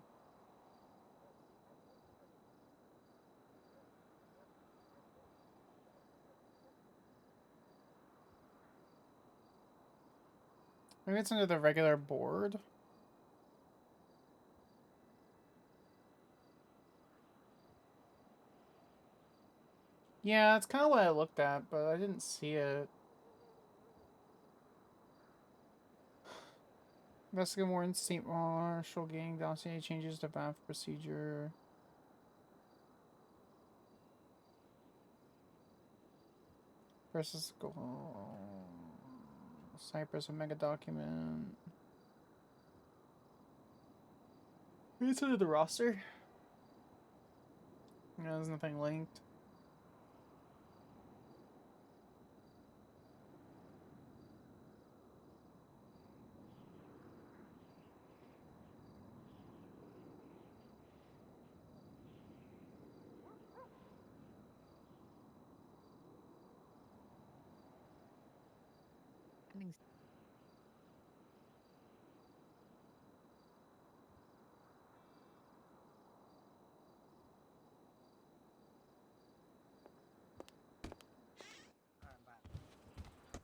Maybe it's under the regular board. Yeah, that's kind of what I looked at, but I didn't see it. Investigative warrant, State Marshal gang dossier changes to BAF procedure. Versus Cypress, a mega document. It's under the roster. No, there's nothing linked.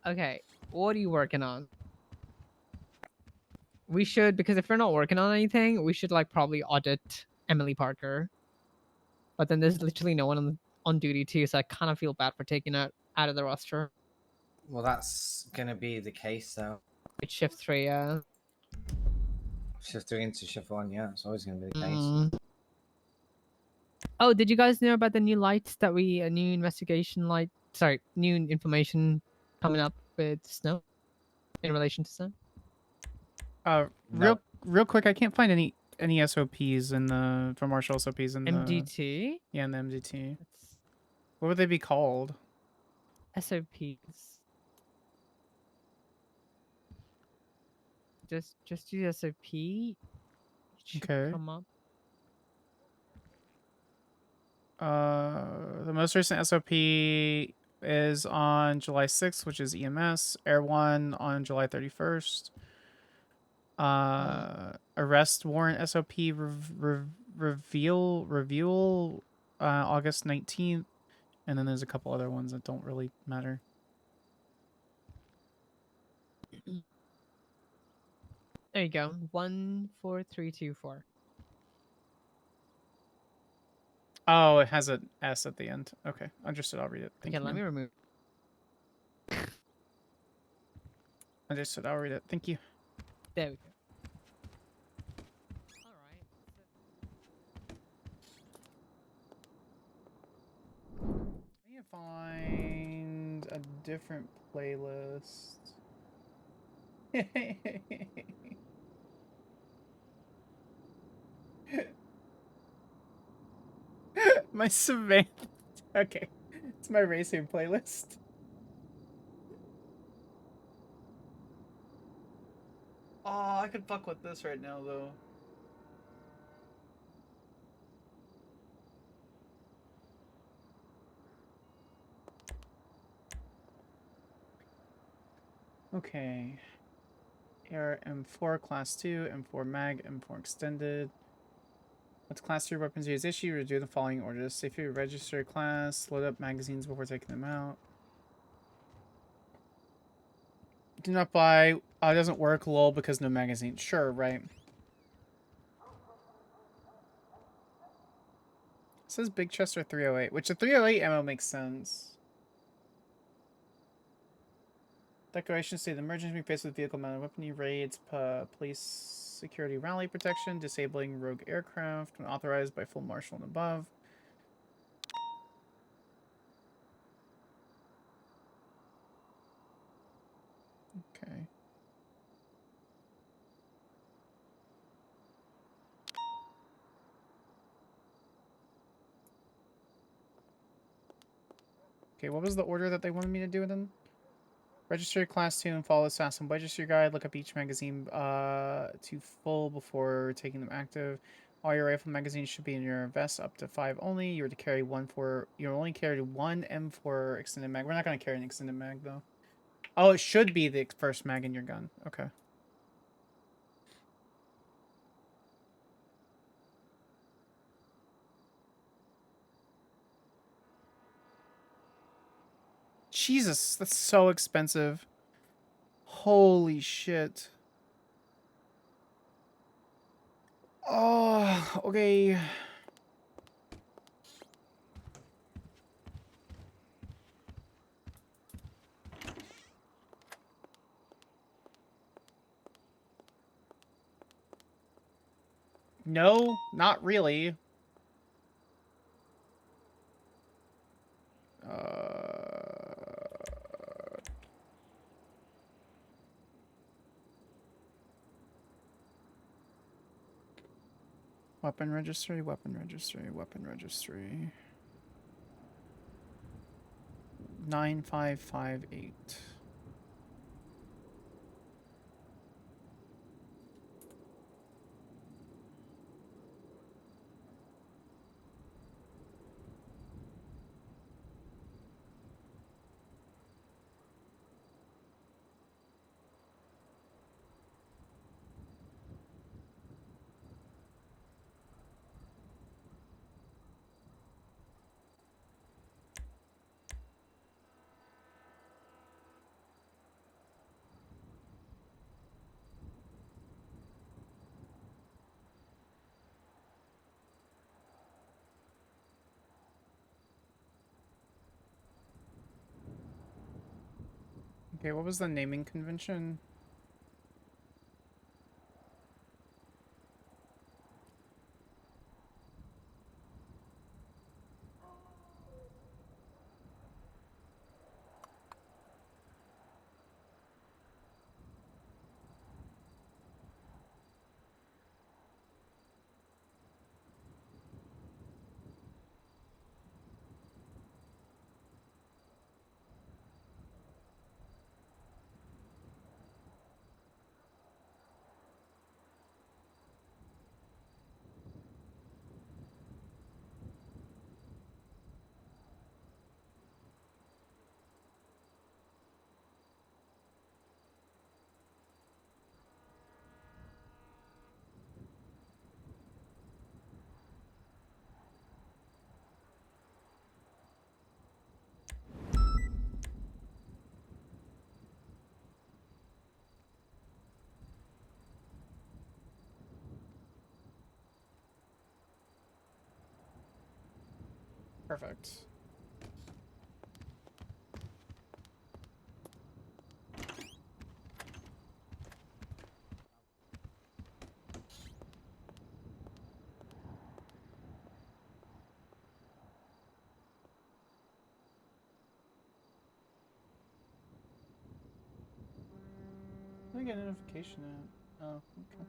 Okay, what are you working on? We should, because if we're not working on anything, we should like probably audit Emily Parker. But then there's literally no one on duty too, so I kind of feel bad for taking it out of the roster. Well, that's gonna be the case though. It's shift 3, yeah. Shift 3 into shift 1, yeah, it's always gonna be the case. Mm. Oh, did you guys know about the new lights that a new investigation light, sorry, new information coming up with Snow in relation to Snow? Real quick, I can't find any SOPs in the for Marshal SOPs in the MDT? Yeah, in the MDT. What would they be called? SOPs. Just do SOP. It should Okay. come up. The most recent SOP is on July 6th, which is EMS. Air 1 on July 31st. Arrest warrant SOP reveal August 19th. And then there's a couple other ones that don't really matter. There you go. 14324. Oh, it has an S at the end. Okay, understood. I'll read it. Thank Okay, you. let me remove. Understood. I'll read it. Thank you. There we go. I need to find a different playlist. My Savannah. Okay, it's my racing playlist. Oh, I could fuck with this right now, though. Okay. Air M4 Class 2, M4 Mag, M4 Extended. What's Class 3 weapons use issue? Or do the following orders. Safely register class. Load up magazines before taking them out. Do not buy. It doesn't work, lol, because no magazine. Sure, right. It says Big Chester 308, which the 308 ammo makes sense. Declaration state emergency being faced with vehicle mounted weaponry raids, police security rally protection, disabling rogue aircraft when authorized by full marshal and above. Okay. Okay, what was the order that they wanted me to do then? Register class 2 and follow Assassin Register Guide. Look up each magazine to full before taking them active. All your rifle magazines should be in your vest up to 5 only. You're to carry you only carry one M4 extended mag. We're not going to carry an extended mag though. Oh, it should be the first mag in your gun. Okay. Jesus, that's so expensive. Holy shit. Oh, okay. No, not really. Weapon registry, weapon registry, weapon registry. 9558. Okay, what was the naming convention? Perfect. I get a notification at. Oh, okay.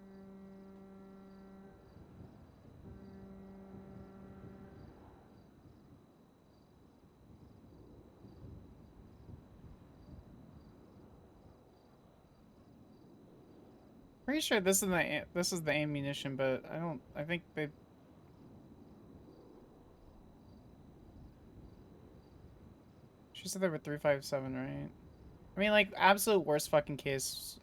Pretty sure this is the ammunition, but I think they. She said they were 357, right? I mean, like, absolute worst fucking case.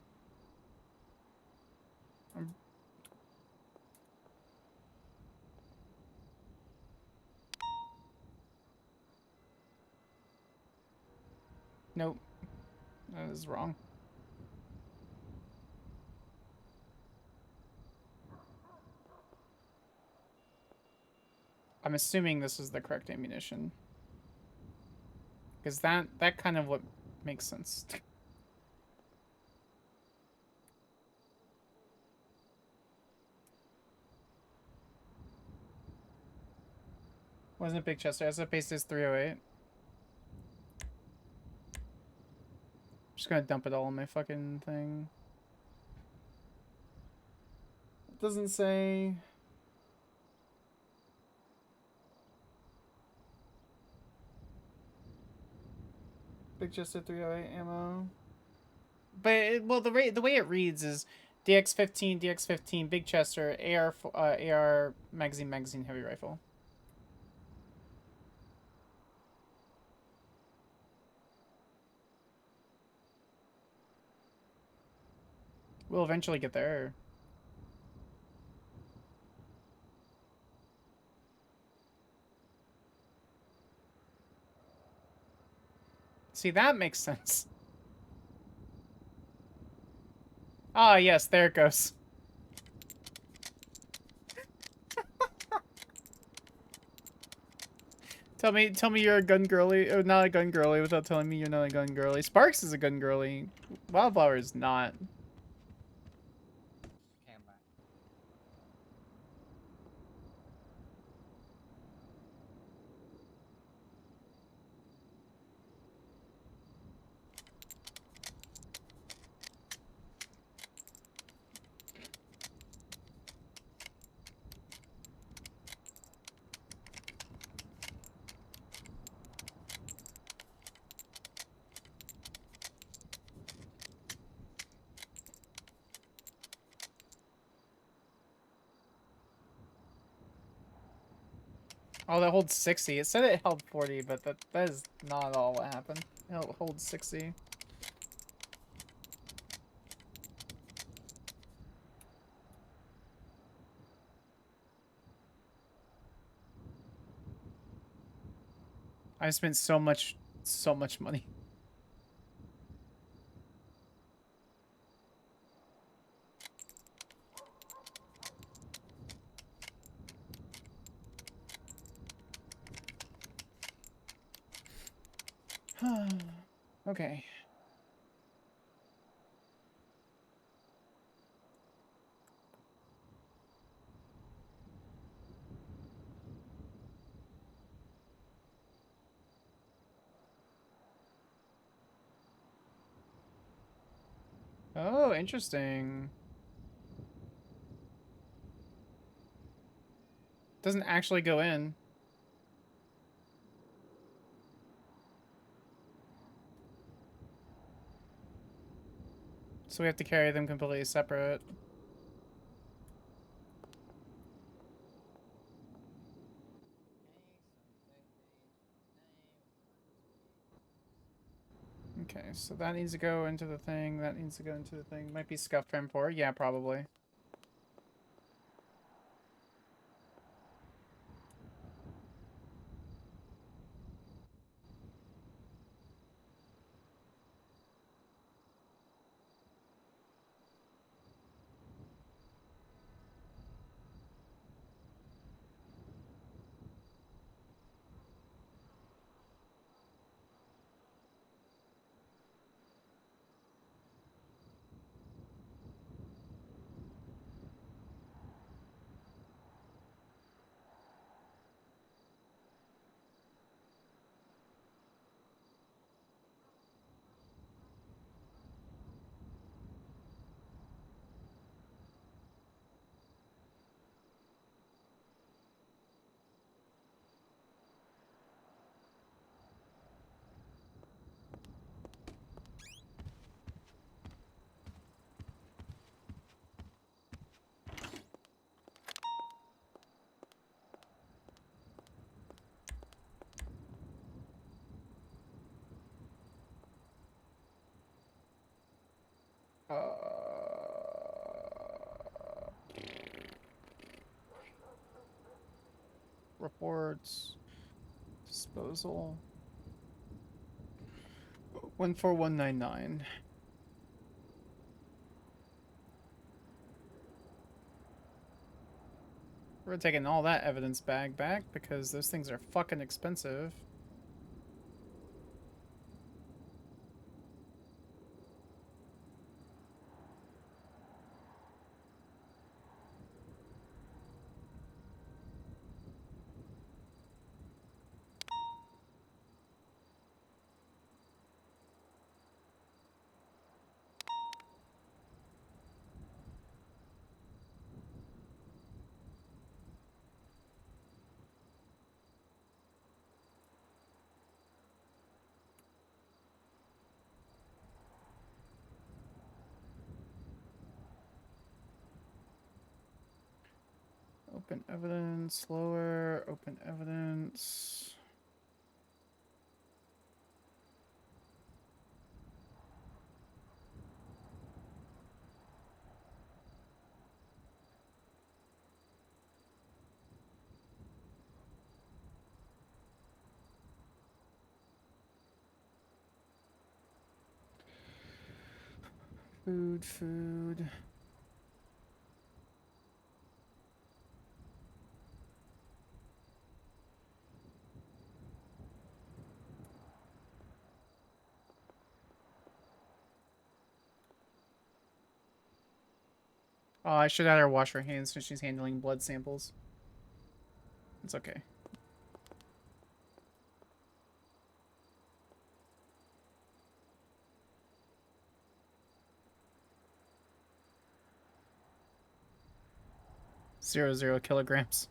Nope. That is wrong. I'm assuming this is the correct ammunition. Because that kind of what makes sense. Wasn't it Big Chester? SFP is 308. Just gonna dump it all on my fucking thing. It doesn't say. Big Chester 308 ammo. But well, the way it reads is DX15, Big Chester, AR magazine, heavy rifle. We'll eventually get there. See, that makes sense. Ah, yes, there it goes. Tell me you're a gun girly, or not a gun girly, without telling me you're not a gun girly. Sparks is a gun girly. Wildflower is not. Oh, that holds 60. It said it held 40, but that is not all what happened. It holds 60. I spent so much money. Okay. Oh, interesting. Doesn't actually go in. So we have to carry them completely separate. Okay, so that needs to go into the thing. That needs to go into the thing. Might be scuff frame 4. Yeah, probably. Reports. Disposal. 14199. We're taking all that evidence bag back because those things are fucking expensive. Open evidence, lower, open evidence. Food. Oh, I should have her wash her hands since she's handling blood samples. It's okay. Zero kilograms.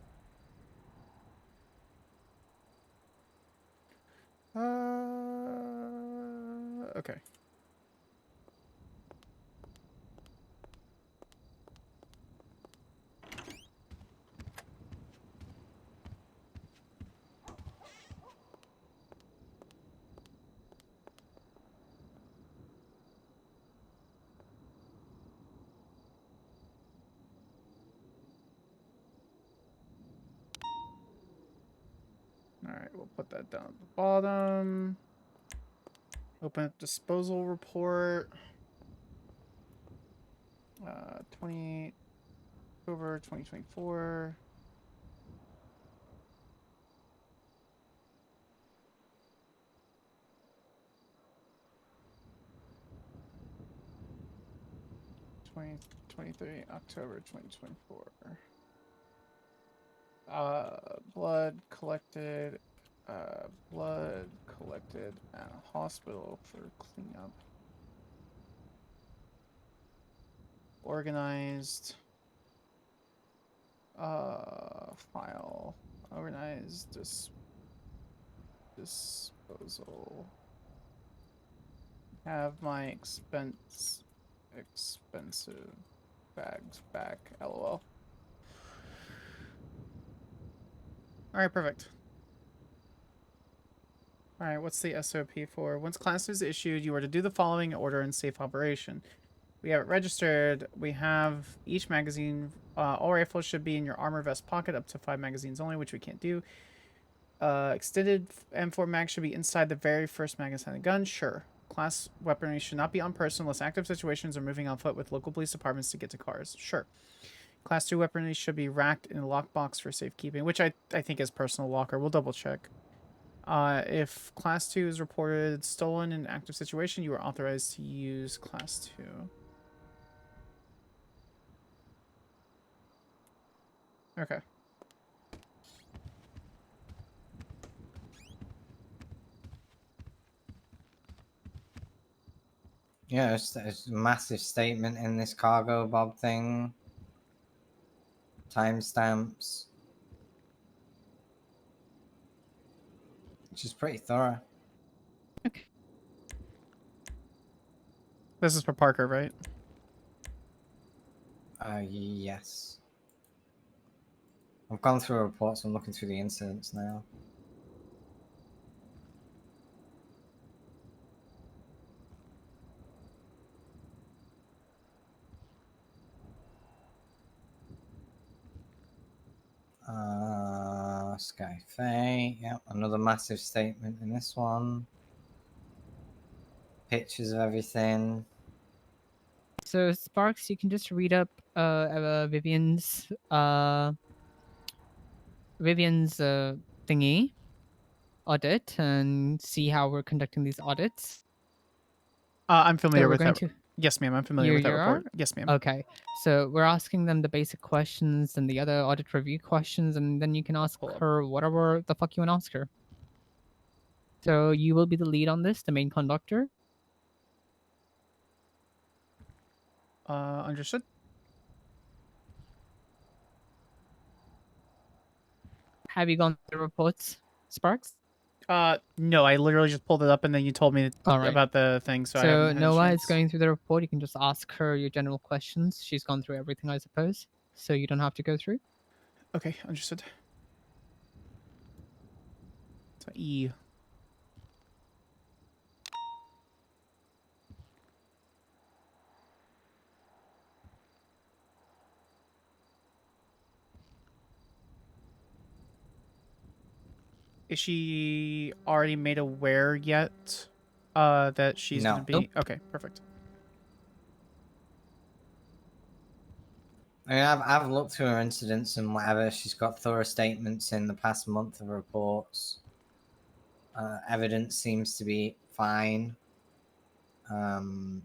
Okay. Alright, we'll put that down at the bottom. Open up disposal report. 20 October 2024. October 2024. Blood collected at a hospital for cleanup. Organized file. Organized disposal. Have my expensive bags back. LOL. Alright, perfect. Alright, what's the SOP for? Once class is issued, you are to do the following in order in safe operation. We have it registered. We have each magazine. All rifles should be in your armor vest pocket, up to 5 magazines only, which we can't do. Extended M4 mag should be inside the very first magazine of the gun. Sure. Class weaponry should not be on person unless active situations are moving on foot with local police departments to get to cars. Sure. Class 2 weaponry should be racked in a lockbox for safekeeping, which I think is personal locker. We'll double check. If Class 2 is reported stolen in an active situation, you are authorized to use Class 2. Okay. Yeah, it's a massive statement in this cargo bob thing. Timestamps. Which is pretty thorough. Okay. This is for Parker, right? Yes. I've gone through reports. I'm looking through the incidents now. Skyface. Yep, another massive statement in this one. Pictures of everything. So Sparks, you can just read up Vivian's thingy audit and see how we're conducting these audits. I'm familiar we're with going that. To... Yes, ma'am. I'm familiar with that report. Yes, ma'am. Okay. So we're asking them the basic questions and the other audit review questions, and then you can ask her whatever the fuck you want to ask her. So you will be the lead on this, the main conductor. Understood. Have you gone through the reports, Sparks? No, I literally just pulled it up and then you told me about the thing, so I haven't had a Noah chance. is going through the report. You can just ask her your general questions. She's gone through everything, I suppose, so you don't have to go through. Okay, understood. So E. Is she already made aware yet that she's No. going to be... Nope. Okay, perfect. I mean, I've looked through her incidents and whatever. She's got thorough statements in the past month of reports. Evidence seems to be fine. Looks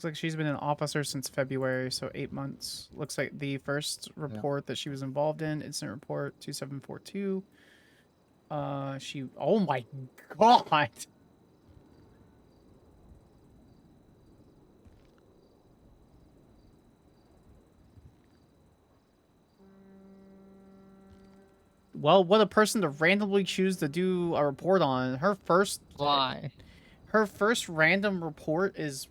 like she's been an officer since February, so 8 months. Looks like the first report that she was involved in, incident report 2742. She... Oh my god! Well, what a person to randomly choose to do a report on. Her first... Why? Her first random report is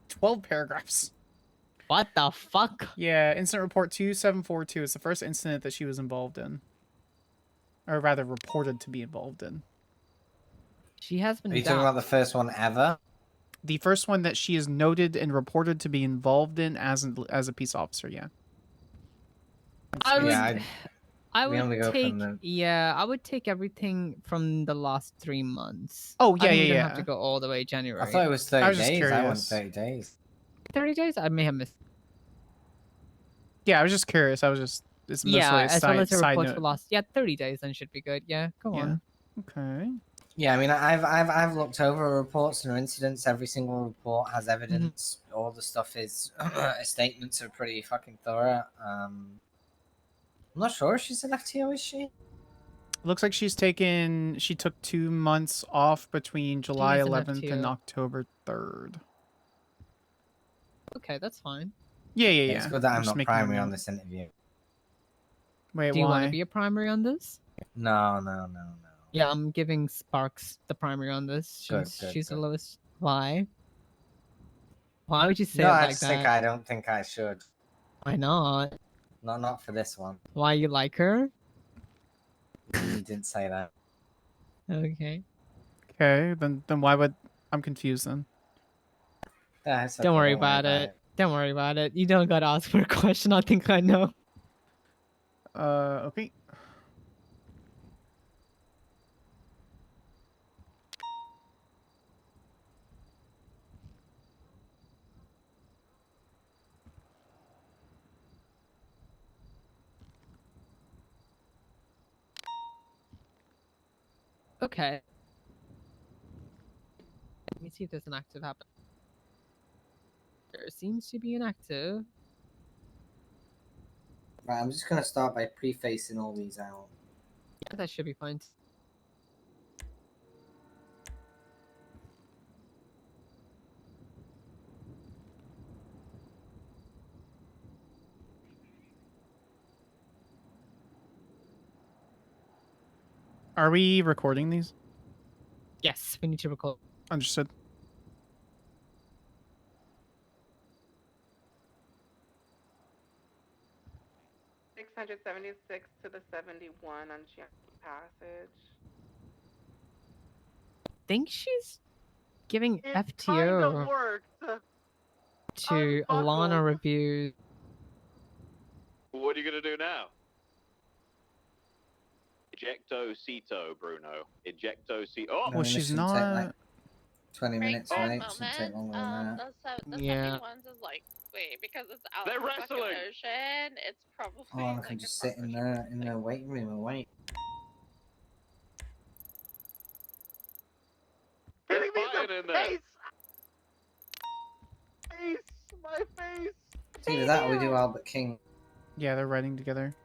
12 paragraphs. What the fuck? Yeah, incident report 2742 is the first incident that she was involved in. Or rather, reported to be involved in. She has been... Are you talking about the first one ever? The first one that she is noted and reported to be involved in as a peace officer, yeah. I We only would go take from the. yeah, I would take everything from the last 3 months. Oh, I yeah, think yeah, we don't have to yeah. go all the way I January. thought it was I 30 was just days. I went curious. 30 days. 30 days? I may have missed. Yeah, I was just curious. I was just. It's Yeah, mostly a as well as the side reports for note. last. Yeah, 30 days then should be good. Yeah, go Yeah. on. Okay. Yeah, I mean, I've looked over reports and incidents. Every single report has evidence. All the stuff is statements are pretty fucking thorough. I'm not sure if she's an FTO, is she? Looks like she took 2 months off between July is an 11th and FTO. October 3rd. Okay, that's fine. Yeah, yeah, It's yeah. good that I'm just not making a primary on note. this interview. Wait, Do you want to why? be a primary on this? No. Yeah, I'm giving Sparks the primary on this Good, since good, she's the good. lowest. Why? Why would you say No, it I like just that? think I don't think I should. Why not? Not for this one. Why you like her? You didn't say that. Okay. Okay, then why would I'm confused then? Yeah, it's okay, Don't worry about it. Don't worry about it. You don't gotta ask for a question. I think I know. Okay. Okay. Let me see if there's an active happen. There seems to be an active. Right, I'm just gonna start by prefacing all these out. Yeah, that should be fine. Are we recording these? Yes, we need to record. Understood. $676 to the 71 on Chianti Passage. I think she's giving It FTO kinda worked. to Alana review. What are you gonna do now? Ejecto Cito, Bruno. Ejecto Cito. Oh! Well, she's not. 20 minutes, right? Shouldn't take longer than that. The Yeah. 71s is like, wait, because it's out They're in the fucking wrestling. ocean, it's probably Oh, I like can just sit in the waiting room and wait. They're fighting in there. Face! My face! It's either that or we do Albert King. Yeah, they're riding together.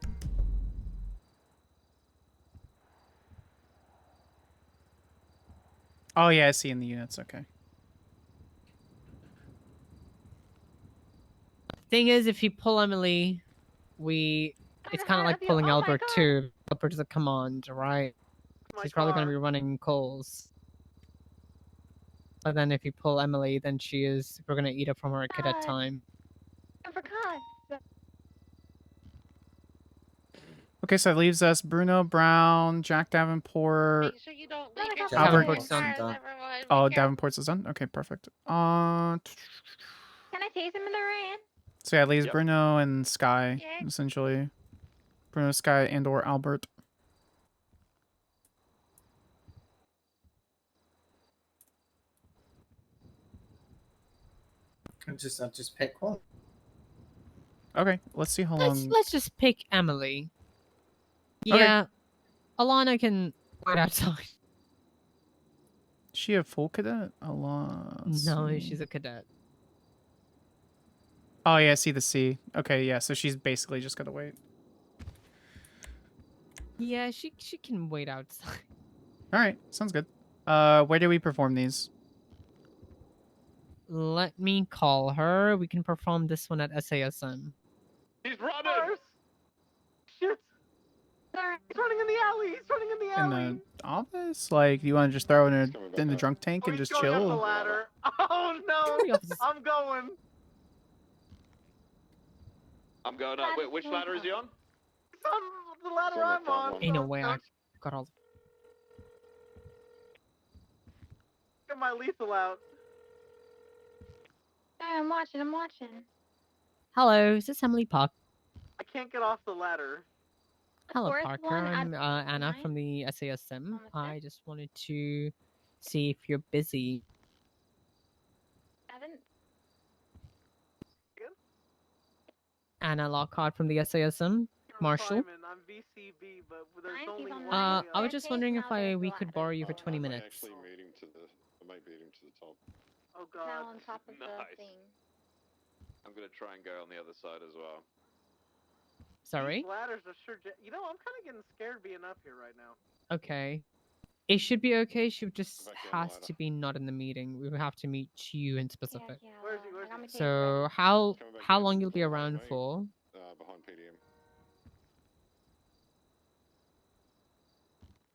Oh yeah, I see in the units. Okay. Thing is, if you pull Emily, it's kind of like pulling Albert too. Albert is a command, right? She's probably going to be running calls. But then if you pull Emily, then we're going to eat up from her cadet time. I forgot. Okay, so that leaves us Bruno Brown, Jack Davenport. Make sure you don't leave your Albert. Davenport's done. Everyone. Oh, Davenport's is done. Okay, perfect. Can I taste him in the rain? So yeah, it leaves Bruno and Sky essentially. Bruno, Sky, and/or Albert. I'll just pick one. Okay, let's see how long. Let's just pick Emily. Okay. Yeah, Alana can wait outside. Is she a full cadet? No, she's a cadet. Oh yeah, I see the C. Okay, yeah, so she's basically just gotta wait. Yeah, she can wait outside. All right, sounds good. Where do we perform these? Let me call her. We can perform this one at SASM. He's running! Shit! He's running in the alley! He's running in the alley! In the office? Like, you want to just throw in the drunk tank and He's just going up the chill? ladder. Oh no! I'm going! I'm going up. Wait, which ladder is he on? He's on the ladder I'm on! Ain't no way I got all. Get my lethal out. I'm watching. Hello, is this Emily Park? I can't get off the ladder. Hello, fourth Parker. one at I'm Anna 9? from the SASM. On the I just wanted to see if you're busy. 7th? Anna Lockhart from the SASM. Marshal. Simon, I'm VCB, but there's 9th, only he's on one the way I was up. just staircase, wondering now if there's we the could ladder. borrow you for 20 I might minutes. actually meet him to the. I might beat him to the top. Oh Now god. on top of Nice. the thing. I'm gonna try and go on the other side as well. Sorry? These ladders are sure. You know, I'm kind of getting scared being up here right now. Okay. It should be okay. She just Back down the has ladder. to be not in the meeting. We will have to meet you in Yeah, specific. yeah. Where is he? Where is I got my he? tape So ready. how Coming back how down long to you'll be the line, around mate. for? Behind PDM.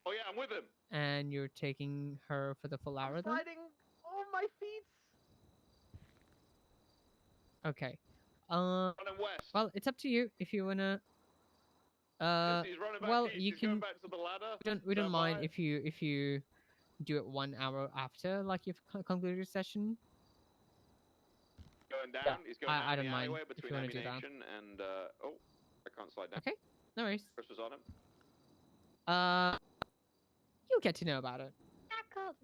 Oh yeah, I'm with him. And you're taking her for the full hour I'm then? sliding. Oh my feet. Okay. Running west. Well, it's up to you if you wanna. Yes, he's running back Well, east. you He's going can. back to the ladder. We don't Stand mind by. if you do it 1 hour after, like you've concluded your session. Going down. He's going I down don't the mind alleyway if you between wanna do that. ammunition and oh, I can't slide down. Okay, no worries. Chris was on him. You'll get to know about it. Yeah, cool.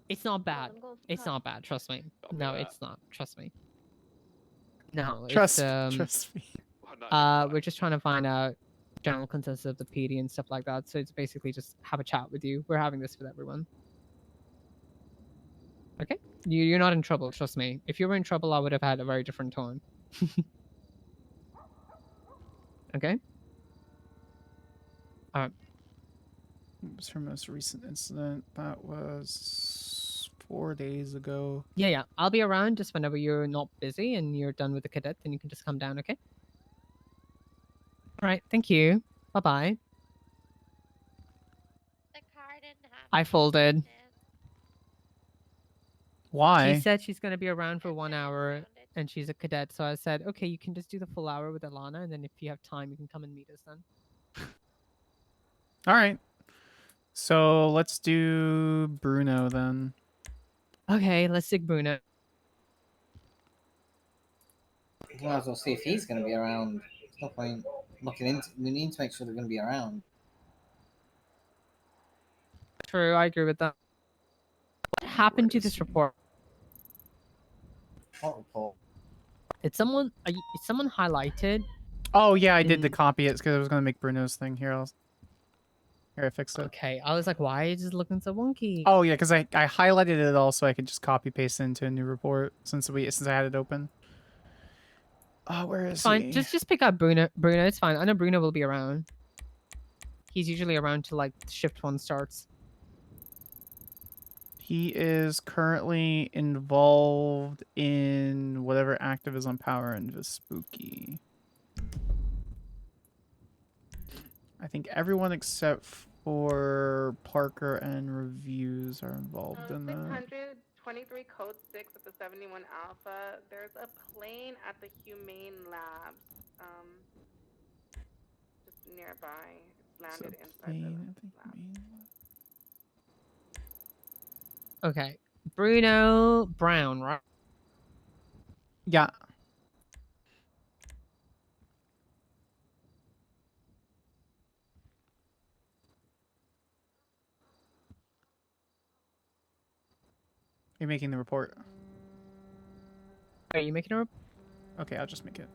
It's not bad. I'm going for It's cut. not bad. Trust me. Copy No, that. it's not. Trust me. No, Trust it's trust me. Oh, no, we're just trying to find out general consensus of the PD and stuff like that. So it's basically just have a chat with you. We're having this with everyone. Okay? You're not in trouble, trust me. If you were in trouble, I would have had a very different tone. Okay? Alright. What was her most recent incident? That was 4 days ago. Yeah. I'll be around just whenever you're not busy and you're done with the cadet, then you can just come down, okay? Alright, thank you. Bye-bye. The car didn't have I folded. Why? She said she's going to be around for 1 hour and she's a cadet. So I said, okay, you can just do the full hour with Alana. And then if you have time, you can come and meet us then. All right. So let's do Bruno then. Okay, let's take Bruno. We might as well see if he's going to be around. There's no point looking into. We need to make sure they're going to be around. True, I agree with that. What happened to this report? What report? Is someone highlighted? Oh yeah, I did to copy it because I was gonna make Bruno's thing. Here, I fixed it. Okay, I was like, why is it looking so wonky? Oh yeah, because I highlighted it all so I could just copy paste it into a new report since I had it open. Oh, where is Fine, he? just pick up Bruno. Bruno, it's fine. I know Bruno will be around. He's usually around till like shift 1 starts. He is currently involved in whatever activism power and Vespucci. I think everyone except for Parker and Reviews are involved in that. 623 Code 6 at the 71 Alpha. There's a plane at the Humane Labs. Just nearby. It's landed inside the lab. Okay, Bruno Brown, right? Yeah. You're making the report. Are you making a report? Okay, I'll just make it.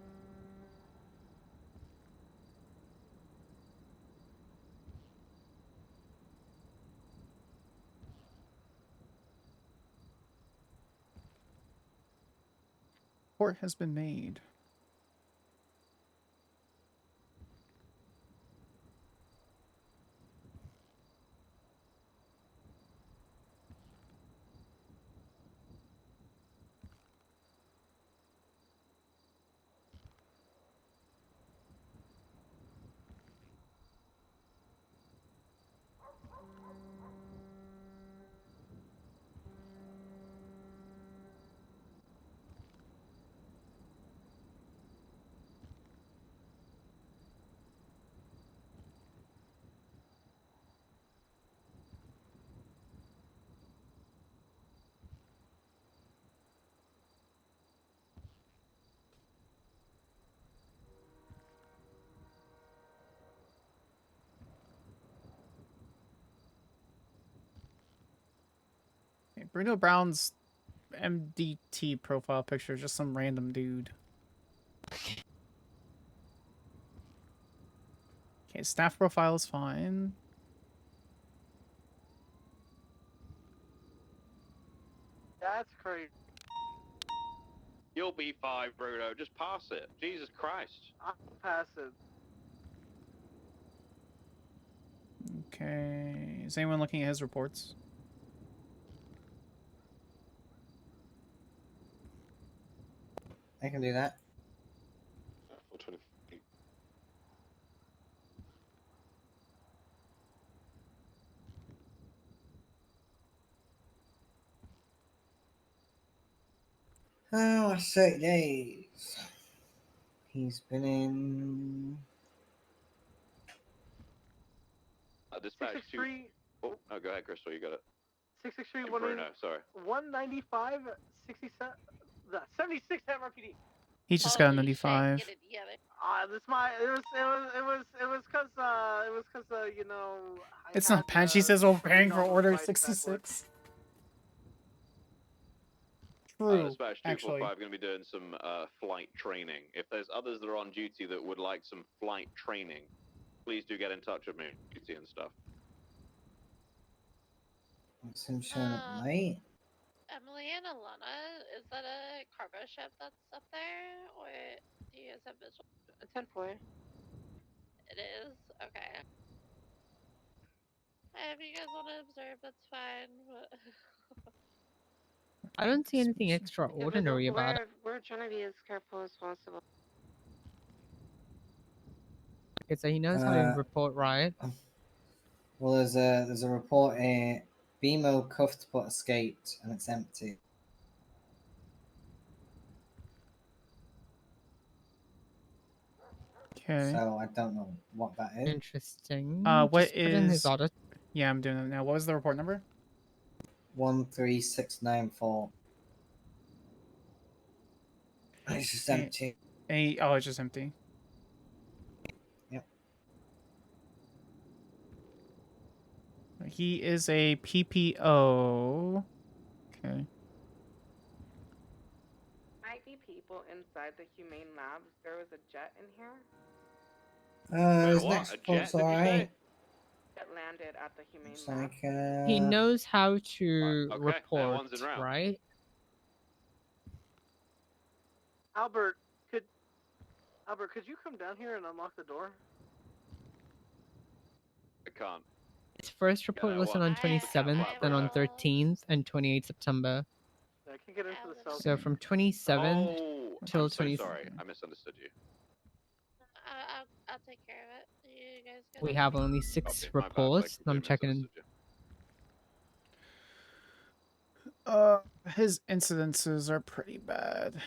Report has been made. Bruno Brown's MDT profile picture is just some random dude. Okay, staff profile is fine. That's crazy. You'll be fine, Bruno. Just pass it. Jesus Christ. I'll pass it. Okay, is anyone looking at his reports? I can do that. 420. Oh, 30 days. He's been in. Dispatch 663. Oh, no, go ahead, Crystal. You got it. 663. And Bruno, sorry. 195, 67. The 76 MRPD. He just got a 95. This my it was cause you know I It's had, not bad. She says we're paying for all those order rights backwards. 66. True, Dispatch actually. 245 going to be doing some flight training. If there's others that are on duty that would like some flight training, please do get in touch with me. Duty and stuff. What's him showing up late? Emily and Alana, is that a cargo ship that's up there, or do you guys have visual? 10-4. It is? Okay. If you guys want to observe, that's fine, but... I don't see anything extraordinary about it. We're trying to be as careful as possible. Okay, so he knows how to report, right? Well, there's a report here. BMO cuffed but escaped, and it's empty. Okay. So I don't know what that is. Interesting. What Just put in his is? audit. Yeah, I'm doing it now. What was the report number? 13694. It's just empty. Oh, it's just empty. Yep. He is a PPO. Okay. Might be people inside the humane labs. There was a jet in here. His what? next A report's jet, did you say? alright. That landed at the humane It's lab. like, He knows how to Okay, that report, one's en route. right? Albert, could you come down here and unlock the door? I can't. His first report no, was what? on 27th, then on 13th, and 28th September. I can get into the cell. So from 27 Oh, till I'm so 20. sorry. I misunderstood you. I'll take care of it. You guys go. We have only 6 Okay, my bad, reports. I I'm checking in. misunderstood you. His incidences are pretty bad.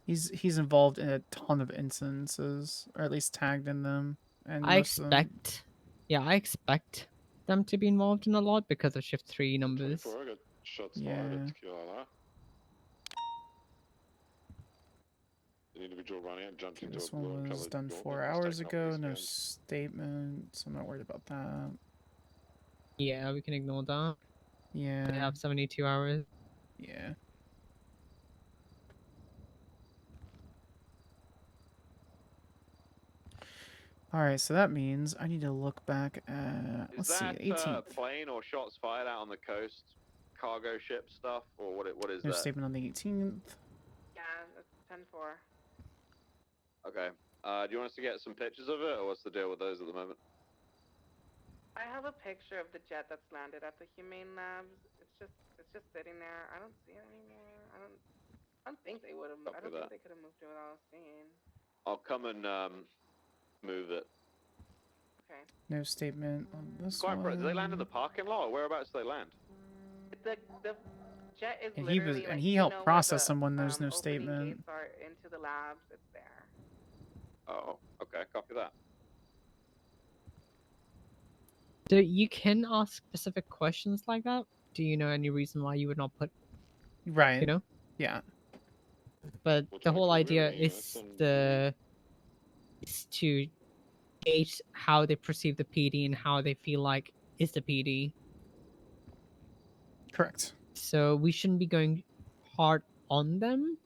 He's involved in a ton of incidences, or at least tagged in them. And I most of them- expect them to be involved in a lot because of shift 3 numbers. 24, I got shots Yeah. fired at Tequila. An individual running out jumped into a This blue one and was coloured done door, 4 but was hours taken off ago. his No hands. statement, so I'm not worried about that. Yeah, we can ignore that. Yeah. They have 72 hours. Yeah. Alright, so that means I need to look back at, Is let's see, that 18th. plane or shots fired out on the coast, cargo ship stuff, or what is No that? statement on the 18th. Yeah, it's 10-4. Okay. Do you want us to get some pictures of it, or what's the deal with those at the moment? I have a picture of the jet that's landed at the humane labs. It's just sitting there. I don't see it anymore. I don't think they would have. I don't think they could have moved it without us seeing. I'll come and move it. Okay. No statement on this Quite one. do they land in the parking lot, or whereabouts do they land? The jet is And he was, literally and like, he you helped know, where process the, them when there's no opening statement. gates are into the labs. It's there. Oh, okay, copy that. So you can ask specific questions like that. Do you know any reason why you would not put? Right. You know. Yeah. But the whole idea is to gauge how they perceive the PD and how they feel like is the PD. Correct. So we shouldn't be going hard on them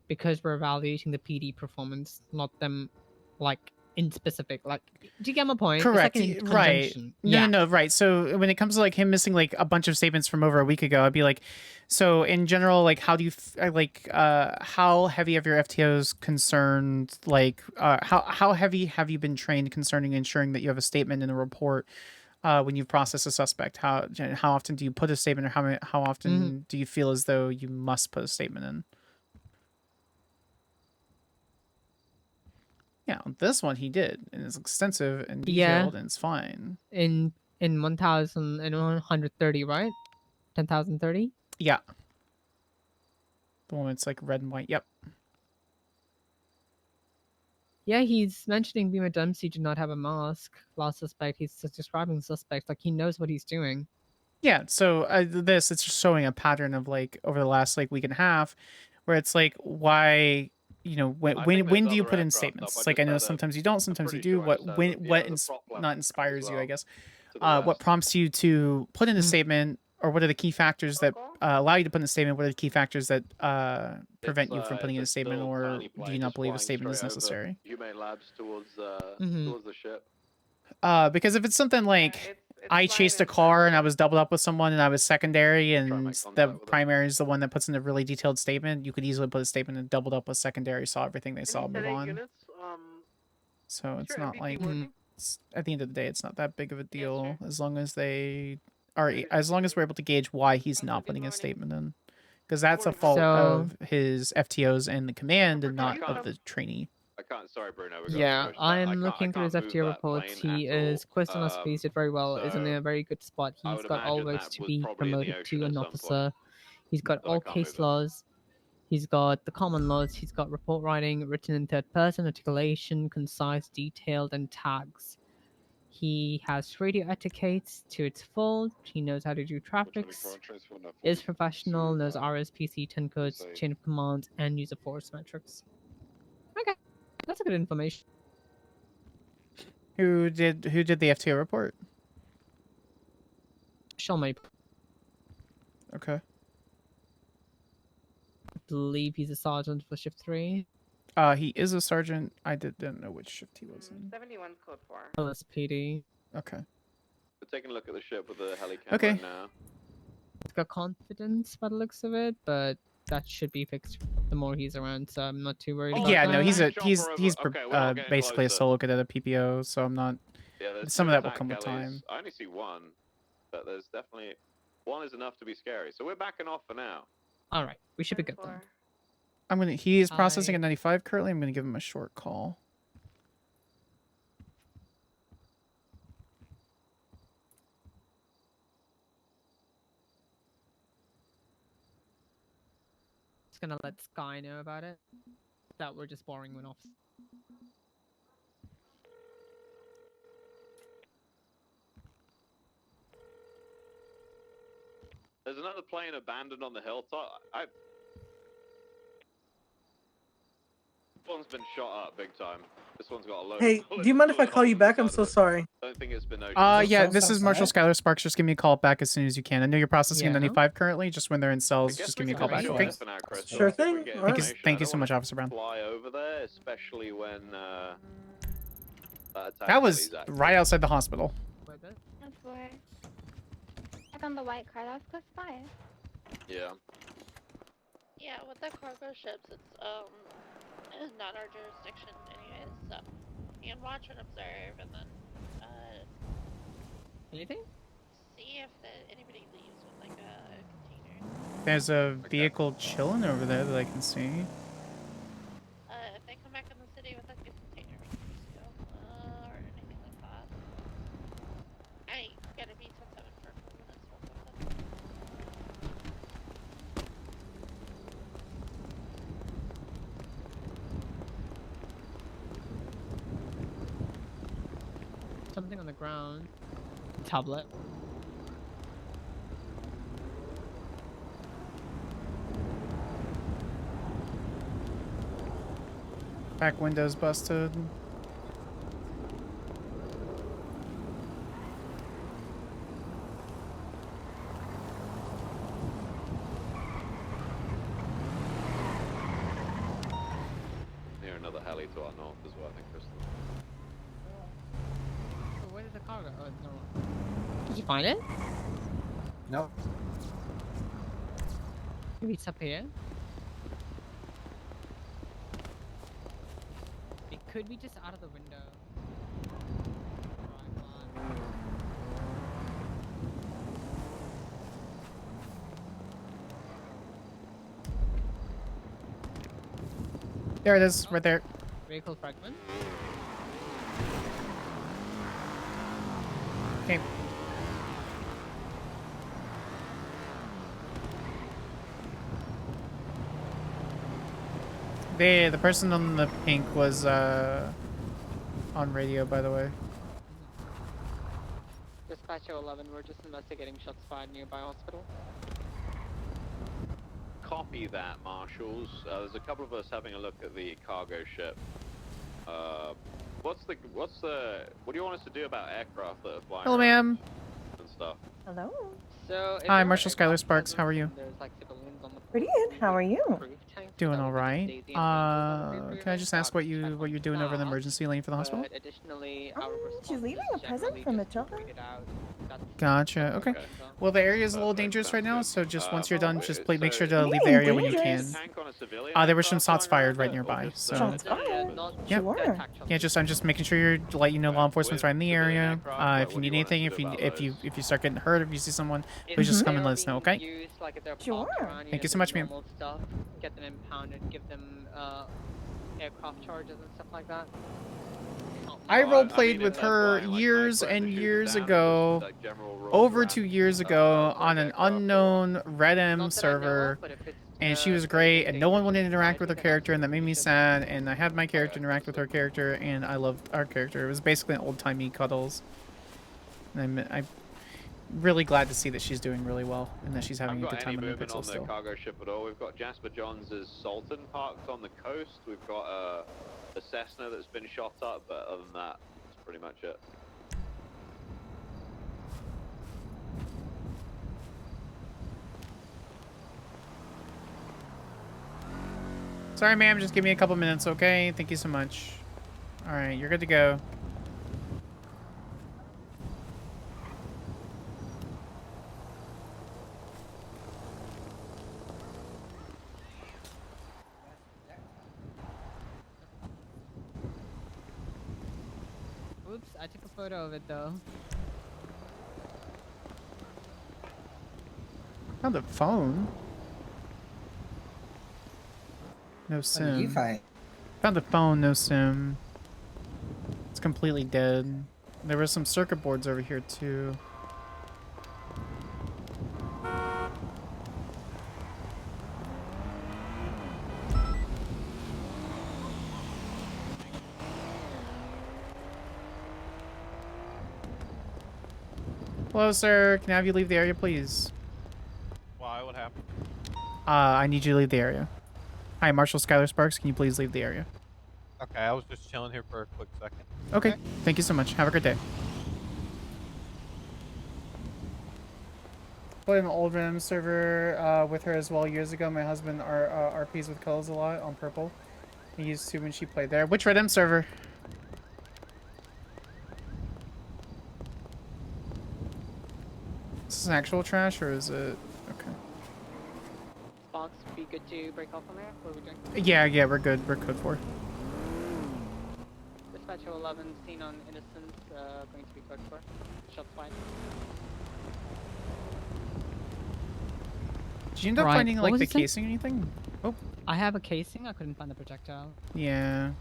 because we're evaluating the PD performance, not them like in specific. Like, do you get my point? Correct. It's like in Right. conjunction. No, right. So when it comes to like him missing like a bunch of statements from over a week ago, I'd be like, so in general, like, how do you how heavy have your FTOs concerned? Like, how heavy have you been trained concerning ensuring that you have a statement in a report when you process a suspect? How often do you put a statement, or how often do you feel as though you must put a statement in? Yeah, this one he did, and it's extensive and detailed, and it's fine. In 1,130, right? 10,030. Yeah. The one that's like red and white. Yep. Yeah, he's mentioning Beamer Dempsey did not have a mask. Last suspect, he's just describing the suspect like he knows what he's doing. Yeah, so it's just showing a pattern of like over the last like week and a half, where it's like, why, when do you put in statements? Like, I know sometimes you don't, sometimes you do. Not inspires you, I guess. What prompts you to put in a statement, or what are the key factors that allow you to put in a statement? What are the key factors that prevent you from putting in a statement, or do you not believe a statement is necessary? Humane Labs towards the ship. Because if it's something like I chased a car and I was doubled up with someone and I was secondary and the primary is the one that puts in a really detailed statement, you could easily put a statement and doubled up with secondary, saw everything they saw, move on. Units, So it's your not MVP like working? at the end of the day, it's not that big of a deal as long as as long as we're able to gauge why he's not putting a statement in, because that's a fault of his FTOs and the command and not of the trainee. I can't. Sorry, Bruno. Yeah, I'm looking through his FTO reports. He is questioned us. He did very well. Is in a very good spot. He's got all votes to be promoted to an officer. He's got all case laws. He's got the common laws. He's got report writing, written in third person, articulation, concise, detailed, and tags. He has radio etiquette to its full. He knows how to do traffics. Is professional. Knows RSPC 10 codes, chain of command, and use of force metrics. Okay. That's a good information. Who did the FTO report? Shall my Okay. I believe he's a sergeant for shift 3. He is a sergeant. I didn't know which shift he was in. 71 code 4. LSPD. Okay. We're taking a look at the ship with the heli camera Okay. now. He's got confidence by the looks of it, but that should be fixed the more he's around, so I'm not too worried about Yeah, that. no, he's basically a solo cadet at PPO, so I'm not. Yeah, there's Some of two that will attack come with helis. time. I only see one, but there's definitely one is enough to be scary. So we're backing off for now. All right, we should be good then. He is processing at 95 currently. I'm gonna give him a short call. Just gonna let Sky know about it. That we're just borrowing one off. There's another plane abandoned on the hilltop. This one's been shot up big time. This one's got a load. Hey, do you mind if I call you back? I'm so sorry. I don't think it's been. Yeah, this is Marshal Skyler Sparks. Just give me a call back as soon as you can. I know you're processing at 95 currently. Just when they're in cells, just give me a call back. Okay. Sure thing. Thank you so much, Officer Brown. Fly over there, especially when that attack That was is active. right outside the hospital. That's where. Check on the white car. That was close by. Yeah. Yeah, with the cargo ships, it's not our jurisdiction anyways, so you can watch and observe and then anything? see if anybody leaves with like a container. There's a vehicle chilling over there that I can see. If they come back in the city with like a container, we can just go, or anything like that. Hey, gotta be 10-7 for a few minutes or something. Something on the ground. Tablet. Back window's busted. way to our north as well, I think, Crystal. So where did the car go? Oh, no. Did you find it? No. Maybe it's up here. It could be just out of the window. There it is, right there. Vehicle fragment. Okay. The person on the pink was on radio, by the way. Dispatcher 11, we're just investigating shots fired nearby hospital. Copy that, Marshals. There's a couple of us having a look at the cargo ship. What do you want us to do about aircraft that are flying Hello, around ma'am. and stuff? Hello. So, Hi, Marshal Skyler Sparks. How are you? there's like civilians on the Pretty good. How are you? Doing all right. Can I just ask what you're doing over in the emergency lane for the hospital? Additionally, She's leaving a present for Matilda. Gotcha. Okay. Well, the area is a little dangerous right now, so just once you're done, just make sure to leave the area when you can. There were some shots fired right nearby, so. Shots fired? Yep. Sure. Yeah, I'm just making sure you're let you know law enforcement's right in the area. If you need anything, if you start getting hurt, if you see someone, please just come and let us know, okay? Sure. Thank you so much, ma'am. Stuff, get them impounded, give them aircraft charges and stuff like that. I role-played with her years and years ago, over 2 years ago, on an unknown Red M server, and she was great, and no one wanted to interact with her character, and that made me sad, and I had my character interact with her character, and I loved our character. It was basically an old-timey cuddles. And I'm really glad to see that she's doing really well, and that she's having a good time in NoPixel still. On the cargo ship at all. We've got Jasper Johns' Sultan parked on the coast. We've got a Cessna that's been shot up, but other than that, that's pretty much it. Sorry, ma'am. Just give me a couple minutes, okay? Thank you so much. All right, you're good to go. Oops, I took a photo of it though. Found the phone. No SIM. What did you find? Found the phone, no SIM. It's completely dead. There were some circuit boards over here too. Hello, sir. Can I have you leave the area, please? Why? What happened? I need you to leave the area. Hi, Marshal Skyler Sparks. Can you please leave the area? Okay, I was just chilling here for a quick second. Okay. Thank you so much. Have a great day. Played an old RAM server with her as well years ago. My husband RPs with colors a lot on purple. He used to when she played there. Which Red M server? Is this an actual trash or is it? Okay. Fox, be good to break off on there. What are we doing? Yeah, we're good. We're code 4. Dispatcher 11, seen on innocence, going to be code 4. Shots fired. Did you end up finding like the casing or anything? Oh. I have a casing. I couldn't find the projectile. Yeah.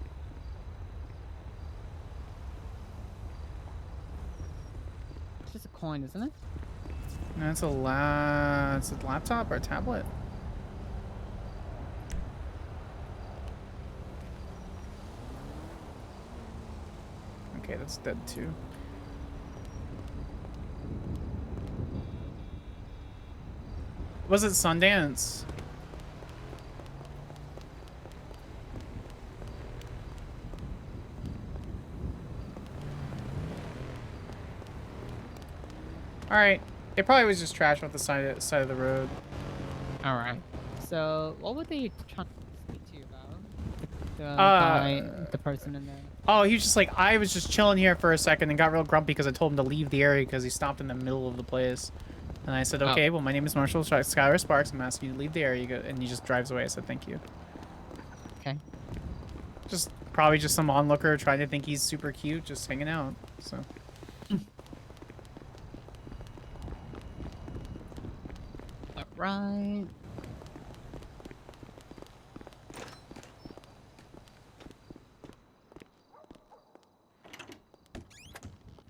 It's just a coin, isn't it? No, it's a laptop or a tablet. Okay, that's dead too. Was it Sundance? All right. It probably was just trash off the side of the road. All right. So, what were they trying to speak to you about? The person in there. Oh, he was just like, I was just chilling here for a second and got real grumpy because I told him to leave the area because he stopped in the middle of the place. And I said, okay, well, my name is Marshall, Skyler Sparks. I'm asking you to leave the area. And he just drives away. I said, thank you. Okay. Just probably just some onlooker trying to think he's super cute, just hanging out. So. Right.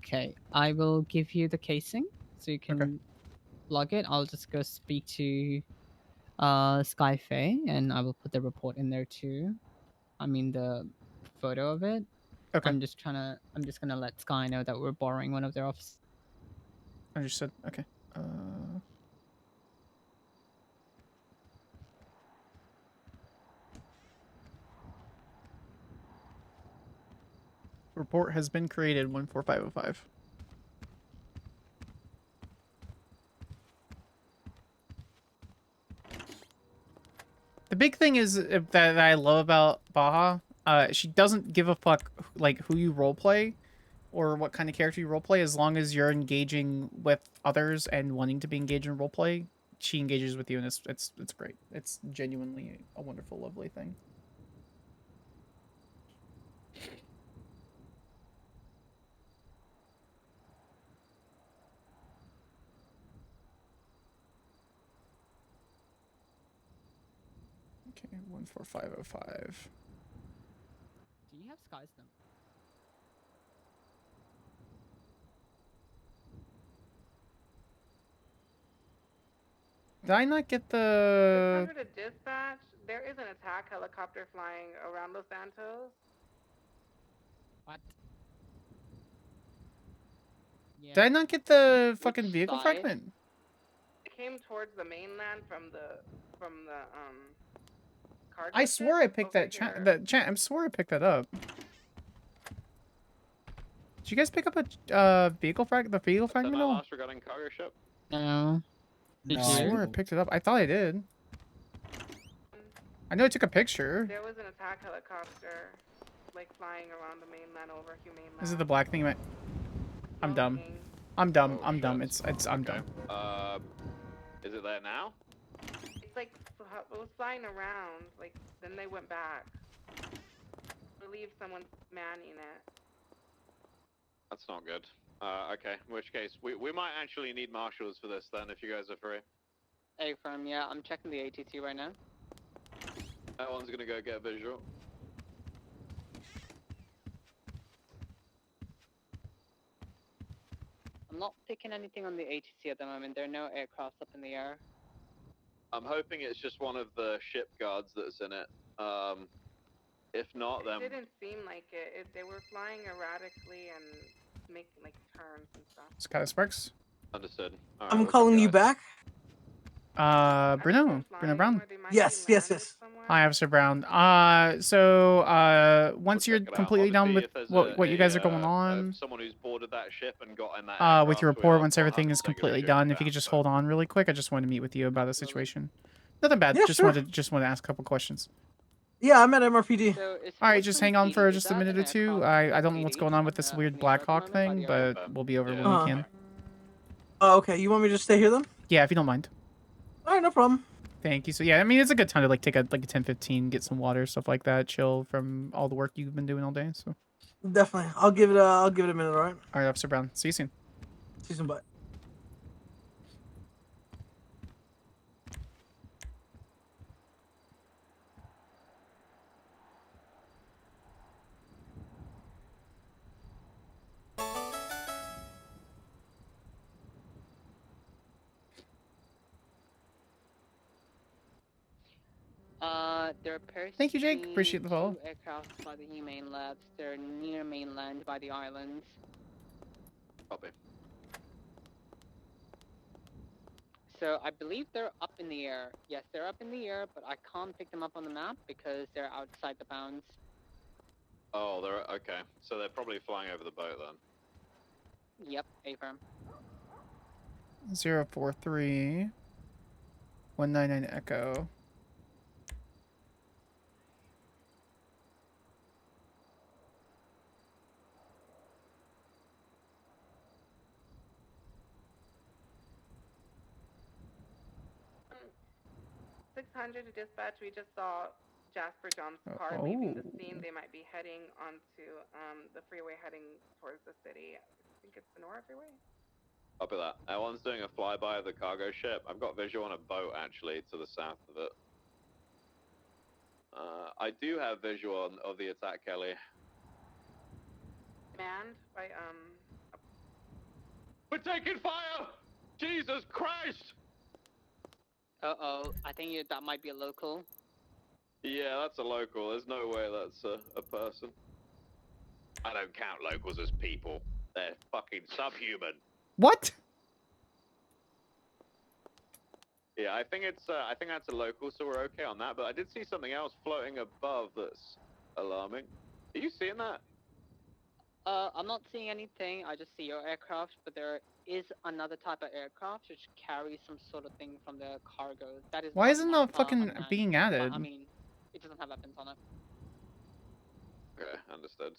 Okay, I will give you the casing so you can log it. I'll just go speak to Skyfae and I will put the report in there too. I mean the photo of it. Okay. I'm just gonna let Sky know that we're borrowing one of their offices. Understood. Okay. Report has been created 14505. The big thing is that I love about Baja, she doesn't give a fuck like who you roleplay or what kind of character you roleplay, as long as you're engaging with others and wanting to be engaged in roleplay. She engages with you, and it's great. It's genuinely a wonderful, lovely thing. Okay, 14505. Do you have Sky's number? Did I not get the... 600 to dispatch. There is an attack helicopter flying around Los Santos. What? Did I not get the fucking vehicle fragment? It came towards the mainland from the cargo I swore I ship picked over that chat. I swore I picked that up. Did you guys pick up a vehicle fragment at all? Last regarding cargo ship. No. I swore I picked it up. I thought I did. I know I took a picture. There was an attack helicopter, like flying around the mainland over Humane Lab. Is it the black thing? I'm dumb. I'm dumb. I'm dumb. I'm dumb. Is it there now? It's like it was flying around. Like then they went back. I believe someone's manning it. That's not good. Okay, in which case, we might actually need marshals for this then, if you guys are free. Hey, firm, yeah, I'm checking the ATT right now. That one's gonna go get visual. I'm not picking anything on the ATC at the moment. There are no aircrafts up in the air. I'm hoping it's just one of the ship guards that's in it. If not, then... It didn't seem like it. They were flying erratically and making like turns and stuff. Skyler Sparks. Understood. I'm calling you back. Bruno Brown. Yes. Hi, Officer Brown. Once you're completely done with what you guys are going on, someone who's boarded that ship and got in that with your report, once everything is completely done, if you could just hold on really quick, I just wanted to meet with you about the situation. Nothing bad. Yeah, just sure. wanted to ask a couple questions. Yeah, I'm at MRPD. All right, just hang on for just a minute or two. I don't know what's going on with this weird Black Hawk thing, but we'll be over when we can. Oh, okay. You want me to just stay here then? Yeah, if you don't mind. All right, no problem. Thank you. So yeah, I mean, it's a good time to like take a 10-15, get some water, stuff like that, chill from all the work you've been doing all day. So Definitely. I'll give it a minute, all right? All right, Officer Brown. See you soon. See you soon, bye. There appears Thank you, to Jake. be Appreciate the follow. 2 aircraft by the Humane Labs. They're near mainland by the islands. Copy. So I believe they're up in the air. Yes, they're up in the air, but I can't pick them up on the map because they're outside the bounds. Oh, they're okay. So they're probably flying over the boat then. Yep, A-firm. 043 199 Echo. 600 to dispatch. We just saw Jasper John's car leaving the scene. Oh. They might be heading onto the freeway heading towards the city. I think it's the Nora freeway. Copy that. Everyone's doing a flyby of the cargo ship. I've got visual on a boat actually to the south of it. I do have visual of the attack, Kelly. Manned by We're taking fire! Jesus Christ! Uh-oh, I think that might be a local. Yeah, that's a local. There's no way that's a person. I don't count locals as people. They're fucking subhuman. What? Yeah, I think that's a local, so we're okay on that. But I did see something else floating above that's alarming. Are you seeing that? I'm not seeing anything. I just see your aircraft, but there is another type of aircraft which carries some sort of thing from the cargo. That is Why not isn't that fucking unmanned. being Well, added? I mean, it doesn't have weapons on it. Okay, understood.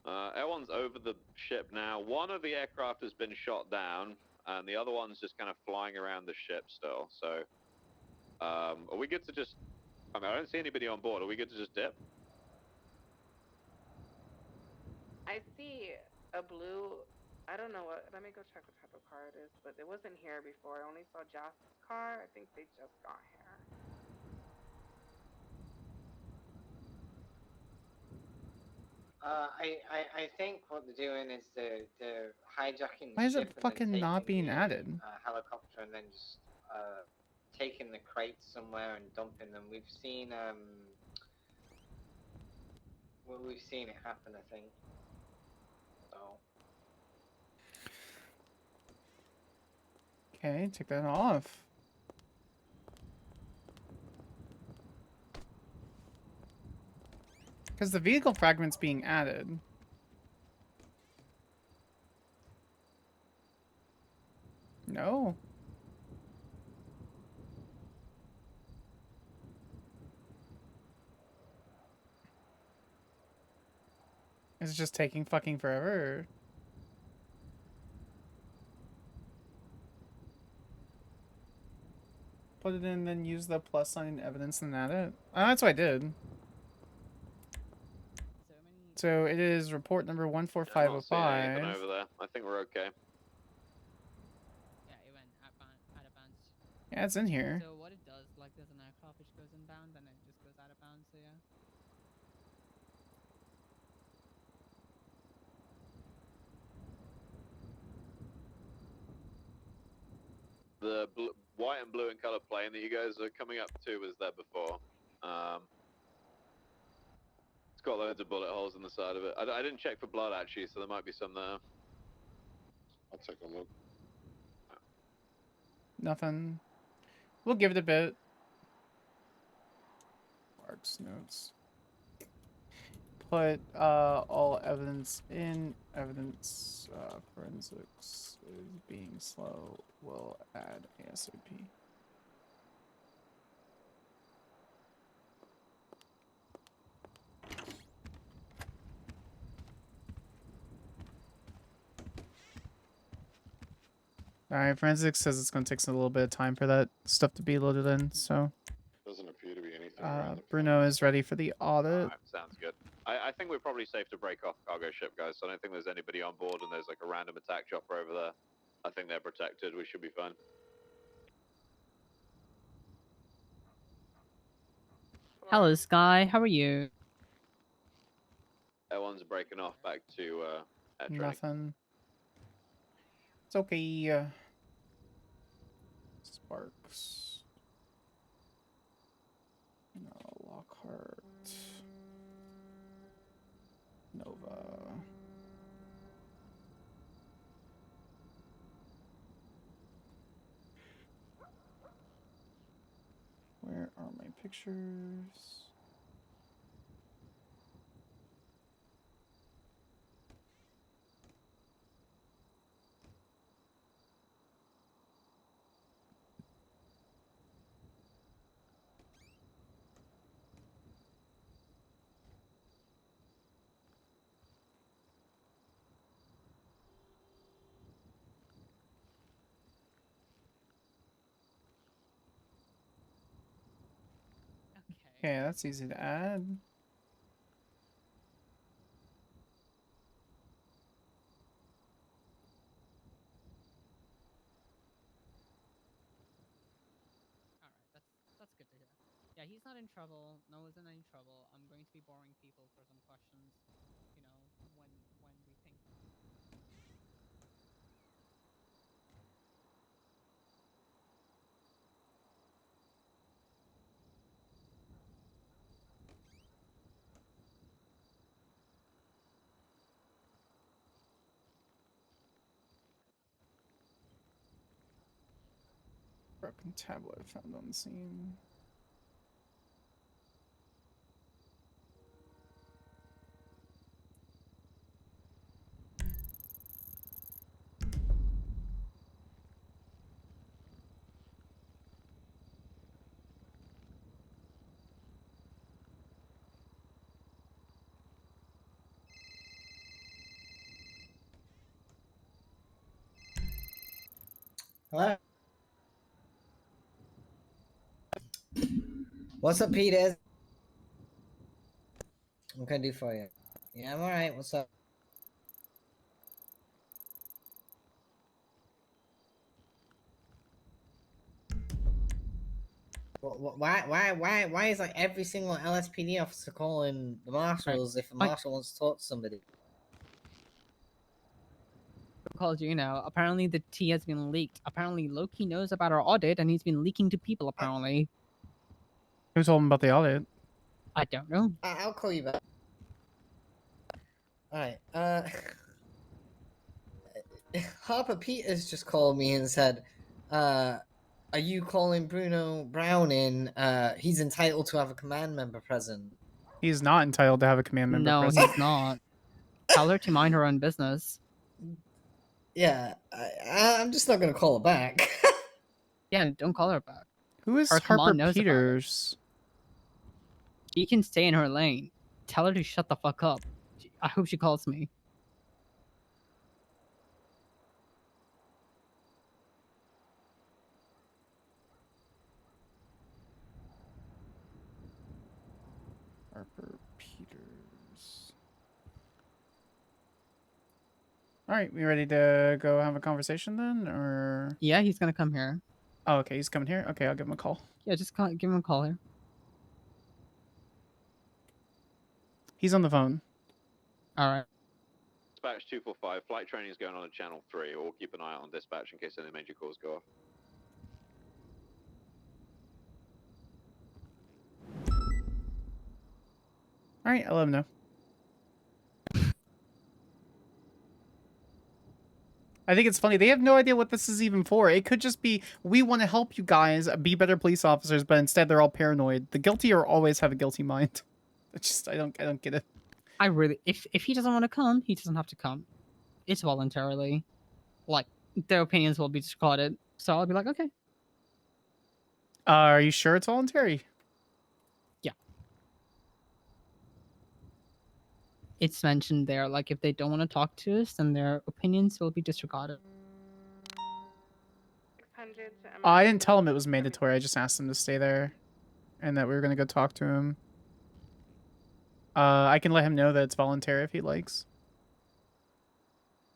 Everyone's over the ship now. One of the aircraft has been shot down, and the other one's just kind of flying around the ship still. So, are we good to just... I mean, I don't see anybody on board. Are we good to just dip? I see a blue. I don't know what. Let me go check what type of car it is. But it wasn't here before. I only saw Jasper's car. I think they just got here. I think what they're doing is they're hijacking the Why is ship it and fucking then not taking being the added? helicopter and then just taking the crates somewhere and dumping them. We've seen we've seen it happen, I think. So Okay, take that off. Because the vehicle fragment's being added. No. Is it just taking fucking forever? Or... Put it in, then use the plus sign evidence and add it. Oh, that's what I did. So it is report number I'm not seeing anything 14505. over there. I think we're okay. Yeah, it went out of bounds. Yeah, it's in here. So what it does, like there's an aircraft which goes inbound and it just goes out of bounds, so yeah. The white and blue in color plane that you guys are coming up to was there before. It's got loads of bullet holes in the side of it. I didn't check for blood actually, so there might be some there. I'll take a look. Nothing. We'll give it a bit. Marks notes. Put all evidence in. Evidence forensics is being slow. We'll add ASAP. Alright, forensics says it's going to take a little bit of time for that stuff to be loaded in, so... Doesn't appear to be anything around the Bruno is ready for the audit. Alright, sounds good. I think we're probably safe to break off cargo ship, guys. So I don't think there's anybody on board and there's like a random attack chopper over there. I think they're protected. We should be fine. Hello, Sky. How are you? Everyone's breaking off back to air training. Nothing. It's okay. Sparks. No, Lockhart. Nova. Where are my pictures? Okay, that's easy to add. That's good to hear. Yeah, he's not in trouble. No one's in any trouble. I'm going to be boring people for some questions. You know, when we think. Broken tablet found on the scene. Hello? What's up, Peter? What can I do for you? Yeah, I'm alright. What's up? Why is like every single LSPD officer calling the marshals if a marshal wants to talk to somebody? Who called you now? Apparently the tea has been leaked. Apparently Loki knows about our audit and he's been leaking to people apparently. Who told him about the audit? I don't know. I'll call you back. Alright, Harper Peters just called me and said, are you calling Bruno Brown in? He's entitled to have a command member present. He's not entitled to have a command member No, present. he's not. Tell her to mind her own business. Yeah, I'm just not gonna call her back. Yeah, don't call her back. Who is Her Harper command knows about it. Peters? She can stay in her lane. Tell her to shut the fuck up. I hope she calls me. Harper Peters. All right, we ready to go have a conversation then, or? Yeah, he's gonna come here. Oh, okay, he's coming here. Okay, I'll give him a call. Yeah, just give him a call here. He's on the phone. All right. Dispatch 245, flight training is going on at channel 3. We'll keep an eye out on dispatch in case any major calls go off. All right, I'll let him know. I think it's funny. They have no idea what this is even for. It could just be, we want to help you guys be better police officers, but instead they're all paranoid. The guilty are always have a guilty mind. It's just, I don't get it. I really, if he doesn't want to come, he doesn't have to come. It's voluntarily. Like, their opinions will be discarded. So I'll be like, okay. Are you sure it's voluntary? Yeah. It's mentioned there, like, if they don't want to talk to us, then their opinions will be disregarded. 600 to Oh, I didn't tell him it was mandatory. I just asked him to stay there and that we were going to go talk to him. I can let him know that it's voluntary if he likes.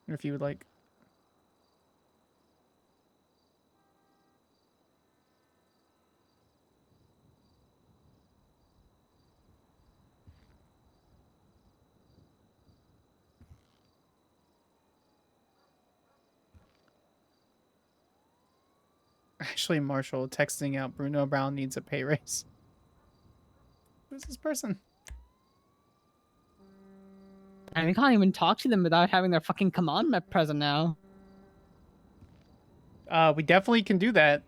Or if he would like. Actually, Marshall texting out Bruno Brown needs a pay raise. Who's this person? And we can't even talk to them without having their fucking command map present now. We definitely can do that.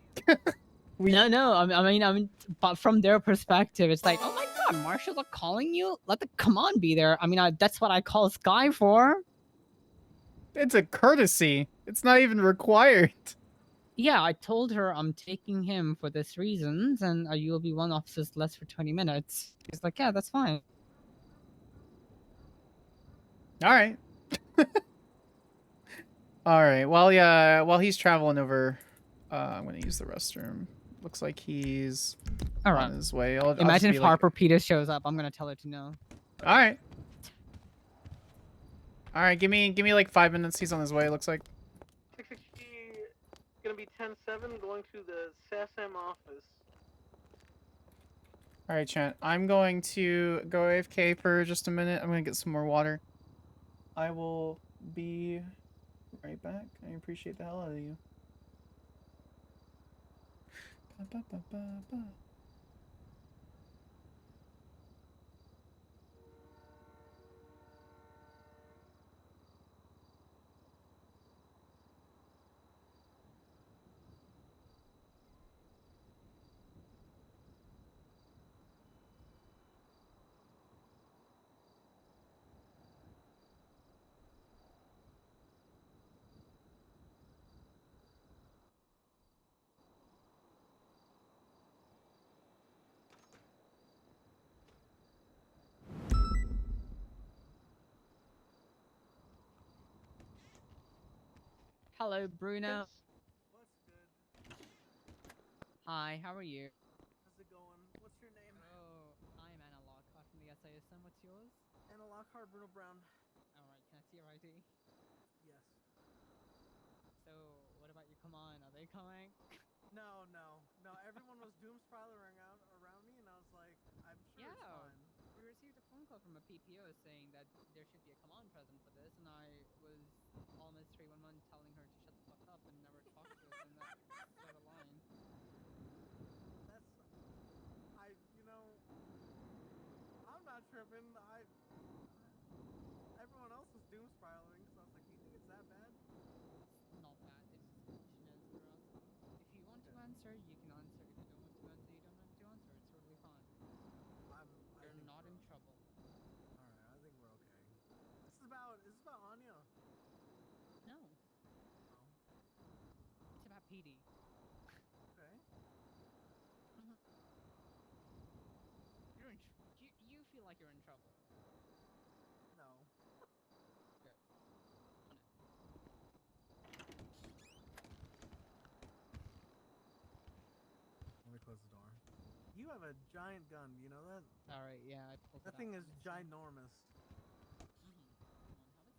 No, I mean, but from their perspective, it's like, oh my god, Marshals are calling you? Let the command be there. I mean, that's what I call Sky for. It's a courtesy. It's not even required. Yeah, I told her I'm taking him for this reasons, and you'll be one officer's less for 20 minutes. She's like, yeah, that's fine. All right. All right. Well, yeah. While he's traveling over, I'm gonna use the restroom. Looks like he's All on right. his way. I'll just Imagine be if like, Harper Peters shows up. I'm gonna tell her to no. all right. All right, give me like 5 minutes. He's on his way. It looks like. 660 gonna be 10-7 going to the SASM office. All right, Chant. I'm going to go AFK for just a minute. I'm gonna get some more water. I will be right back. I appreciate the hell out of you. Ba, ba, ba, ba, ba. Hello, Bruno. Hi, how are you? How's it going? What's your name? Oh, I'm Anna Lockhart from the SISM. What's yours? Anna Lockhart, Bruno Brown. Alright, can I see your ID? Yes. So, what about your command? Are they coming? No. Everyone was doom spiraling around me, and I was like, I'm sure it's fine. We received a phone call from a PPO saying that there should be a command present for this, and I was almost 311 telling her to shut the fuck up and never talk to us, and that sort of line. I'm not tripping. Everyone else was doom spiraling, so I was like, do you think it's that bad? It's not bad, it's just shenanigans they're asking. If you want to answer, you can answer. If you don't want to answer, you don't have to answer. It's totally fine. You're not in trouble. Alright, I think we're okay. Is this about Anya? No. Oh. It's about PD. Okay. You're in you feel like you're in trouble. No. Good. On it. Let me close the door. You have a giant gun, you know that? Alright, yeah, I pulled it That thing out. is ginormous. Come on, have a seat.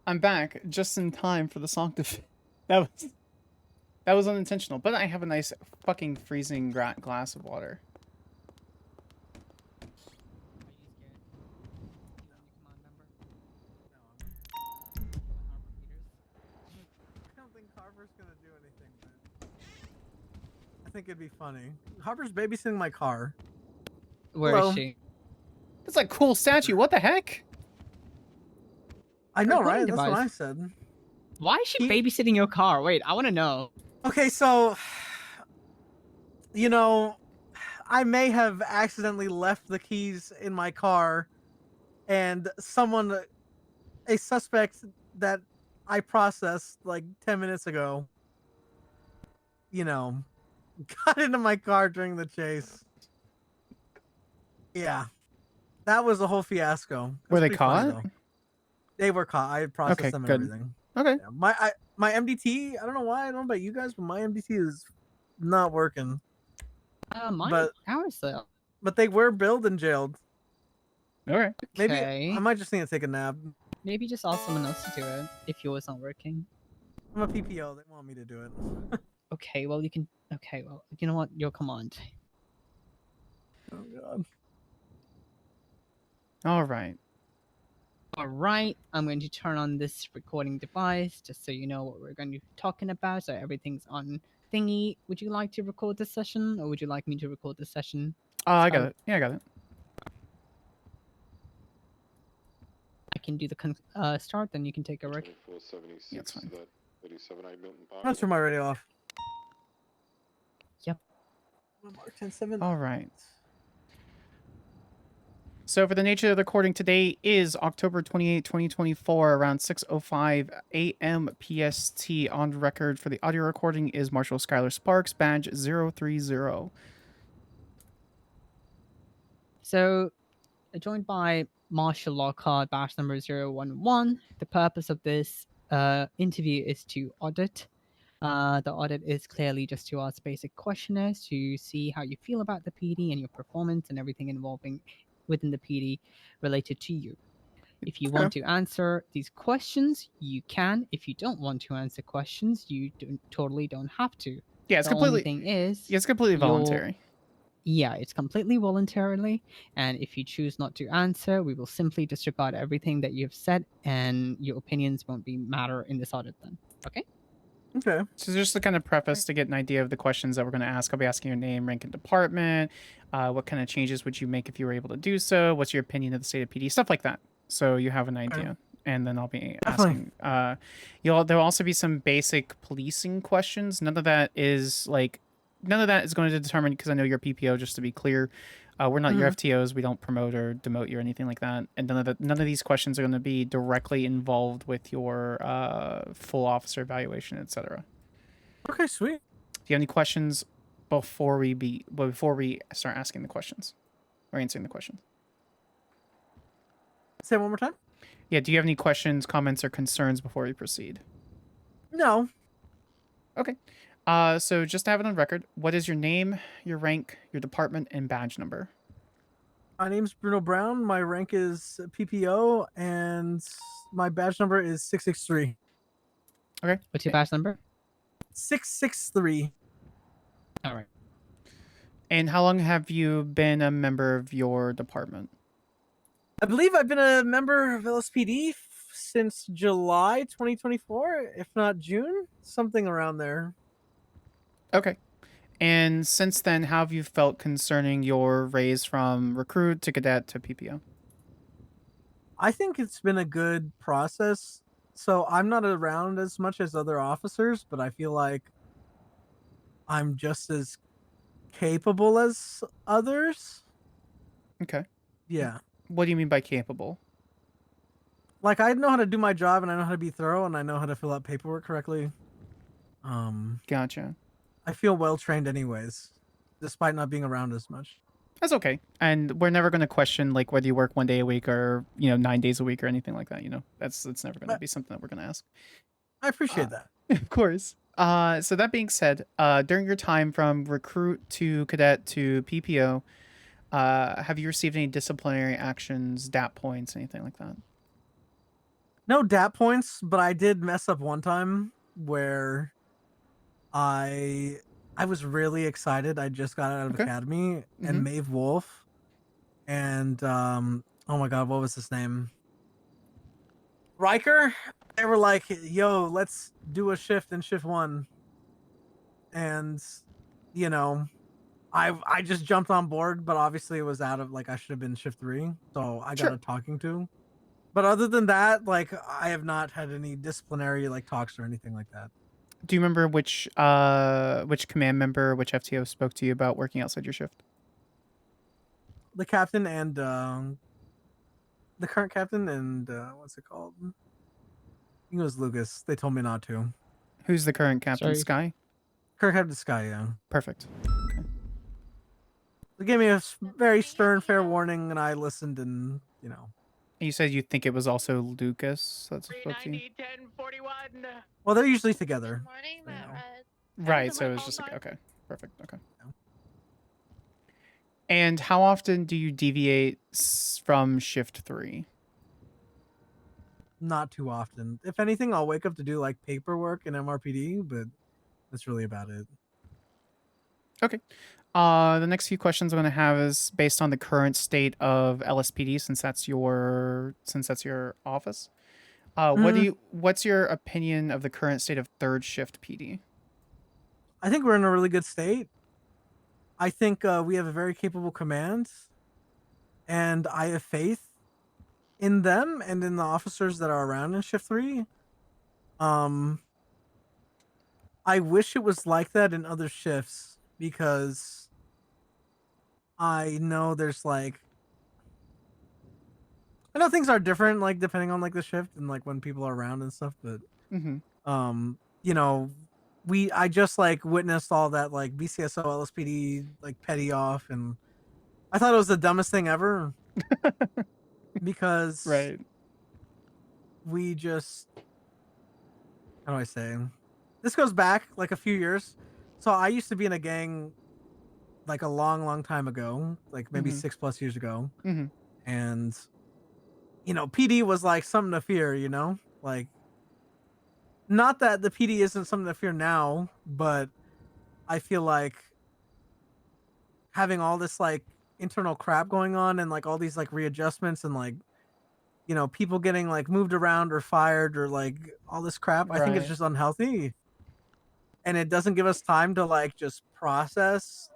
I'm back just in time for the song to. That was unintentional, but I have a nice fucking freezing glass of water. Are you scared? You want your command number? No, Harper Peters? I don't think Harper's gonna do anything, but I think it'd be funny. Harper's babysitting my car. Where Hello. is she? It's like cool statue. What the heck? I know, Recording right? That's what I device. said. Why is she babysitting your car? Wait, I want to know. Okay, so you know, I may have accidentally left the keys in my car, and a suspect that I processed like 10 minutes ago, got into my car during the chase. Yeah, that was a whole fiasco. It Were was they pretty funny, caught? though. They were caught. I had processed Okay, them and good. everything. Okay. Yeah, my MDT. I don't know why. I don't know about you guys, but my MDT is not working. Mine ours though. But they were billed and jailed. All right. Maybe Okay. I might just need to take a nap. Maybe just ask someone else to do it if yours not working. I'm a PPO. They want me to do it. Okay, well you can. Okay, well you know what? Your command. Oh god. All right. All right, I'm going to turn on this recording device just so you know what we're going to be talking about. So everything's on thingy. Would you like to record this session, or would you like me to record this session? Oh, I got Skylar? it. Yeah, I got it. I can do the start, then you can take a rec. 2476 Yeah, it's fine. that 37A Milton Park. Let's turn my radio off. Yep. Mark 10-7. All right. So for the nature of the recording today is October 28, 2024, around 6:05 a.m. PST. On record for the audio recording is Marshal Skyler Sparks, badge 030. So, joined by Marshal Lockhart, batch number 011. The purpose of this interview is to audit. The audit is clearly just to ask basic questionnaires to see how you feel about the PD and your performance and everything involving within the PD related to you. If you want to answer these questions, you can. If you don't want to answer questions, you totally don't have to. Yeah, it's the only completely. thing is, Yeah, it's completely you're- voluntary. Yeah, it's completely voluntarily, and if you choose not to answer, we will simply disregard everything that you've said, and your opinions won't be matter in this audit then. Okay? Okay. So just to kind of preface to get an idea of the questions that we're going to ask, I'll be asking your name, rank, and department. What kind of changes would you make if you were able to do so? What's your opinion of the state of PD? Stuff like that. So you have an idea. And then I'll be asking. There'll also be some basic policing questions. None of that is going to determine, because I know you're PPO. Just to be clear, we're not your FTOs. We don't promote or demote you or anything like that. And none of these questions are going to be directly involved with your full officer evaluation, etc. Okay, sweet. Do you have any questions before we start asking the questions or answering the questions? Say it one more time. Yeah. Do you have any questions, comments, or concerns before we proceed? No. Okay. So just to have it on record, what is your name, your rank, your department, and badge number? My name's Bruno Brown. My rank is PPO, and my badge number is 663. Okay. What's your badge number? 663. All right. And how long have you been a member of your department? I believe I've been a member of LSPD since July 2024, if not June, something around there. Okay. And since then, how have you felt concerning your raise from recruit to cadet to PPO? I think it's been a good process. So I'm not around as much as other officers, but I feel like I'm just as capable as others. Okay. Yeah. What do you mean by capable? Like, I know how to do my job, and I know how to be thorough, and I know how to fill out paperwork correctly. Gotcha. I feel well trained anyways, despite not being around as much. That's okay. And we're never going to question like whether you work 1 day a week or, 9 days a week or anything like that. That's never going to be something that we're going to ask. I appreciate that. Of course. So that being said, during your time from recruit to cadet to PPO, have you received any disciplinary actions, DAP points, anything like that? No DAP points, but I did mess up one time where I was really excited. I just got out of academy, and Maeve Wolf and oh my god, what was his name? Riker. They were like, "Yo, let's do a shift in shift 1," and I just jumped on board, but obviously it was out of I should have been shift 3, so I got a talking to. But other than that, I have not had any disciplinary talks or anything like that. Do you remember which command member, which FTO spoke to you about working outside your shift? The captain and the current captain and what's it called? I think it was Lucas. They told me not to. Who's the current captain? Sorry. Sky? Current captain Sky, yeah. Perfect. They gave me a very stern, fair warning, and I listened, and You said you think it was also Lucas that's spoke to you? Well, they're usually together. Right, so it was just okay, perfect, okay. And how often do you deviate from shift 3? Not too often. If anything, I'll wake up to do paperwork and MRPD, but that's really about it. Okay. The next few questions I'm going to have is based on the current state of LSPD, since that's your office. What's your opinion of the current state of third shift PD? I think we're in a really good state. I think we have a very capable command, and I have faith in them and in the officers that are around in shift 3. I wish it was like that in other shifts because I know there's like I know things are different like depending on like the shift and like when people are around and stuff, but you know, I just like witnessed all that like BCSO LSPD like petty off, and I thought it was the dumbest thing ever because we just how do I say, this goes back like a few years. So I used to be in a gang like a long time ago, like maybe 6+ years ago, and you know, PD was like something to fear, you know, like not that the PD isn't something to fear now, but I feel like having all this like internal crap going on and like all these like readjustments and like, you know, people getting like moved around or fired or like all this crap, I think it's Right. just unhealthy. And it doesn't give us time to like just process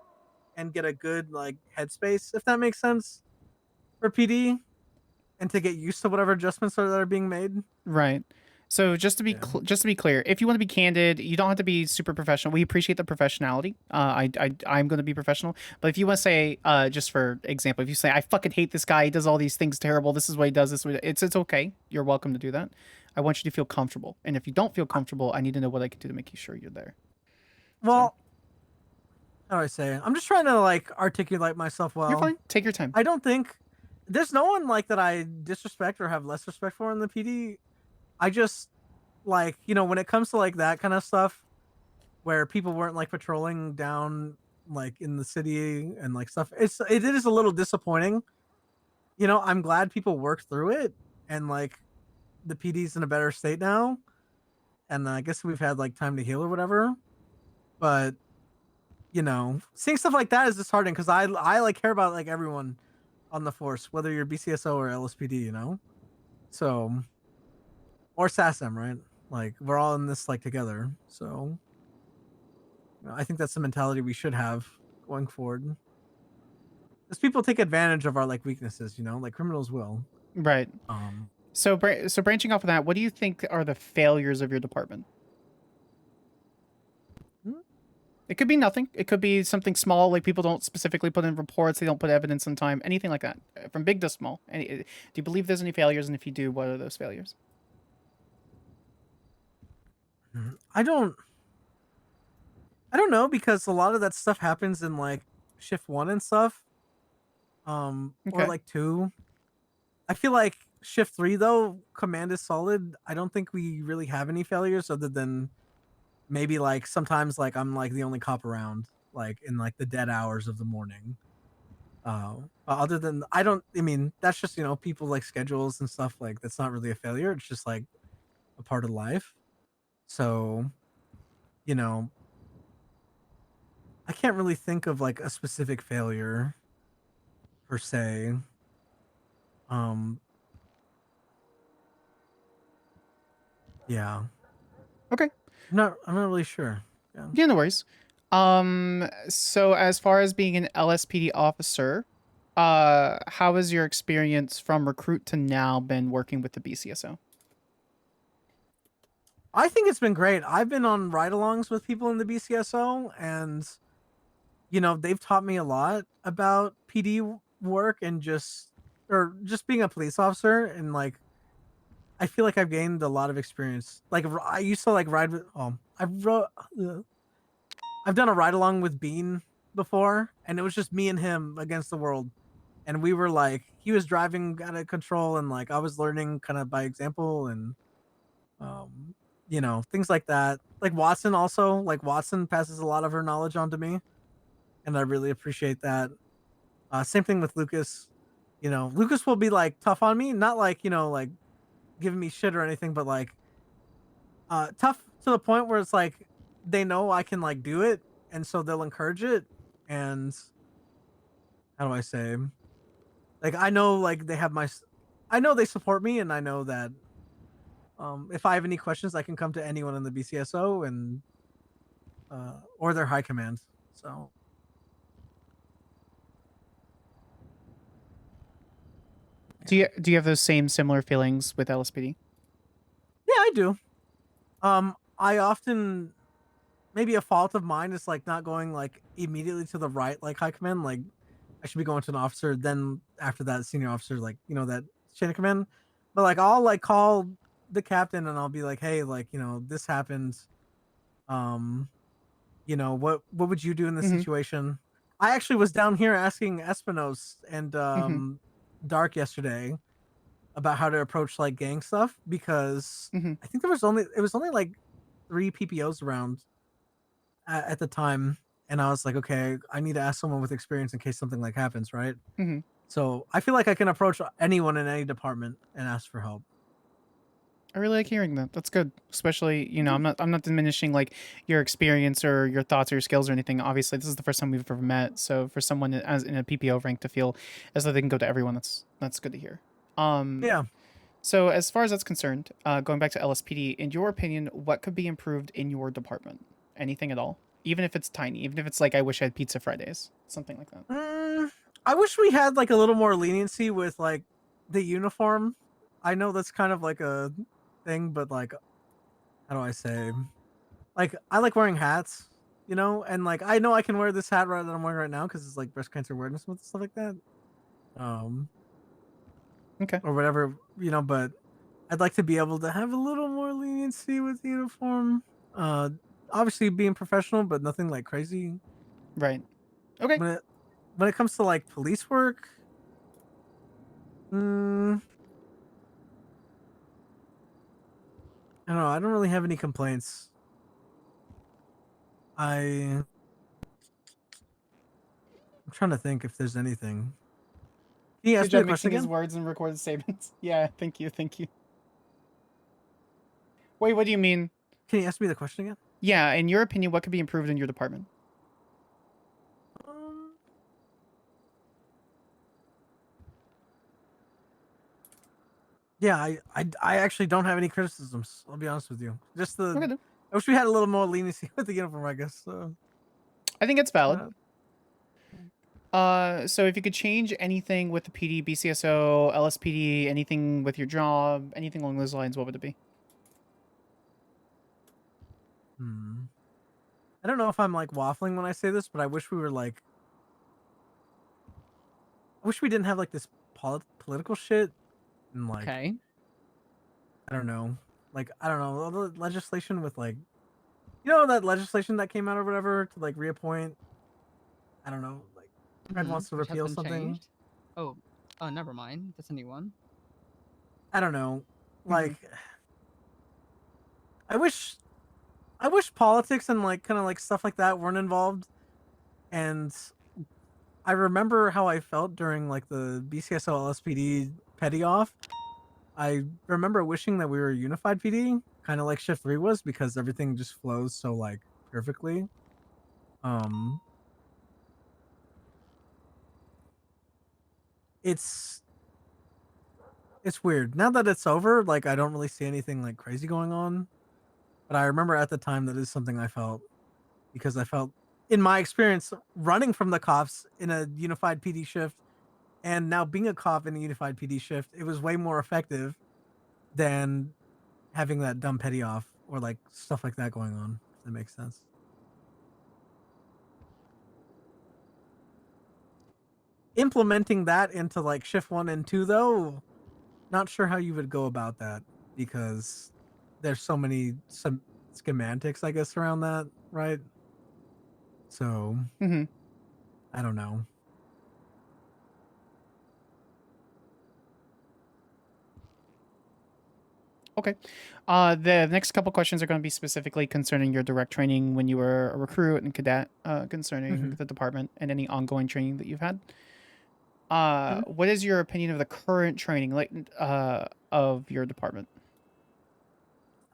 and get a good like headspace, if that makes sense, for PD, and to get used to whatever adjustments that are being made. Right. So just to be just to be clear, if you want to be candid, you don't have to be super professional. We appreciate the professionality. I'm going to be professional. But if you want to say, just for example, if you say I fucking hate this guy, he does all these things terrible. This is what he does. This is what, it's okay. You're welcome to do that. I want you to feel comfortable. And if you don't feel comfortable, I need to know what I can do to make you sure you're there. Well, how do I say? I'm just trying to like articulate myself well. You're fine. Take your time. I don't think there's no one like that I disrespect or have less respect for in the PD. I just like, you know, when it comes to like that kind of stuff where people weren't like patrolling down like in the city and like stuff, it is a little disappointing. You know, I'm glad people worked through it and like the PD's in a better state now. And I guess we've had like time to heal or whatever. But you know, seeing stuff like that is disheartening because I like care about like everyone on the force, whether you're BCSO or LSPD, you know? So or SASM, right? Like we're all in this like together. So you know, I think that's the mentality we should have going forward. Because people take advantage of our like weaknesses, you know, like criminals will. Right. So branching off of that, what do you think are the failures of your department? It could be nothing. It could be something small, like people don't specifically put in reports, they don't put evidence in time, anything like that, from big to small. Do you believe there's any failures, and if you do, what are those failures? I don't know because a lot of that stuff happens in like shift 1 and stuff. Or like 2. I feel like shift 3 though, command is solid. I don't think we really have any failures other than maybe like sometimes like I'm like the only cop around like in like the dead hours of the morning. Other than I mean that's just, you know, people like schedules and stuff, like that's not really a failure. It's just like a part of life. So, you know, I can't really think of like a specific failure per se. Yeah. Okay. I'm not really sure. Yeah, no worries. So as far as being an LSPD officer, how has your experience from recruit to now been working with the BCSO? I think it's been great. I've been on ride-alongs with people in the BCSO, and you know, they've taught me a lot about PD work and just being a police officer, and like I feel like I've gained a lot of experience. Like I used to like ride with I've done a ride along with Bean before, and it was just me and him against the world. And we were like, he was driving out of control, and like I was learning kind of by example, and you know, things like that. Like Watson also, like Watson passes a lot of her knowledge on to me, and I really appreciate that. Same thing with Lucas. You know, Lucas will be like tough on me, not like, you know, like giving me shit or anything, but like tough to the point where it's like they know I can like do it, and so they'll encourage it, and how do I say? Like I know like they have I know they support me, and I know that if I have any questions, I can come to anyone in the BCSO and or their high command. So Do you have those same similar feelings with LSPD? yeah, I do. I often maybe a fault of mine is like not going like immediately to the right like high command. Like I should be going to an officer, then after that senior officer, like that chain of command. But like I'll like call the captain and I'll be like, hey, like this happened. Um, what would you do in this Mhm. situation? I actually was down here asking Espinos and Mhm. Dark yesterday about how to approach like gang stuff because Mhm. I think it was only like 3 PPOs around at the time, and I was like, okay, I need to ask someone with experience in case something like happens, right? Mhm. So I feel like I can approach anyone in any department and ask for help. I really like hearing that. That's good. Especially, I'm not diminishing like your experience or your thoughts or your skills or anything. Obviously, this is the first time we've ever met. So for someone as in a PPO rank to feel as though they can go to everyone, that's good to hear. Yeah. So as far as that's concerned, going back to LSPD, in your opinion, what could be improved in your department? Anything at all? Even if it's tiny, even if it's like I wish I had pizza Fridays, something like that. I wish we had like a little more leniency with like the uniform. I know that's kind of like a thing, but like, how do I say? Like, I like wearing hats, and like I know I can wear this hat that I'm wearing right now because it's like breast cancer awareness month and stuff like that. Okay. Or whatever, but I'd like to be able to have a little more leniency with the uniform. Obviously being professional, but nothing like crazy. Right. Okay. When it comes to like police work, I don't know. I don't really have any complaints. I'm trying to think if there's anything. Can you ask Good me job the question mixing his again? words and recorded statements. Yeah, thank you. Wait, what do you mean? Can you ask me the question again? Yeah, in your opinion, what could be improved in your department? Yeah, I actually don't have any criticisms. I'll be honest with you. Just Okay, then. I wish we had a little more leniency with the uniform, I guess. I think it's valid. So if you could change anything with the PD, BCSO, LSPD, anything with your job, anything along those lines, what would it be? I don't know if I'm like waffling when I say this, but I wish we were like, I wish we didn't have like this political shit and like, Okay. I don't know, all the legislation with like, that legislation that came out or whatever to like reappoint. I don't know, like Fred wants to Which has repeal been something. changed. Oh, never mind. That's a new one. I don't know, like, I wish politics and like kind of like stuff like that weren't involved. And I remember how I felt during like the BCSO LSPD petty off. I remember wishing that we were a unified PD, kind of like Shift 3 was, because everything just flows so like perfectly. It's weird. Now that it's over, like I don't really see anything like crazy going on. But I remember at the time that is something I felt because I felt in my experience running from the cops in a unified PD shift and now being a cop in a unified PD shift, it was way more effective than having that dumb petty off or like stuff like that going on. If that makes sense. Implementing that into like shift 1 and 2 though, not sure how you would go about that because there's some schematics I guess around that, right? So I don't know. Okay. The next couple questions are going to be specifically concerning your direct training when you were a recruit and cadet, concerning the department and any ongoing training that you've had. What is your opinion of the current training, like, of your department?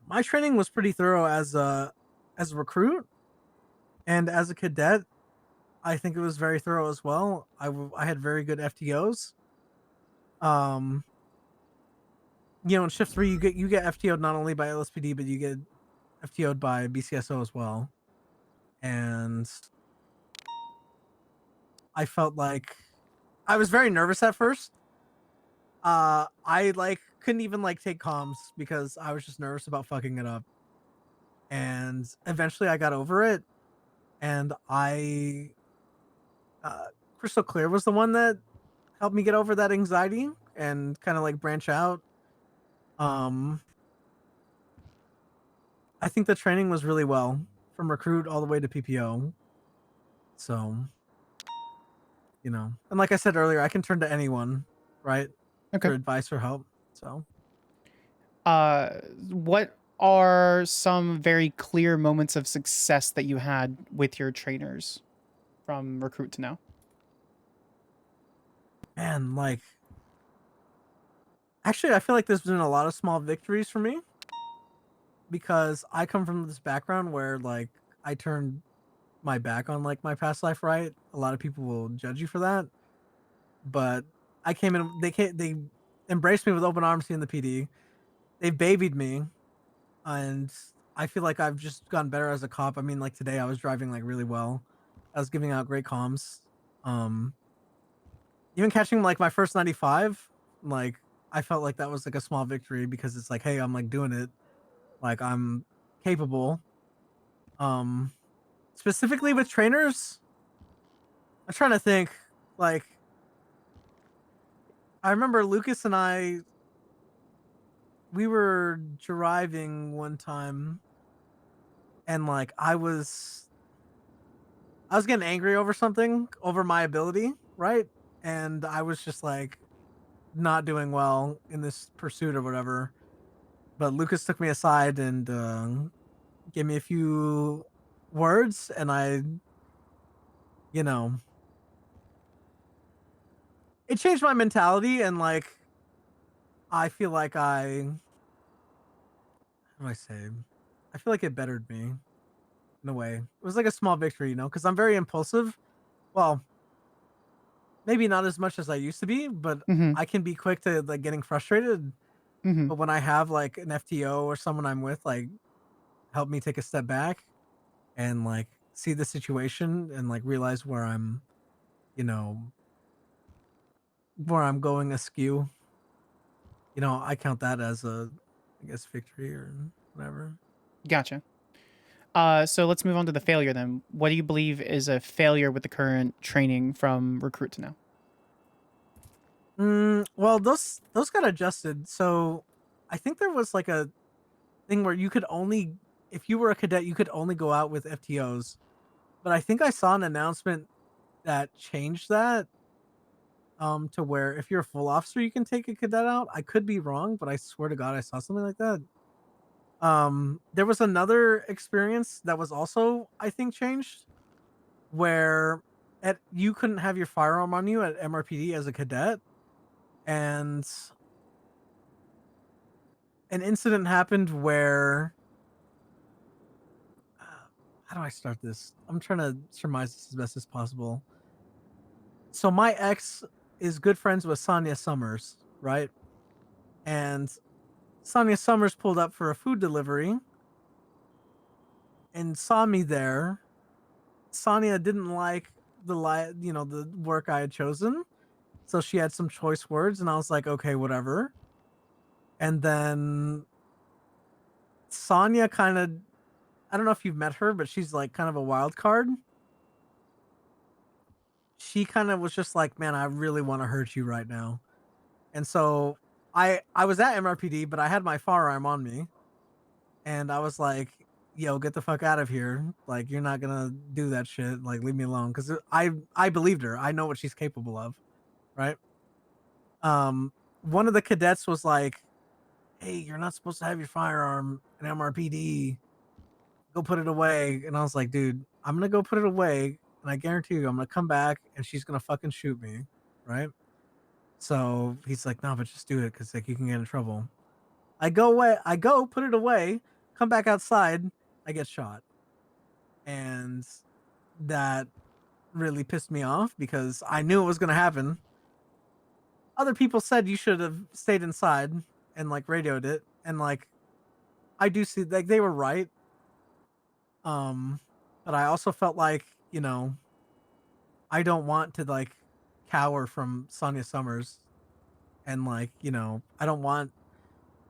My training was pretty thorough as a recruit and as a cadet. I think it was very thorough as well. I had very good FTOs. Um, in shift 3 you get FTO'd not only by LSPD but you get FTO'd by BCSO as well. And I felt like I was very nervous at first. I couldn't even take comms because I was just nervous about fucking it up. And eventually I got over it, and Crystal Clear was the one that helped me get over that anxiety and kind of branch out. I think the training was really well from recruit all the way to PPO. So, and like I said earlier, I can turn to anyone, right? Okay. For advice or help. So, what are some very clear moments of success that you had with your trainers from recruit to now? man, actually, I feel like there's been a lot of small victories for me because I come from this background where I turned my back on my past life, right? A lot of people will judge you for that, but I came in. They embraced me with open arms here in the PD. They babied me, and I feel like I've just gotten better as a cop. I mean, today I was driving really well. I was giving out great comms. Even catching my first 95, I felt like that was a small victory because it's hey, I'm doing it. I'm capable. Specifically with trainers, I'm trying to think. I remember Lucas and we were driving one time, and I was getting angry over something, over my ability, right? And I was just not doing well in this pursuit or whatever. But Lucas took me aside and gave me a few words, and it changed my mentality, and I feel like how do I say? I feel like it bettered me in a way. It was a small victory, because I'm very impulsive. Well, maybe not as much as I used to be, but I can be quick to getting frustrated. But when I have an FTO or someone I'm with help me take a step back and see the situation and realize where I'm, where I'm going askew, I count that as I guess victory or whatever. Gotcha. So let's move on to the failure then. What do you believe is a failure with the current training from recruit to now? Well, those got adjusted. So I think there was a thing where you could only, if you were a cadet, you could only go out with FTOs. But I think I saw an announcement that changed that to where if you're a full officer, you can take a cadet out. I could be wrong, but I swear to God, I saw something like that. There was another experience that was also, I think, changed where you couldn't have your firearm on you at MRPD as a cadet, and an incident happened where how do I start this? I'm trying to surmise this as best as possible. So my ex is good friends with Sonia Summers, right? And Sonia Summers pulled up for a food delivery and saw me there. Sonia didn't like the work I had chosen, so she had some choice words, and I was like, okay, whatever. And then Sonia kind of, I don't know if you've met her, but she's kind of a wild card. She kind of was just like, man, I really want to hurt you right now. And so I was at MRPD, but I had my firearm on me, and I was like, yo, get the fuck out of here. You're not gonna do that shit. Leave me alone. Cause I believed her. I know what she's capable of. Right. One of the cadets was like, hey, you're not supposed to have your firearm in MRPD. Go put it away. And I was like, dude, I'm gonna go put it away, and I guarantee you I'm gonna come back and she's gonna fucking shoot me. Right. So he's like, no, but just do it because you can get in trouble. I go away, I go put it away, come back outside, I get shot. And that really pissed me off because I knew it was gonna happen. Other people said you should have stayed inside and like radioed it, and like I do see like they were right. But I also felt like, you know, I don't want to like cower from Sonya Summers, and like, you know, I don't want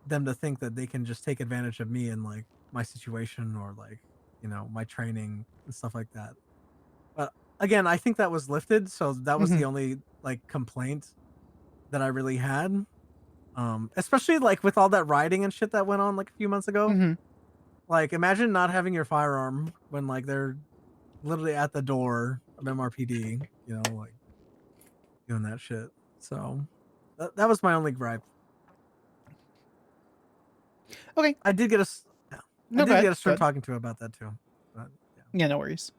them to think that they can just take advantage of me and like my situation or like, you know, my training and stuff like that. But again, I think that was lifted, so that was the only like complaint that I really had. Especially like with all that rioting and shit that went on like a few months ago. Like imagine not having your firearm when like they're literally at the door of MRPD, you know, like doing that shit. So that was my only gripe. Okay. I did get a No, I go did ahead, get a go stern ahead. talking to about that too. But, Yeah, no worries.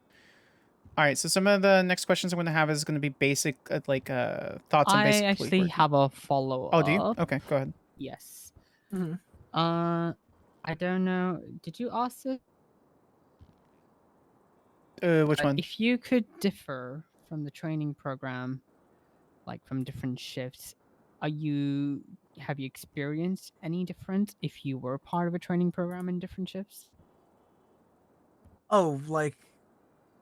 All right, so some of the next questions I'm going to have is going to be basic, thoughts on I basic police actually work. have a follow-up. Oh, do you? Okay, go ahead. Yes. Mm-hmm. I don't know. Did you ask it? Which one? If you could differ from the training program, like from different shifts, have you experienced any difference if you were part of a training program in different shifts? Oh, like,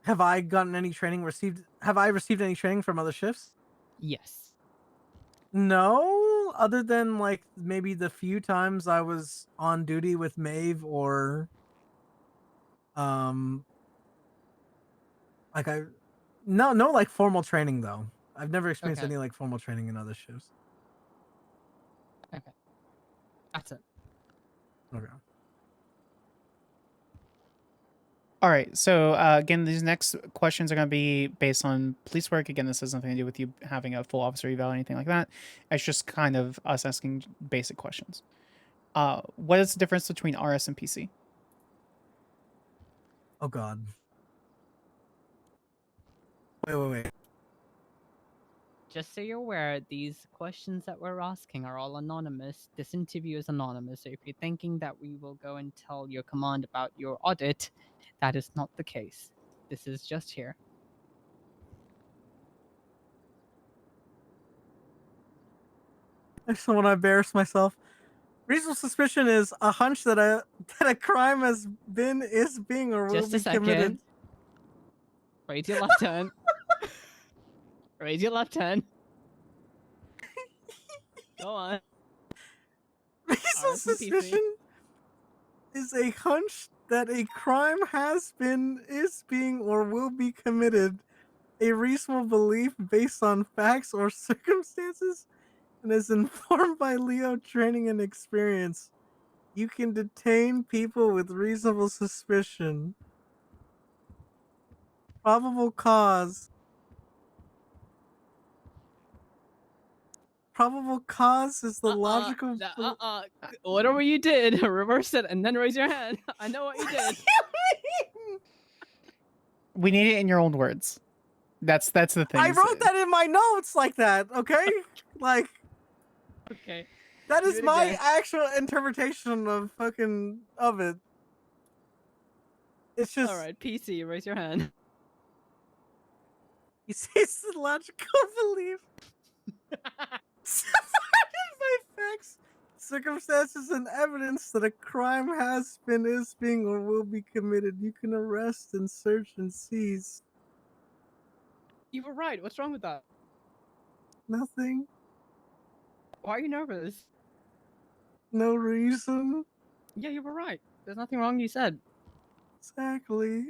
have I gotten any training received? Have I received any training from other shifts? Yes. No, other than like maybe the few times I was on duty with Maeve or, like no like formal training though. I've never experienced Okay. any like formal training in other shifts. Okay. That's it. Okay. All right, so again, these next questions are going to be based on police work. Again, this has nothing to do with you having a full officer eval or anything like that. It's just kind of us asking basic questions. What is the difference between RS and PC? Oh God. Wait. Just so you're aware, these questions that we're asking are all anonymous. This interview is anonymous, so if you're thinking that we will go and tell your command about your audit, that is not the case. This is just here. I just don't want to embarrass myself. Reasonable suspicion is a hunch that a crime is being or will Just be a second. committed. Raise your left hand. Raise your left hand. Go on. Reasonable RS and PC. suspicion is a hunch that a crime has been, is being, or will be committed. A reasonable belief based on facts or circumstances and is informed by Leo training and experience. You can detain people with reasonable suspicion. Probable cause. Probable cause is the logical. Whatever you did, reverse it and then raise your hand. I know what you did. We need it in your own words. That's the thing. I wrote that in my notes like that, okay? Like, okay. that Do is it my again. actual interpretation of it. It's just. All right, PC, raise your hand. You see, it's the logical belief. Supported by facts, circumstances, and evidence that a crime has been, is being, or will be committed. You can arrest and search and seize. You were right. What's wrong with that? Nothing. Why are you nervous? No reason. Yeah, you were right. There's nothing wrong you said. Exactly.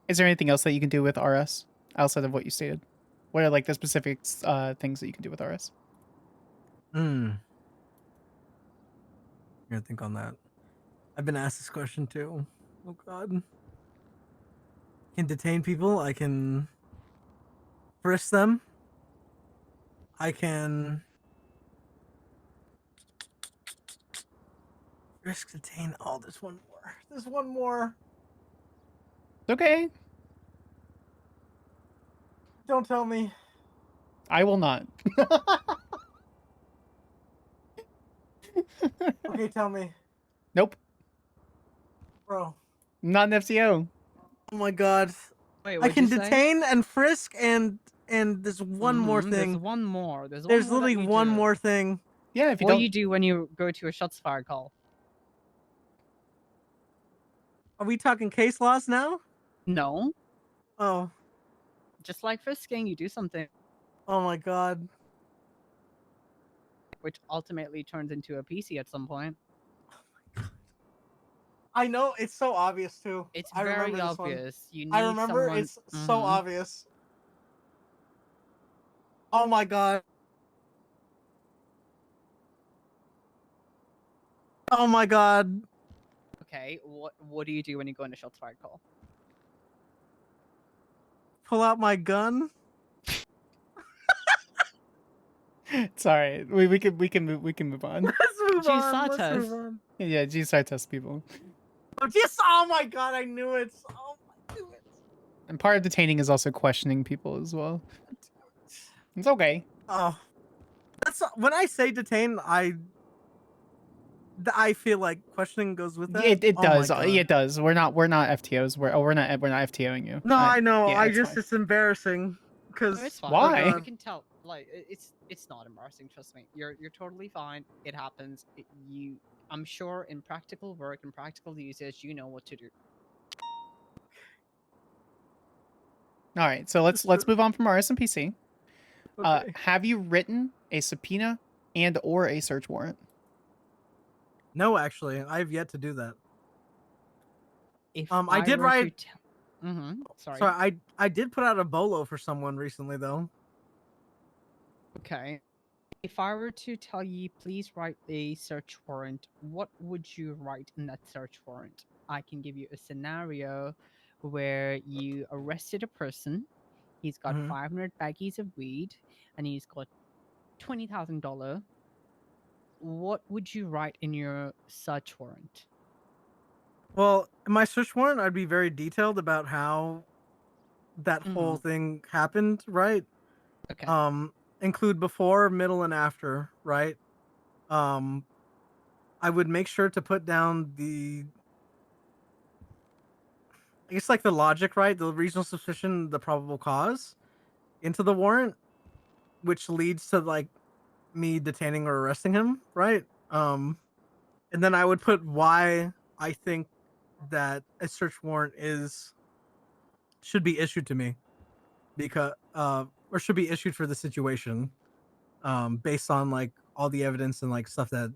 Is there anything else that you can do with RS outside of what you stated? What are like the specific things that you can do with RS? I gotta think on that. I've been asked this question too. Oh God. I can detain people. I can frisk them. I can frisk, detain. Oh, there's one more. There's one more. Okay. Don't tell me. I will not. Okay, tell me. Nope. Bro. Not an FCO. Oh my god. Wait, I what'd can you say? detain and frisk and there's one more There's thing. one more. There's There's one more that literally you one do. more thing. Yeah, if you What do don't. you do when you go to a shots fired call? Are we talking case laws now? No. Oh. Just like frisking, you do something Oh my god. which ultimately turns into a PC at some point. I know it's so obvious too. It's I remember very this one. obvious. You need I remember someone. it's so obvious. Oh my god. Oh my god. Okay, what do you do when you go into shots fired call? Pull out my gun. It's all right. We can move on. Let's move Gee, on. Let's Sartas. move on. Yeah, G-Star test people. Oh, just oh my god, I knew it. Oh, I knew it. And part of detaining is also questioning people as well. It's okay. Oh, that's when I say detain. I feel like questioning goes with that. It Oh my does. God. It does. We're not FTOs. We're not FTOing you. No, I know. Yeah, it's fine. It's embarrassing because No, it's fine. Why? We can tell. Like it's not embarrassing. Trust me. You're totally fine. It happens. I'm sure in practical work and practical usage, you know what to do. All right. So let's move on from our SMPC. Okay. Have you written a subpoena and or a search warrant? No, actually, I've yet to do that. If I did write. Sorry. Sorry, I did put out a bolo for someone recently though. Okay. If I were to tell you, please write a search warrant, what would you write in that search warrant? I can give you a scenario where you arrested a person. He's got 500 baggies of weed, and he's got $20,000. What would you write in your search warrant? Well, in my search warrant, I'd be very detailed about how that whole thing happened, right? Okay. Include before, middle, and after, right? I would make sure to put down I guess like the logic, right? The reasonable suspicion, the probable cause into the warrant, which leads to like me detaining or arresting him, right? And then I would put why I think that a search warrant should be issued to me because or should be issued for the situation based on like all the evidence and like stuff that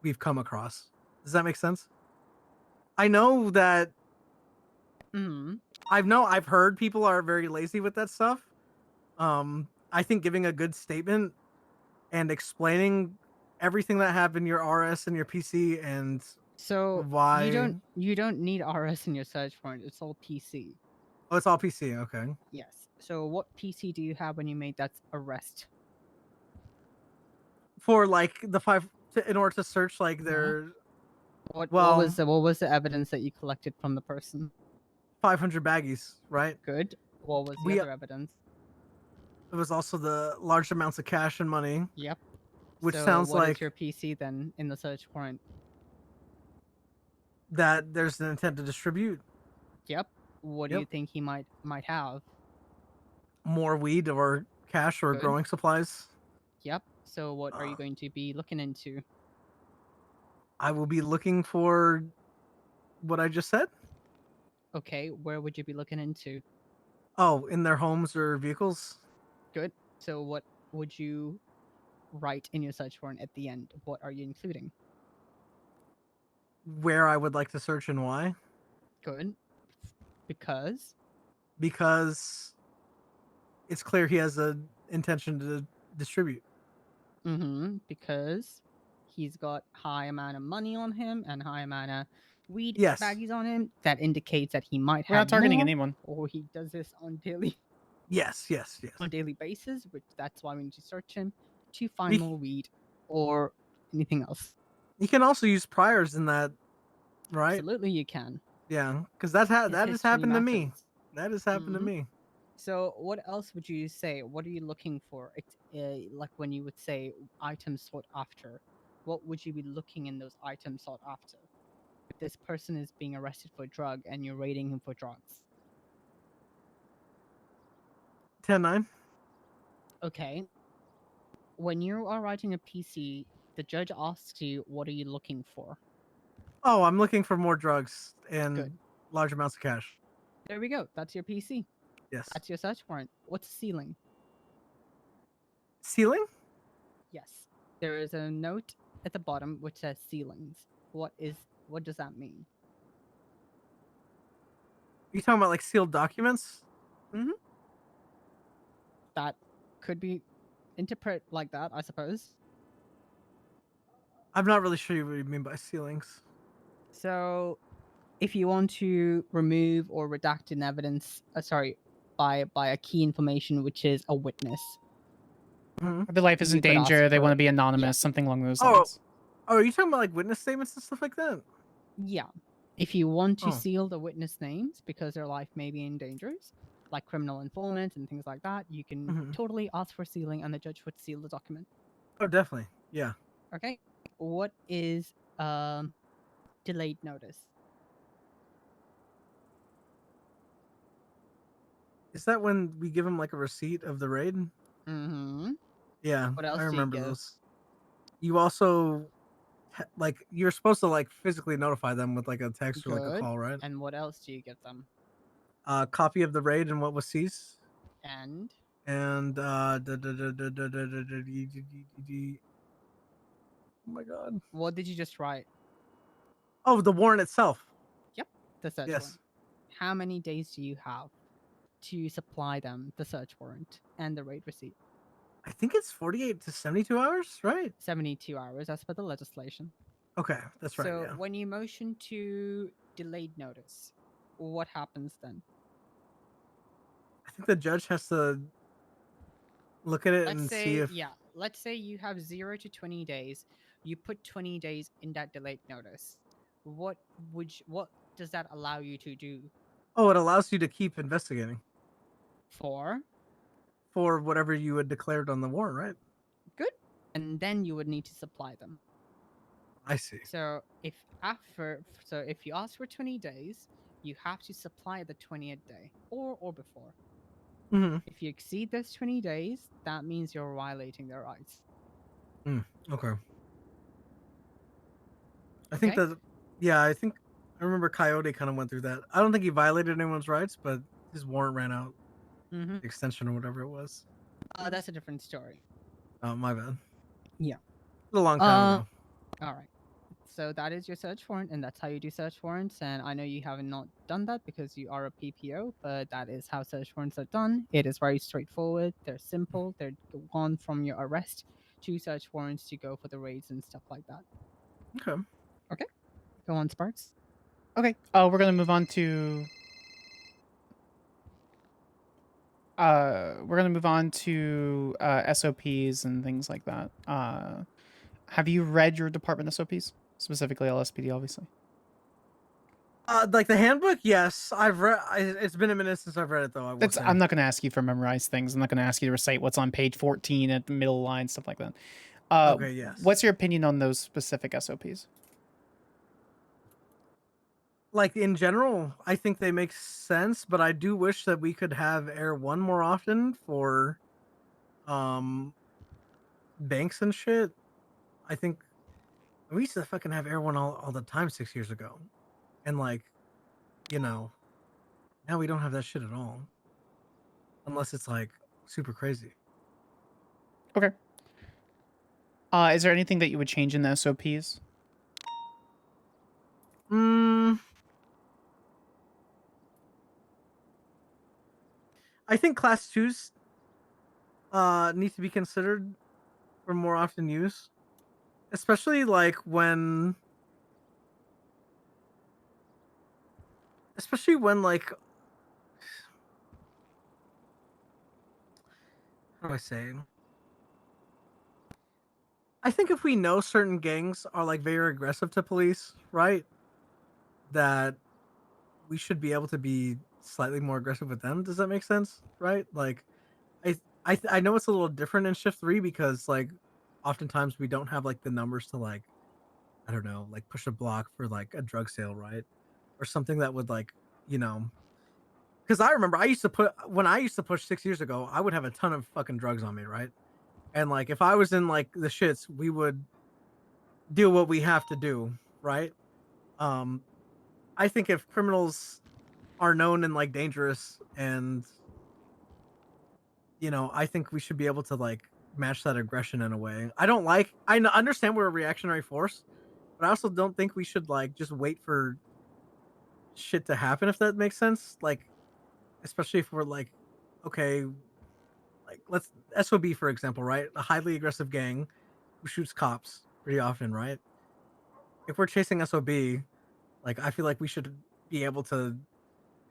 we've come across. Does that make sense? I know that I've heard people are very lazy with that stuff. I think giving a good statement and explaining everything that happened, your RS and your PC, and So why you don't need RS in your search warrant. It's all PC. Oh, it's all PC. Okay. Yes. So what PC do you have when you made that arrest? For like the in order to search like their What well was the evidence that you collected from the person? 500 baggies, right? Good. What was the other evidence? It was also the large amounts of cash and money. Yep. Which So sounds what is like your PC then in the search warrant? that there's an intent to distribute Yep. What do you think he might have? more weed or cash or Good. growing supplies. Yep. So what are you going to be looking into? I will be looking for what I just said. Okay, where would you be looking into? Oh, in their homes or vehicles. Good. So what would you write in your search warrant at the end? What are you including? Where I would like to search and why. Good. Because it's clear he has an intention to distribute. Because he's got high amount of money on him and high amount of weed Yes. baggies on him. That indicates that he might have We're not targeting more, anyone. or he does this on daily Yes. on daily basis, which that's why we need to search him to find We- more weed or anything else. You can also use priors in that, right? Absolutely, you can. Yeah, because that has history happened to me. matters. That has happened to me. So, what else would you say? What are you looking for? Like when you would say items sought after, what would you be looking in those items sought after? but this person is being arrested for a drug and you're raiding him for drugs. 10-9. Okay. When you are writing a PC, the judge asks you, what are you looking for? Oh, I'm looking for more drugs and Good. large amounts of cash. There we go. That's your PC. Yes. That's your search warrant. What's ceiling? Ceiling? Yes. There is a note at the bottom which says ceilings. What does that mean? You talking about like sealed documents? Mm-hmm. That could be interpret like that, I suppose. I'm not really sure what you mean by ceilings. So, if you want to remove or redact an evidence, by a key information, which is a witness. Their life is in you could ask danger. They want for- to be anonymous. yeah. Something along those Oh, lines. are you talking about like witness statements and stuff like that? Yeah. If you want to Oh. seal the witness names because their life may be in danger, like criminal informants and things like that, you can Mhm. totally ask for sealing and the judge would seal the document. Oh, definitely. Yeah. Okay. What is delayed notice? Is that when we give them like a receipt of the raid? Mm-hmm. Yeah, What else I do you remember give? those. You also like you're supposed to like physically notify them with like a text or like a Good. call, right? And what else do you give them? Copy of the raid and what was seized, And and oh my god. what did you just write? Oh, the warrant itself. Yep, the search Yes. warrant. How many days do you have to supply them the search warrant and the raid receipt? I think it's 48 to 72 hours, right? 72 hours as per the legislation. Okay, that's right. So Yeah. when you motion to delayed notice, what happens then? I think the judge has to look at it and see if Let's say you have 0 to 20 days. You put 20 days in that delayed notice. What does that allow you to do? it allows you to keep investigating For for whatever you had declared on the warrant, right? good, and then you would need to supply them. I see. So if you ask for 20 days, you have to supply the 20th day or before. Mm-hmm. If you exceed those 20 days, that means you're violating their rights. Okay. I think that, yeah, I remember Coyote kind of went through that. I don't think he violated anyone's rights, but his warrant ran out. Mm-hmm. Extension or whatever it was. That's a different story. Oh, my bad. Yeah. A long time ago. All right. So that is your search warrant, and that's how you do search warrants. And I know you have not done that because you are a PPO, but that is how search warrants are done. It is very straightforward. They're simple. They're gone from your arrest to search warrants to go for the raids and stuff like that. Okay. Okay. Go on, Sparks. Okay. We're gonna move on to. SOPs and things like that. Have you read your department SOPs, specifically LSPD, obviously? Like the handbook, yes, I've read. It's been a minute since I've read it, though. I will say. I'm not going to ask you for memorize things. I'm not going to ask you to recite what's on page 14 at the middle line, stuff like that. Okay, yes. What's your opinion on those specific SOPs? Like in general, I think they make sense, but I do wish that we could have Air 1 more often for banks and shit. I think we used to fucking have Air 1 all the time 6 years ago. And like, now we don't have that shit at all. Unless it's like super crazy. Okay. Is there anything that you would change in the SOPs? I think class 2s need to be considered for more often use. Especially like when like how do I say? I think if we know certain gangs are like very aggressive to police, right? That we should be able to be slightly more aggressive with them. Does that make sense? Right? Like I know it's a little different in shift 3 because like oftentimes we don't have like the numbers to like I don't know, like push a block for like a drug sale, right? Or something that would like, you know, because I remember when I used to push 6 years ago, I would have a ton of fucking drugs on me, right? And like if I was in like the shits, we would do what we have to do, right? Um, I think if criminals are known and like dangerous, and you know, I think we should be able to like match that aggression in a way. Understand we're a reactionary force, but I also don't think we should like just wait for shit to happen, if that makes sense. Like, especially if we're like, okay, like let's SOB for example, right? A highly aggressive gang who shoots cops pretty often, right? If we're chasing SOB, like I feel like we should be able to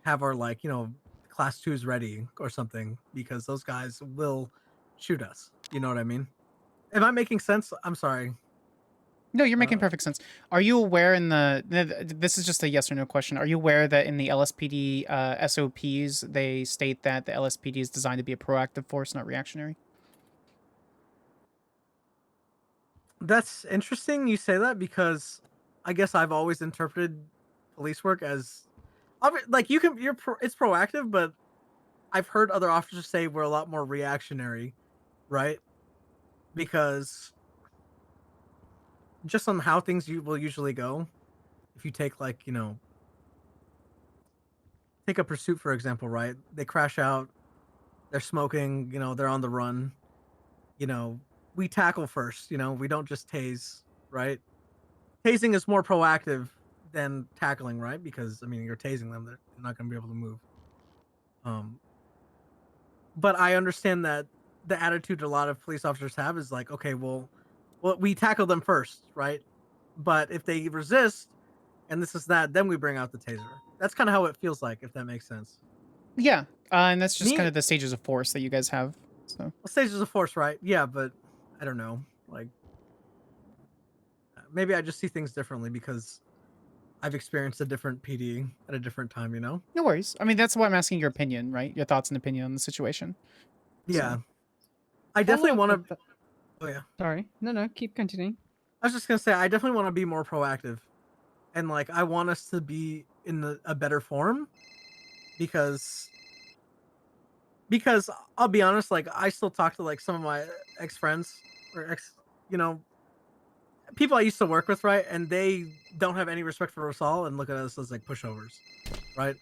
have our like, you know, class 2s ready or something, because those guys will shoot us. You know what I mean? Am I making sense? I'm sorry. No, you're making perfect sense. Are you aware this is just a yes or no question. Are you aware that in the LSPD SOPs, they state that the LSPD is designed to be a proactive force, not reactionary? That's interesting you say that, because I guess I've always interpreted police work as like it's proactive, but I've heard other officers say we're a lot more reactionary, right? Because just on how things will usually go, if you take like, you know, take a pursuit for example, right? They crash out, they're smoking, you know, they're on the run, you know, we tackle first, you know, we don't just tase, right? Tasing is more proactive than tackling, right? Because I mean, you're tasing them, they're not going to be able to move. But I understand that the attitude a lot of police officers have is like, okay, well, we tackle them first, right? But if they resist and this is that, then we bring out the taser. That's kind of how it feels like, if that makes sense. Yeah, and that's just Me, kind of the stages of force that you guys have. So well, stages of force, right? Yeah, but I don't know. Like, maybe I just see things differently because I've experienced a different PD at a different time, you know? no worries. I mean, that's why I'm asking your opinion, right? Your thoughts and opinion on the situation. Yeah. So. I definitely Follow up want with to. Oh, yeah. Sorry. No, keep continuing. I was just going to say, I definitely want to be more proactive. And, like, I want us to be in a better form because I'll be honest, like I still talk to like some of my ex friends or you know, people I used to work with, right? And they don't have any respect for us all and look at us as like pushovers, right?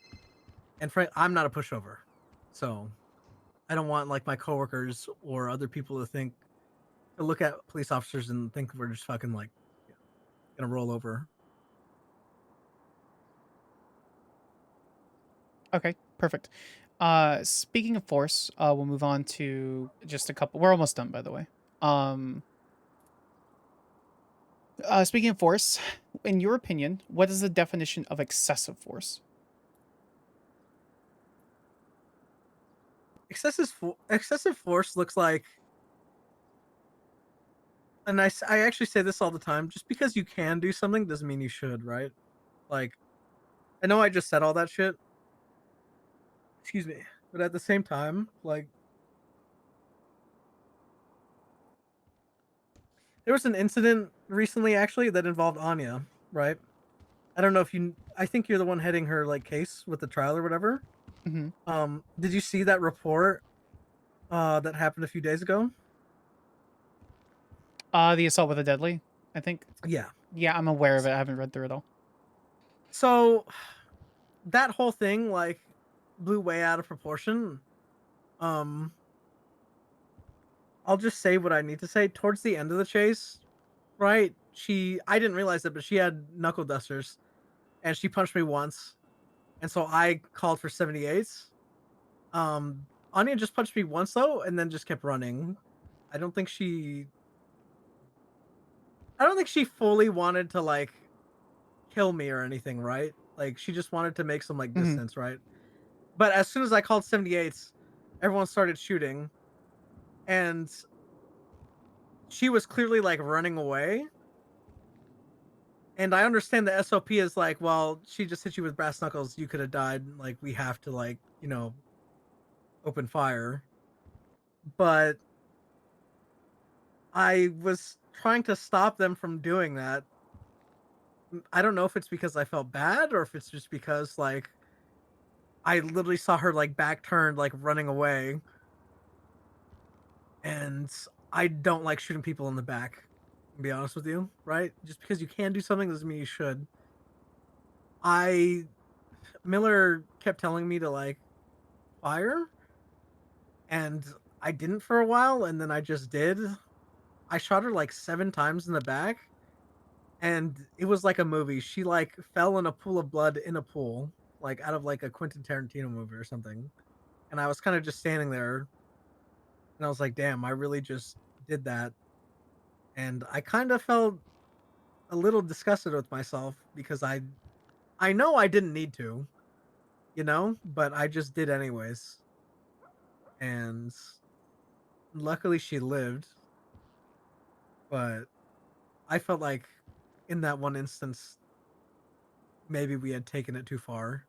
And I'm not a pushover, so I don't want like my coworkers or other people to look at police officers and think we're just fucking like gonna roll over. Okay, perfect. Speaking of force, we'll move on to just a couple. We're almost done, by the way. Speaking of force, in your opinion, what is the definition of excessive force? Excessive force looks like, and I actually say this all the time, just because you can do something doesn't mean you should, right? Like, I know I just said all that shit, excuse me, but at the same time, like, there was an incident recently actually that involved Anya, right? I don't know if I think you're the one heading her like case with the trial or whatever. Mm-hmm. Did you see that report that happened a few days ago? The assault with a deadly, I think. Yeah. Yeah, I'm aware of it. I haven't read through it all. So that whole thing like blew way out of proportion. I'll just say what I need to say. Towards the end of the chase, right? I didn't realize it, but she had knuckle dusters and she punched me once. And so I called for 78s. Anya just punched me once though, and then just kept running. I don't think she fully wanted to like kill me or anything, right? Like she just wanted to make some like distance, right? But as soon as I called 78s, everyone started shooting, and she was clearly like running away. And I understand the SOP is like, well, she just hit you with brass knuckles. You could have died. Like we have to like, you know, open fire. But I was trying to stop them from doing that. I don't know if it's because I felt bad or if it's just because like I literally saw her like back turned, like running away, and I don't like shooting people in the back. To be honest with you, right? Just because you can do something doesn't mean you should. Miller kept telling me to like fire, and I didn't for a while, and then I just did. I shot her like 7 times in the back, and it was like a movie. She like fell in a pool of blood in a pool, like out of like a Quentin Tarantino movie or something. And I was kind of just standing there, and I was like, "Damn, I really just did that." And I kind of felt a little disgusted with myself because I know I didn't need to, but I just did anyways. And luckily she lived, but I felt like in that one instance maybe we had taken it too far,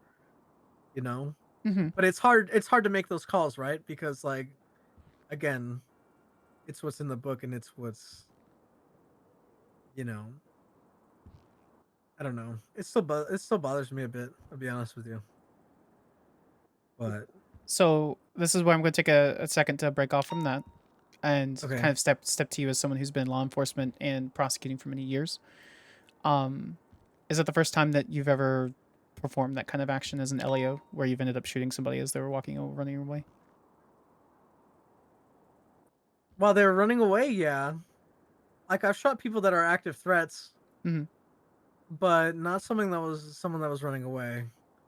you know? Mm-hmm. But it's hard to make those calls, right? Because like again, it's what's in the book and it's what's you know, I don't know. It still bothers me a bit, I'll be honest with you. But So this is where I'm going to take a second to break off from that and okay. kind of step to you as someone who's been in law enforcement and prosecuting for many years. Is it the first time that you've ever performed that kind of action as an LAO, where you've ended up shooting somebody as they were walking or running away? While they were running away, yeah. Like I've shot people that are active threats, Mm-hmm. but not someone that was running away.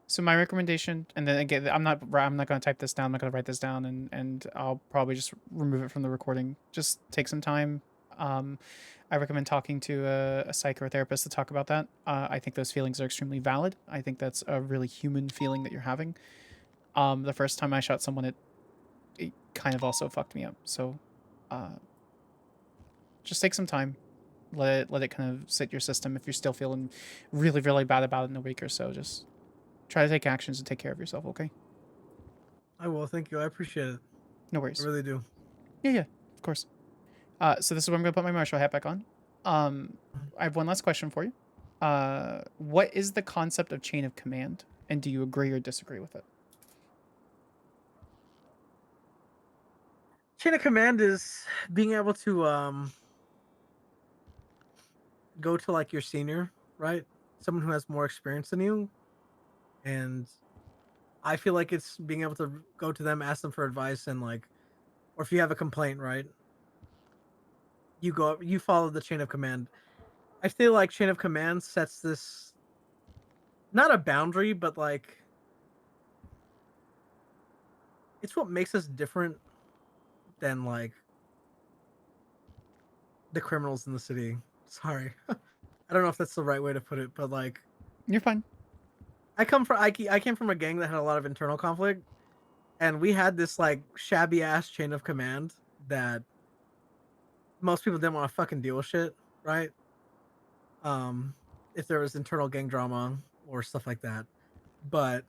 So my recommendation, and then again, I'm not going to type this down. I'm not going to write this down, and I'll probably just remove it from the recording. Just take some time. I recommend talking to a psych or a therapist to talk about that. I think those feelings are extremely valid. I think that's a really human feeling that you're having. The first time I shot someone, it kind of also fucked me up. So, just take some time. Let it kind of sit your system. If you're still feeling really, really bad about it in a week or so, just try to take actions to take care of yourself, okay? I will, thank you. I appreciate it. No I worries. really do. Yeah, of course. So this is where I'm going to put my Marshal hat back on. I have one last question for you. What is the concept of chain of command, and do you agree or disagree with it? Chain of command is being able to go to like your senior, right? Someone who has more experience than you, and I feel like it's being able to go to them, ask them for advice, and like, or if you have a complaint, right? You follow the chain of command. I feel like chain of command sets this not a boundary, but like it's what makes us different than like the criminals in the city. Sorry. I don't know if that's the right way to put it, but like You're fine. I came from a gang that had a lot of internal conflict, and we had this like shabby ass chain of command that most people didn't want to fucking deal with shit, right? Um, if there was internal gang drama or stuff like that, but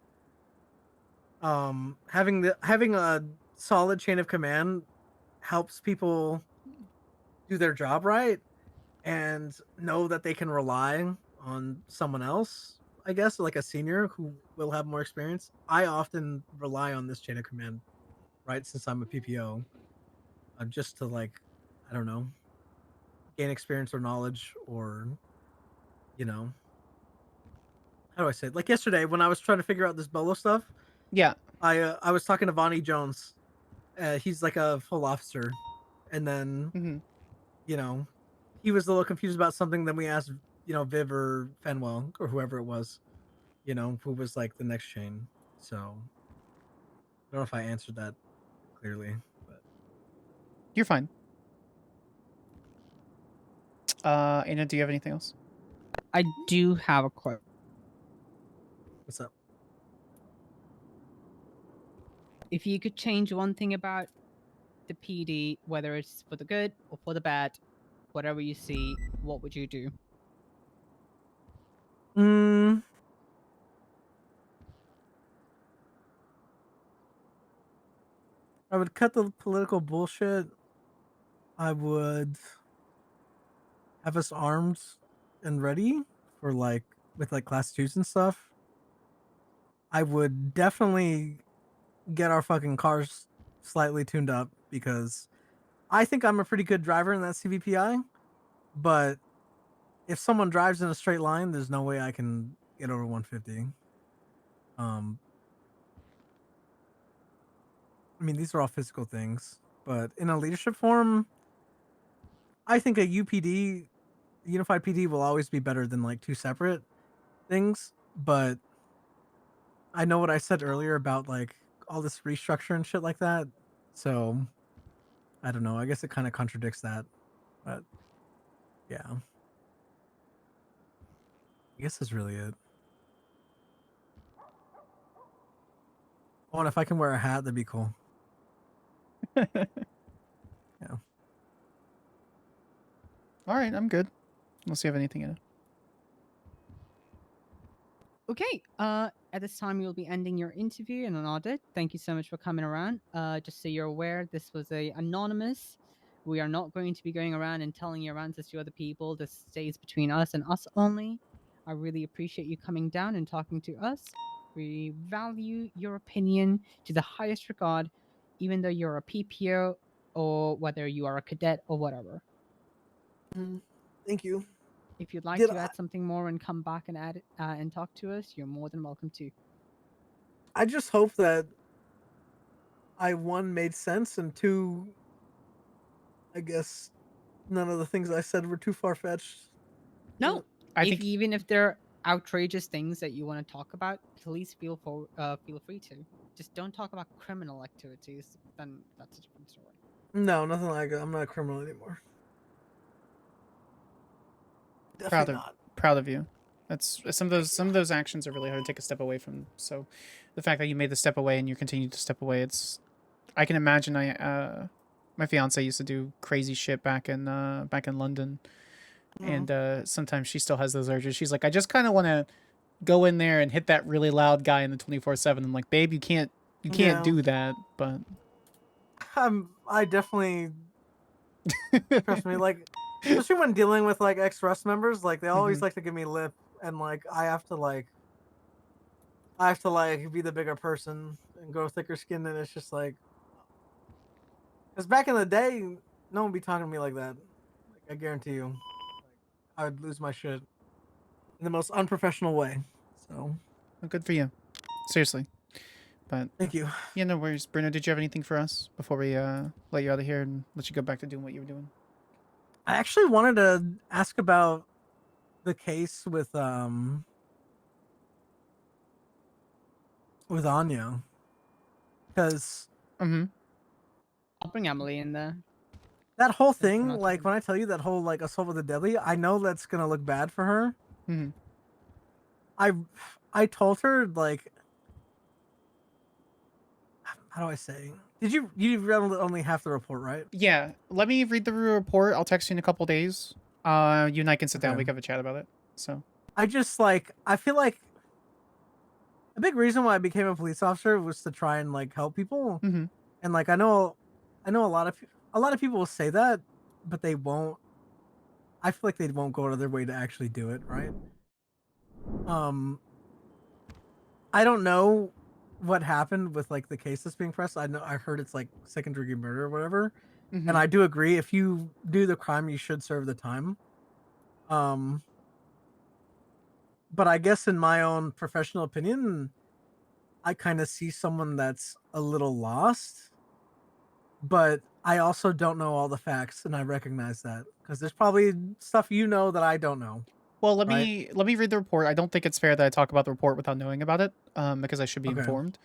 having a solid chain of command helps people do their job right and know that they can rely on someone else, I guess, like a senior who will have more experience. I often rely on this chain of command, right? Since I'm a PPO, just to like, I don't know, gain experience or knowledge, or you know, how do I say it? Like yesterday when I was trying to figure out this Bolo stuff, Yeah. I was talking to Vonnie Jones. He's like a full officer, and then you know, he was a little confused about something. Then we asked, Viv or Fenwell or whoever it was, who was like the next chain. So I don't know if I answered that clearly, but You're fine. Anna, do you have anything else? I do have a question. What's up? If you could change one thing about the PD, whether it's for the good or for the bad, whatever you see, what would you do? Mm, I would cut the political bullshit. I would have us armed and ready for like with like class 2s and stuff, I would definitely get our fucking cars slightly tuned up because I think I'm a pretty good driver in that CVPI, but if someone drives in a straight line, there's no way I can get over 150. I mean, these are all physical things, but in a leadership forum, I think a UPD, unified PD, will always be better than like two separate things. But I know what I said earlier about like all this restructure and shit like that. So I don't know. I guess it kind of contradicts that. But yeah, I guess that's really it. Oh, and if I can wear a hat, that'd be cool. Yeah. All right, I'm good. Unless you have anything in it. Okay. At this time, we'll be ending your interview and an audit. Thank you so much for coming around. Just so you're aware, this was a anonymous. We are not going to be going around and telling your answers to other people. This stays between us and us only. I really appreciate you coming down and talking to us. We value your opinion to the highest regard, even though you're a PPO or whether you are a cadet or whatever. Thank you. If you'd like Did to add something more and come back and add and talk to us, you're more than welcome to. I just hope that I one made sense and two, I guess none of the things I said were too far fetched. No, I if think- even if there are outrageous things that you want to talk about, please feel free to. Just don't talk about criminal activities. Then that's a different story. No, nothing like that. I'm not a criminal anymore. Definitely not. Proud of you. That's some of those actions are really hard to take a step away from. So the fact that you made the step away and you continue to step away, it's I can imagine my fiance used to do crazy shit back in London. And sometimes she still has those urges. She's like, I just kind of want to go in there and hit that really loud guy in the 24/7. I'm like, babe, you can't Yeah. do that. But I definitely trust me, like especially when dealing with like ex-Rust members, like they always like to give me lip, and like I have to be the bigger person and go thicker skin, and it's just like, because back in the day, no one would be talking to me like that. Like, I guarantee you, I would lose my shit in the most unprofessional way. So well, good for you, seriously. But thank you. Yeah, no worries. Bruno, did you have anything for us before we let you out of here and let you go back to doing what you were doing? I actually wanted to ask about the case with Anya, because I'll bring Emily in there. that whole Since we're thing, not like when I tell you that whole like assault with a deadly, I know that's gonna look bad for her. I told her, like, how do I say? You read only half the report, right? Yeah, let me read the report. I'll text you in a couple days. You and I can sit down. We Okay. can have a chat about it. So I just I feel like a big reason why I became a police officer was to try and like help people. And like I know a lot of people will say that, but they won't. I feel like they won't go out of their way to actually do it, right? I don't know what happened with like the case that's being pressed. I heard it's like second degree murder or whatever. And I do agree, if you do the crime, you should serve the time. But I guess in my own professional opinion, I kind of see someone that's a little lost. But I also don't know all the facts, and I recognize that because there's probably stuff you know that I don't know. well, let me read the report. I don't think it's fair that I talk about the report without knowing about it, because I should be Okay. informed.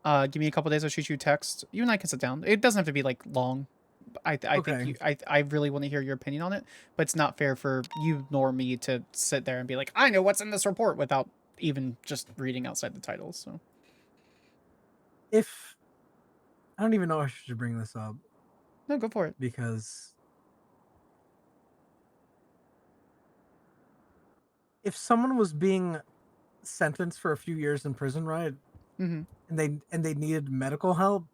Give me a couple days. I'll shoot you a text. You and I can sit down. It doesn't have to be like long. I think I really want to hear your opinion on it, but it's not fair for you nor me to sit there and be like, I know what's in this report without even just reading outside the titles. So If I don't even know if I should bring this up. No, go for it. Because if someone was being sentenced for a few years in prison, right? Mm-hmm. And they needed medical help,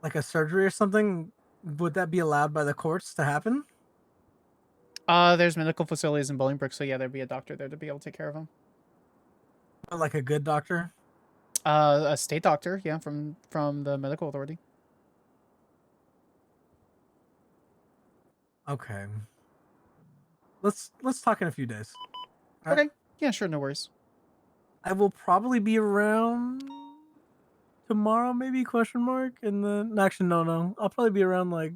like a surgery or something, would that be allowed by the courts to happen? There's medical facilities in Bolingbrook, so yeah, there'd be a doctor there to be able to take care of him. Like a good doctor? A state doctor, yeah, from the medical authority. Okay. Let's talk in a few days. Okay. Yeah, sure, no worries. I will probably be around tomorrow, maybe ? And then actually, no. I'll probably be around like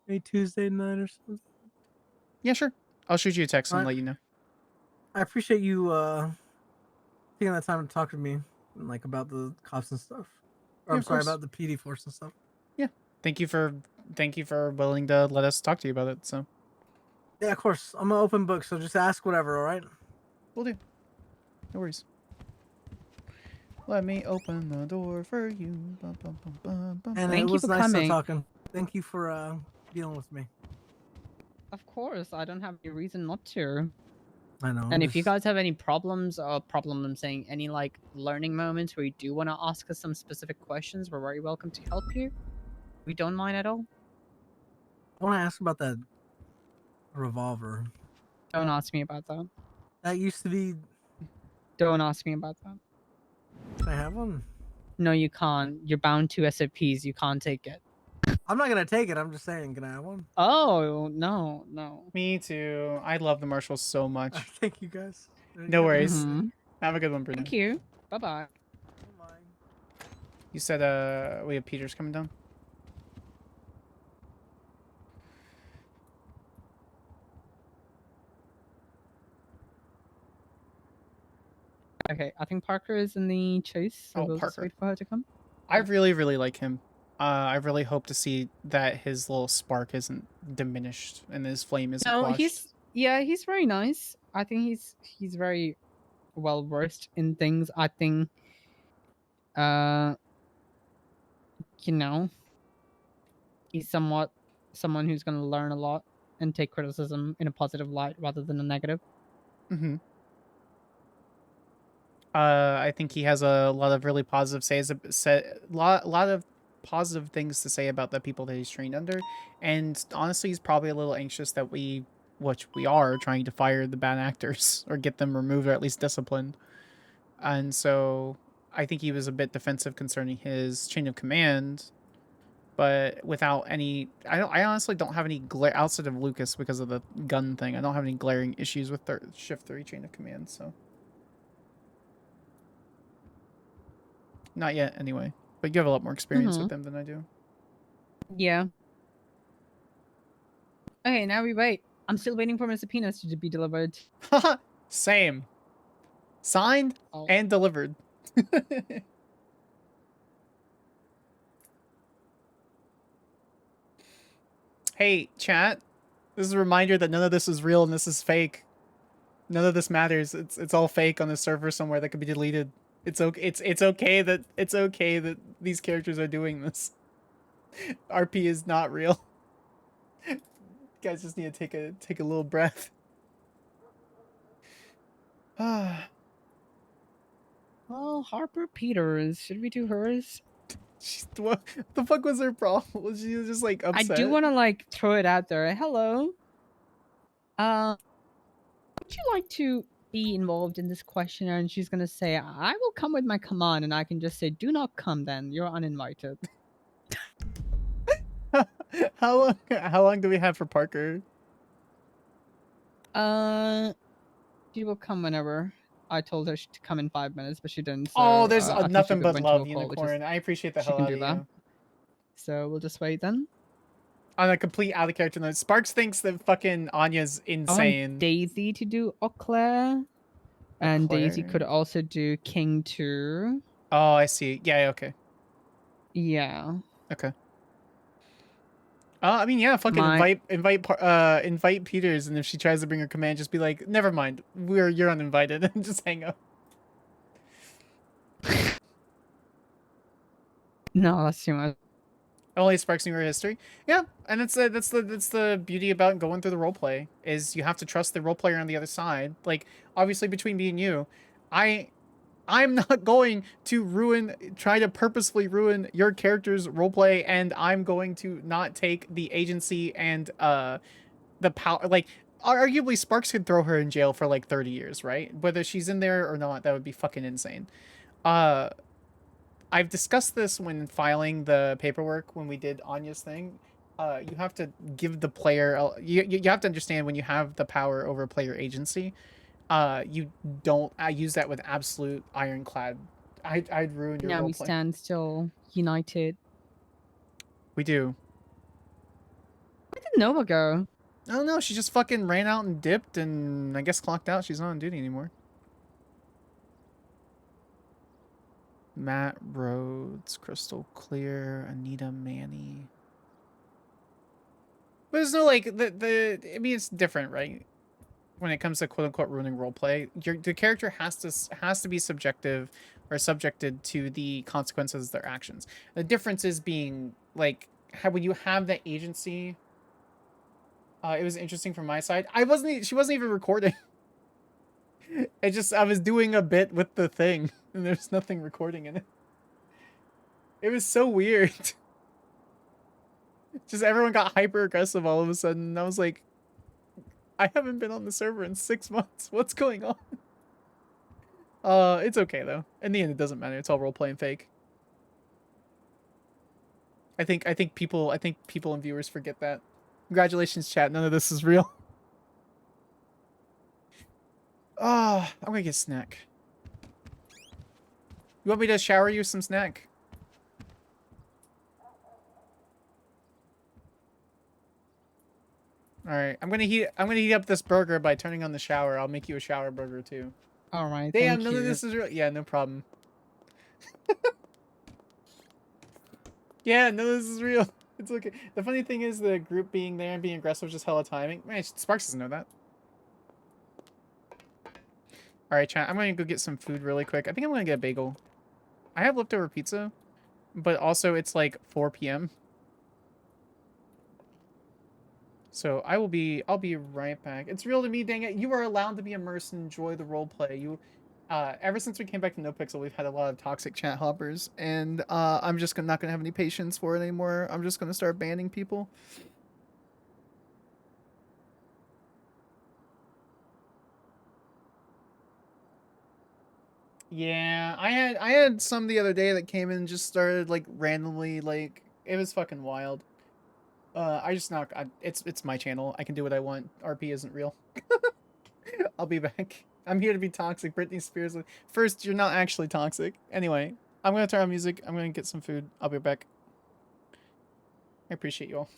maybe Tuesday night or something. Yeah, sure. I'll shoot you a text and Alright. let you know. I appreciate you taking that time to talk to me, and, like, about the cops and stuff. Or Yeah, I'm of sorry, course. about the PD force and stuff. Yeah. Thank you for willing to let us talk to you about it. So Yeah, of course. I'm an open book, so just ask whatever. All right. we'll do. No worries. Let me open the door for you. Bum, bum, bum, bum, bum, And bum. it was nice talking. Thank you for dealing with me. Of course, I don't have any reason not to. I know. And if you guys have any problems, I'm saying any like learning moments where you do want to ask us some specific questions, we're very welcome to help you. We don't mind at all. I want to ask about that revolver. Don't ask me about that. That used to be. Don't ask me about that. Can I have one? No, you can't. You're bound to SOPs. You can't take it. I'm not gonna take it. I'm just saying. Can I have one? Oh no. Me too. I love the Marshal so much. Thank you guys. No worries. Mhm. Have a good one, Bruno. Thank you. Bye bye. You said we have Peters coming down. Okay, I think Parker is in the chase, so we'll just Parker. wait for her to come. I really, really like him. I really hope to see that his little spark isn't diminished and his flame isn't No, quashed. he's very nice. I think he's very well versed in things. I think you know, he's somewhat someone who's going to learn a lot and take criticism in a positive light rather than a negative. Mm-hmm. I think he has a lot of really positive lot of positive things to say about the people that he's trained under, and honestly, he's probably a little anxious that which we are trying to fire the bad actors or get them removed or at least disciplined, and so I think he was a bit defensive concerning his chain of command, but without any, I honestly don't have any outside of Lucas because of the gun thing. I don't have any glaring issues with Shift 3 chain of command, so. Not yet, anyway. But you have a lot more experience with them than I do. Yeah. Okay, now we wait. I'm still waiting for my subpoenas to be delivered. Same. Signed and delivered. Hey, chat. This is a reminder that none of this is real and this is fake. None of this matters. It's all fake on the server somewhere that could be deleted. It's okay that these characters are doing this. RP is not real. You guys just need to take a little breath. Well, Harper Peters. Should we do hers? What the fuck was her problem? Was she just like upset? I do want to like throw it out there. Hello. Would you like to be involved in this questionnaire? And she's gonna say, "I will come with my command," and I can just say, "Do not come. Then you're uninvited." How long do we have for Parker? She will come whenever. I told her to come in 5 minutes, but she didn't. So, Oh, there's I think she nothing could but went to a love, call, which is- Unicorn. I appreciate the she hell can out do of that. you. So we'll just wait then. On a complete out of character note, Sparks thinks that fucking Anya's I insane. want Daisy to do Eau Claire. And Daisy Claire? could also do King 2. Oh, I see. Yeah, okay. Yeah. Okay. I mean, yeah, fucking invite Peters, and if she tries to bring her command, just be like, never mind, you're uninvited, and just hang up. No, that's too much. Only Sparks knew her history. Yeah, and that's the beauty about going through the roleplay, is you have to trust the role player on the other side. Like, obviously between me and you, I'm not going to try to purposefully ruin your character's roleplay, and I'm going to not take the agency and the power, like, arguably Sparks could throw her in jail for like 30 years, right? Whether she's in there or not, that would be fucking insane. I've discussed this when filing the paperwork when we did Anya's thing. You have to give the player, you have to understand when you have the power over player agency, you don't use that with absolute ironclad. I'd ruin your Now we roleplay. stand still, united. We do. Where did Nova go? I don't know. She just fucking ran out and dipped, and I guess clocked out. She's not on duty anymore. Matt Rhodes, Crystal Clear, Anita Manny. But there's no like I mean, it's different, right? When it comes to quote unquote ruining roleplay, the character has to be subjective or subjected to the consequences of their actions. The difference is being like when you have that agency. It was interesting from my side. She wasn't even recording. I was doing a bit with the thing, and there's nothing recording in it. It was so weird. Just everyone got hyper aggressive all of a sudden. And I was like, I haven't been on the server in 6 months. What's going on? It's okay though. In the end, it doesn't matter. It's all role playing fake. I think people and viewers forget that. Congratulations, chat. None of this is real. Oh, I'm gonna get a snack. You want me to shower you some snack? All right, I'm gonna heat up this burger by turning on the shower. I'll make you a shower burger too. All right, Damn, thank none you. of this is real. Yeah, no problem. Yeah, none of this is real. It's okay. The funny thing is the group being there and being aggressive just hella timing. Man, Sparks doesn't know that. All right, chat. I'm gonna go get some food really quick. I think I'm gonna get a bagel. I have leftover pizza, but also it's like 4 p.m. So I'll be right back. It's real to me, dang it. You are allowed to be immersed and enjoy the role play. Ever since we came back to NoPixel, we've had a lot of toxic chat hoppers, and I'm just not gonna have any patience for it anymore. I'm just gonna start banning people. Yeah, I had some the other day that came in and just started like randomly, like it was fucking wild. It's my channel. I can do what I want. RP isn't real. I'll be back. I'm here to be toxic. Britney Spears. First, you're not actually toxic. Anyway, I'm gonna turn on music. I'm gonna get some food. I'll be back. I appreciate you all.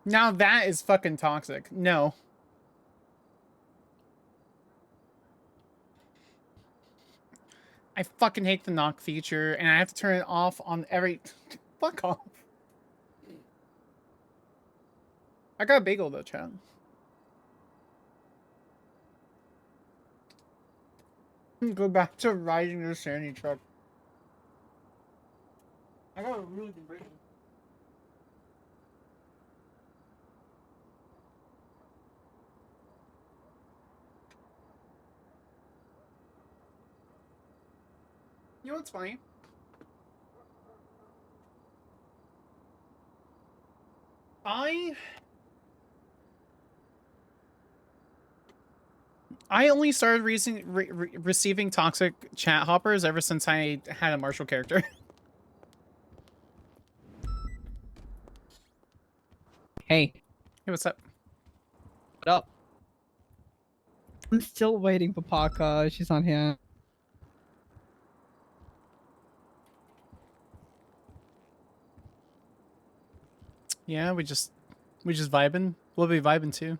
Now that is fucking toxic. No. I fucking hate the knock feature, and I have to turn it off on every... Fuck off. I got a bagel, though, chat. Go back to riding the sandy truck. I got a really good bagel. You know what's funny? I only started receiving toxic chat hoppers ever since I had a Marshal character. Hey. Hey, what's up? What up? I'm still waiting for Parker. She's not here. Yeah, we just vibing. We'll be vibing too.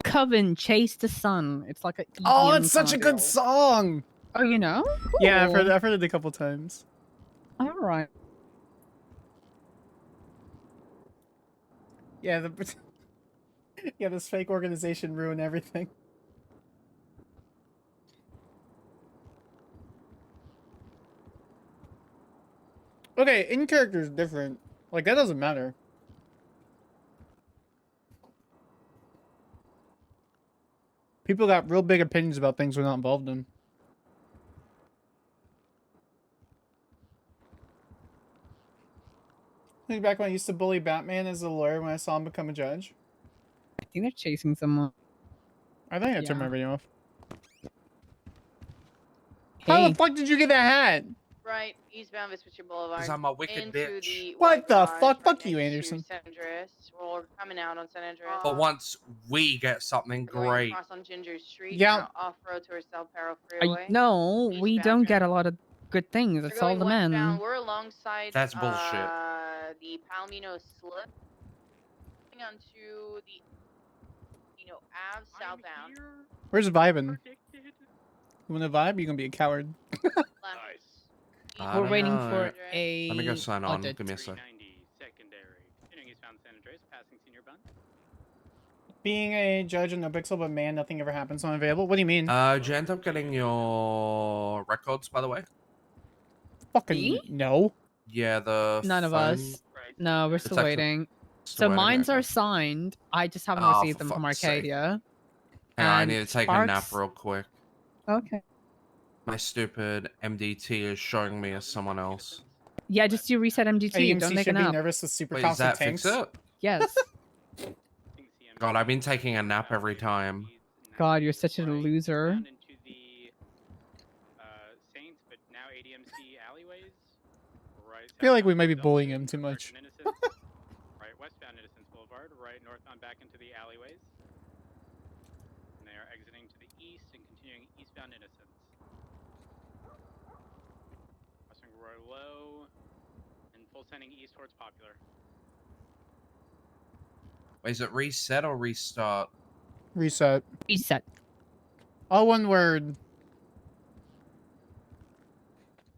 Coven, Chase the Sun. It's like a Oh, EDM it's such a kinda good deal. song. Oh, you know? Yeah, Cool. I've heard it a couple times. All right. Yeah, yeah, this fake organization ruined everything. Okay, in character is different. Like, that doesn't matter. People got real big opinions about things we're not involved in. Think back when I used to bully Batman as a lawyer when I saw him become a judge. I think they're chasing someone. I think I turned my Yeah. video off. How the fuck did you get that hat? Right, eastbound Vespucci Boulevard. 'Cause I'm a wicked into bitch. The What White the Garage, fuck? right Fuck you, next to Anderson. San Andreas. We're coming out on San Andreas. But once we get something We're going great. across on Ginger Street. Yeah. Now off-road towards South Perro Freeway. No, we don't get a lot of good things. We're It's all going the westbound. men. We're alongside That's bullshit. The Palomino Slip. Onto the Ave southbound. Where's vibing? You wanna vibe? You're gonna be a coward. I We're don't waiting know. for a. Let me go sign on. audit. Give me a sec. Being a judge in NoPixel, but man, nothing ever happens when I'm available. What do you mean? Did you end up getting your records, by the way? Fucking no. Yeah, the None of phone- us. No, we're still Detective- waiting. still So waiting, mine's okay. are signed. I just haven't Oh, received for them from fuck's sake. Arcadia. Hang on, I And need to take a nap Sparks- real quick. Okay. My stupid MDT is showing me as someone else. Yeah, just do reset MDT. Don't AMC make should an be up. nervous with super Wait, does caustic that fix tanks. it? Yes. God, I've been taking a nap every time. God, you're such a loser. I feel like we might be bullying him too much. Right westbound Innocence Boulevard, right northbound back into the alleyways. And they are exiting to the east and continuing eastbound Innocence. Crossing Roy Low and full sending east towards Popular. Wait, is it reset or restart? Reset. Reset. All one word.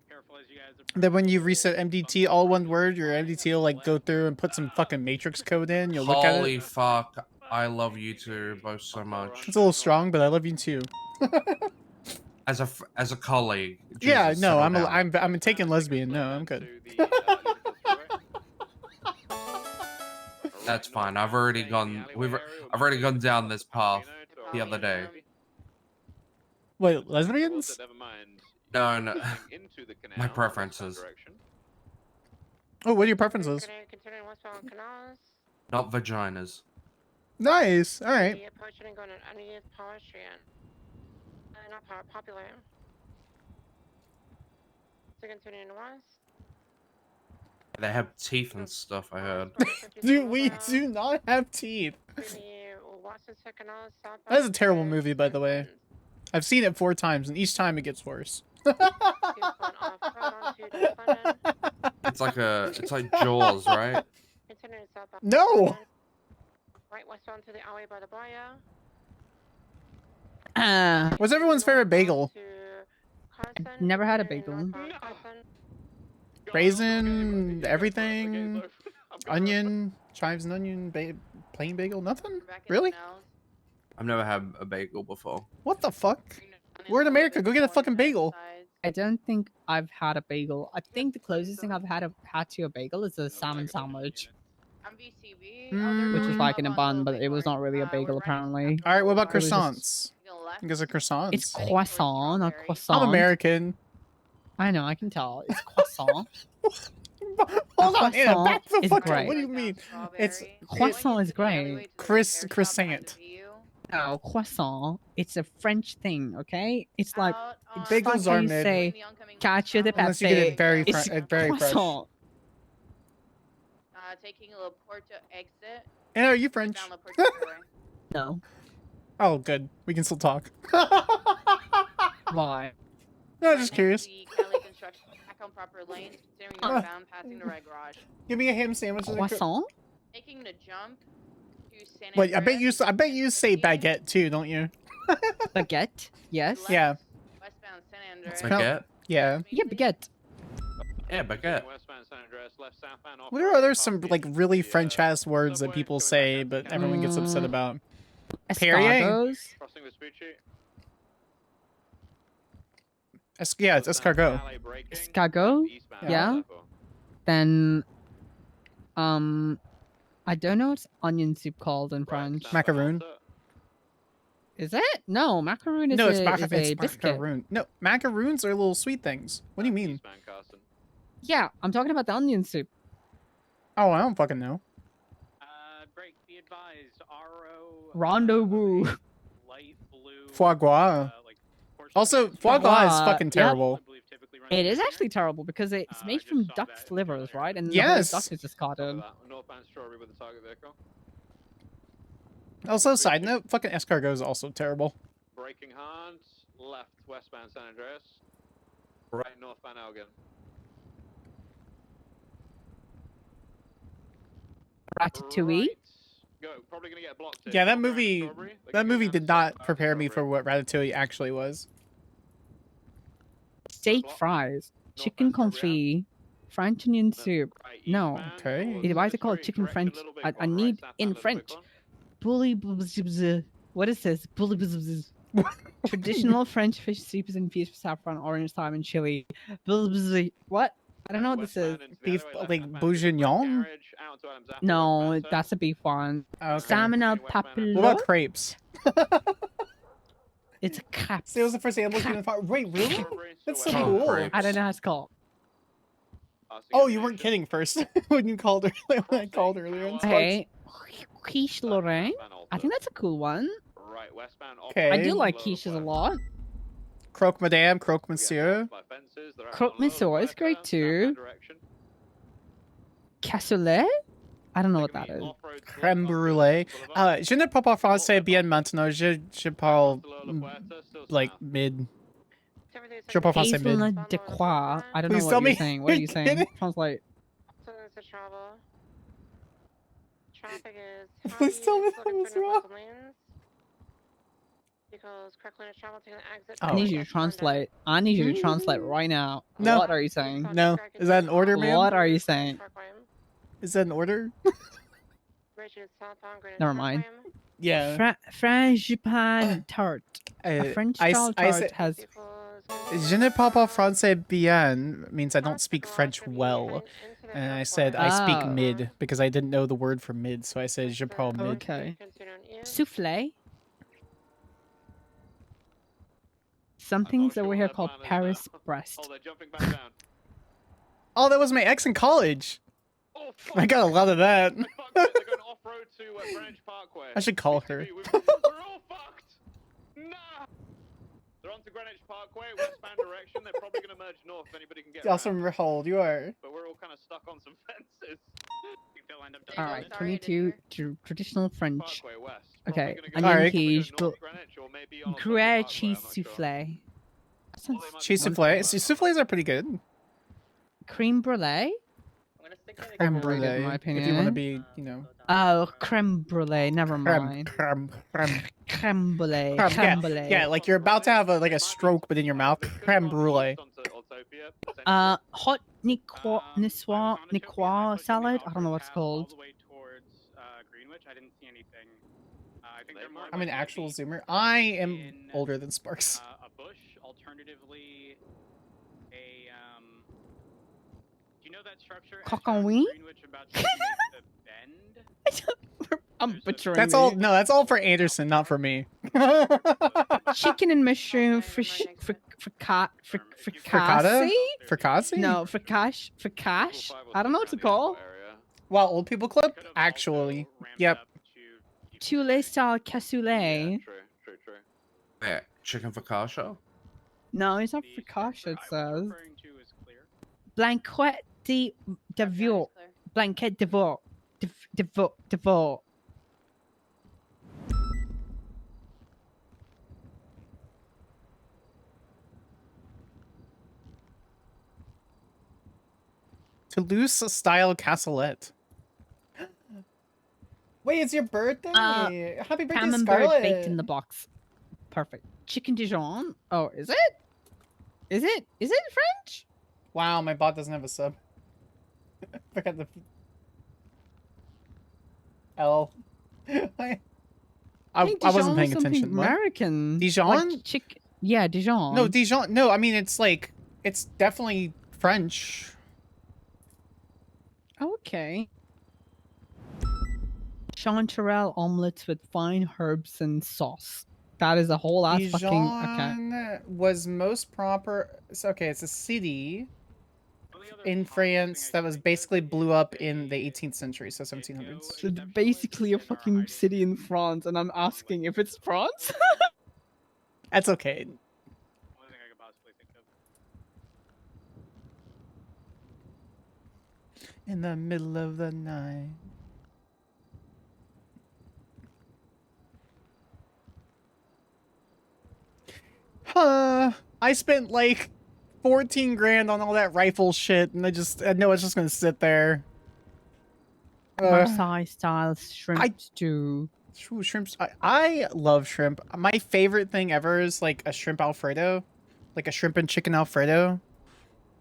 Careful as you guys Then when you reset MDT, all one word, your MDT will like go through and put some fucking matrix code in. You'll look at Holy it. fuck. I love you two both so much. It's a little strong, but I love you too. As a colleague. Yeah, Jesus, no, settle down. I'm a taken lesbian. No, I'm good. That's fine. I've already gone down this path the other day. Wait, lesbians? No. My preferences. Oh, what are your preferences? Continuing westbound Canals. Not vaginas. Nice. All right. The approaching and going underneath Power Street. Not Power, Popular. So continuing west. They have teeth and stuff, I heard. Dude, we do not have teeth. The Washington Canals southbound. That is a terrible movie, by the way. I've seen it 4 times, and each time it gets worse. It's like Jaws, right? Continuing southbound. No. Right westbound to the alley by the Baya. What's everyone's favorite bagel? Never had a bagel. Raisin, everything, onion, chives and onion, plain bagel, nothing? Really? I've never had a bagel before. What the fuck? We're in America. Go get a fucking bagel. I don't think I've had a bagel. I think the closest thing I've had to a bagel is a salmon sandwich, which is like in a bun, but it was not really a bagel apparently. All right, what about It was just- croissants? You guys are croissants. It's croissant, not croissant. I'm American. I know, I can tell. It's croissant. Hold on, Anna, croissant back the is fuck up. great. What do you mean? It's Croissant is great. croissant. No, croissant. It's a French thing, okay? It's like it's Bagels like how are you mid. say cacio de pepe. Unless you get it very It's very fresh. croissant. Taking La Porta exit. Anna, are you French? Down La Porta freeway. No. Oh, good. We can still talk. Why? No, just curious. Cali construction back on proper lanes, continuing northbound, passing the red garage. Give me a ham sandwich. and a Croissant? Making the jump to San Wait, I bet Andreas, you say baguette too, don't you? Baguette? Yes. Yeah. westbound San Andreas. Baguette? Yeah. Yeah, baguette. Yeah, baguette. Westbound San Andreas, left southbound off. What are other some like really French ass words that people say but everyone gets upset about? Perrier? Escargots. Crossing Vespucci. Yeah, it's escargot. Escargot? Yeah. Then, I don't know what's onion soup called in French. Macaroon. Is it? No, macaroon is No, it's, a biscuit. macaroon. No, macaroons are little sweet things. What do you mean? Yeah, I'm talking about the onion soup. Oh, I don't fucking know. Break, be advised, RO. Rendezvous. Light blue. Foie gras. Also, foie gras is fucking Yep. terrible. It is actually terrible because it's made from duck's livers, right? And Yes. the whole duck is discarded. Northbound Strawberry with the target vehicle. Also, side note, fucking escargot is also terrible. Braking hard, left westbound San Andreas, right northbound Elgin. Ratatouille. Go, probably gonna get blocked. Yeah, that movie did not prepare me for what Ratatouille actually was. Steak fries, chicken confit, French onion soup. No. Okay. Why is it called chicken French? I need in French. Bully. What is this? Bully. Traditional French fish soup is infused with saffron, orange, thyme, and chili. What? I don't know what this is. Beef, like bourguignon? No, that's a beef one. Okay. Salmon al papillo. What about crepes? It's a crap. See, it was the first thing I looked in the far. Wait, really? That's so Oh, cool. crepes. I don't know how it's called. Oh, you weren't kidding first when you called when I called earlier. On Okay. Quiche Lorraine. I think that's a cool one. Right westbound. Okay. I do like quiches a lot. Croque Madame, Croque Monsieur. Croque Monsieur is great too. Cassoulet? I don't know what that is. Crème brûlée. Je ne parle pas français bien maintenant. Je parle like mid. Je parle français mid. Hazelnut de Croix. I don't Please know tell what you're me saying. What are you you're saying? kidding. Translate. Something's to travel. Traffic is Please tell me heavy, that was through wrong. northbound lanes. Because correct lane of travel taking the exit. I need you to translate. I need you to translate right now. No. What are you saying? No. Is that an order, man? What are you saying? Is that an order? Bridges southbound, Greenwich Never mind. Yeah. Frangipane tart. A French style tart has. Je ne parle pas français bien means I don't speak French well. And I said I speak Oh. mid because I didn't know the word for mid, so I said je parle mid. Okay. Souffle. Some things over here called Paris breast. Oh, they're jumping back down. Oh, that was my ex in college. I got a lot of that. They're going off-road to Greenwich Parkway. I should call her. We're all fucked. Nah. They're on to Greenwich Parkway, westbound direction. They're probably going to merge north if anybody can get Also, around. remember how old you are. But we're all kind of stuck on some fences. They'll end up All right, 22 traditional French. Parkway west. Okay, Probably gonna onion Alright. quiche, North Greenwich or maybe on gruyere Parkway, cheese I'm not sure. souffle. That sounds Cheese souffle. See, souffles are pretty good. Cream brulee. Creme Overrated, in my brulee. If you want to opinion. be, you know. Oh, creme brulee. Never mind. Creme Creme brulee. yeah, Creme brulee. yeah, like you're about to have a stroke, but in your mouth. Creme brulee. Hot niqua salad. I don't know what it's called. Greenwich, I didn't see anything. I think they're more I'm an likely to actual be zoomer. I am older than Sparks. a bush, alternatively a do you know that structure as you're on Cockawee? Greenwich about to make the bend? I'm butchering That's these. all. No, that's all for Anderson, not for me. Chicken and mushroom fricassee? Frittata? Fricassee? No, fricash. I don't know what to call. Wow, old people club? Actually, yep. Tule style cassoulet. Yeah, chicken focaccia? No, it's not fricassee, it says. Blanquette de veau. Blanquette de veau. De veau. Toulouse-style cassolette. Wait, it's your birthday! Happy birthday, Camembert Scarlett! baked in the box. Perfect. Chicken Dijon. Oh, is it? Is it French? Wow, my bot doesn't have a sub. Forgot the L. I wasn't paying attention. What? American. Dijon? Like yeah, Dijon. No, Dijon. No, I mean it's like it's definitely French. Okay. Chanterelle omelets with fine herbs and sauce. That is a whole ass fucking. Okay. Dijon was most proper. So, okay, it's a city in France that was basically blew up in the 18th century, so 1700s. It's basically a fucking city in France, and I'm asking if it's France. That's okay. In the middle of the night. I spent like 14 grand on all that rifle shit, and I know it's just gonna sit there. Marseille style shrimp stew. Ooh, shrimps. I love shrimp. My favorite thing ever is like a shrimp Alfredo, like a shrimp and chicken Alfredo,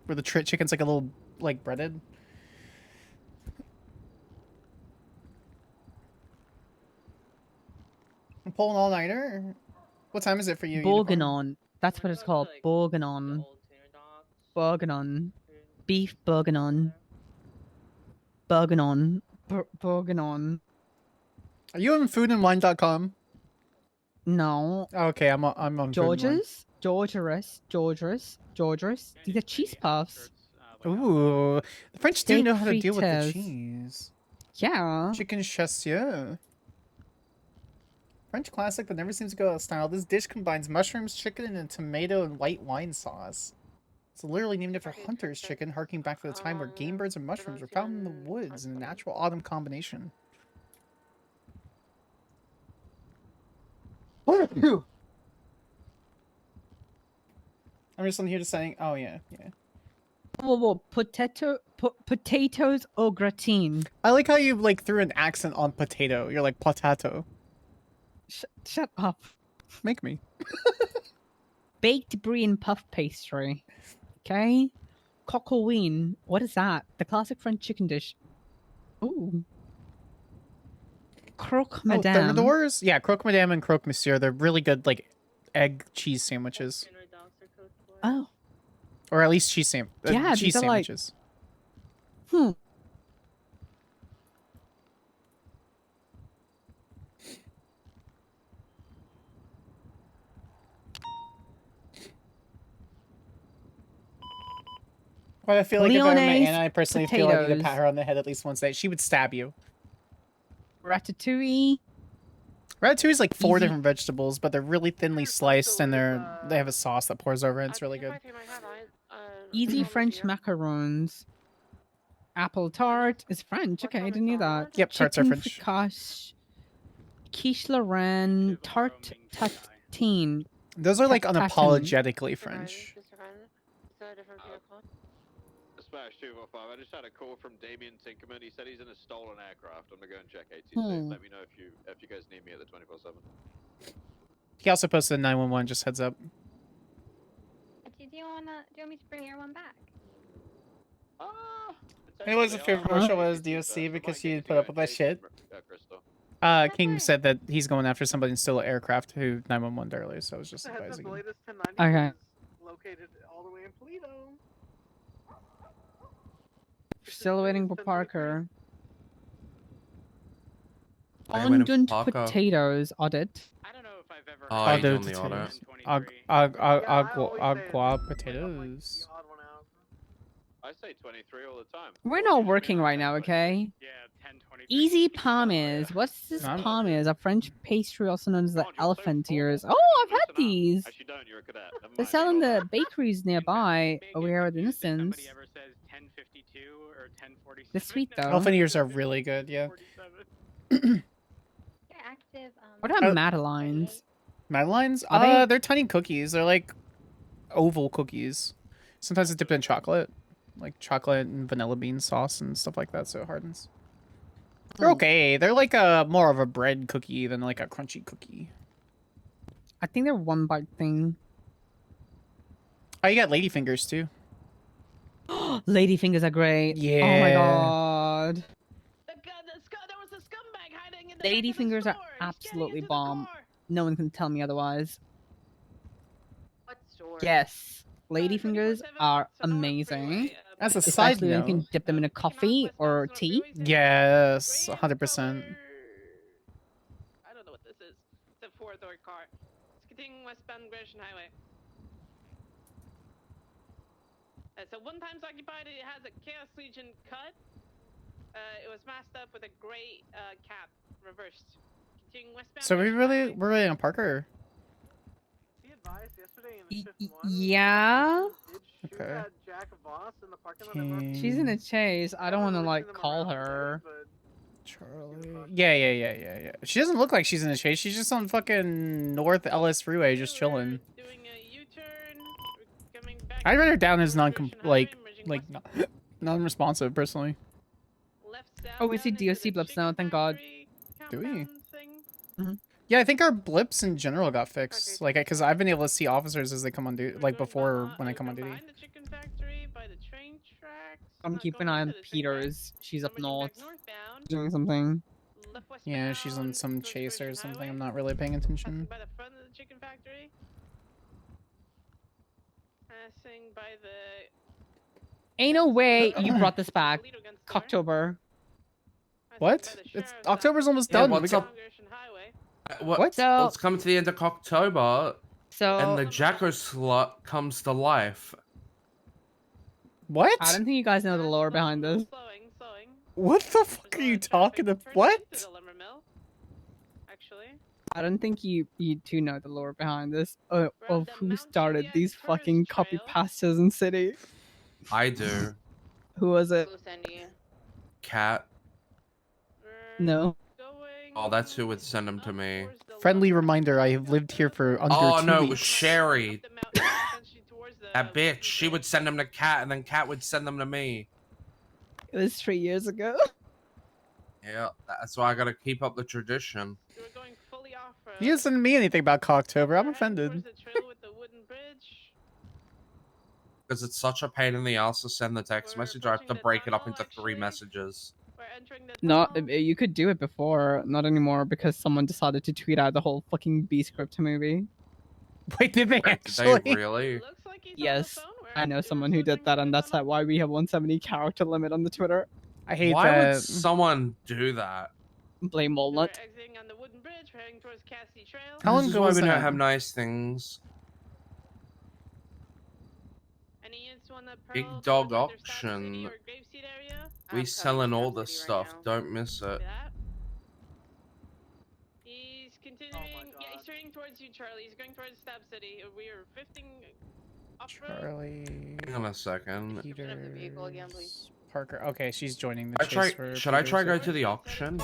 where the chicken's like a little like breaded. I'm pulling all nighter. What time is it for you? Bourguignon. That's what it's called. Bourguignon. Bourguignon. Beef bourguignon. Bourguignon. Bourguignon. Are you on foodandwine.com? No. Okay, I'm on George's. George's. These are cheese puffs. Ooh, the French do Steak know how to deal with the frites. cheese. Yeah. Chicken chasseur. French classic that never seems to go out of style. This dish combines mushrooms, chicken, and tomato and white wine sauce. It's literally named after hunter's chicken, harking back to the time where game birds and mushrooms were found in the woods in a natural autumn combination. I'm just on here to saying, oh yeah. Whoa. Potatoes au gratin. I like how you like threw an accent on potato. You're like potato. Shut up. Make me. Baked brie and puff pastry. Okay. Coq au vin. What is that? The classic French chicken dish. Ooh. Croque Madame. Thermidors? Yeah, Croque Madame and Croque Monsieur. They're really good, like, egg cheese sandwiches. Oh. Or at least cheese Yeah, cheese these are like- sandwiches. But I feel like if I were Lyonnaise Anna, I personally feel I need to potatoes. pat her on the head at least once a day. She would stab you. Ratatouille. Ratatouille is like 4 Easy. different vegetables, but they're really thinly sliced and they have a sauce that pours over it. It's really good. Easy French macarons. Apple tart is French. Okay, I didn't know that. Yep, tarts are Chicken French. fricasse. Quiche Lorraine. Tarte tatine. Those are like Tatin. unapologetically French. Smash 245. I just had a call from Damien Tinkerman. He said he's in a stolen aircraft. I'm gonna go and check ATC. Let me know if you guys need me at the 24/7. He also posted a 911. Just heads up. Do you want me to bring your one back? Anyways, if favorite Marshal was DOC because she put up with that shit. King said that he's going after somebody in still aircraft who 911'd earlier, so I was just advising him. Latest 1090 Okay. is located all the way in Toledo. Still waiting for Parker. I went in Fondant Parker. potatoes, audit. I don't know if I've ever. Oh, he's on the audit. Agua potatoes. I say 23 all the time. We're not working right now, okay? Yeah, 10:23. Easy palmes. What's this palmes? A French pastry also known as the elephant ears. Oh, I've had these. Actually, don't. You're a cadet. Never They mind. sell in the bakeries nearby over here at Innocence. Somebody ever says 10:52 or 10:47? They're sweet though. Elephant ears are really good, yeah. You're active. What about Madelines? Madelines? Are they- They're tiny cookies. They're like oval cookies. Sometimes it's dipped in chocolate. Like chocolate and vanilla bean sauce and stuff like that, so it hardens. They're okay. They're like a more of a bread cookie than like a crunchy cookie. I think they're one bite thing. Oh, you got ladyfingers too. Ladyfingers are great. Yeah. Oh my god. Ladyfingers are absolutely bomb. No one can tell me otherwise. What store? Yes. Ladyfingers are amazing. As a side Especially when you can note, dip them in a coffee or tea. yes, 100%. I don't know what this is. It's a four-door car. It's continuing westbound Gresham Highway. So one time's occupied. It has a Chaos Legion cut. It was masked up with a gray cap, reversed. Continuing westbound. So we're really on Parker. He advised yesterday in the shift one. Yeah. Did shoot Okay. at Jack Voss in the parking lot. at She's in a chase. I don't want to like call her. Charlie. Yeah. She doesn't look like she's in a chase. She's just on fucking North Ellis Freeway, just chilling. I'd write her down as non-responsive personally. Oh, we see DOC blips now. Thank God. Do we? Mhm. Yeah, I think our blips in general got fixed. Like, because I've been able to see officers as they come on duty, like before when I come on duty. I'm keeping an eye on Peters. She's up north, doing something. Yeah, she's on some chase or something. I'm not really paying attention. By the front of the chicken factory. Passing by the. Ain't no way you brought this back, Cocktober. What? It's October's almost Yeah, done. what's We up? What? So- Let's come to the end of October, So and the Jacko slut comes to life. What? I don't think you guys know the lore behind this. What the fuck are you talking about? What? I don't think you two know the lore behind this of who started these fucking copy pastas in city. I do. Who was it? Cat. No. Oh, that's who would send them to me. Friendly reminder, I have lived here for under 2 Oh weeks. no, it was Sherry. That bitch. She would send them to Cat, and then Cat would send them to me. It was 3 years ago. Yeah, that's why I gotta keep up the tradition. You didn't send me anything about Cocktober. I'm offended. Because it's such a pain in the ass to send the text message, I have to break it up into 3 messages. No, you could do it before, not anymore, because someone decided to tweet out the whole fucking B script movie. Wait, did they Did actually? they really? Yes, I know someone who did that, and that's why we have 170 character limit on the Twitter. I hate Why that. would someone do that? Blame Walnut. How long This is ago why was we that? don't have nice things. Big Dog Auction. We selling all the stuff. Don't miss it. He's continuing. Yeah, he's turning towards you, Charlie. He's going towards Stab City. We are 15 off-road. Charlie. Hang on a second. Peters. Parker. Okay, she's joining the I chase try. for Should I try Peters. go to the auction?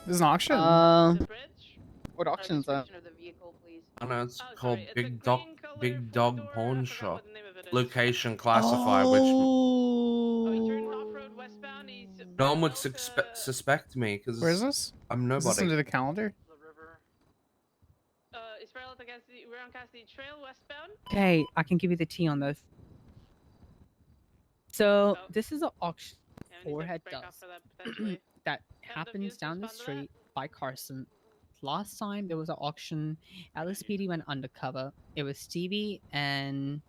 This is an auction. What auction is that? I know it's called Big Dog Pawn Shop. Location classified, which No one would suspect me because Where is this? I'm Is this nobody. under the calendar? Israel to Cassidy, we're on Cassidy Trail westbound. Okay, I can give you the tea on this. So this is an auction Forehead break off does for that potentially. that Have the happens views down the respond to that? street by Carson. Last time there was an auction, LSPD went undercover. It was Stevie and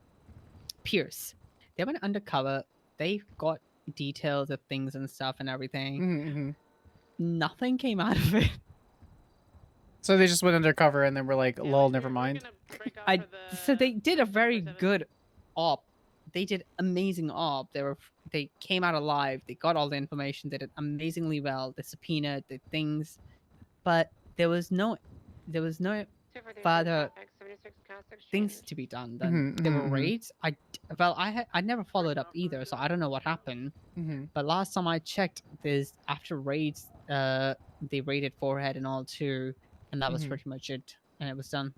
Pierce. They went undercover. They got details of things and stuff and everything. Mm-hmm. Nothing came out of it. So they just went undercover and then were like, lol, never mind. So they did a very good op. They did amazing op. They came out alive. They got all the information. They did amazingly well. The subpoena, the things, but there was no further things to be done. Then there were raids. I never followed up either, so I don't know what happened. But last time I checked, after raids, they raided Forehead and all too, and that was pretty much it, and it was done.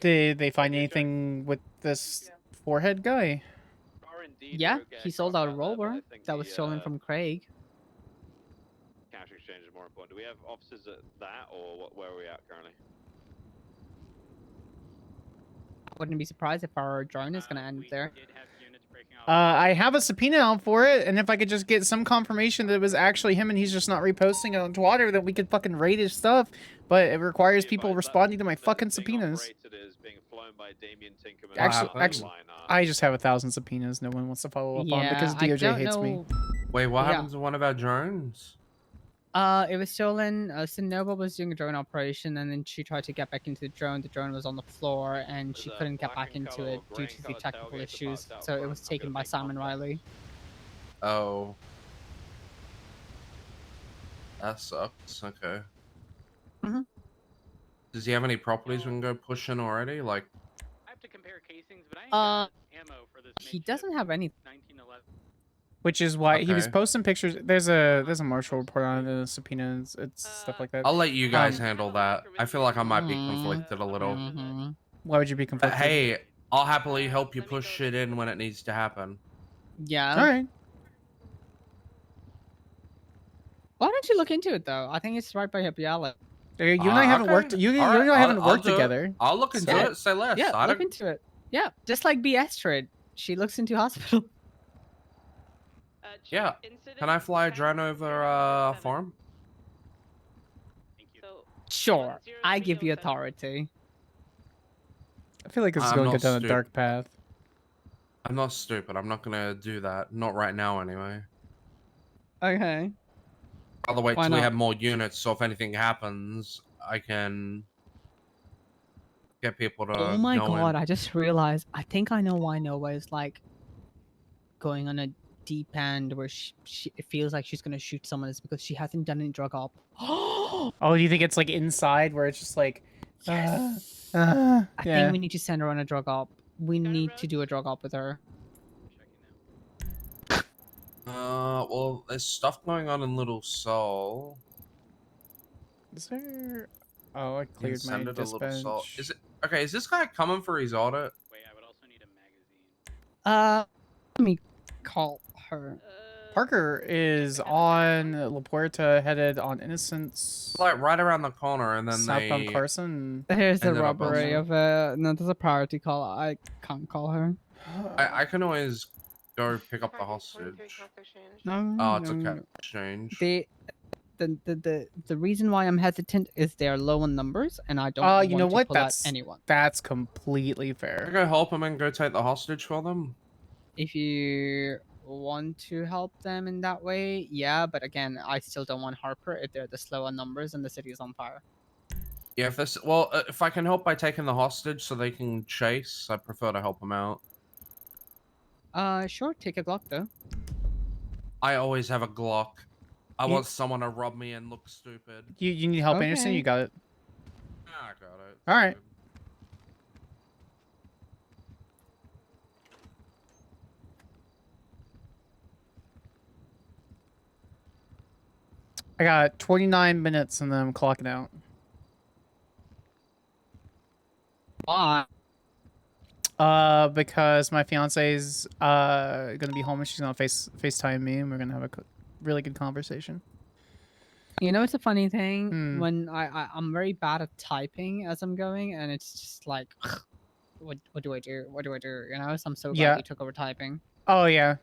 Did they find anything with this Forehead guy? Yeah, he sold out a roller that was stolen from Craig. Cash exchange is more important. Do we have officers at that, or where are we at currently? I wouldn't be surprised if our drone is going to end there. I have a subpoena out for it, and if I could just get some confirmation that it was actually him and he's just not reposting it on Twitter, then we could fucking raid his stuff. But it requires people responding to my fucking subpoenas. Actually, I just have 1,000 subpoenas no one wants to follow up on because DOJ hates me. Wait, what happened to one of our drones? It was stolen. Sinova was doing a drone operation, and then she tried to get back into the drone. The drone was on the floor, and she couldn't get back into it due to the technical issues. So it was taken by Simon Riley. Oh. That sucks. Okay. Mhm. Does he have any properties we can go push in already? Like, I have to compare casings, but I ain't got ammo for this. He doesn't have any. 1911. Which is why he was Okay. posting pictures. There's a Marshal report on the subpoenas. It's stuff like that. I'll let you guys handle that. I feel like I might be conflicted a little. Why would you be But conflicted? hey, I'll happily help you push shit in when it needs to happen. Yeah. All right. Why don't you look into it though? I think it's right by Happy Alley. You and I haven't worked. You and I haven't worked together. I'll look into it. Say less. Yeah, I look don't... into it. Yeah, just like BS Trade. She looks into hospital. Yeah. Can I fly a drone over for him? Sure, I give you authority. I feel like this is I'm going to not go down a stupid. dark path. I'm not stupid. I'm not gonna do that. Not right now, anyway. Okay. I'll wait Why till we not? have more units, so if anything happens, I can get people to. Oh my go in. god, I just realized. I think I know why Nova is like going on a deep end where it feels like she's gonna shoot someone. Is because she hasn't done any drug op. Oh, do you think it's like inside where it's just like? I yeah. think we need to send her on a drug op. We need to do a drug op with her. Well, there's stuff going on in Little Seoul. Is there? Oh, I cleared my Send it a Little Seoul. dispatch. Is it okay? Is this guy coming for his audit? Let me call her. Parker is on La Puerta, headed on Innocence. Like right around the corner, and then southbound they. Carson. Here's the ended up robbery also- of no, there's a priority call. I can't call her. I can always go pick up the hostage. No, Oh, it's no, okay. no. Exchange. The reason why I'm hesitant is they're low on numbers, and I don't want you know to what? pull out That's anyone. That's completely Can I fair. go help him and go take the hostage for them? If you want to help them in that way, yeah, but again, I still don't want Harper if they're the slow on numbers and the city is on fire. Yeah, if I can help by taking the hostage so they can chase, I prefer to help them out. Sure, take a Glock though. I always have a Glock. I want someone to rob me and look stupid. You need help, Anderson? Okay. You got it. I got it. All right. I got 29 minutes and then I'm clocking out. Why? Because my fiance's gonna be home and she's gonna FaceTime me and we're gonna have a really good conversation. You know, it's a funny thing when I'm very bad at typing as I'm going, and it's just like, what do I do? What do I do? You know, so I'm so glad Yeah. you took over typing. Oh yeah.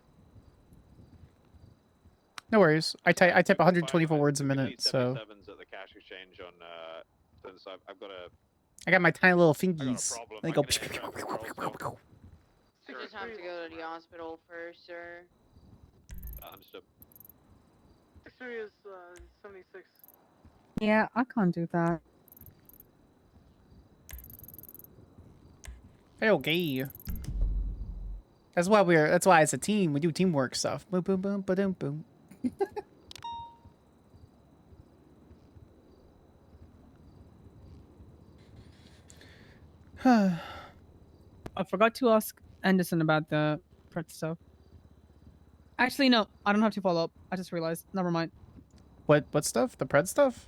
No worries. I type 124 words a minute, so 77s at the cash exchange on since I've got a I got my tiny little fingies. They go. You just have to go to the hospital first, sir. Understood. 63 is 76. Yeah, I can't do that. Hey, okay. That's why it's a team. We do teamwork stuff. Boom, boom, boom, boom, boom. I forgot to ask Anderson about the pret stuff. Actually, no, I don't have to follow up. I just realized. Never mind. What stuff? The pred stuff?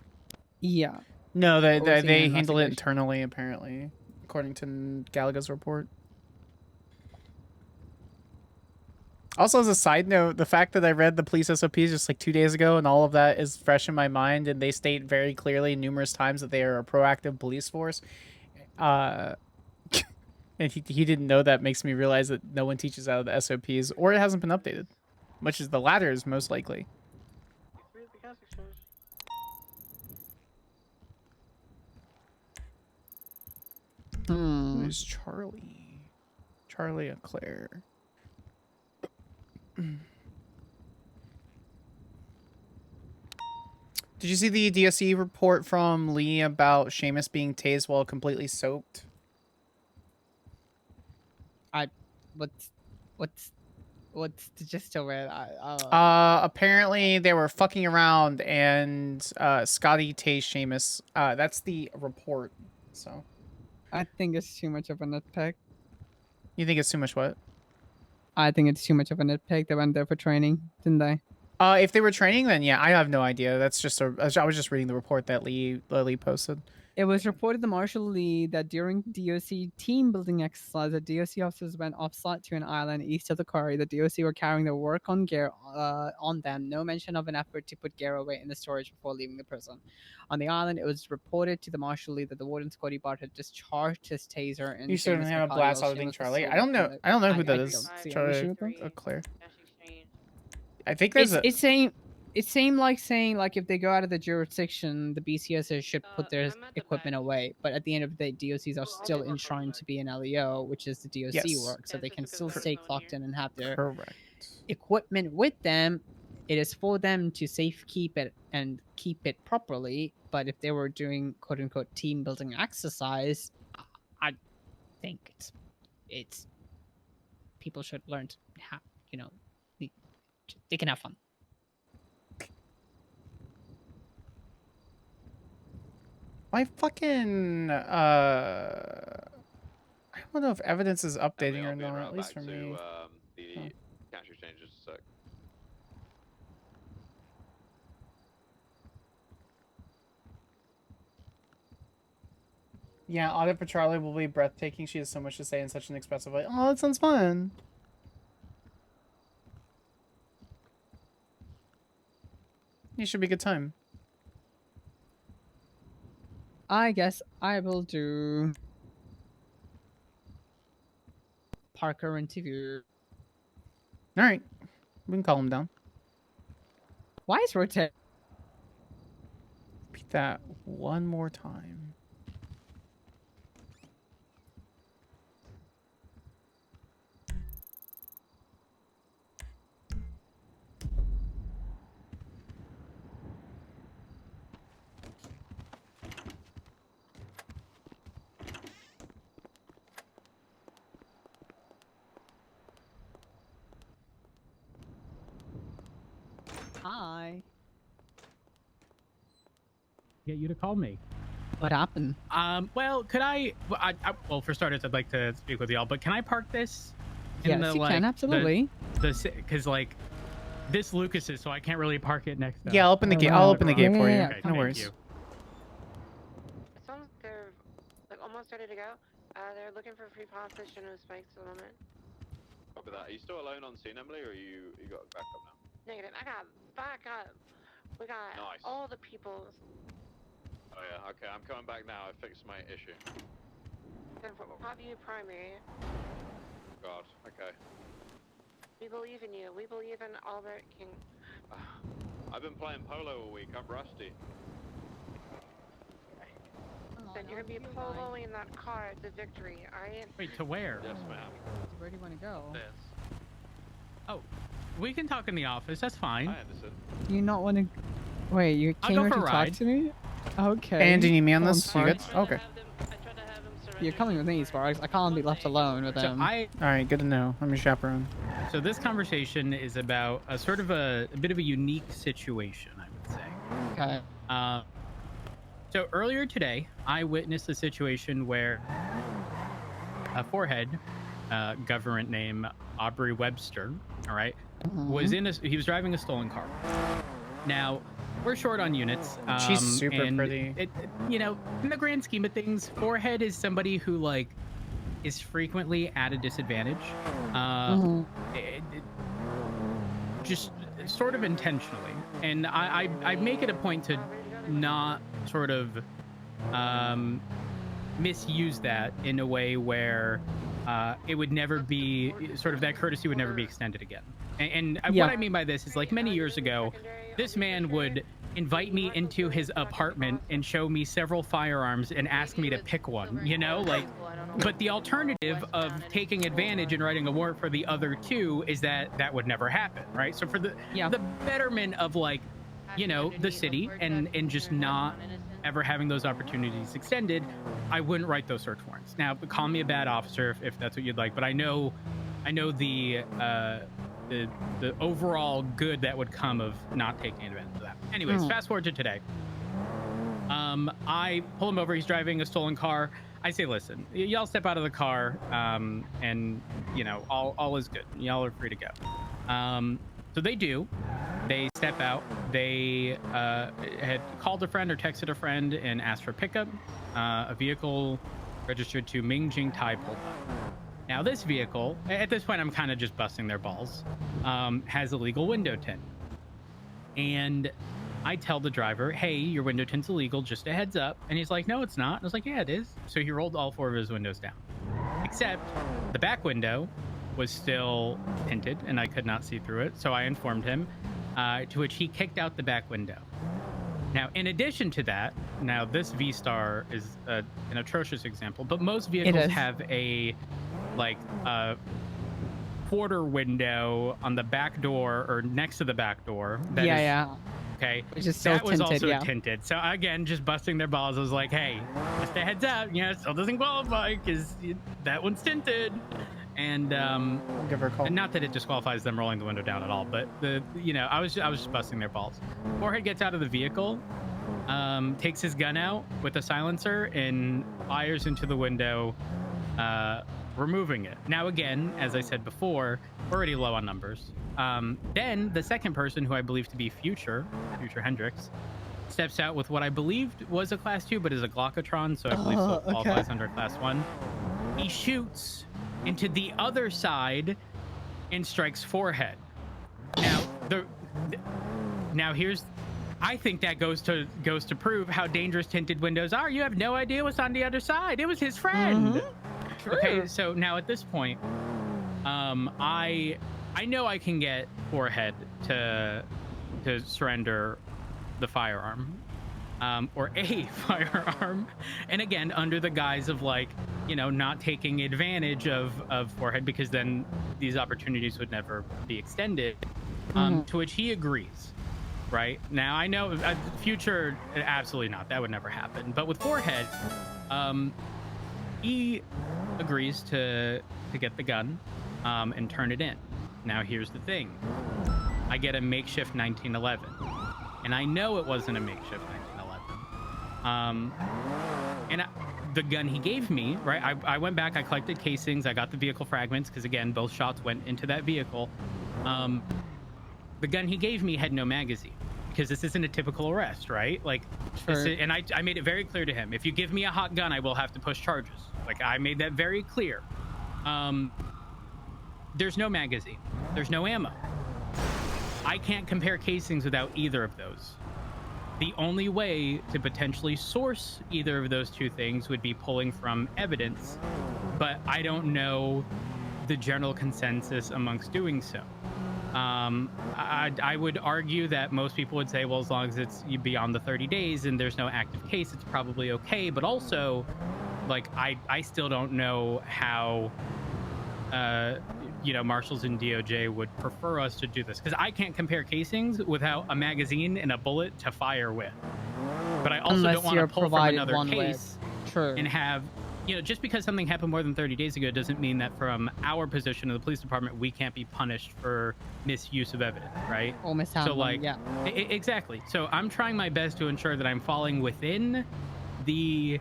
Yeah. No, they Overseeing they an handle it investigation. internally, apparently, according to Galaga's report. Also, as a side note, the fact that I read the police SOPs just like 2 days ago and all of that is fresh in my mind, and they state very clearly numerous times that they are a proactive police force. And he didn't know that makes me realize that no one teaches out of the SOPs, or it hasn't been updated, which is the latter is most likely. Who is Charlie? Charlie and Claire. Did you see the DSE report from Lee about Seamus being tased while completely soaked? What's the gist of it? Apparently they were fucking around and Scotty tased Seamus. That's the report. So I think it's too much of a nitpick. You think it's too much what? I think it's too much of a nitpick. They went there for training, didn't they? If they were training, then yeah, I have no idea. That's just I was just reading the report that Lee posted. It was reported to Marshal Lee that during DOC team building exercise, the DOC officers went offsite to an island east of the quarry. The DOC were carrying their work on gear on them. No mention of an effort to put gear away in the storage before leaving the prison. On the island, it was reported to the Marshal Lee that the warden Scotty Bart had discharged his taser. And You certainly have a blast out of being Charlie. I don't know. I don't know who that is. Charlie, Claire. I think there's It seemed like saying like if they go out of the jurisdiction, the BCSs should put their equipment away. But at the end of the day, DOCs are still enshrined to be an LEO, which is the DOC Yes. work, so they can still stay clocked in and have their Correct. equipment with them. It is for them to safe keep it and keep it properly. But if they were doing quote unquote team building exercise, I think it's people should learn to have, you know, they can have fun. My fucking I don't know if evidence is updating or not, at least for me. The cash exchange is a sec. Yeah, audit for Charlie will be breathtaking. She has so much to say in such an expressive way. Oh, that sounds fun. It should be a good time. I guess I will do Parker interview. All right, we can call him down. Why is rotate? Repeat that one more time. Hi. Get you to call me. What happened? Well, could well, for starters, I'd like to speak with y'all, but can I park this? Yes, you can, absolutely. Because like this Lucas is, so I can't really park it next. Yeah, I'll open the gate. I'll open the gate for you. Okay, No thank worries. you. It sounds like they're like almost ready to go. They're looking for free position who spikes the limit. Copy that. Are you still alone on scene, Emily, or you got backup now? Negative. I got backup. We got Nice. all the peoples. Oh yeah. Okay, I'm coming back now. I fixed my issue. Then for top view primary. God. Okay. We believe in you. We believe in Albert King. I've been playing polo all week. I'm rusty. Then you're gonna be poloing that car to victory, alright? Wait, to where? Yes, ma'am. Where do you want to go? This. Oh, we can talk in the office. That's fine. I understand. Do you not want to? Wait, you I'll came go here for to a talk ride. to me? Okay. And do you need me on Well, this? You good? Sparks. Okay. You're coming with me, Sparks. I can't be left alone with So them. All right, good to know. I'm your chaperone. So this conversation is about a sort of a bit of a unique situation, I would say. Okay. So earlier today, I witnessed a situation where a forehead, government name Aubrey Webster, all right, was he was driving a stolen car. Now, we're short on units. She's super and pretty. You know, in the grand scheme of things, forehead is somebody who like is frequently at a disadvantage. Just sort of intentionally, and I make it a point to not sort of misuse that in a way where it would never be sort of that courtesy would never be extended again. And Yeah. what I mean by this is like many years ago, this man would invite me into his apartment and show me several firearms and ask me to pick one, you know, like, but the alternative of taking advantage and writing a warrant for the other two is that that would never happen, right? So for the betterment of like, you know, the city and just not ever having those opportunities extended, I wouldn't write those search warrants. Now, call me a bad officer if that's what you'd like, but I know the overall good that would come of not taking advantage of that. Anyways, fast forward to today. I pull him over. He's driving a stolen car. I say, listen, y'all step out of the car, and you know, all is good. Y'all are free to go. So they do. They step out. They had called a friend or texted a friend and asked for pickup. A vehicle registered to Ming Jing Tai pulled up. Now this vehicle, at this point I'm kind of just busting their balls, has illegal window tint. And I tell the driver, hey, your window tint's illegal, just a heads up. And he's like, no, it's not. And I was like, yeah, it is. So he rolled all 4 of his windows down. Except the back window was still tinted and I could not see through it. So I informed him, to which he kicked out the back window. Now, in addition to that, now this V-Star is an atrocious example, but most vehicles have a quarter window on the back door or next to the back door. Okay. Which is still that was tinted, also tinted. So again, just busting their balls. I was like, hey, just a heads up, you know, it still doesn't qualify because that one's tinted. And give her a call. And not that it disqualifies them rolling the window down at all, but I was just busting their balls. Forehead gets out of the vehicle, takes his gun out with a silencer and fires into the window, removing it. Now again, as I said before, already low on numbers. Then the second person, who I believe to be Future Hendricks, steps out with what I believed was a Class 2, but is a Glockatron, so I believe still qualifies under Class 1. He shoots into the other side and strikes Forehead. Now here's, I think that goes to prove how dangerous tinted windows are. You have no idea what's on the other side. It was his friend. Okay, so now at this point, I know I can get Forehead to surrender the firearm, or a firearm, and again under the guise of like, you know, not taking advantage of Forehead, because then these opportunities would never be extended. To which he agrees. Right now, I know Future, absolutely not. That would never happen. But with Forehead, he agrees to get the gun and turn it in. Now, here's the thing: I get a makeshift 1911, and I know it wasn't a makeshift 1911. And the gun he gave me, right? I went back, I collected casings, I got the vehicle fragments, because again, both shots went into that vehicle. The gun he gave me had no magazine, because this isn't a typical arrest, right? Like, and I made it very clear to him. If you give me a hot gun, I will have to push charges. Like, I made that very clear. There's no magazine. There's no ammo. I can't compare casings without either of those. The only way to potentially source either of those two things would be pulling from evidence, but I don't know the general consensus amongst doing so. I would argue that most people would say, well, as long as it's beyond the 30 days and there's no active case, it's probably okay. But also, like, I still don't know how, marshals and DOJ would prefer us to do this, because I can't compare casings without a magazine and a bullet to fire with. But I also don't want to pull from another case and have, just because something happened more than 30 days ago doesn't mean that from our position in the police department, we can't be punished for misuse of evidence, right? Or mishandling, so, like, yeah. Exactly. So I'm trying my best to ensure that I'm falling within the,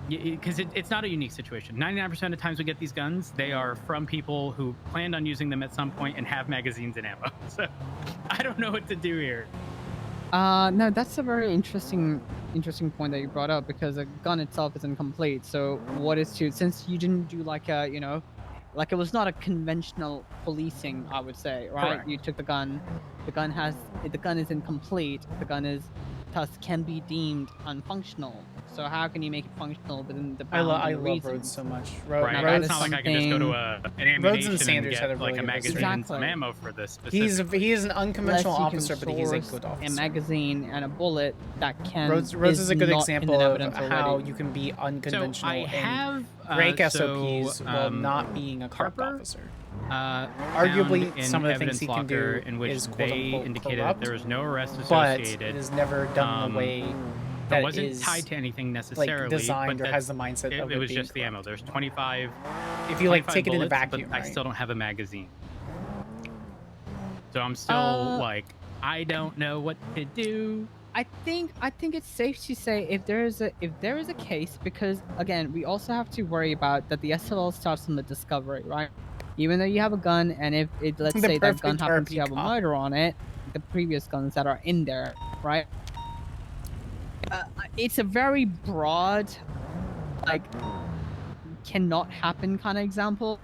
because it's not a unique situation. 99% of times we get these guns, they are from people who planned on using them at some point and have magazines and ammo. So I don't know what to do here. No, that's a very interesting point that you brought up, because a gun itself is incomplete. So what is to, since you didn't do like a, like it was not a conventional policing, I would say, right? Correct. You took the gun is incomplete. The gun is thus can be deemed unfunctional. So how can you make it functional within the bounds I and love reasons? Rhodes so much. Right. Rhodes, It's not like I can just go to an ammunition Rhodes and Sanders and had a get really like a good magazine and some ammo for this. He is an unconventional Unless you officer, can but he's a source good officer. A magazine and a bullet that can. Rhodes is a good not example in the of evidence how already. you can be unconventional So I have and break so, SOPs while not being a corrupt Harper, officer. Arguably, Arguably, some of the things he can do in which is they quote-unquote indicated corrupt, that there was no arrest but associated. it is never done in a way that it wasn't is, tied to anything necessarily, like, designed but or has the mindset it, of it was being just the ammo. There's 25. If you, like, 25 take it in a bullets, vacuum, but I right? still don't have a magazine. So I'm still like, I don't know what to do. I think it's safe to say if there is a case, because again, we also have to worry about that the SLL starts from the discovery, right? Even though you have a gun, and if it, let's say that gun happens to have a murder on it, the previous guns that are in there, right? It's a very broad, like, cannot happen kind of example,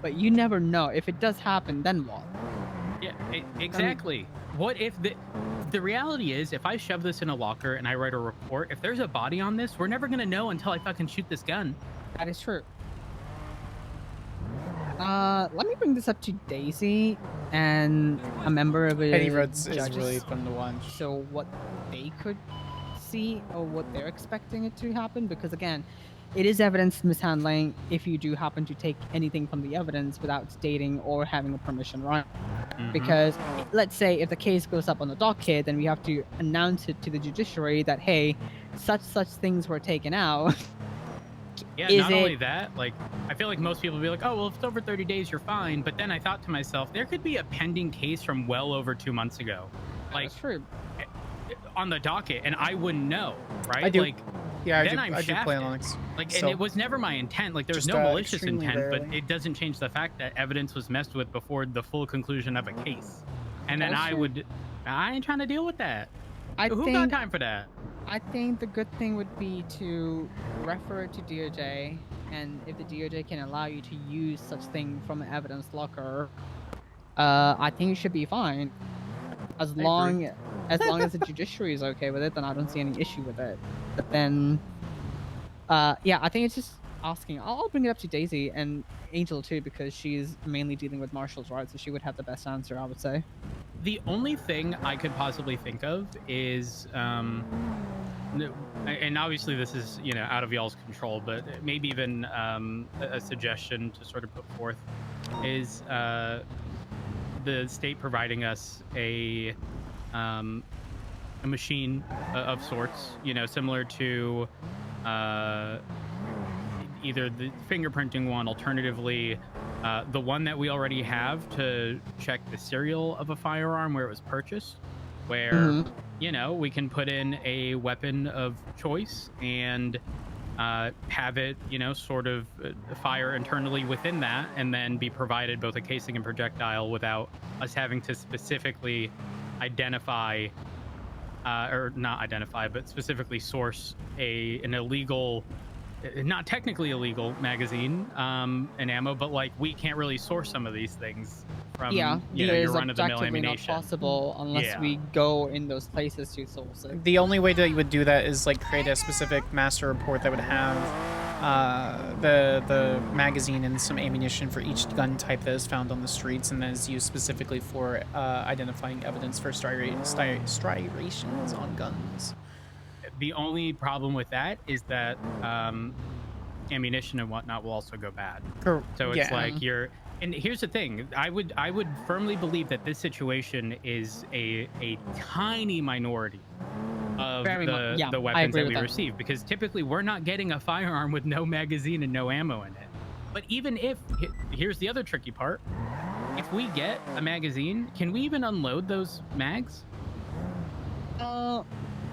but you never know. If it does happen, then what? Yeah, exactly. What if the reality is, if I shove this in a locker and I write a report, if there's a body on this, we're never gonna know until I fucking shoot this gun. That is true. Let me bring this up to Daisy and a member of the Petty Rhodes is judges. really fun to watch. So what they could see or what they're expecting it to happen, because again, it is evidence mishandling if you do happen to take anything from the evidence without stating or having a permission, right? Because let's say if the case goes up on the docket, then we have to announce it to the judiciary that, hey, such things were taken out. Yeah, Is not only it- that, like, I feel like most people would be like, oh, well, if it's over 30 days, you're fine. But then I thought to myself, there could be a pending case from well over 2 months ago. Like, that's true. On the docket, and I wouldn't know, right? I do. Like, Yeah, then I I'm do shafted. play Onyx. Like, So- and it was never my intent. Like, there was Just, no malicious extremely intent, but rarely. it doesn't change the fact that evidence was messed with before the full conclusion of a case. And then I ain't trying to deal with that. Who got time for that? I think the good thing would be to refer it to DOJ, and if the DOJ can allow you to use such thing from an evidence locker, I think it should be fine. As long as the judiciary is okay with it, then I don't see any issue with it. But then, yeah, I think it's just asking. I'll bring it up to Daisy and Angel too, because she's mainly dealing with Marshall's rights, so she would have the best answer, I would say. The only thing I could possibly think of is, and obviously this is, out of y'all's control, but maybe even a suggestion to sort of put forth is the state providing us a machine of sorts, similar to either the fingerprinting one, alternatively the one that we already have to check the serial of a firearm where it was purchased, where we can put in a weapon of choice and have it sort of fire internally within that, and then be provided both a casing and projectile without us having to specifically identify, or not identify, but specifically source an illegal, not technically illegal magazine and ammo, but like we can't really source some of these things from It your is run-of-the-mill objectively not ammunition. possible unless we go in those places to source it. The only way that you would do that is like create a specific master report that would have the magazine and some ammunition for each gun type that is found on the streets and that is used specifically for identifying evidence for striations on guns. The only problem with that is that ammunition and whatnot will also go bad. So it's like you're. And here's the thing: I would firmly believe that this situation is a tiny minority of the weapons that we receive, because typically we're not getting a firearm with no magazine and no ammo in it. But even if, here's the other tricky part: if we get a magazine, can we even unload those mags?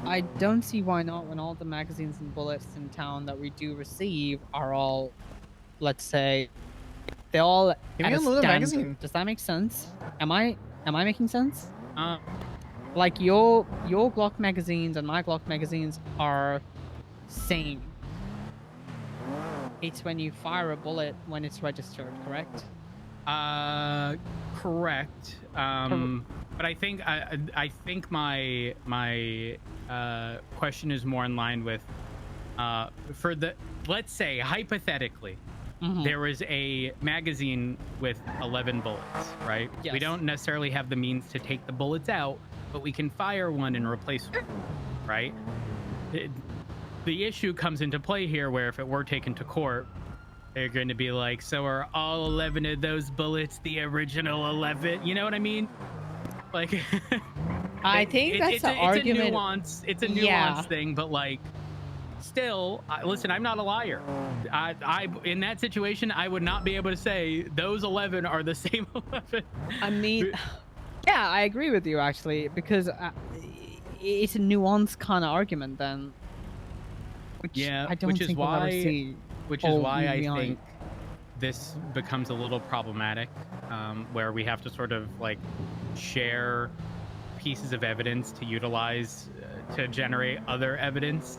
I don't see why not, when all the magazines and bullets in town that we do receive are all, let's say, they're all Can at we a unload a standard. magazine? Does that make sense? Am I making sense? Like your Glock magazines and my Glock magazines are same. It's when you fire a bullet when it's registered, correct? Correct. But I think my question is more in line with for the, let's say hypothetically, there was a magazine with 11 bullets, right? Yes. We don't necessarily have the means to take the bullets out, but we can fire one and replace one, right? The issue comes into play here where if it were taken to court, they're going to be like, so are all 11 of those bullets the original 11? You know what I mean? Like, I think that's the argument. It's a nuance thing, but like, still, listen, I'm not a liar. I in that situation, I would not be able to say those 11 are the same 11. I mean, yeah, I agree with you actually, because it's a nuanced kind of argument then. Which I don't think we'll ever see. Which is why I think this becomes a little problematic, where we have to sort of like share pieces of evidence to utilize to generate other evidence.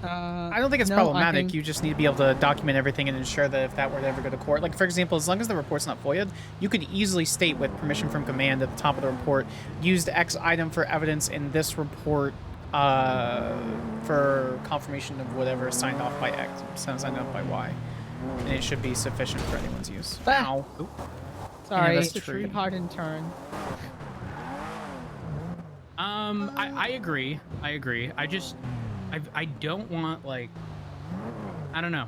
I don't think it's problematic. You just need to be able to document everything and ensure that if that were to ever go to court, like for example, as long as the report's not FOIA'd, you could easily state with permission from command at the top of the report, used X item for evidence in this report for confirmation of whatever is signed off by X, signed off by Y, and it should be sufficient for anyone's use. Ow. Sorry, Yeah, that's true. hard in turn. I agree. I don't want, like, I don't know.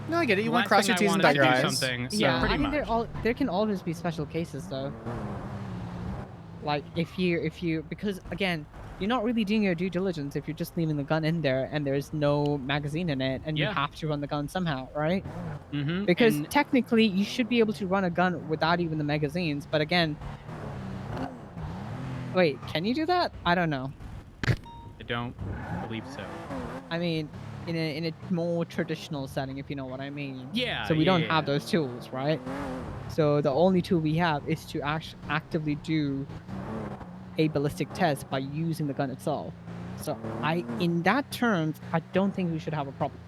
No, I get it. You want to last cross thing your I T's want and is dot your to do I's. something. Yeah, pretty I mean, much. there can always be special cases though. Like if you because again, you're not really doing your due diligence if you're just leaving the gun in there and there's no magazine in it and you have to run the gun somehow, right? Mm-hmm. Because technically you should be able to run a gun without even the magazines, but again, wait, can you do that? I don't know. I don't believe so. I mean, in a more traditional setting, if you know what I mean. Yeah. So we don't yeah. have those tools, right? So the only tool we have is to actively do a ballistic test by using the gun itself. So in that terms, I don't think we should have a problem.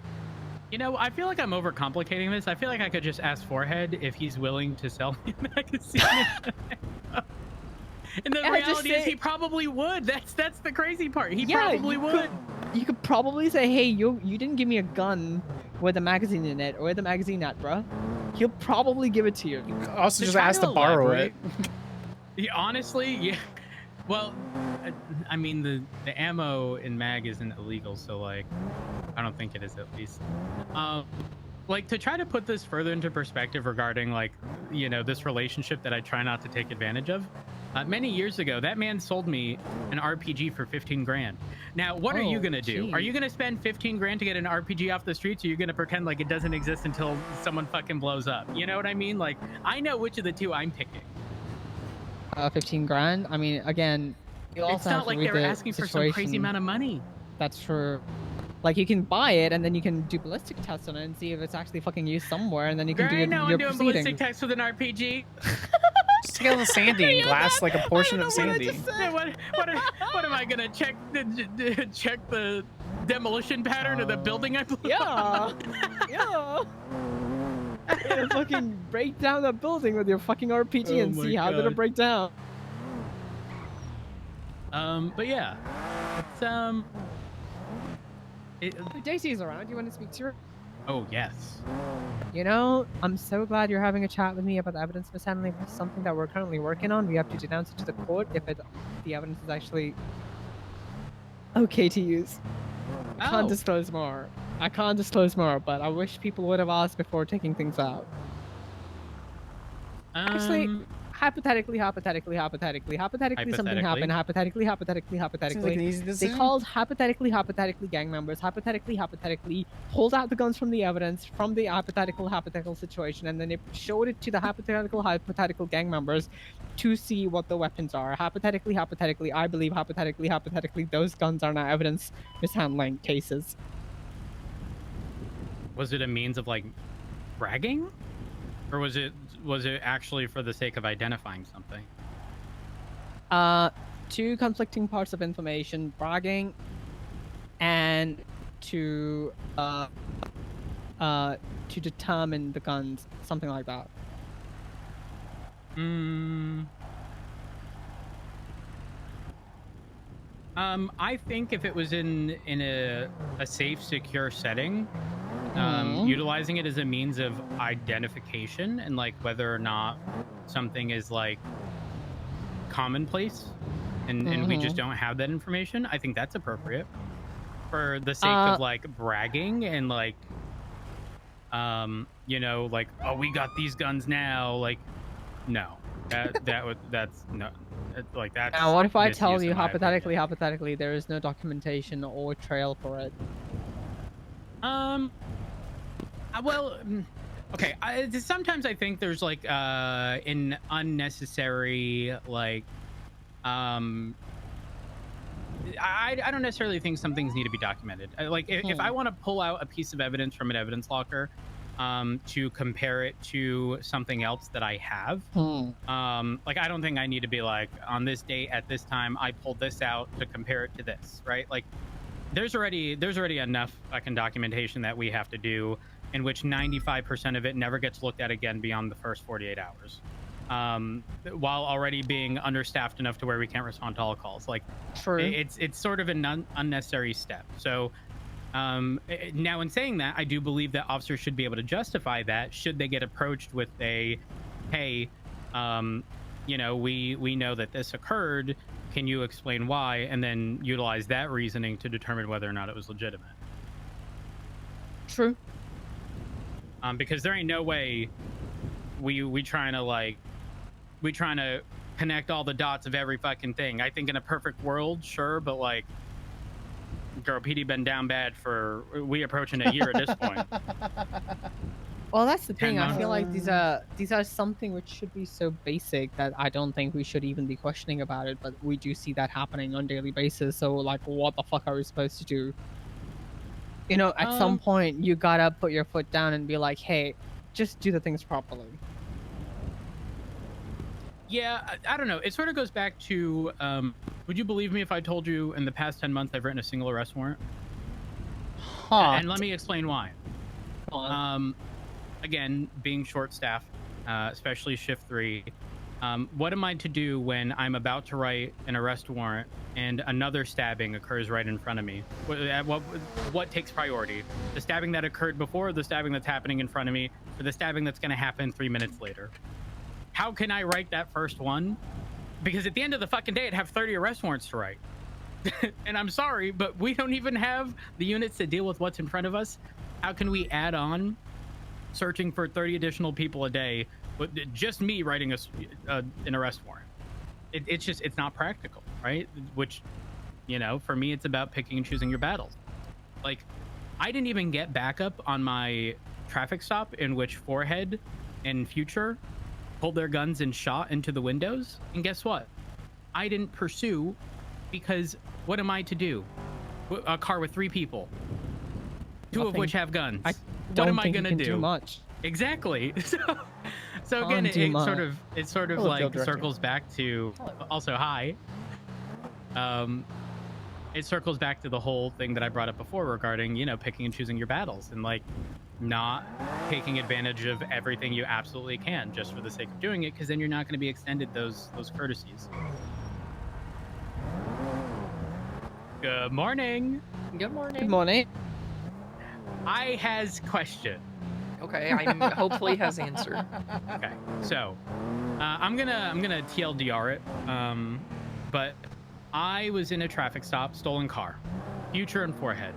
You know, I feel like I'm overcomplicating this. I feel like I could just ask Forehead if he's willing to sell me a magazine. And the reality is he probably would. That's the crazy part. He probably would. You could probably say, hey, you didn't give me a gun with a magazine in it, or where the magazine at, bro. He'll probably give it to you. You also just ask to borrow it. Yeah, honestly, yeah. Well, I mean, the ammo in mag isn't illegal, so like, I don't think it is at least. Like, to try to put this further into perspective regarding, like, you know, this relationship that I try not to take advantage of. Many years ago, that man sold me an RPG for 15 grand. Now, what are you gonna do? Are you gonna spend 15 grand to get an RPG off the streets, or are you gonna pretend like it doesn't exist until someone fucking blows up? You know what I mean? Like, I know which of the two I'm picking. 15 grand? I mean, again, you also It's have not to like read they were the asking for some crazy situation. amount of money. That's true. Like, you can buy it, and then you can do ballistic tests on it and see if it's actually fucking used somewhere, and then you can do I know your I'm doing ballistic proceedings. tests with an RPG. Just take out the Sandy and glass like a portion of Sandy. What am I gonna check the demolition pattern of the building I blew Yeah. up? Yeah. You fucking break down that building with your fucking RPG Oh and my see how did it God. break down. But yeah, it's Daisy's around. You want to speak to her? Oh yes. You know, I'm so glad you're having a chat with me about the evidence mishandling. It's something that we're currently working on. We have to denounce it to the court if the evidence is actually okay to use. I can't disclose more. I can't disclose more, but I wish people would have asked before taking things out. Actually, hypothetically, something happened. Hypothetically. Seems like an easy They decision. called hypothetically gang members. Hypothetically, pulled out the guns from the evidence from the hypothetical situation, and then they showed it to the hypothetical gang members to see what the weapons are. Hypothetically, I believe hypothetically, those guns are not evidence mishandling cases. Was it a means of like bragging, or was it actually for the sake of identifying something? Two conflicting parts of information: bragging, and to determine the guns, something like that. I think if it was in a safe, secure setting, utilizing it as a means of identification and like whether or not something is like commonplace and we just don't have that information, I think that's appropriate. For the sake of like bragging and like you know, like, oh, we got these guns now, like, no, that's no, like that's. Now, what if I tell misuse you in my hypothetically, there is no documentation or trail for it? Well, okay. Sometimes I think there's like an unnecessary like I don't necessarily think some things need to be documented. Like if I want to pull out a piece of evidence from an evidence locker to compare it to something else that I have, like I don't think I need to be like, on this date at this time I pulled this out to compare it to this, right? Like there's already enough fucking documentation that we have to do, in which 95% of it never gets looked at again beyond the first 48 hours. While already being understaffed enough to where we can't respond to all calls. Like, True. It's sort of an unnecessary step. So now in saying that, I do believe that officers should be able to justify that should they get approached with a, hey, you know, we know that this occurred, can you explain why, and then utilize that reasoning to determine whether or not it was legitimate. True. Because there ain't no way we trying to connect all the dots of every fucking thing. I think in a perfect world, sure, but like, girl, PD been down bad for we approaching a year at this point. Well, that's the 10 thing. I months. feel like these are something which should be so basic that I don't think we should even be questioning about it. But we do see that happening on a daily basis. So like, what the fuck are we supposed to do? You know, at some point, you gotta put your foot down and be like, hey, just do the things properly. Yeah, I don't know. It sort of goes back to, would you believe me if I told you in the past 10 months I've written a single arrest warrant? And let me explain why. Again, being short-staffed, especially shift 3, what am I to do when I'm about to write an arrest warrant and another stabbing occurs right in front of me? What takes priority? The stabbing that occurred before, or the stabbing that's happening in front of me, or the stabbing that's going to happen 3 minutes later? How can I write that first one? Because at the end of the fucking day, I'd have 30 arrest warrants to write. And I'm sorry, but we don't even have the units to deal with what's in front of us. How can we add on searching for 30 additional people a day with just me writing an arrest warrant? It's not practical, right? Which, you know, for me, it's about picking and choosing your battles. Like, I didn't even get backup on my traffic stop in which Forehead and Future pulled their guns and shot into the windows. And guess what? I didn't pursue, because what am I to do? A car with 3 people, 2 of which have guns. What am I gonna do? Too much. Exactly. So again, it Duma. sort of Hello, like field director. circles back to also hi. It circles back to the whole thing that I brought up before regarding, you know, picking and choosing your battles and like not taking advantage of everything you absolutely can just for the sake of doing it, because then you're not going to be extended those courtesies. Good morning. Good morning. Good morning. I has question. Okay, I'm hopefully has answer. Okay, so I'm gonna TLDR it. But I was in a traffic stop, stolen car, Future and Forehead.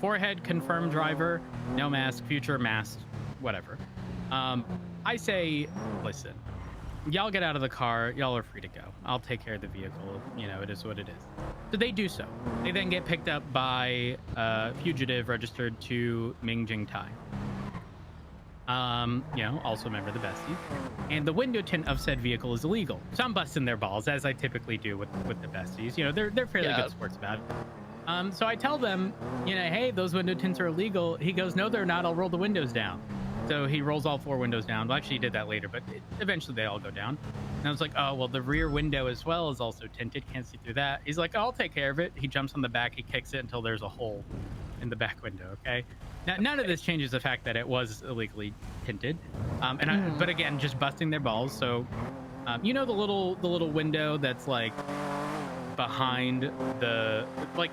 Forehead confirmed driver, no mask. Future masked, whatever. I say, listen, y'all get out of the car. Y'all are free to go. I'll take care of the vehicle. You know, it is what it is. So they do so. They then get picked up by a fugitive registered to Ming Jing Tai. You know, also a member of the besties. And the window tint of said vehicle is illegal. So I'm busting their balls, as I typically do with the besties. You know, they're fairly good sports about it. So I tell them, you know, hey, those window tints are illegal. He goes, no, they're not. I'll roll the windows down. So he rolls all 4 windows down. Well, actually, he did that later, but eventually they all go down. And I was like, oh, well, the rear window as well is also tinted. Can't see through that. He's like, oh, I'll take care of it. He jumps on the back. He kicks it until there's a hole in the back window, okay? Now, none of this changes the fact that it was illegally tinted. But again, just busting their balls. So, you know the little window that's like behind the, like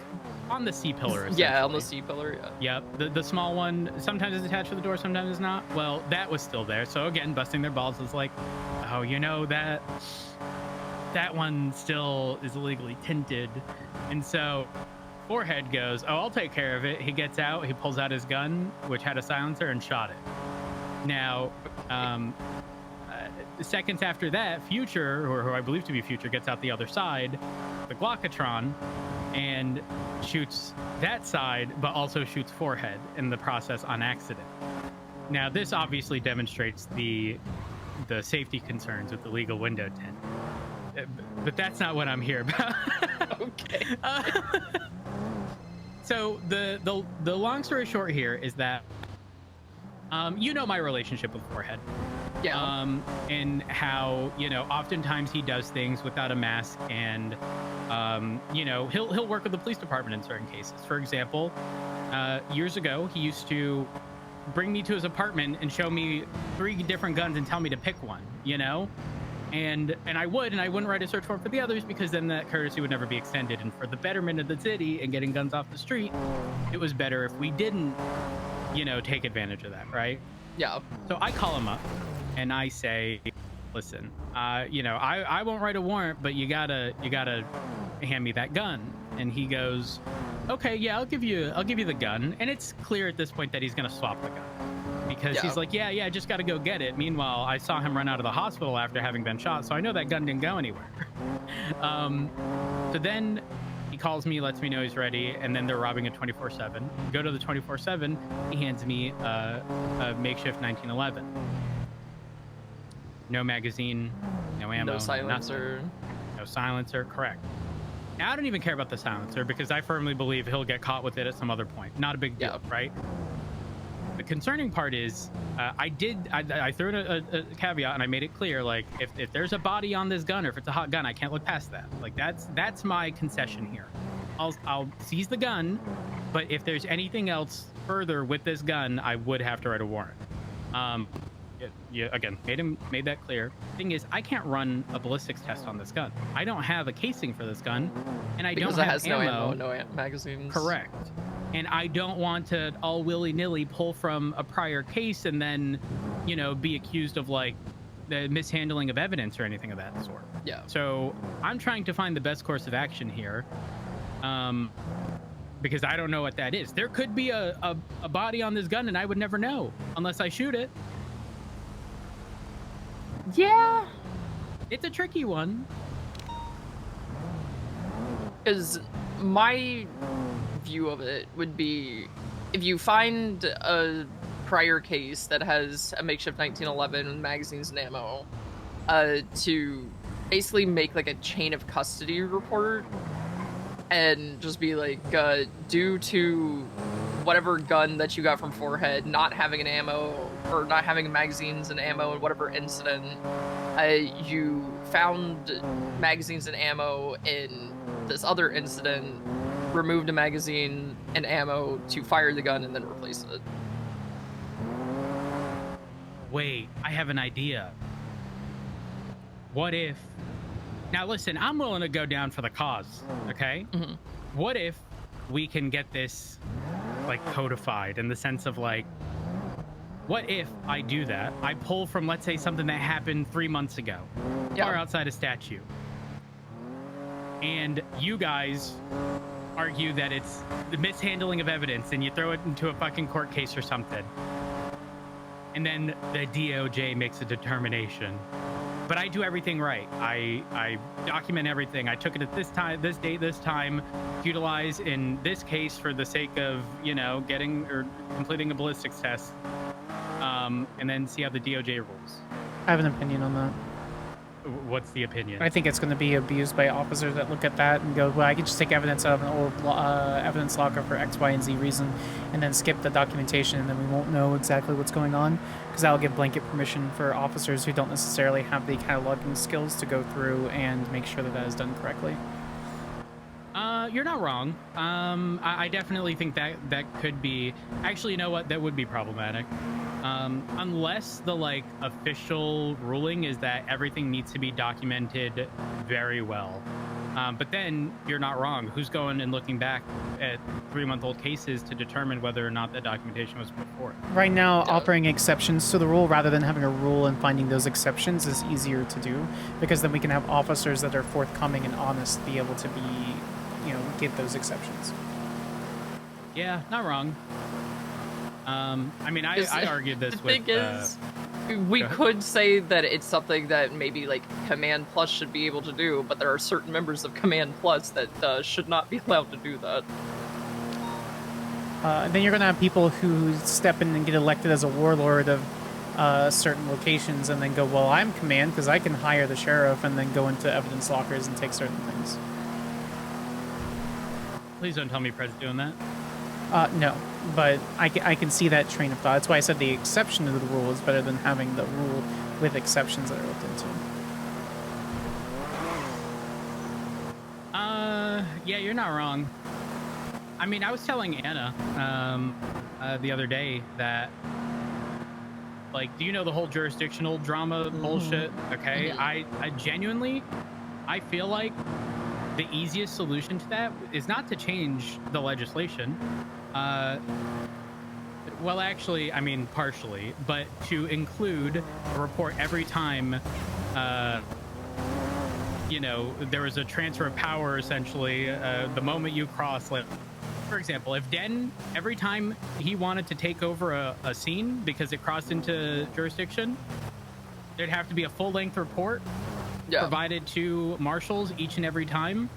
on the C-pillar. Yeah, on the C-pillar, yeah. Yep, the small one, sometimes it's attached to the door, sometimes it's not. Well, that was still there. So again, busting their balls is like, oh, you know, that one still is illegally tinted. And so Forehead goes, oh, I'll take care of it. He gets out, he pulls out his gun, which had a silencer, and shot it. Now, seconds after that, Future, or who I believe to be Future, gets out the other side, the Glockatron, and shoots that side, but also shoots Forehead in the process on accident. Now, this obviously demonstrates the safety concerns with the legal window tint. But that's not what I'm here about. Okay. So the long story short here is that you know my relationship with Forehead. Yeah. And how, you know, oftentimes he does things without a mask, and you know, he'll work with the police department in certain cases. For example, years ago, he used to bring me to his apartment and show me 3 different guns and tell me to pick one, you know? And I wouldn't write a search warrant for the others, because then that courtesy would never be extended. And for the betterment of the city and getting guns off the street, it was better if we didn't, you know, take advantage of that, right? Yeah. So I call him up and I say, listen, you know, I won't write a warrant, but you gotta hand me that gun. And he goes, okay, yeah, I'll give you the gun. And it's clear at this point that he's gonna swap the gun, because he's like, yeah, I just got to go get it. Meanwhile, I saw him run out of the hospital after having been shot, so I know that gun didn't go anywhere. So then he calls me, lets me know he's ready, and then they're robbing a 24/7. Go to the 24/7. He hands me a makeshift 1911. No magazine, no ammo, No silencer. nothing. No silencer, correct. Now, I don't even care about the silencer, because I firmly believe he'll get caught with it at some other point. Not a big deal, right? The concerning part is, I threw in a caveat, and I made it clear, like, if there's a body on this gun, or if it's a hot gun, I can't look past that. Like, that's my concession here. I'll seize the gun, but if there's anything else further with this gun, I would have to write a warrant. Again, made that clear. Thing is, I can't run a ballistics test on this gun. I don't have a casing for this gun, and I Because don't it have has no ammo, no magazines. Correct. And I don't want to all willy-nilly pull from a prior case and then, you know, be accused of like the mishandling of evidence or anything of that sort. Yeah. So I'm trying to find the best course of action here, because I don't know what that is. There could be a body on this gun, and I would never know unless I shoot it. Yeah. It's a tricky one. Because my view of it would be, if you find a prior case that has a makeshift 1911 with magazines and ammo, to basically make like a chain of custody report and just be like, due to whatever gun that you got from Forehead not having an ammo or not having magazines and ammo in whatever incident, you found magazines and ammo in this other incident, removed a magazine and ammo to fire the gun and then replace it. Wait, I have an idea. What if... Now listen, I'm willing to go down for the cause, okay? Mm-hmm. What if we can get this, like, codified in the sense of, like, what if I do that? I pull from, let's say, something that happened 3 months ago, far outside a statute. And you guys argue that it's the mishandling of evidence and you throw it into a fucking court case or something. And then the DOJ makes a determination. But I do everything right. I document everything. I took it at this time, this date, this time, utilize in this case for the sake of, you know, getting or completing a ballistics test. And then see how the DOJ rules. I have an opinion on that. What's the opinion? I think it's going to be abused by officers that look at that and go, well, I can just take evidence out of an old evidence locker for X, Y, and Z reason, and then skip the documentation, and then we won't know exactly what's going on, because that'll give blanket permission for officers who don't necessarily have the cataloging skills to go through and make sure that that is done correctly. You're not wrong. I definitely think that could be... Actually, you know what? That would be problematic. Unless the, like, official ruling is that everything needs to be documented very well. But then, you're not wrong. Who's going and looking back at 3-month-old cases to determine whether or not that documentation was put forth? Right now, offering exceptions to the rule rather than having a rule and finding those exceptions is easier to do, because then we can have officers that are forthcoming and honest be able to be, you know, give those exceptions. Yeah, not wrong. I mean, I argued this the with... thing is, we could say that it's something that maybe, like, Command Plus should be able to do, but there are certain members of Command Plus that should not be allowed to do that. Then you're going to have people who step in and get elected as a warlord of certain locations and then go, well, I'm command because I can hire the sheriff, and then go into evidence lockers and take certain things. Please don't tell me Pred's doing that. No, but I can see that train of thought. That's why I said the exception to the rule is better than having the rule with exceptions that are looked into. Yeah, you're not wrong. I mean, I was telling Anna the other day that, like, do you know the whole jurisdictional drama bullshit? Okay, I genuinely, I feel like the easiest solution to that is not to change the legislation. Well, actually, I mean, partially, but to include a report every time, you know, there was a transfer of power, essentially, the moment you cross, like, for example, if Den, every time he wanted to take over a scene because it crossed into jurisdiction, there'd have to be a full-length report provided to marshals each and every time.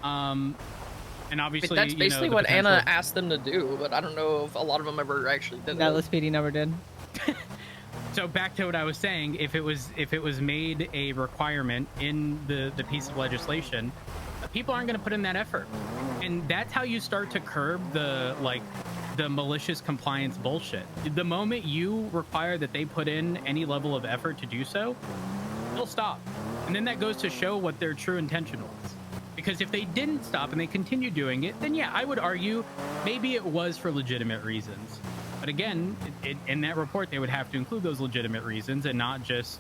And obviously, that's basically you know, what Anna asked them to do, but I don't know if a lot of them ever actually did that. LSPD never did. So back to what I was saying, if it was made a requirement in the piece of legislation, people aren't going to put in that effort, and that's how you start to curb the malicious compliance bullshit. The moment you require that they put in any level of effort to do so, they'll stop, and then that goes to show what their true intention was. Because if they didn't stop and they continued doing it, then yeah, I would argue maybe it was for legitimate reasons. But again, in that report, they would have to include those legitimate reasons and not just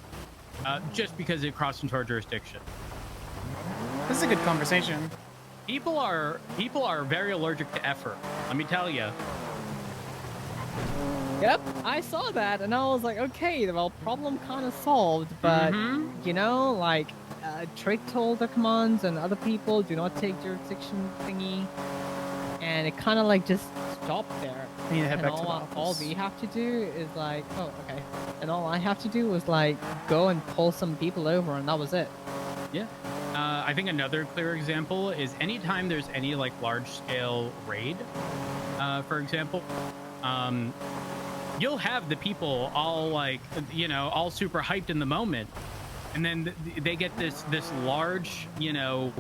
because it crossed into our jurisdiction. This is a good conversation. People are very allergic to effort. Let me tell you. Yep, I saw that, and I was like, okay, well, problem kind of solved, but, you know, like, Trick told the commands and other people, do not take jurisdiction thingy, and it kind of, like, just stopped there. I need to head and back to the office. All we have to do is, like, oh, okay, and all I have to do was, like, go and pull some people over, and that was it. Yeah. I think another clear example is anytime there's any, like, large-scale raid, for example, you'll have the people all, like, you know, all super hyped in the moment, and then they get this large, you know,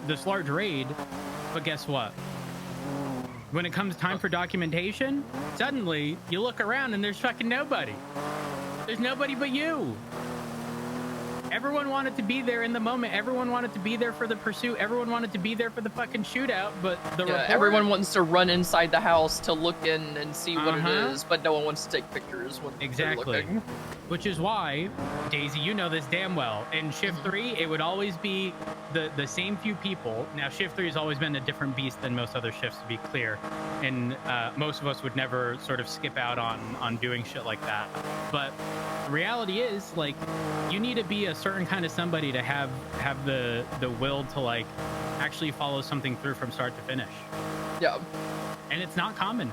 this large raid, but guess what? when it comes time for documentation, suddenly you look around and there's fucking nobody. There's nobody but you. Everyone wanted to be there in the moment. Everyone wanted to be there for the pursuit. Everyone wanted to be there for the fucking shootout, but the report... everyone wants to run inside the house to look in and see what it Uh-huh. is, but no one wants to take pictures when they're looking. Which is why, Daisy, you know this damn well. In Shift 3, it would always be the same few people. Now, Shift 3 has always been a different beast than most other shifts, to be clear. And most of us would never sort of skip out on doing shit like that. But the reality is, like, you need to be a certain kind of somebody to have the will to, like, actually follow something through from start to finish. Yeah. And it's not common.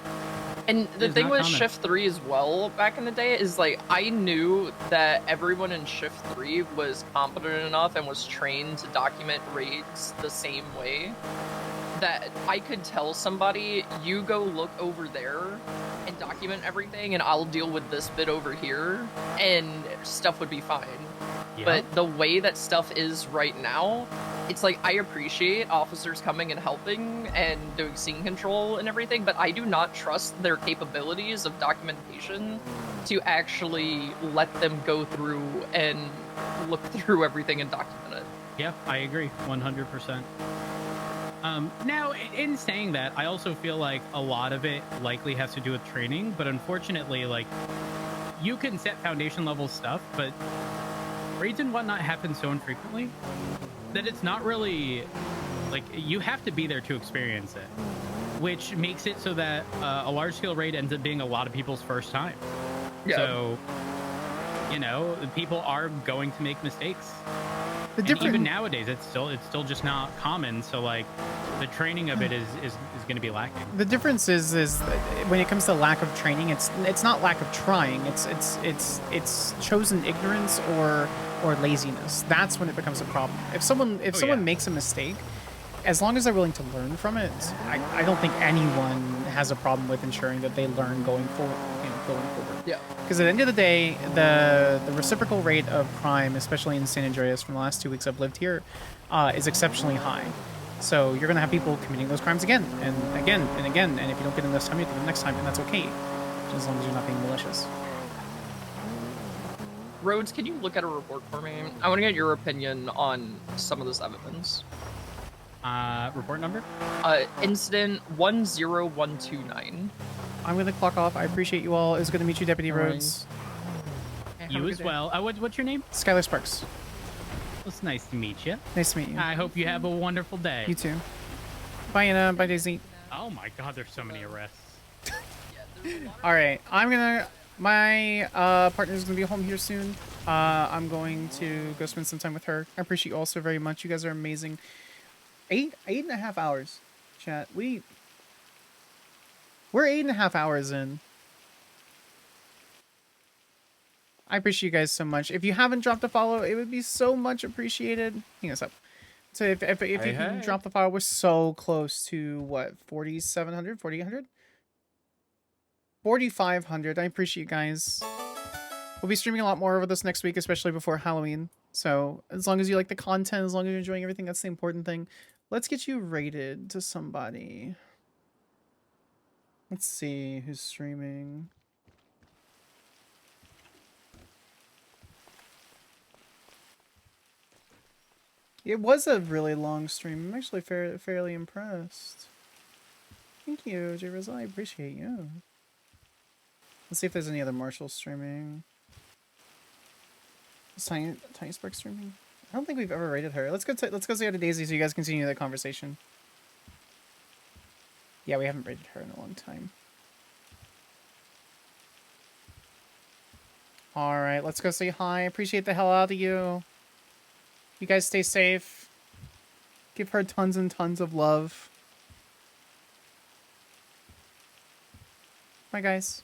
And the It's thing not with common. Shift 3 as well, back in the day, is like, I knew that everyone in Shift 3 was competent enough and was trained to document raids the same way that I could tell somebody, you go look over there and document everything and I'll deal with this bit over here, and stuff would be fine. Yeah. But the way that stuff is right now, it's like, I appreciate officers coming and helping and doing scene control and everything, but I do not trust their capabilities of documentation to actually let them go through and look through everything and document it. Yeah, I agree, 100%. Now, in saying that, I also feel like a lot of it likely has to do with training, but unfortunately, like, you can set foundation level stuff, but raids and whatnot happen so infrequently that it's not really, like, you have to be there to experience it, which makes it so that a large-scale raid ends up being a lot of people's first time. Yeah. So, you know, people are going to make mistakes. The And different- even nowadays, it's still just not common. So, like, the training of it is going to be lacking. The difference is that when it comes to lack of training, it's not lack of trying. It's chosen ignorance or laziness. That's when it becomes a problem. If someone makes a mistake, as long as they're willing to learn from it, I don't think anyone has a problem with ensuring that they learn going forward. Yeah. Because at the end of the day, the reciprocal rate of crime, especially in San Andreas from the last 2 weeks I've lived here, is exceptionally high. So you're going to have people committing those crimes again and again and again. And if you don't get them this time, you get them next time, and that's okay. As long as you're not being malicious. Rhodes, can you look at a report for me? I want to get your opinion on some of this evidence. Report number? Incident 10129. I'm going to clock off. I appreciate you all. It was good to meet you, Deputy Rhodes. You as well. What's your name? Skyler Sparks. It's nice to meet you. Nice to meet you. I hope you have a wonderful day. You too. Bye, Anna. Bye, Daisy. Oh my God, there's so many arrests. All right, my partner's gonna be home here soon. I'm going to go spend some time with her. I appreciate you all so very much. You guys are amazing. 8.5 hours, chat. We're 8.5 hours in. I appreciate you guys so much. If you haven't dropped a follow, it would be so much appreciated. Hang us up. So if you can drop the follow, we're so close to what, 4,700, 4,800? 4,500. I appreciate you guys. We'll be streaming a lot more over this next week, especially before Halloween. So as long as you like the content, as long as you're enjoying everything, that's the important thing. Let's get you rated to somebody. Let's see who's streaming. It was a really long stream. I'm actually fairly impressed. Thank you, J. Rizal. I appreciate you. Let's see if there's any other Marshal streaming. Is Tiny Spark streaming? I don't think we've ever rated her. Let's go say hi to Daisy so you guys continue that conversation. Yeah, we haven't rated her in a long time. All right, let's go say hi. Appreciate the hell out of you. You guys stay safe. Give her tons and tons of love. Bye, guys.